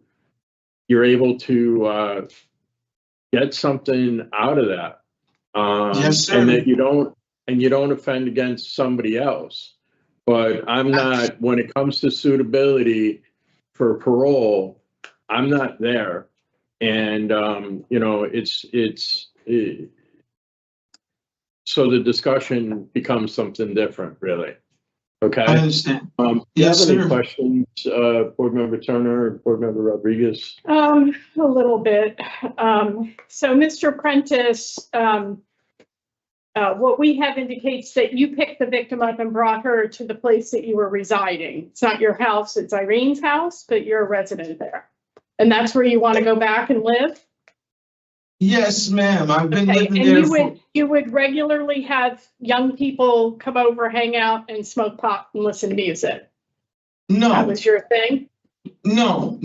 get something out of that. Yes, sir. And that you don't offend against somebody else. But I'm not, when it comes to suitability for parole, I'm not there. And so the discussion becomes something different, really. Okay. I understand. Do you have any questions, Board Member Turner, Board Member Rodriguez? A little bit. So Mr. Prentice, what we have indicates that you picked the victim up and brought her to the place that you were residing. It's not your house, it's Irene's house, but you're a resident there. And that's where you want to go back and live? Yes, ma'am. I've been living there. And you would regularly have young people come over, hang out, and smoke pot and listen to music? No. That was your thing? No,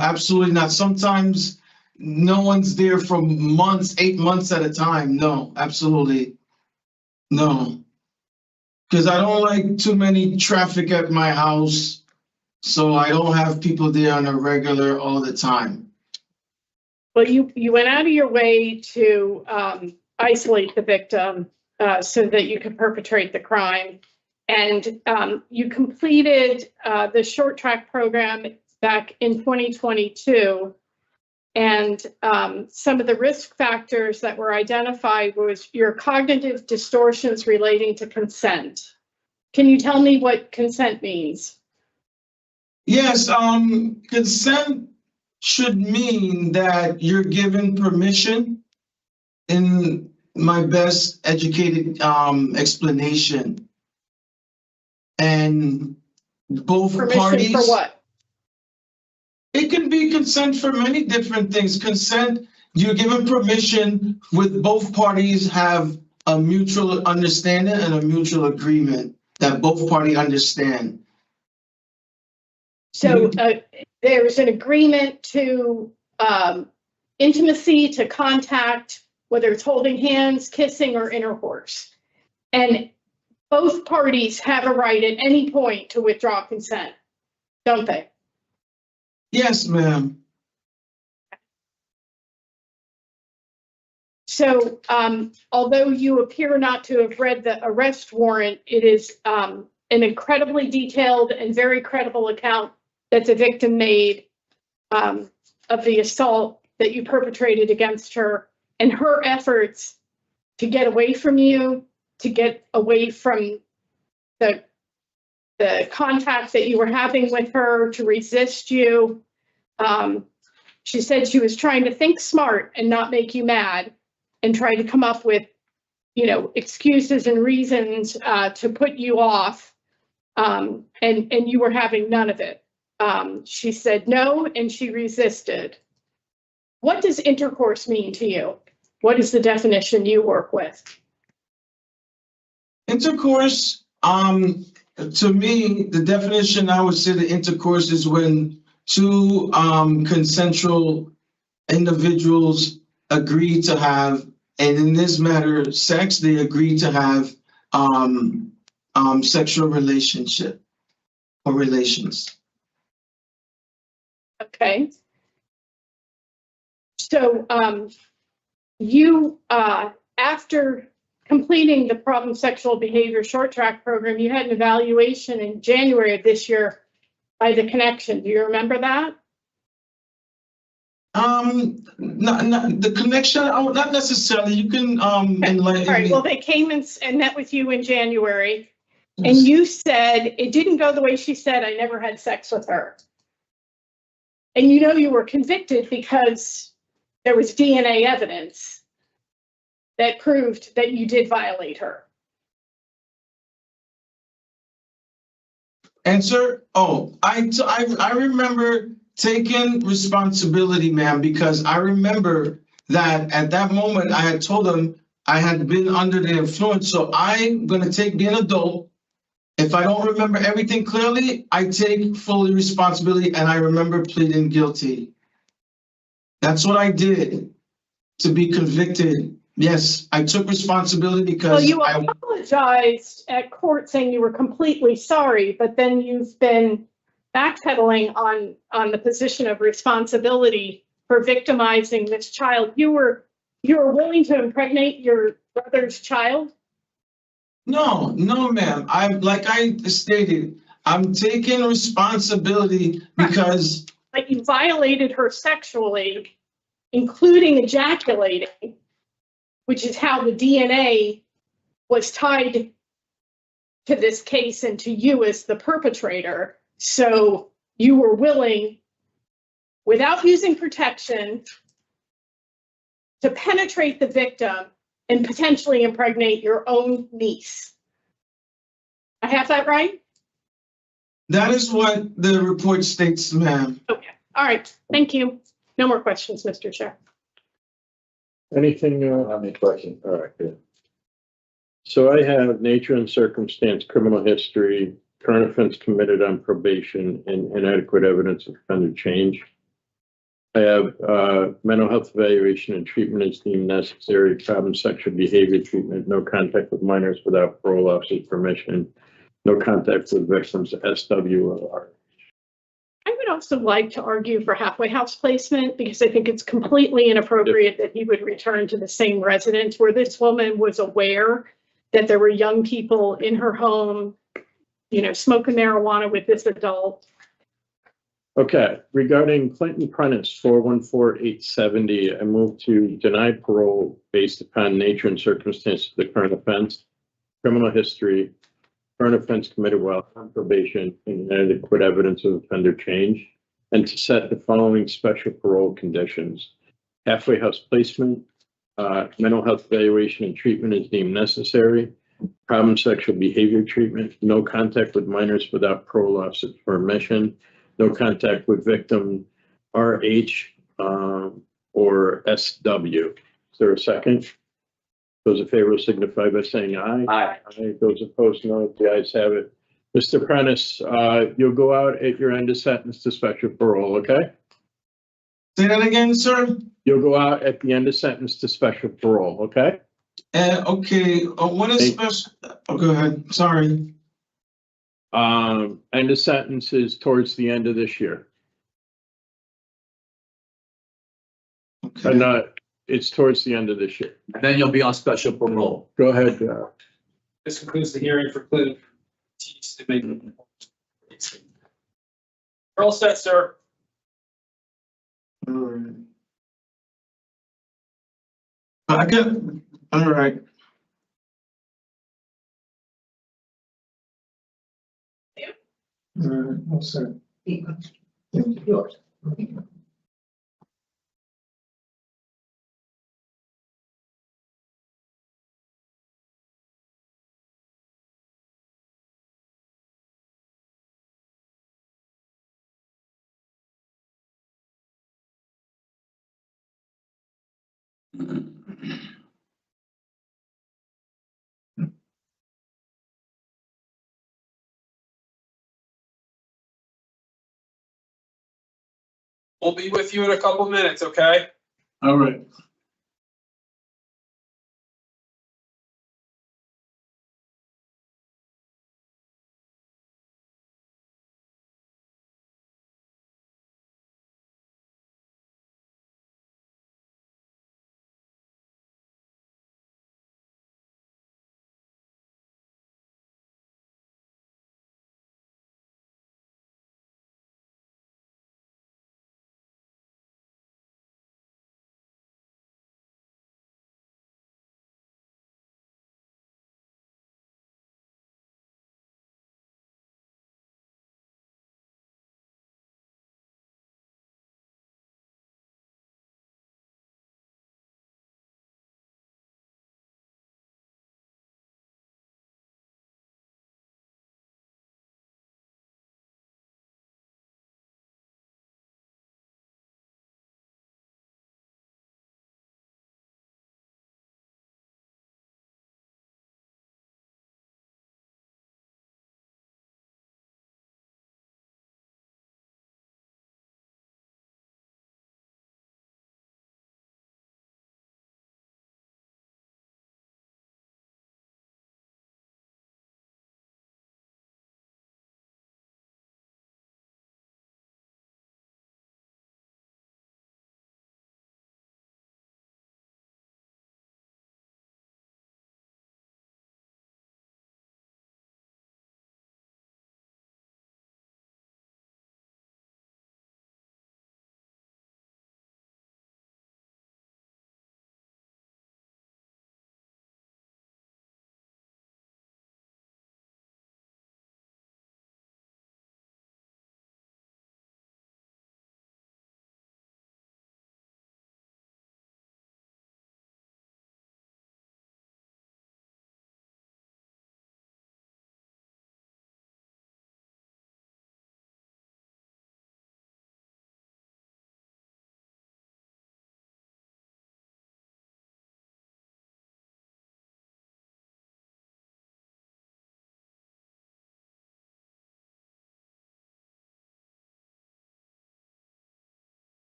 absolutely not. Sometimes no one's there for months, 8 months at a time. No, absolutely. No. Because I don't like too many traffic at my house. So I don't have people there on a regular all the time. Well, you went out of your way to isolate the victim so that you could perpetrate the crime. And you completed the short track program back in 2022. And some of the risk factors that were identified was your cognitive distortions relating to consent. Can you tell me what consent means? Yes, consent should mean that you're given permission, in my best educated explanation. And both permission parties. For what? It can be consent for many different things. Consent, you're given permission with both parties have a mutual understanding and a mutual agreement that both parties understand. So there's an agreement to intimacy, to contact, whether it's holding hands, kissing, or intercourse. And both parties have a right at any point to withdraw consent, don't they? Yes, ma'am. So although you appear not to have read the arrest warrant, it is an incredibly detailed and very credible account that the victim made of the assault that you perpetrated against her and her efforts to get away from you, to get away from the the contact that you were having with her to resist you. She said she was trying to think smart and not make you mad and try to come up with, you know, excuses and reasons to put you off. And you were having none of it. She said no, and she resisted. What does intercourse mean to you? What is the definition you work with? Intercourse, to me, the definition I would say the intercourse is when two consensual individuals agree to have, and in this matter, sex, they agree to have sexual relationship or relations. Okay. So you, after completing the problem sexual behavior short track program, you had an evaluation in January of this year by the Connection. Do you remember that? Not the Connection, not necessarily. You can enlighten All right, me. well, they came and met with you in January, and you said it didn't go the way she said. I never had sex with her. And you know you were convicted because there was DNA evidence that proved that you did violate her. Answer? Oh, I remember taking responsibility, ma'am, because I remember that at that moment I had told them I had been under the influence. So I'm gonna be an adult. If I don't remember everything clearly, I take fully responsibility, and I remember pleading guilty. That's what I did to be convicted. Yes, I took responsibility because well, you apologized at court saying you were completely sorry, but then you've been backpedaling on the position of responsibility for victimizing this child. You were willing to impregnate your brother's child? No, ma'am. Like I stated, I'm taking responsibility because. But you violated her sexually, including ejaculating, which is how the DNA was tied to this case and to you as the perpetrator. So you were willing, without using protection, to penetrate the victim and potentially impregnate your own niece. I have that right? That is what the report states, ma'am. Okay. All right. Thank you. No more questions, Mr. Chair. Anything? How many questions? All right, good. So I have nature and circumstance, criminal history, current offense committed on probation, and inadequate evidence of offender change. I have mental health evaluation and treatment is deemed necessary, problem sexual behavior treatment, no contact with minors without parole officer's permission, no contact with victims, SWR. I would also like to argue for halfway house placement because I think it's completely inappropriate that he would return to the same residence where this woman was aware that there were young people in her home, you know, smoking marijuana with this adult. Okay, regarding Clinton Prentice 414870, I move to deny parole based upon nature and circumstances of the current offense, criminal history, current offense committed while on probation, and inadequate evidence of offender change, and to set the following special parole conditions. Halfway house placement, mental health evaluation and treatment is deemed necessary, problem sexual behavior treatment, no contact with minors without parole officer's permission, no contact with victim RH or SW. Is there a second? Those in favor signify by saying aye. Aye. Aye. Those opposed, no. The ayes have it. Mr. Prentice, you'll go out at your end of sentence to special parole, okay? Say that again, sir? You'll go out at the end of sentence to special parole, okay? Okay, what is special? Oh, go ahead, sorry. End of sentence is towards the end of this year. Okay. It's towards the end of this year. And then you'll be on special parole. Go ahead. This concludes the hearing for Clinton. We're all set, sir. All right. All right. No, sir. Yours. We'll be with you in a couple minutes, okay? All right.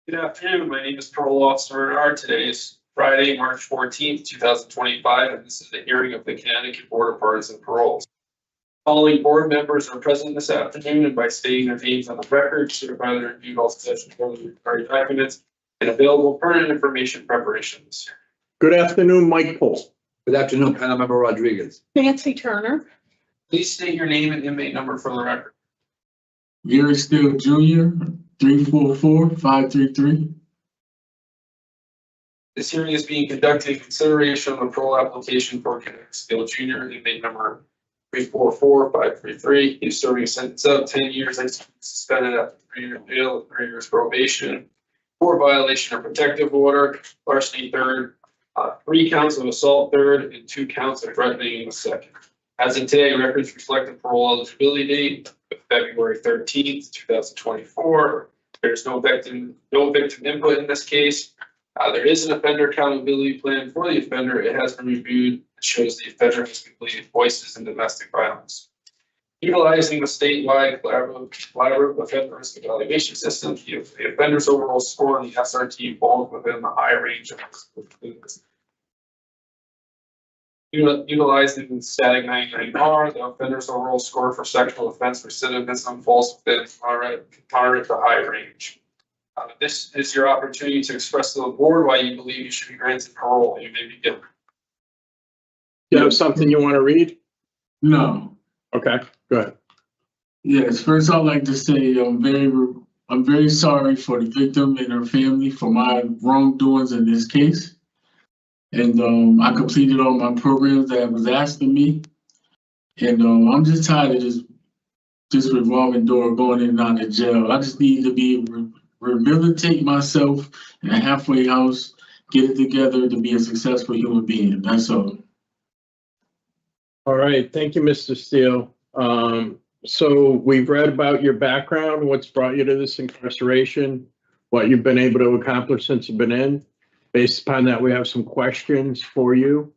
Good afternoon, my name is Parole Officer Bernard. Today is Friday, March 14th, 2025, and this is the hearing of the Connecticut Board of Pardons and Paroles. Following board members are present this afternoon, and by stating their names on the record, certify that they reviewed all statutory required documents and available pertinent information preparations. Good afternoon, Mike Pohl. Good afternoon, panel member Rodriguez. Nancy Turner. Please state your name and inmate number for the record. Gary Steele Jr., 344-533. This hearing is being conducted in consideration of the parole application for Kenneth Steele Jr., inmate number 344-533. He is serving a sentence of 10 years suspended after 3 years jail, 3 years probation, for violation of protective order, larceny third, 3 counts of assault third, and 2 counts of threatening in the second. As of today, records reflect the parole eligibility date of February 13th, 2024. There's no victim input in this case. There is an offender accountability plan for the offender. It has been reviewed. It shows the offender has completed voices in domestic violence. Utilizing the statewide collaborative offender risk evaluation system, the offender's overall score in the SRT falls within the high range of utilizing the static 99R, the offender's overall score for sexual offense recidivism falls within moderate to high range. This is your opportunity to express to the board why you believe you should be granted parole. You may begin. You have something you want to read? No. Okay, go ahead. Yes, first I'd like to say I'm very sorry for the victim and her family for my wrongdoings in this case. And I completed all my programs that was asked of me. And I'm just tired of this revolving door going in and out of jail. I just need to be rehabilitate myself in a halfway house, get it together to be a successful human being. That's all. All right, thank you, Mr. Steele. So we've read about your background, what's brought you to this incarceration, what you've been able to accomplish since you've been in. Based upon that, we have some questions for you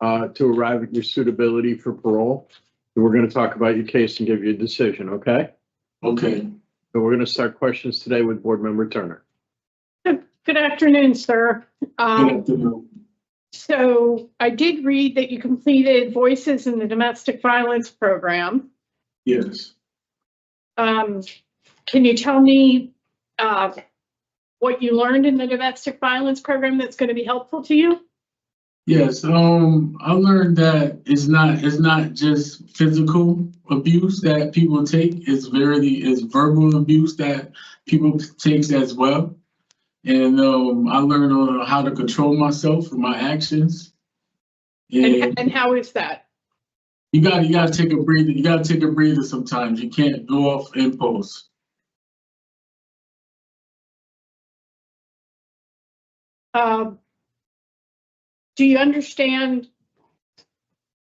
to arrive at your suitability for parole. And we're going to talk about your case and give you a decision, okay? Okay. So we're going to start questions today with Board Member Turner. Good afternoon, sir. Good afternoon. So I did read that you completed Voices in the Domestic Violence Program. Yes. Can you tell me what you learned in the domestic violence program that's going to be helpful to you? Yes. I learned that it's not just physical abuse that people take. It's verbal abuse that people take as well. And I learned how to control myself and my actions. And how is that? You gotta take a breather. You gotta take a breather sometimes. You can't go off impulse. Do you understand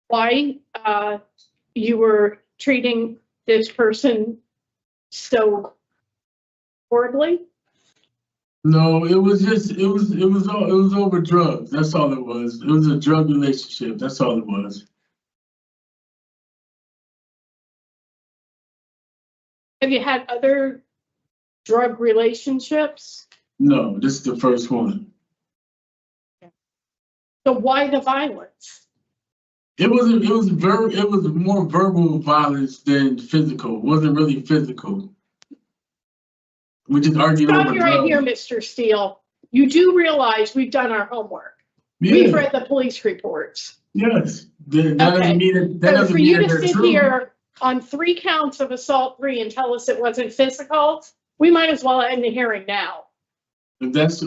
why you were treating this person so horribly? No, it was over drugs. That's all it was. It was a drug relationship. That's all it was. Have you had other drug relationships? No, this is the first one. So why the violence? It was more verbal violence than physical. It wasn't really physical. We just argued over Stop you right here, Mr. Steele. You do realize we've done our homework. Yeah. We've read the police reports. Yes. That doesn't mean that So for you to they're sit true. here on 3 counts of assault 3 and tell us it wasn't physical, we might as well end the hearing now. If that's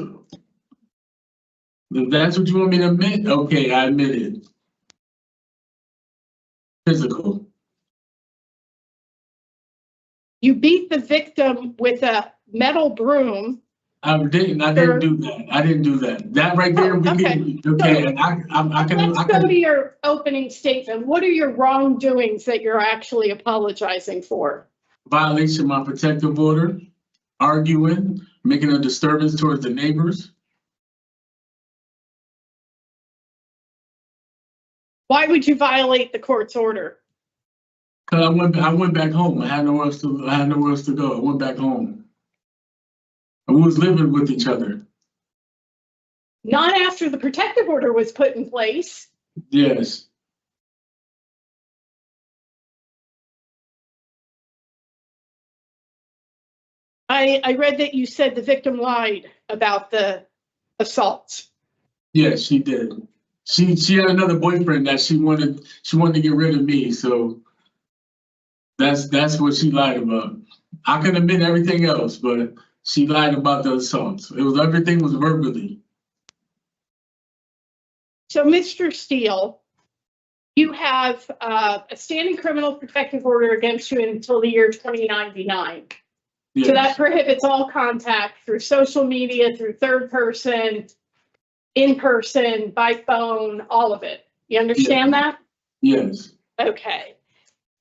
what you want me to admit, okay, I admit it. Physical. You beat the victim with a metal broom. I didn't do that. That right there, Okay. Let's go to your opening statement. What are your wrongdoings that you're actually apologizing for? Violation of my protective order, arguing, making a disturbance towards the neighbors. Why would you violate the court's order? Cause I went back home. I had nowhere else to go. I went back home. And we was living with each other. Not after the protective order was put in place. Yes. I read that you said the victim lied about the assaults. Yes, she did. She had another boyfriend that she wanted to get rid of me. So that's what she lied about. I can admit everything else, but she lied about the assaults. Everything was verbally. So, Mr. Steele, you have a standing criminal protective order against you until the year 2099. Yes. So that prohibits all contact through social media, through third person, in person, by phone, all of it. You understand that? Yes. Okay.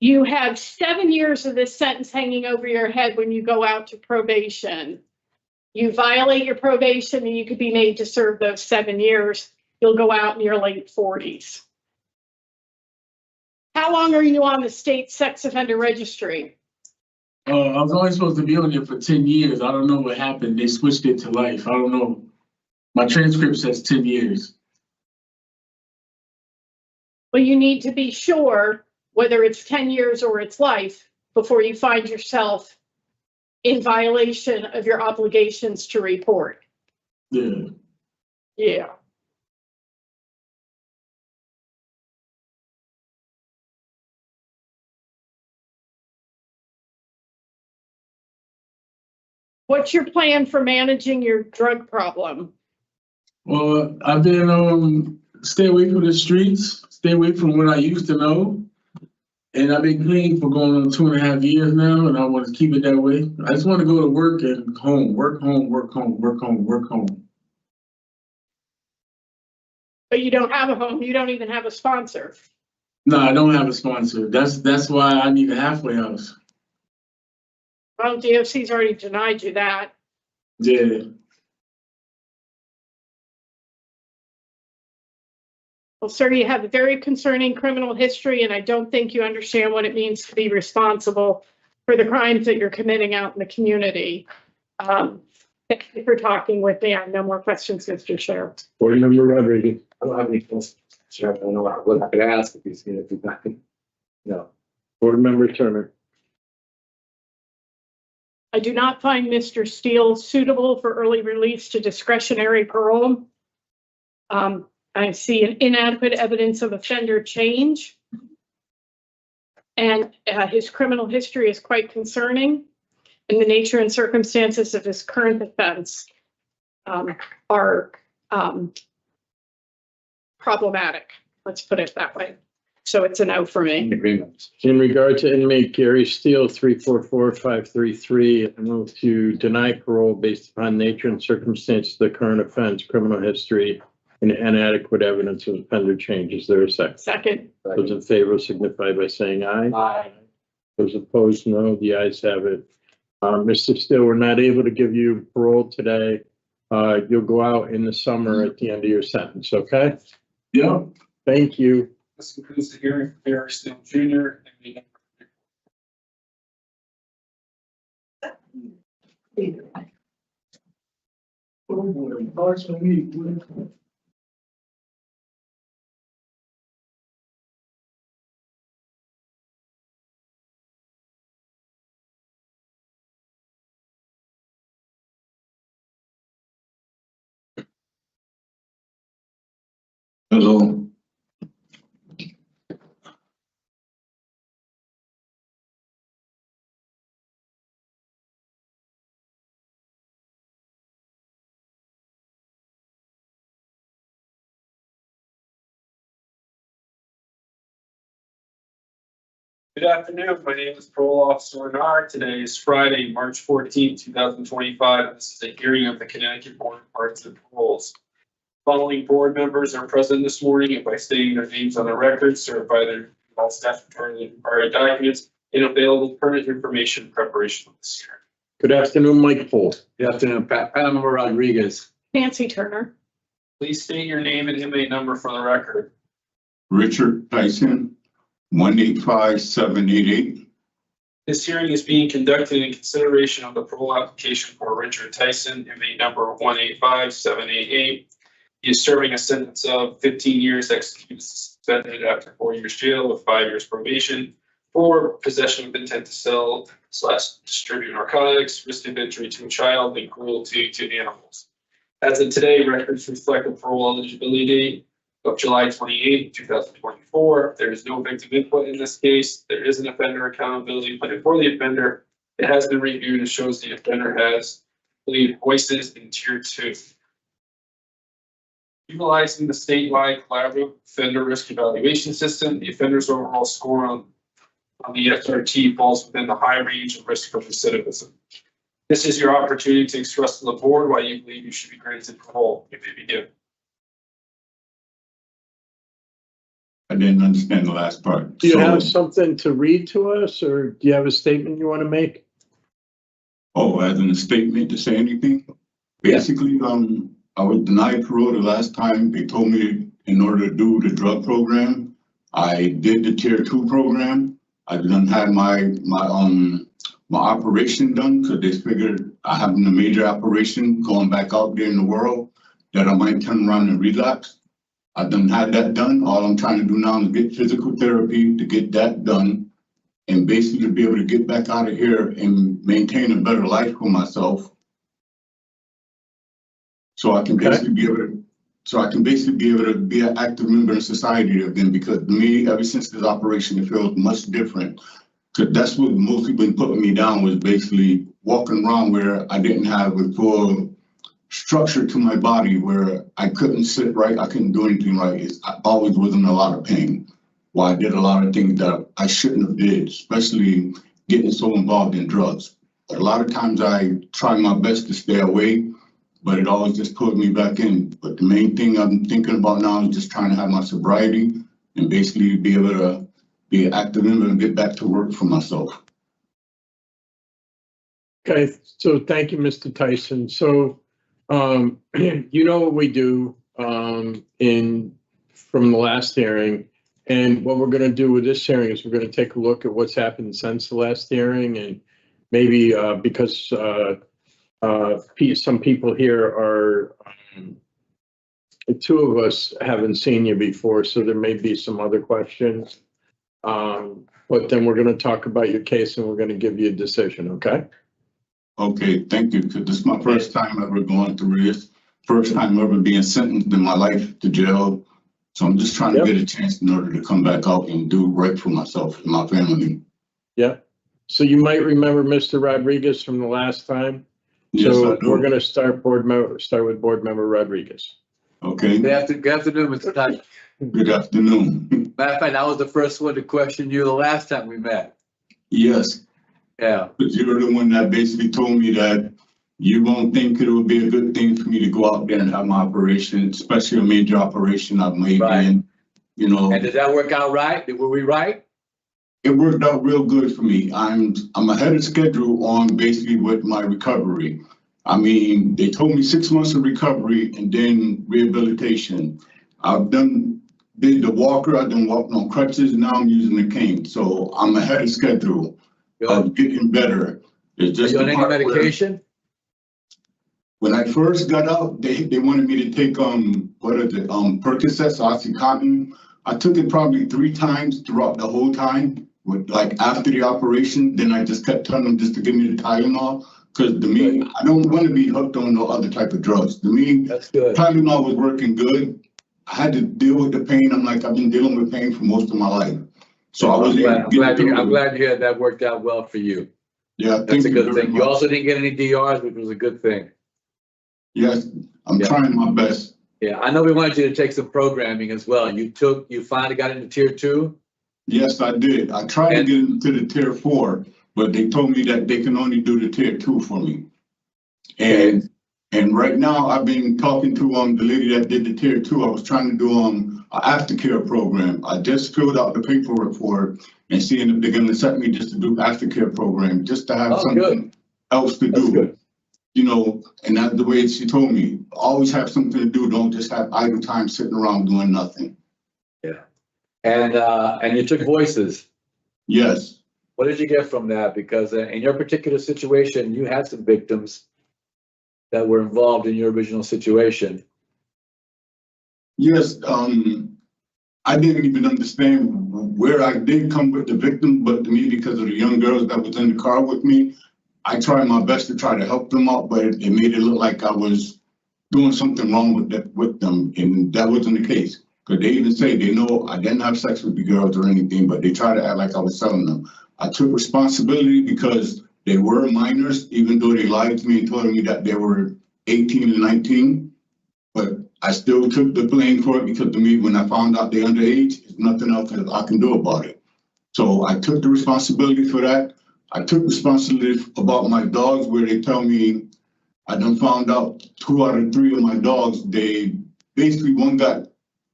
You have 7 years of this sentence hanging over your head when you go out to probation. You violate your probation and you could be made to serve those 7 years. You'll go out in your late 40s. How long are you on the state sex offender registry? I was only supposed to be on there for 10 years. I don't know what happened. They switched it to life. I don't know. My transcript says 10 years. Well, you need to be sure whether it's 10 years or it's life before you find yourself in violation of your obligations to report. Yeah. Yeah. What's your plan for managing your drug problem? Well, I've been stay away from the streets, stay away from what I used to know. And I've been clean for going on 2.5 years now, and I want to keep it that way. I just want to go to work and home, work home, work home, work home, work home. But you don't have a home, you don't even have a sponsor. No, I don't have a sponsor. That's why I need a halfway house. Well, DOC's already denied you that. Yeah. Well, sir, you have a very concerning criminal history, and I don't think you understand what it means to be responsible for the crimes that you're committing out in the community. Thank you for talking with me. I have no more questions, Mr. Sheriff. Board Member Rodriguez. I don't have any questions, Sheriff. I don't know what I could ask if he's not. No. Board Member Turner. I do not find Mr. Steele suitable for early release to discretionary parole. I see an inadequate evidence of offender change. And his criminal history is quite concerning. And the nature and circumstances of his current offense are problematic. Let's put it that way. So it's a no for me. Agreement. In regard to inmate Gary Steele, 344533, I move to deny parole based upon nature and circumstances of the current offense, criminal history, and inadequate evidence of offender change. Is there a second? Second. Those in favor signify by saying aye. Aye. Those opposed, no. The ayes have it. Mr. Steele, we're not able to give you parole today. You'll go out in the summer at the end of your sentence, okay? Yeah. Thank you. This concludes the hearing for Gary Steele Jr. Oh boy, hard for me. Boy. Hello. Good afternoon. My name is Parole Officer Renard. Today is Friday, March 14, 2025. This is a hearing of the Connecticut Board of Pardons and Paroles. Following board members are present this morning and by stating their names on the record, certify their all statutory required documents and available pertinent information in preparation of this hearing. Good afternoon, Mike Poole. Good afternoon, Panama Rodriguez. Nancy Turner. Please state your name and inmate number for the record. Richard Tyson, 185788. This hearing is being conducted in consideration of the parole application for Richard Tyson, inmate number 185788. He is serving a sentence of 15 years executed suspended after 4 years jail with 5 years probation for possession with intent to sell / distribute narcotics, risk of injury to a child, and cruelty to animals. As of today, records reflect the parole eligibility date of July 28, 2024. There is no victim input in this case. There is an offender accountability plan for the offender. It has been reviewed and shows the offender has pleaded voices in tier 2. Utilizing the statewide collaborative offender risk evaluation system, the offender's overall score on the SRT falls within the high range of risk of recidivism. This is your opportunity to express to the board why you believe you should be granted parole. You may begin. I didn't understand the last part. Do you have something to read to us, or do you have a statement you want to make? Oh, as in a statement to say anything? Basically, I was denied parole the last time. They told me in order to do the drug program, I did the tier 2 program. I done had my operation done because they figured I having a major operation going back out there in the world that I might turn around and relapse. I done had that done. All I'm trying to do now is get physical therapy to get that done and basically be able to get back out of here and maintain a better life for myself. So I can basically be able to, be an active member in society again, because to me, ever since this operation, it feels much different. Because that's what mostly been putting me down, was basically walking around where I didn't have a full structure to my body, where I couldn't sit right, I couldn't do anything right. I always was in a lot of pain. why I did a lot of things that I shouldn't have did, especially getting so involved in drugs. A lot of times I try my best to stay away, but it always just pulls me back in. But the main thing I'm thinking about now is just trying to have my sobriety and basically be able to be an active member and get back to work for myself. Okay, so thank you, Mr. Tyson. So, you know what we do from the last hearing, and what we're going to do with this hearing is we're going to take a look at what's happened since the last hearing, and maybe because some people here are, the two of us haven't seen you before, so there may be some other questions. But then we're going to talk about your case and we're going to give you a decision, okay? Okay, thank you, because this is my first time ever going through this. First time ever being sentenced in my life to jail. So I'm just trying to get a chance in order to come back out and do right for myself and my family. Yeah. So you might remember Mr. Rodriguez from the last time. Yes, So I do. we're going to start with board member Rodriguez. Okay. Good afternoon, Mr. Tyson. Good afternoon. Matter of fact, I was the first one to question you the last time we met. Yes. Yeah. But you're the one that basically told me that you won't think it would be a good thing for me to go out there and have my operation, especially a major operation I've made. Right. And, you know. And did that work out right? Were we right? It worked out real good for me. I'm ahead of schedule on basically with my recovery. I mean, they told me 6 months of recovery and then rehabilitation. I've did the walker, I've done walking on crutches, now I'm using the cane. So I'm ahead of schedule. Of getting better. It's just Are you on any medication? When I first got out, they wanted me to take Percocet, OxyContin. I took it probably 3 times throughout the whole time, with like after the operation. Then I just kept telling them just to give me the Tylenol, because to me, I don't want to be hooked on no other type of drugs. To me, Tylenol was working good. I had to deal with the pain. I'm like, I've been dealing with pain for most of my life. So I was I'm glad to hear that worked out well for you. Yeah, that's a good thing. You also didn't get any DRs, which was a good thing. Yes, I'm trying my best. Yeah, I know we wanted you to take some programming as well. You finally got into tier 2? Yes, I did. I tried to get into the tier 4, but they told me that they can only do the tier 2 for me. And right now I've been talking to the lady that did the tier 2. I was trying to do an aftercare program. I just filled out the paperwork for it and seeing if they're going to accept me just to do aftercare program, just to have something else to do. You know, and that's the way she told me. Always have something to do. Don't just have idle time sitting around doing nothing. Yeah. And you took voices. Yes. What did you get from that? Because in your particular situation, you had some victims that were involved in your original situation. Yes, I didn't even understand where I did come with the victim, but to me, because of the young girls that was in the car with me, I tried my best to try to help them out, but it made it look like I was doing something wrong with them, and that wasn't the case. Because they even say they know I didn't have sex with the girls or anything, but they try to act like I was selling them. I took responsibility because they were minors, even though they lied to me and told me that they were 18 and 19. But I still took the blame for it because to me, when I found out they're underage, there's nothing else that I can do about it. So I took the responsibility for that. I took responsibility about my dogs, where they tell me I done found out 2 out of 3 of my dogs, they basically one got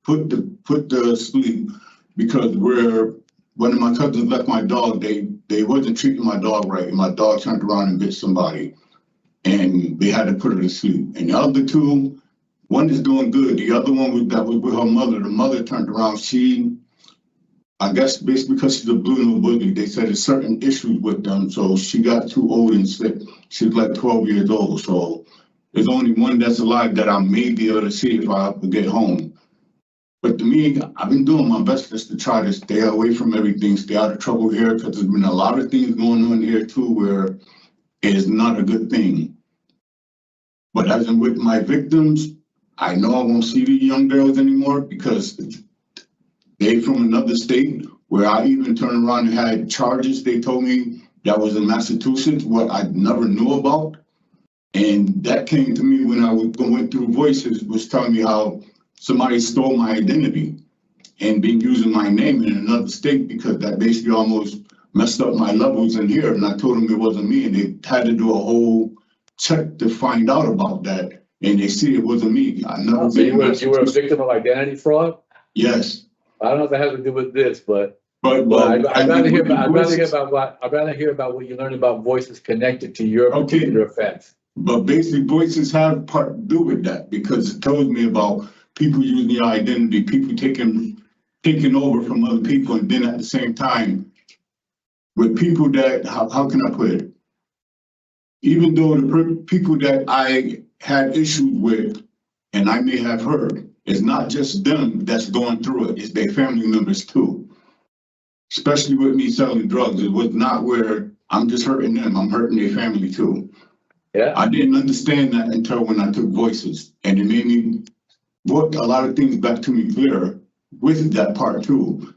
put to sleep because one of my cousins left my dog. They wasn't treating my dog right, and my dog turned around and bit somebody, and they had to put her to sleep. And the other 2, one is doing good. The other one that was with her mother. The mother turned around. I guess basically because she's a blue no boogie, they said there's certain issues with them. So she got too old and sick. She was like 12 years old. So there's only one that's alive that I may be able to see if I get home. But to me, I've been doing my best just to try to stay away from everything, stay out of trouble here, because there's been a lot of things going on here too where it is not a good thing. But as in with my victims, I know I won't see the young girls anymore because they from another state, where I even turned around and had charges. They told me that was in Massachusetts, what I never knew about. And that came to me when I went through voices, was telling me how somebody stole my identity. and been using my name in another state because that basically almost messed up my levels in here. And I told them it wasn't me, and they had to do a whole check to find out about that. And they see it wasn't me. I never. So you were a victim of identity fraud? Yes. I don't know if it has to do with this, but I'd rather hear about what you learned about voices connected to your particular offense. But basically, voices have part to do with that because it tells me about people using your identity, people taking over from other people, and then at the same time, with people that how can I put it? Even though the people that I had issues with, and I may have heard, it's not just them that's going through it; it's their family members too. Especially with me selling drugs, it was not where I'm just hurting them; I'm hurting their family too. Yeah, I didn't understand that until when I took voices, and it made me brought a lot of things back to me clearer with that part too.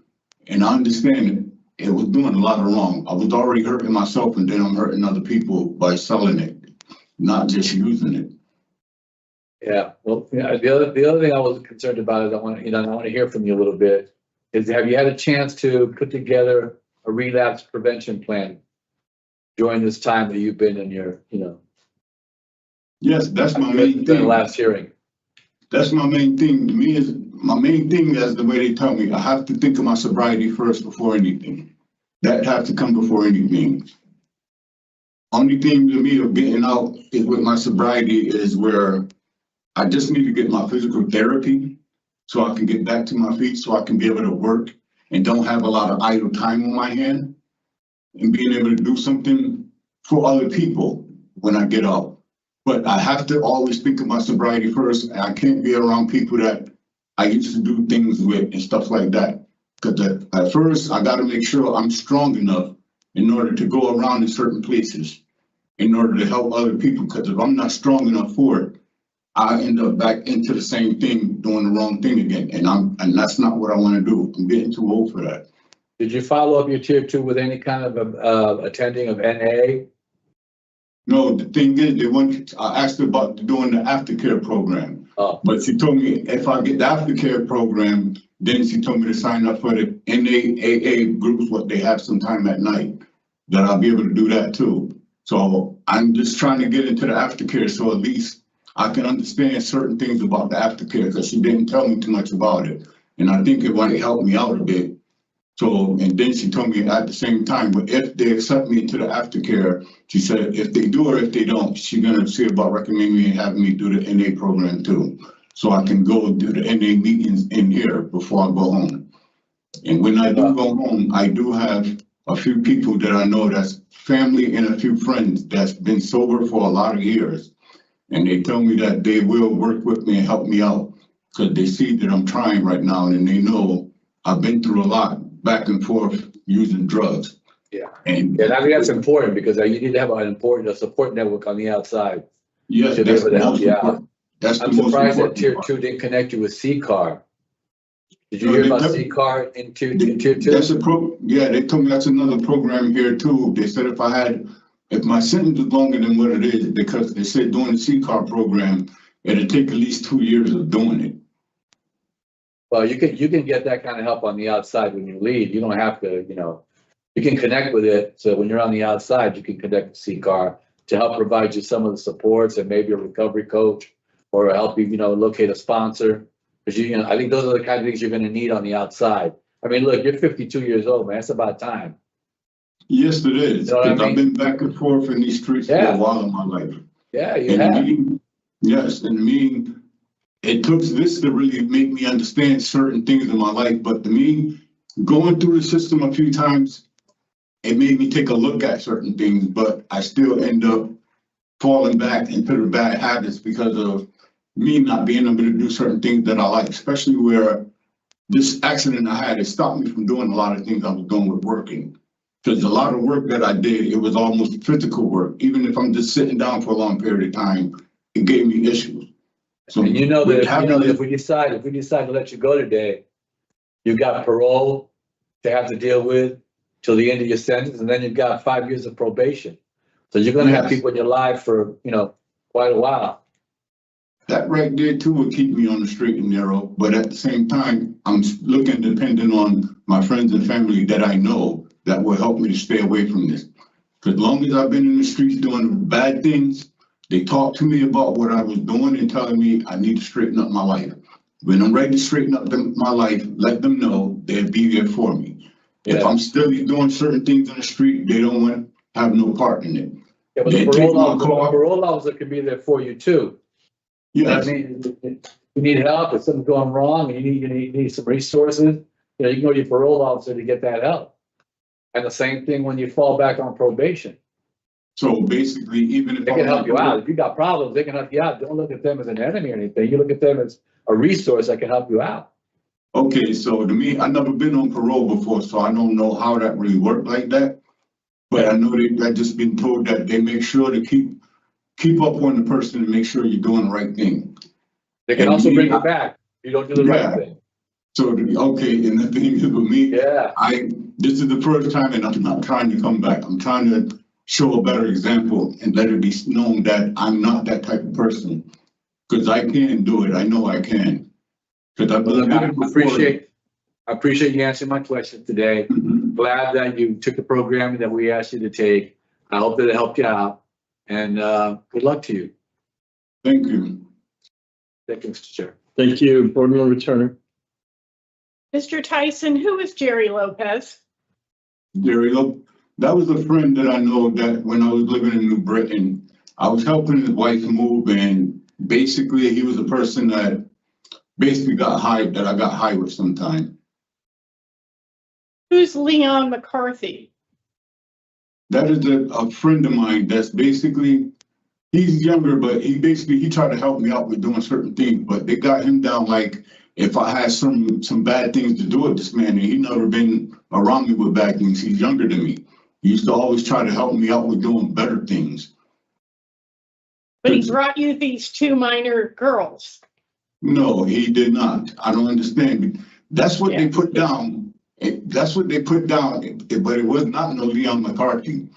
And I understand it was doing a lot of wrong. I was already hurting myself, and then I'm hurting other people by selling it, not just using it. Yeah. Well, yeah, the other thing I was concerned about is I want to hear from you a little bit. Is have you had a chance to put together a relapse prevention plan during this time that you've been in your, Yes, that's my main thing. The last hearing. That's my main thing. To me, is my main thing is the way they tell me. I have to think of my sobriety first before anything. That has to come before anything. Only thing to me of getting out is with my sobriety is where I just need to get my physical therapy so I can get back to my feet, so I can be able to work and don't have a lot of idle time on my hand, and being able to do something for other people when I get out. But I have to always think of my sobriety first. And I can't be around people that I used to do things with and stuff like that. Because at first, I got to make sure I'm strong enough in order to go around in certain places, in order to help other people. Because if I'm not strong enough for it, I end up back into the same thing, doing the wrong thing again. And that's not what I want to do. I'm getting too old for that. Did you follow up your tier 2 with any kind of attending of NA? No, the thing is, I asked her about doing the aftercare program. Oh. But she told me if I get the aftercare program, then she told me to sign up for the NAAA groups, what they have sometime at night, that I'll be able to do that too. So I'm just trying to get into the aftercare so at least I can understand certain things about the aftercare because she didn't tell me too much about it. And I think it might help me out a bit. So, and then she told me at the same time, but if they accept me into the aftercare, she said, if they do or if they don't, she's going to see about recommending me and having me do the NA program too. So I can go do the NA meetings in here before I go home. And when I do go home, I do have a few people that I know that's family and a few friends that's been sober for a lot of years. And they tell me that they will work with me and help me out because they see that I'm trying right now and they know I've been through a lot back and forth using drugs. Yeah. And I think that's important because you need to have a support network on the outside. Yes, to be able to help you out. That's I'm surprised that tier 2 didn't connect you with C-CAR. Did you hear about C-CAR in tier 2? That's yeah, they told me that's another program here too. They said if my sentence was longer than what it is, because they said doing the C-CAR program, it'd take at least 2 years of doing it. Well, you can get that kind of help on the outside when you leave. You don't have to, you can connect with it. So when you're on the outside, you can connect with C-CAR to help provide you some of the supports and maybe a recovery coach or help you, locate a sponsor. Because I think those are the kind of things you're going to need on the outside. I mean, look, you're 52 years old, man. It's about time. Yes, it is. You know Because I've been back and forth in these streets for a while in my life. Yeah, you have. Yes, and it took this to really make me understand certain things in my life. But to me, going through the system a few times, it made me take a look at certain things, but I still end up falling back into the bad habits because of me not being able to do certain things that I like, especially where this accident I had, it stopped me from doing a lot of things I was doing with working. Because a lot of work that I did, it was almost physical work. Even if I'm just sitting down for a long period of time, it gave me issues. So and that if we decide to let you go today, you've got parole to have to deal with till the end of your sentence, and then you've got 5 years of probation. So you're going to have people in your life for quite a while. That right there too will keep me on the straight and narrow, but at the same time, I'm looking dependent on my friends and family that I know that will help me to stay away from this. Because as long as I've been in the streets doing bad things, they talk to me about what I was doing and telling me I need to straighten up my life. When I'm ready to straighten up my life, let them know they'll be there for me. Yeah. If I'm still doing certain things in the street, they don't want to have no part in it. Yeah, but the parole officer can be there for you too. Yes. I mean, you need help, if something's going wrong, and you need some resources, you know, you can go to your parole officer to get that help. And the same thing when you fall back on probation. So basically, even if they can help you out, if you got problems, they can help you out. Don't look at them as an enemy or anything. You look at them as a resource that can help you out. Okay, so to me, I've never been on parole before, so I don't know how that really worked like that. But I know I've just been told that they make sure to keep up on the person and make sure you're doing the right thing. They can also bring you back. You don't do the right thing. So, okay, and the thing is with me, this is the first time, and I'm not trying to come back. I'm trying to show a better example and let it be known that I'm not that type of person. Because I can do it. I know I can. Because I appreciate you answering my question today. Glad that you took the programming that we asked you to take. I hope that it helped you out. And good luck to you. Thank you. Thank you, Mr. Chair. Thank you, Board Member Turner. Mr. Tyson, who is Jerry Lopez? Jerry Lopez, that was a friend that I know that when I was living in New Britain, I was helping his wife move, and basically he was a person that basically got high, that I got high with sometime. Who's Leon McCarthy? That is a friend of mine that's basically, he's younger, but he tried to help me out with doing certain things, but they got him down like if I had some bad things to do with this man, and he never been around me with bad things. He's younger than me. He used to always try to help me out with doing better things. But he brought you these two minor girls. No, he did not. I don't understand. That's what they put down. That's what they put down, but it was not no Leon McCarthy.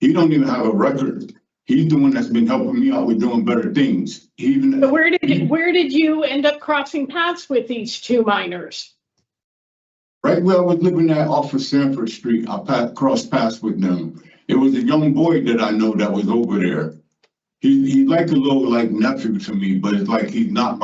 He don't even have a record. He's the one that's been helping me out with doing better things. So where did you end up crossing paths with these two minors? Right where I was living at off of Stamford Street, I crossed paths with them. It was a young boy that I know that was over there. He's like a little like nephew to me, but it's like he's not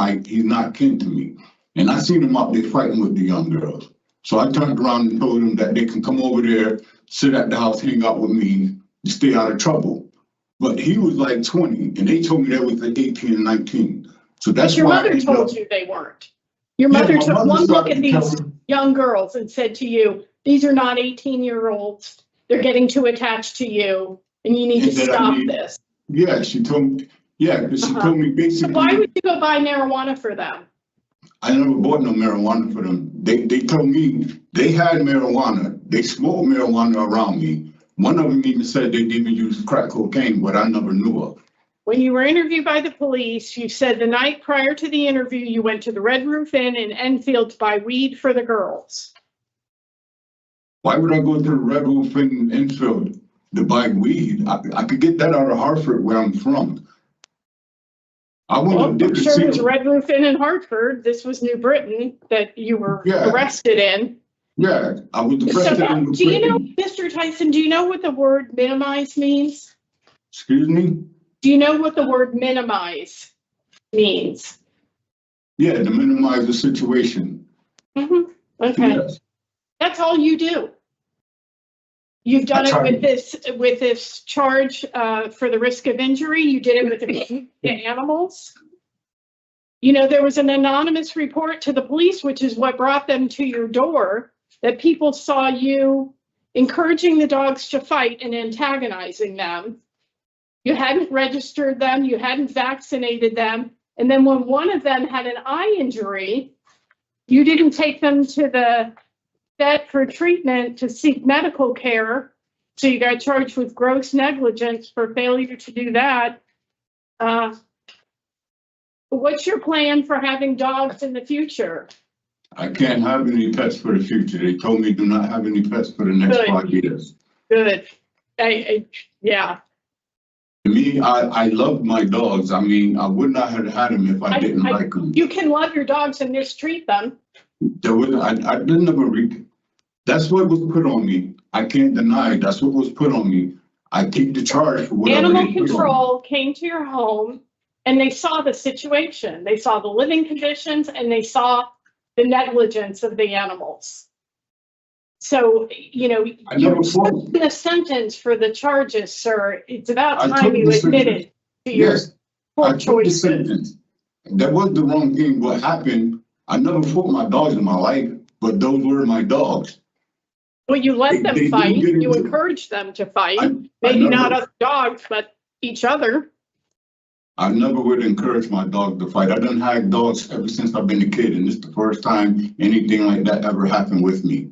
kin to me. And I seen him out there fighting with the young girls. So I turned around and told them that they can come over there, sit at the house, hang out with me, to stay out of trouble. But he was like 20, and they told me they was like 18 and 19. So that's your why mother told you they weren't. Your mother took one look at these young girls and said to you, these are not 18-year-olds. They're getting too attached to you, and you need to stop this. Yeah, she told me. Yeah, because she told me basically. So why would you go buy marijuana for them? I never bought no marijuana for them. They told me they had marijuana. They smoked marijuana around me. One of them even said they didn't use crack cocaine, but I never knew of. When you were interviewed by the police, you said the night prior to the interview, you went to the Red Roof Inn in Enfield to buy weed for the girls. Why would I go to the Red Roof Inn in Enfield to buy weed? I could get that out of Hartford, where I'm from. I'm sure it was Red Roof Inn in Hartford. This was New Britain that you were arrested in. Yeah, I was arrested in New Britain. Do you know, Mr. Tyson, do you know what the word minimize means? Excuse me? Do you know what the word minimize means? Yeah, to minimize the situation. Mm-hmm. Okay. Yes. That's all you do. You've done it with this charge for the risk of injury. You did it with the animals. You know, there was an anonymous report to the police, which is what brought them to your door, that people saw you encouraging the dogs to fight and antagonizing them. You hadn't registered them, you hadn't vaccinated them. And then when one of them had an eye injury, you didn't take them to the vet for treatment to seek medical care. So you got charged with gross negligence for failure to do that. What's your plan for having dogs in the future? I can't have any pets for the future. They told me do not have any pets for the next 5 years. Good. Yeah. To me, I love my dogs. I mean, I would not have had them if I didn't like them. You can love your dogs and mistreat them. I didn't never read. That's what was put on me. I can't deny it. That's what was put on me. I take the charge for whatever Animal they put on me. control came to your home and they saw the situation. They saw the living conditions and they saw the negligence of the animals. So, you know, you're in a sentence for the charges, sir. It's about time you admitted to your poor choices. That was the wrong thing. What happened, I never fought my dogs in my life, but those were my dogs. Well, you let them fight. You encouraged them to fight. Maybe not other dogs, but each other. I never would encourage my dog to fight. I done had dogs ever since I've been a kid, and it's the first time anything like that ever happened with me.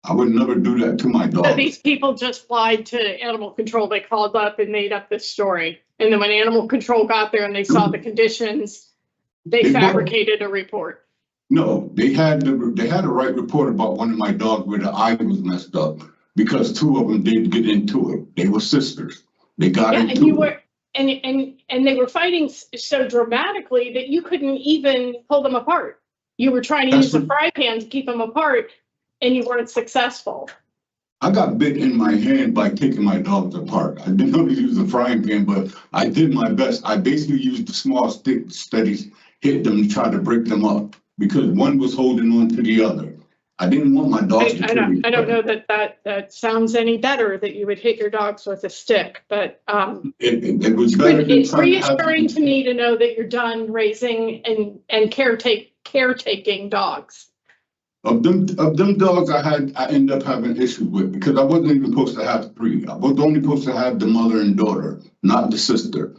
I would never do that to my dog. So these people just lied to animal control. They called up and made up this story. And then when animal control got there and they saw the conditions, they fabricated a report. No, they had a right report about one of my dogs where the eye was messed up because two of them did get into it. They were sisters. They got into it. And they were fighting so dramatically that you couldn't even pull them apart. You were trying to use a fry pan to keep them apart and you weren't successful. I got bit in my hand by taking my dogs apart. I didn't know to use a frying pan, but I did my best. I basically used the small stick steady, hit them, try to break them up because one was holding on to the other. I didn't want my dogs to kill each other. I don't know that sounds any better that you would hit your dogs with a stick, but it was better. It's reassuring to me to know that you're done raising and caretaking dogs. Of them dogs I ended up having issues with because I wasn't even supposed to have three. I was only supposed to have the mother and daughter, not the sister.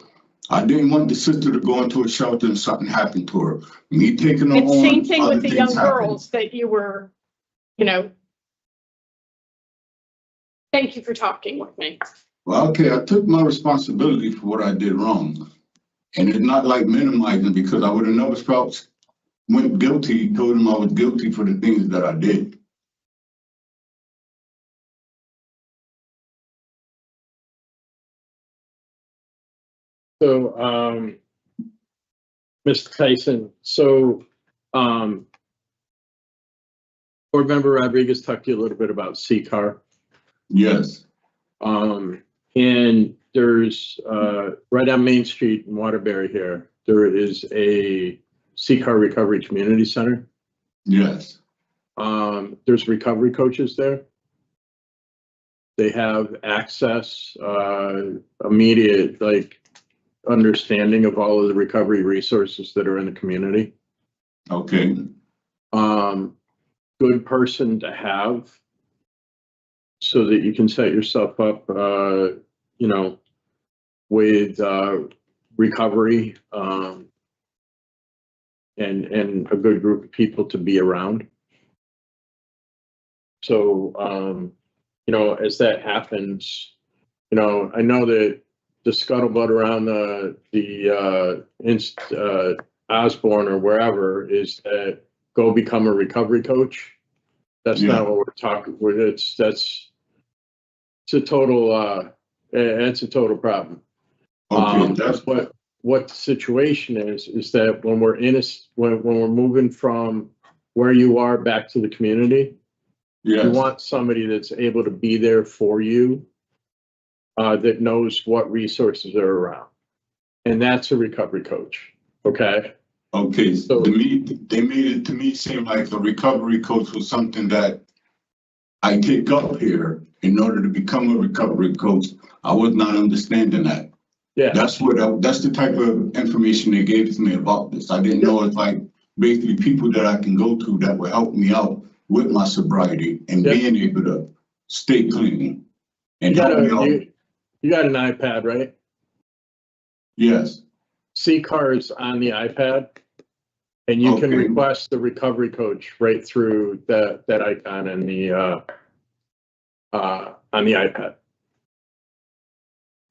I didn't want the sister to go into a shelter and something happened to her. Me taking her on. Same thing with the young girls that you were, you know. Thank you for talking with me. Well, okay, I took my responsibility for what I did wrong. And it's not like minimizing because I would have never went guilty, told him I was guilty for the things that I did. So, Mr. Tyson, so, Board Member Rodriguez talked to you a little bit about C-Car. Yes. And there's, right on Main Street in Waterbury here, there is a C-Car Recovery Community Center. Yes. There's recovery coaches there. They have access, immediate, like, understanding of all of the recovery resources that are in the community. Okay. Good person to have so that you can set yourself up, you know, with recovery and a good group of people to be around. So, you know, as that happens, you know, I know that the scuttlebutt around Osborn or wherever is that go become a recovery coach. That's not what we're talking about. It's a total it's a total problem. Okay, that's what the situation is that when we're when we're moving from where you are back to the community, you want somebody that's able to be there for you, that knows what resources are around. And that's a recovery coach. Okay. Okay. So they made it to me seem like a recovery coach was something that I take up here in order to become a recovery coach. I was not understanding that. Yeah. That's the type of information they gave to me about this. I didn't know it's like basically people that I can go to that will help me out with my sobriety and being able to stay clean and help me out. You got an iPad, right? Yes. C-Car is on the iPad, and you can request the recovery coach right through that icon in the on the iPad.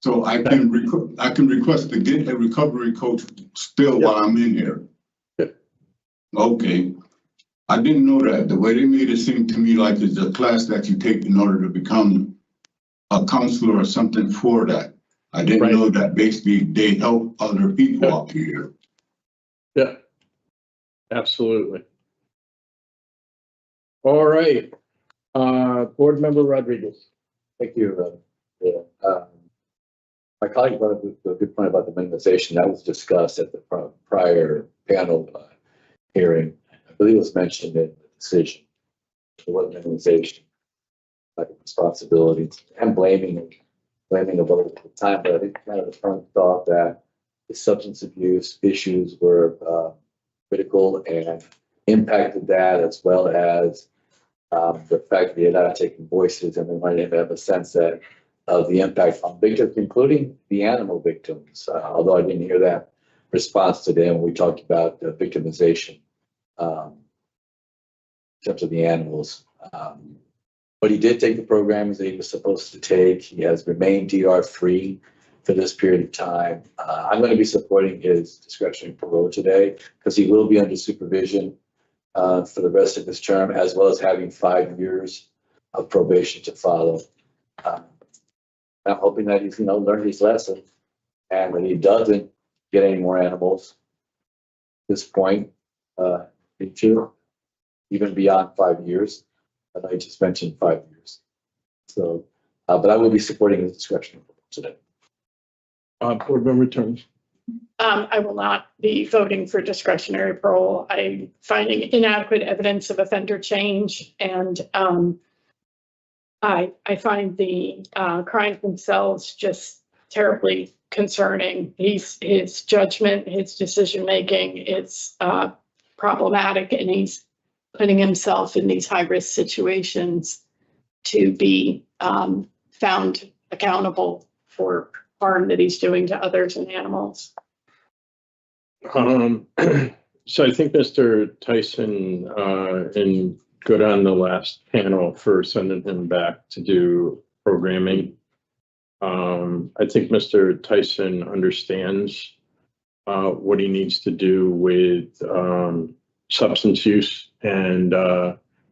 So I can request to get a recovery coach still while I'm in here. Okay. I didn't know that. The way they made it seem to me like it's a class that you take in order to become a counselor or something for that. I didn't Right. know that basically they help other people out here. Yeah, absolutely. All right, Board Member Rodriguez. Thank you. My colleague brought up a good point about the minimization. That was discussed at the prior panel hearing. I believe it was mentioned in the decision. It was minimization, like responsibilities and blaming the vote at the time. But I think kind of the front thought that the substance abuse issues were critical and impacted that, as well as the fact that they're not taking voices, and we wanted to have a sense that of the impact on victims, including the animal victims. Although I didn't hear that response today when we talked about victimization in terms of the animals. But he did take the programs that he was supposed to take. He has remained DR-free for this period of time. I'm going to be supporting his discretionary parole today because he will be under supervision for the rest of his term, as well as having 5 years of probation to follow. I'm hoping that he's, learned his lesson and that he doesn't get any more animals at this point, into even beyond 5 years. I know you just mentioned 5 years. So, but I will be supporting his discretion today. Board Member Turner. I will not be voting for discretionary parole. I'm finding inadequate evidence of offender change, and I find the crimes themselves just terribly concerning. His judgment, his decision-making is problematic, and he's putting himself in these high-risk situations to be found accountable for harm that he's doing to others and animals. So I think Mr. Tyson and good on the last panel for sending him back to do programming. I think Mr. Tyson understands what he needs to do with substance use and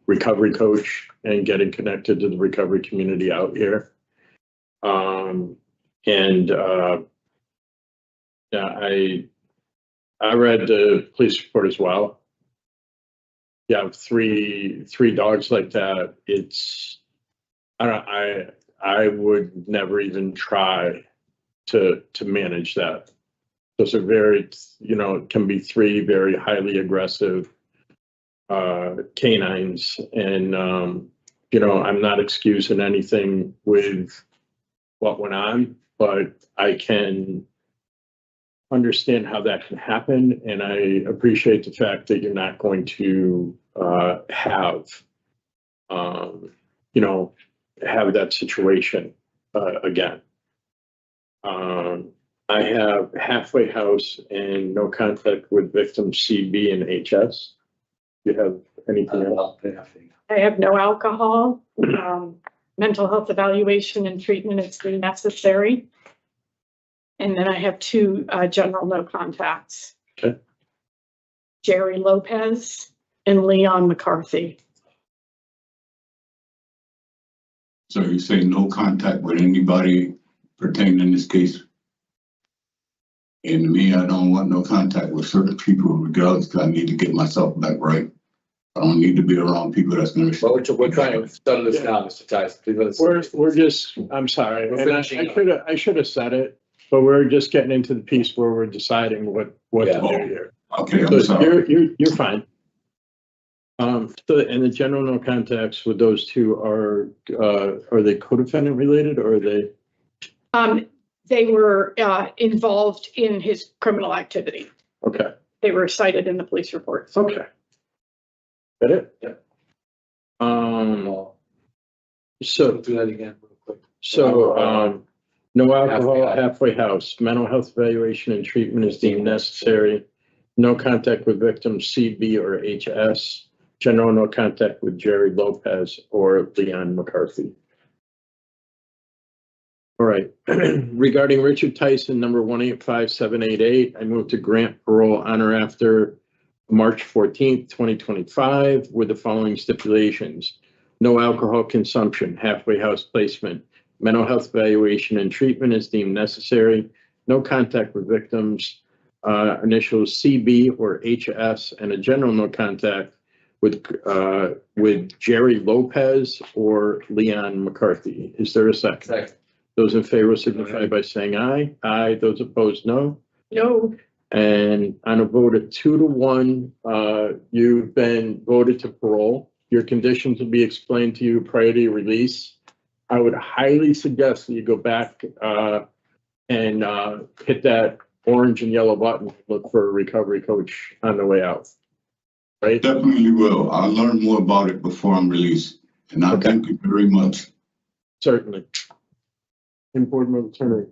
recovery coach and getting connected to the recovery community out here. Yeah, I read the police report as well. Yeah, three dogs like that. I would never even try to manage that. Those are very, can be three very highly aggressive canines, and I'm not excusing anything with what went on, but I can understand how that can happen, and I appreciate the fact that you're not going to have that situation again. I have halfway house and no contact with victims CB and HS. Do you have anything else? I have no alcohol, mental health evaluation and treatment is necessary. And then I have 2 general no contacts. Okay. Jerry Lopez and Leon McCarthy. So you say no contact with anybody pertaining in this case? And to me, I don't want no contact with certain people regardless, because I need to get myself back right. I don't need to be around people that's going to. Well, we're trying to settle this now, Mr. Tyson. Please let us. We're just, I'm sorry, and I should have said it, but we're just getting into the piece where we're deciding what to do here. Okay, I'm So sorry. you're fine. So, and the general no contacts with those 2 are they co-defendant related, or are they? They were involved in his criminal activity. Okay. They were cited in the police reports. Okay. That it? Yeah. So do that again real quick. So, no alcohol, halfway house, mental health evaluation and treatment is deemed necessary. No contact with victims CB or HS. General no contact with Jerry Lopez or Leon McCarthy. All right. Regarding Richard Tyson, number 185788, I move to grant parole on or after March 14th, 2025 with the following stipulations. No alcohol consumption, halfway house placement, Mental health evaluation and treatment is deemed necessary. No contact with victims, initials CB or HS, and a general no contact with Jerry Lopez or Leon McCarthy. Is there a second? Second. Those in favor signify by saying aye. Aye. Those opposed, no. No. And on a vote of 2-1, you've been voted to parole. Your conditions will be explained to you prior to your release. I would highly suggest that you go back and hit that orange and yellow button, look for a recovery coach on the way out. Right? Definitely will. I'll learn more about it before I'm released. And I thank you very much. Certainly. Important attorney,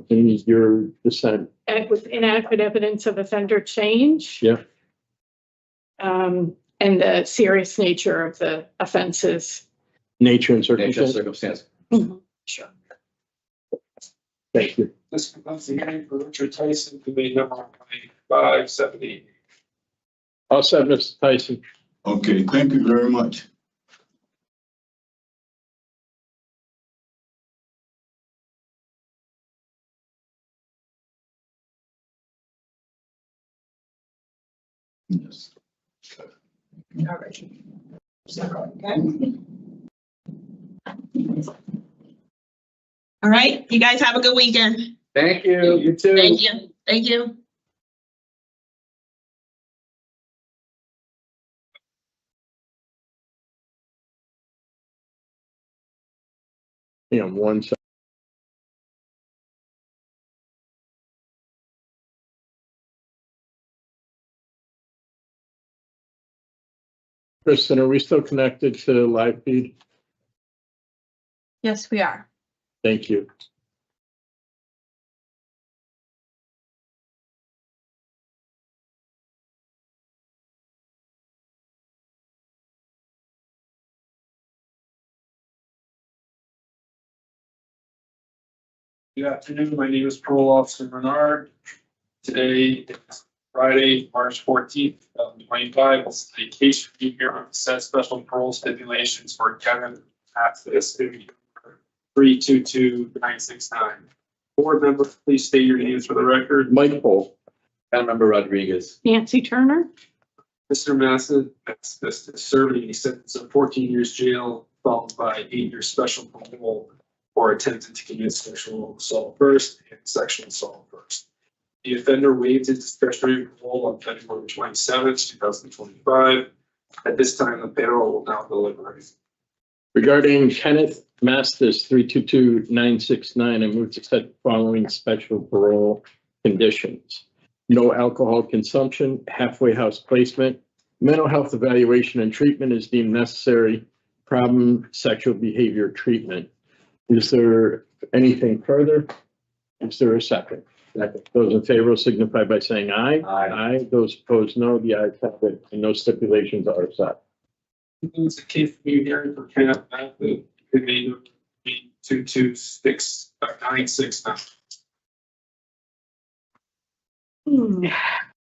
in your dissent. And with inadequate evidence of offender change. Yeah. And the serious nature of the offenses. Nature and Nature circumstance. circumstance. Sure. Thank you. This concludes the hearing for Richard Tyson, committee number 578. All set, Mr. Tyson. Okay, thank you very much. Yes. All right, you guys have a good weekend. Thank you. You too. Thank you. Thank you. Hang on one second. Kristen, are we still connected to the live feed? Yes, we are. Thank you. Good afternoon. My name is Parole Officer Bernard. Today is Friday, March 14th, 2025. This is a case review here on set special parole stipulations for Kevin Mathis, 322969. Board members, please state your names for the record. Mike Pohl. Councilmember Rodriguez. Nancy Turner. Mr. Mathis is serving a sentence of 14 years jail, followed by 8 years special parole for attempting to commit sexual assault first and sexual assault first. The offender waived his discretionary parole on February 27th, 2025. At this time, the payroll will now deliberate. Regarding Kenneth Mastis, 322969, I move to set the following special parole conditions. No alcohol consumption, halfway house placement, mental health evaluation and treatment is deemed necessary, problem sexual behavior treatment. Is there anything further? Is there a second? Second. Those in favor signify by saying aye. Aye. Aye. Those opposed, no. The ayes have it, and no stipulations are set. Concludes the case review hearing for Kenneth Mathis, committee number 22669.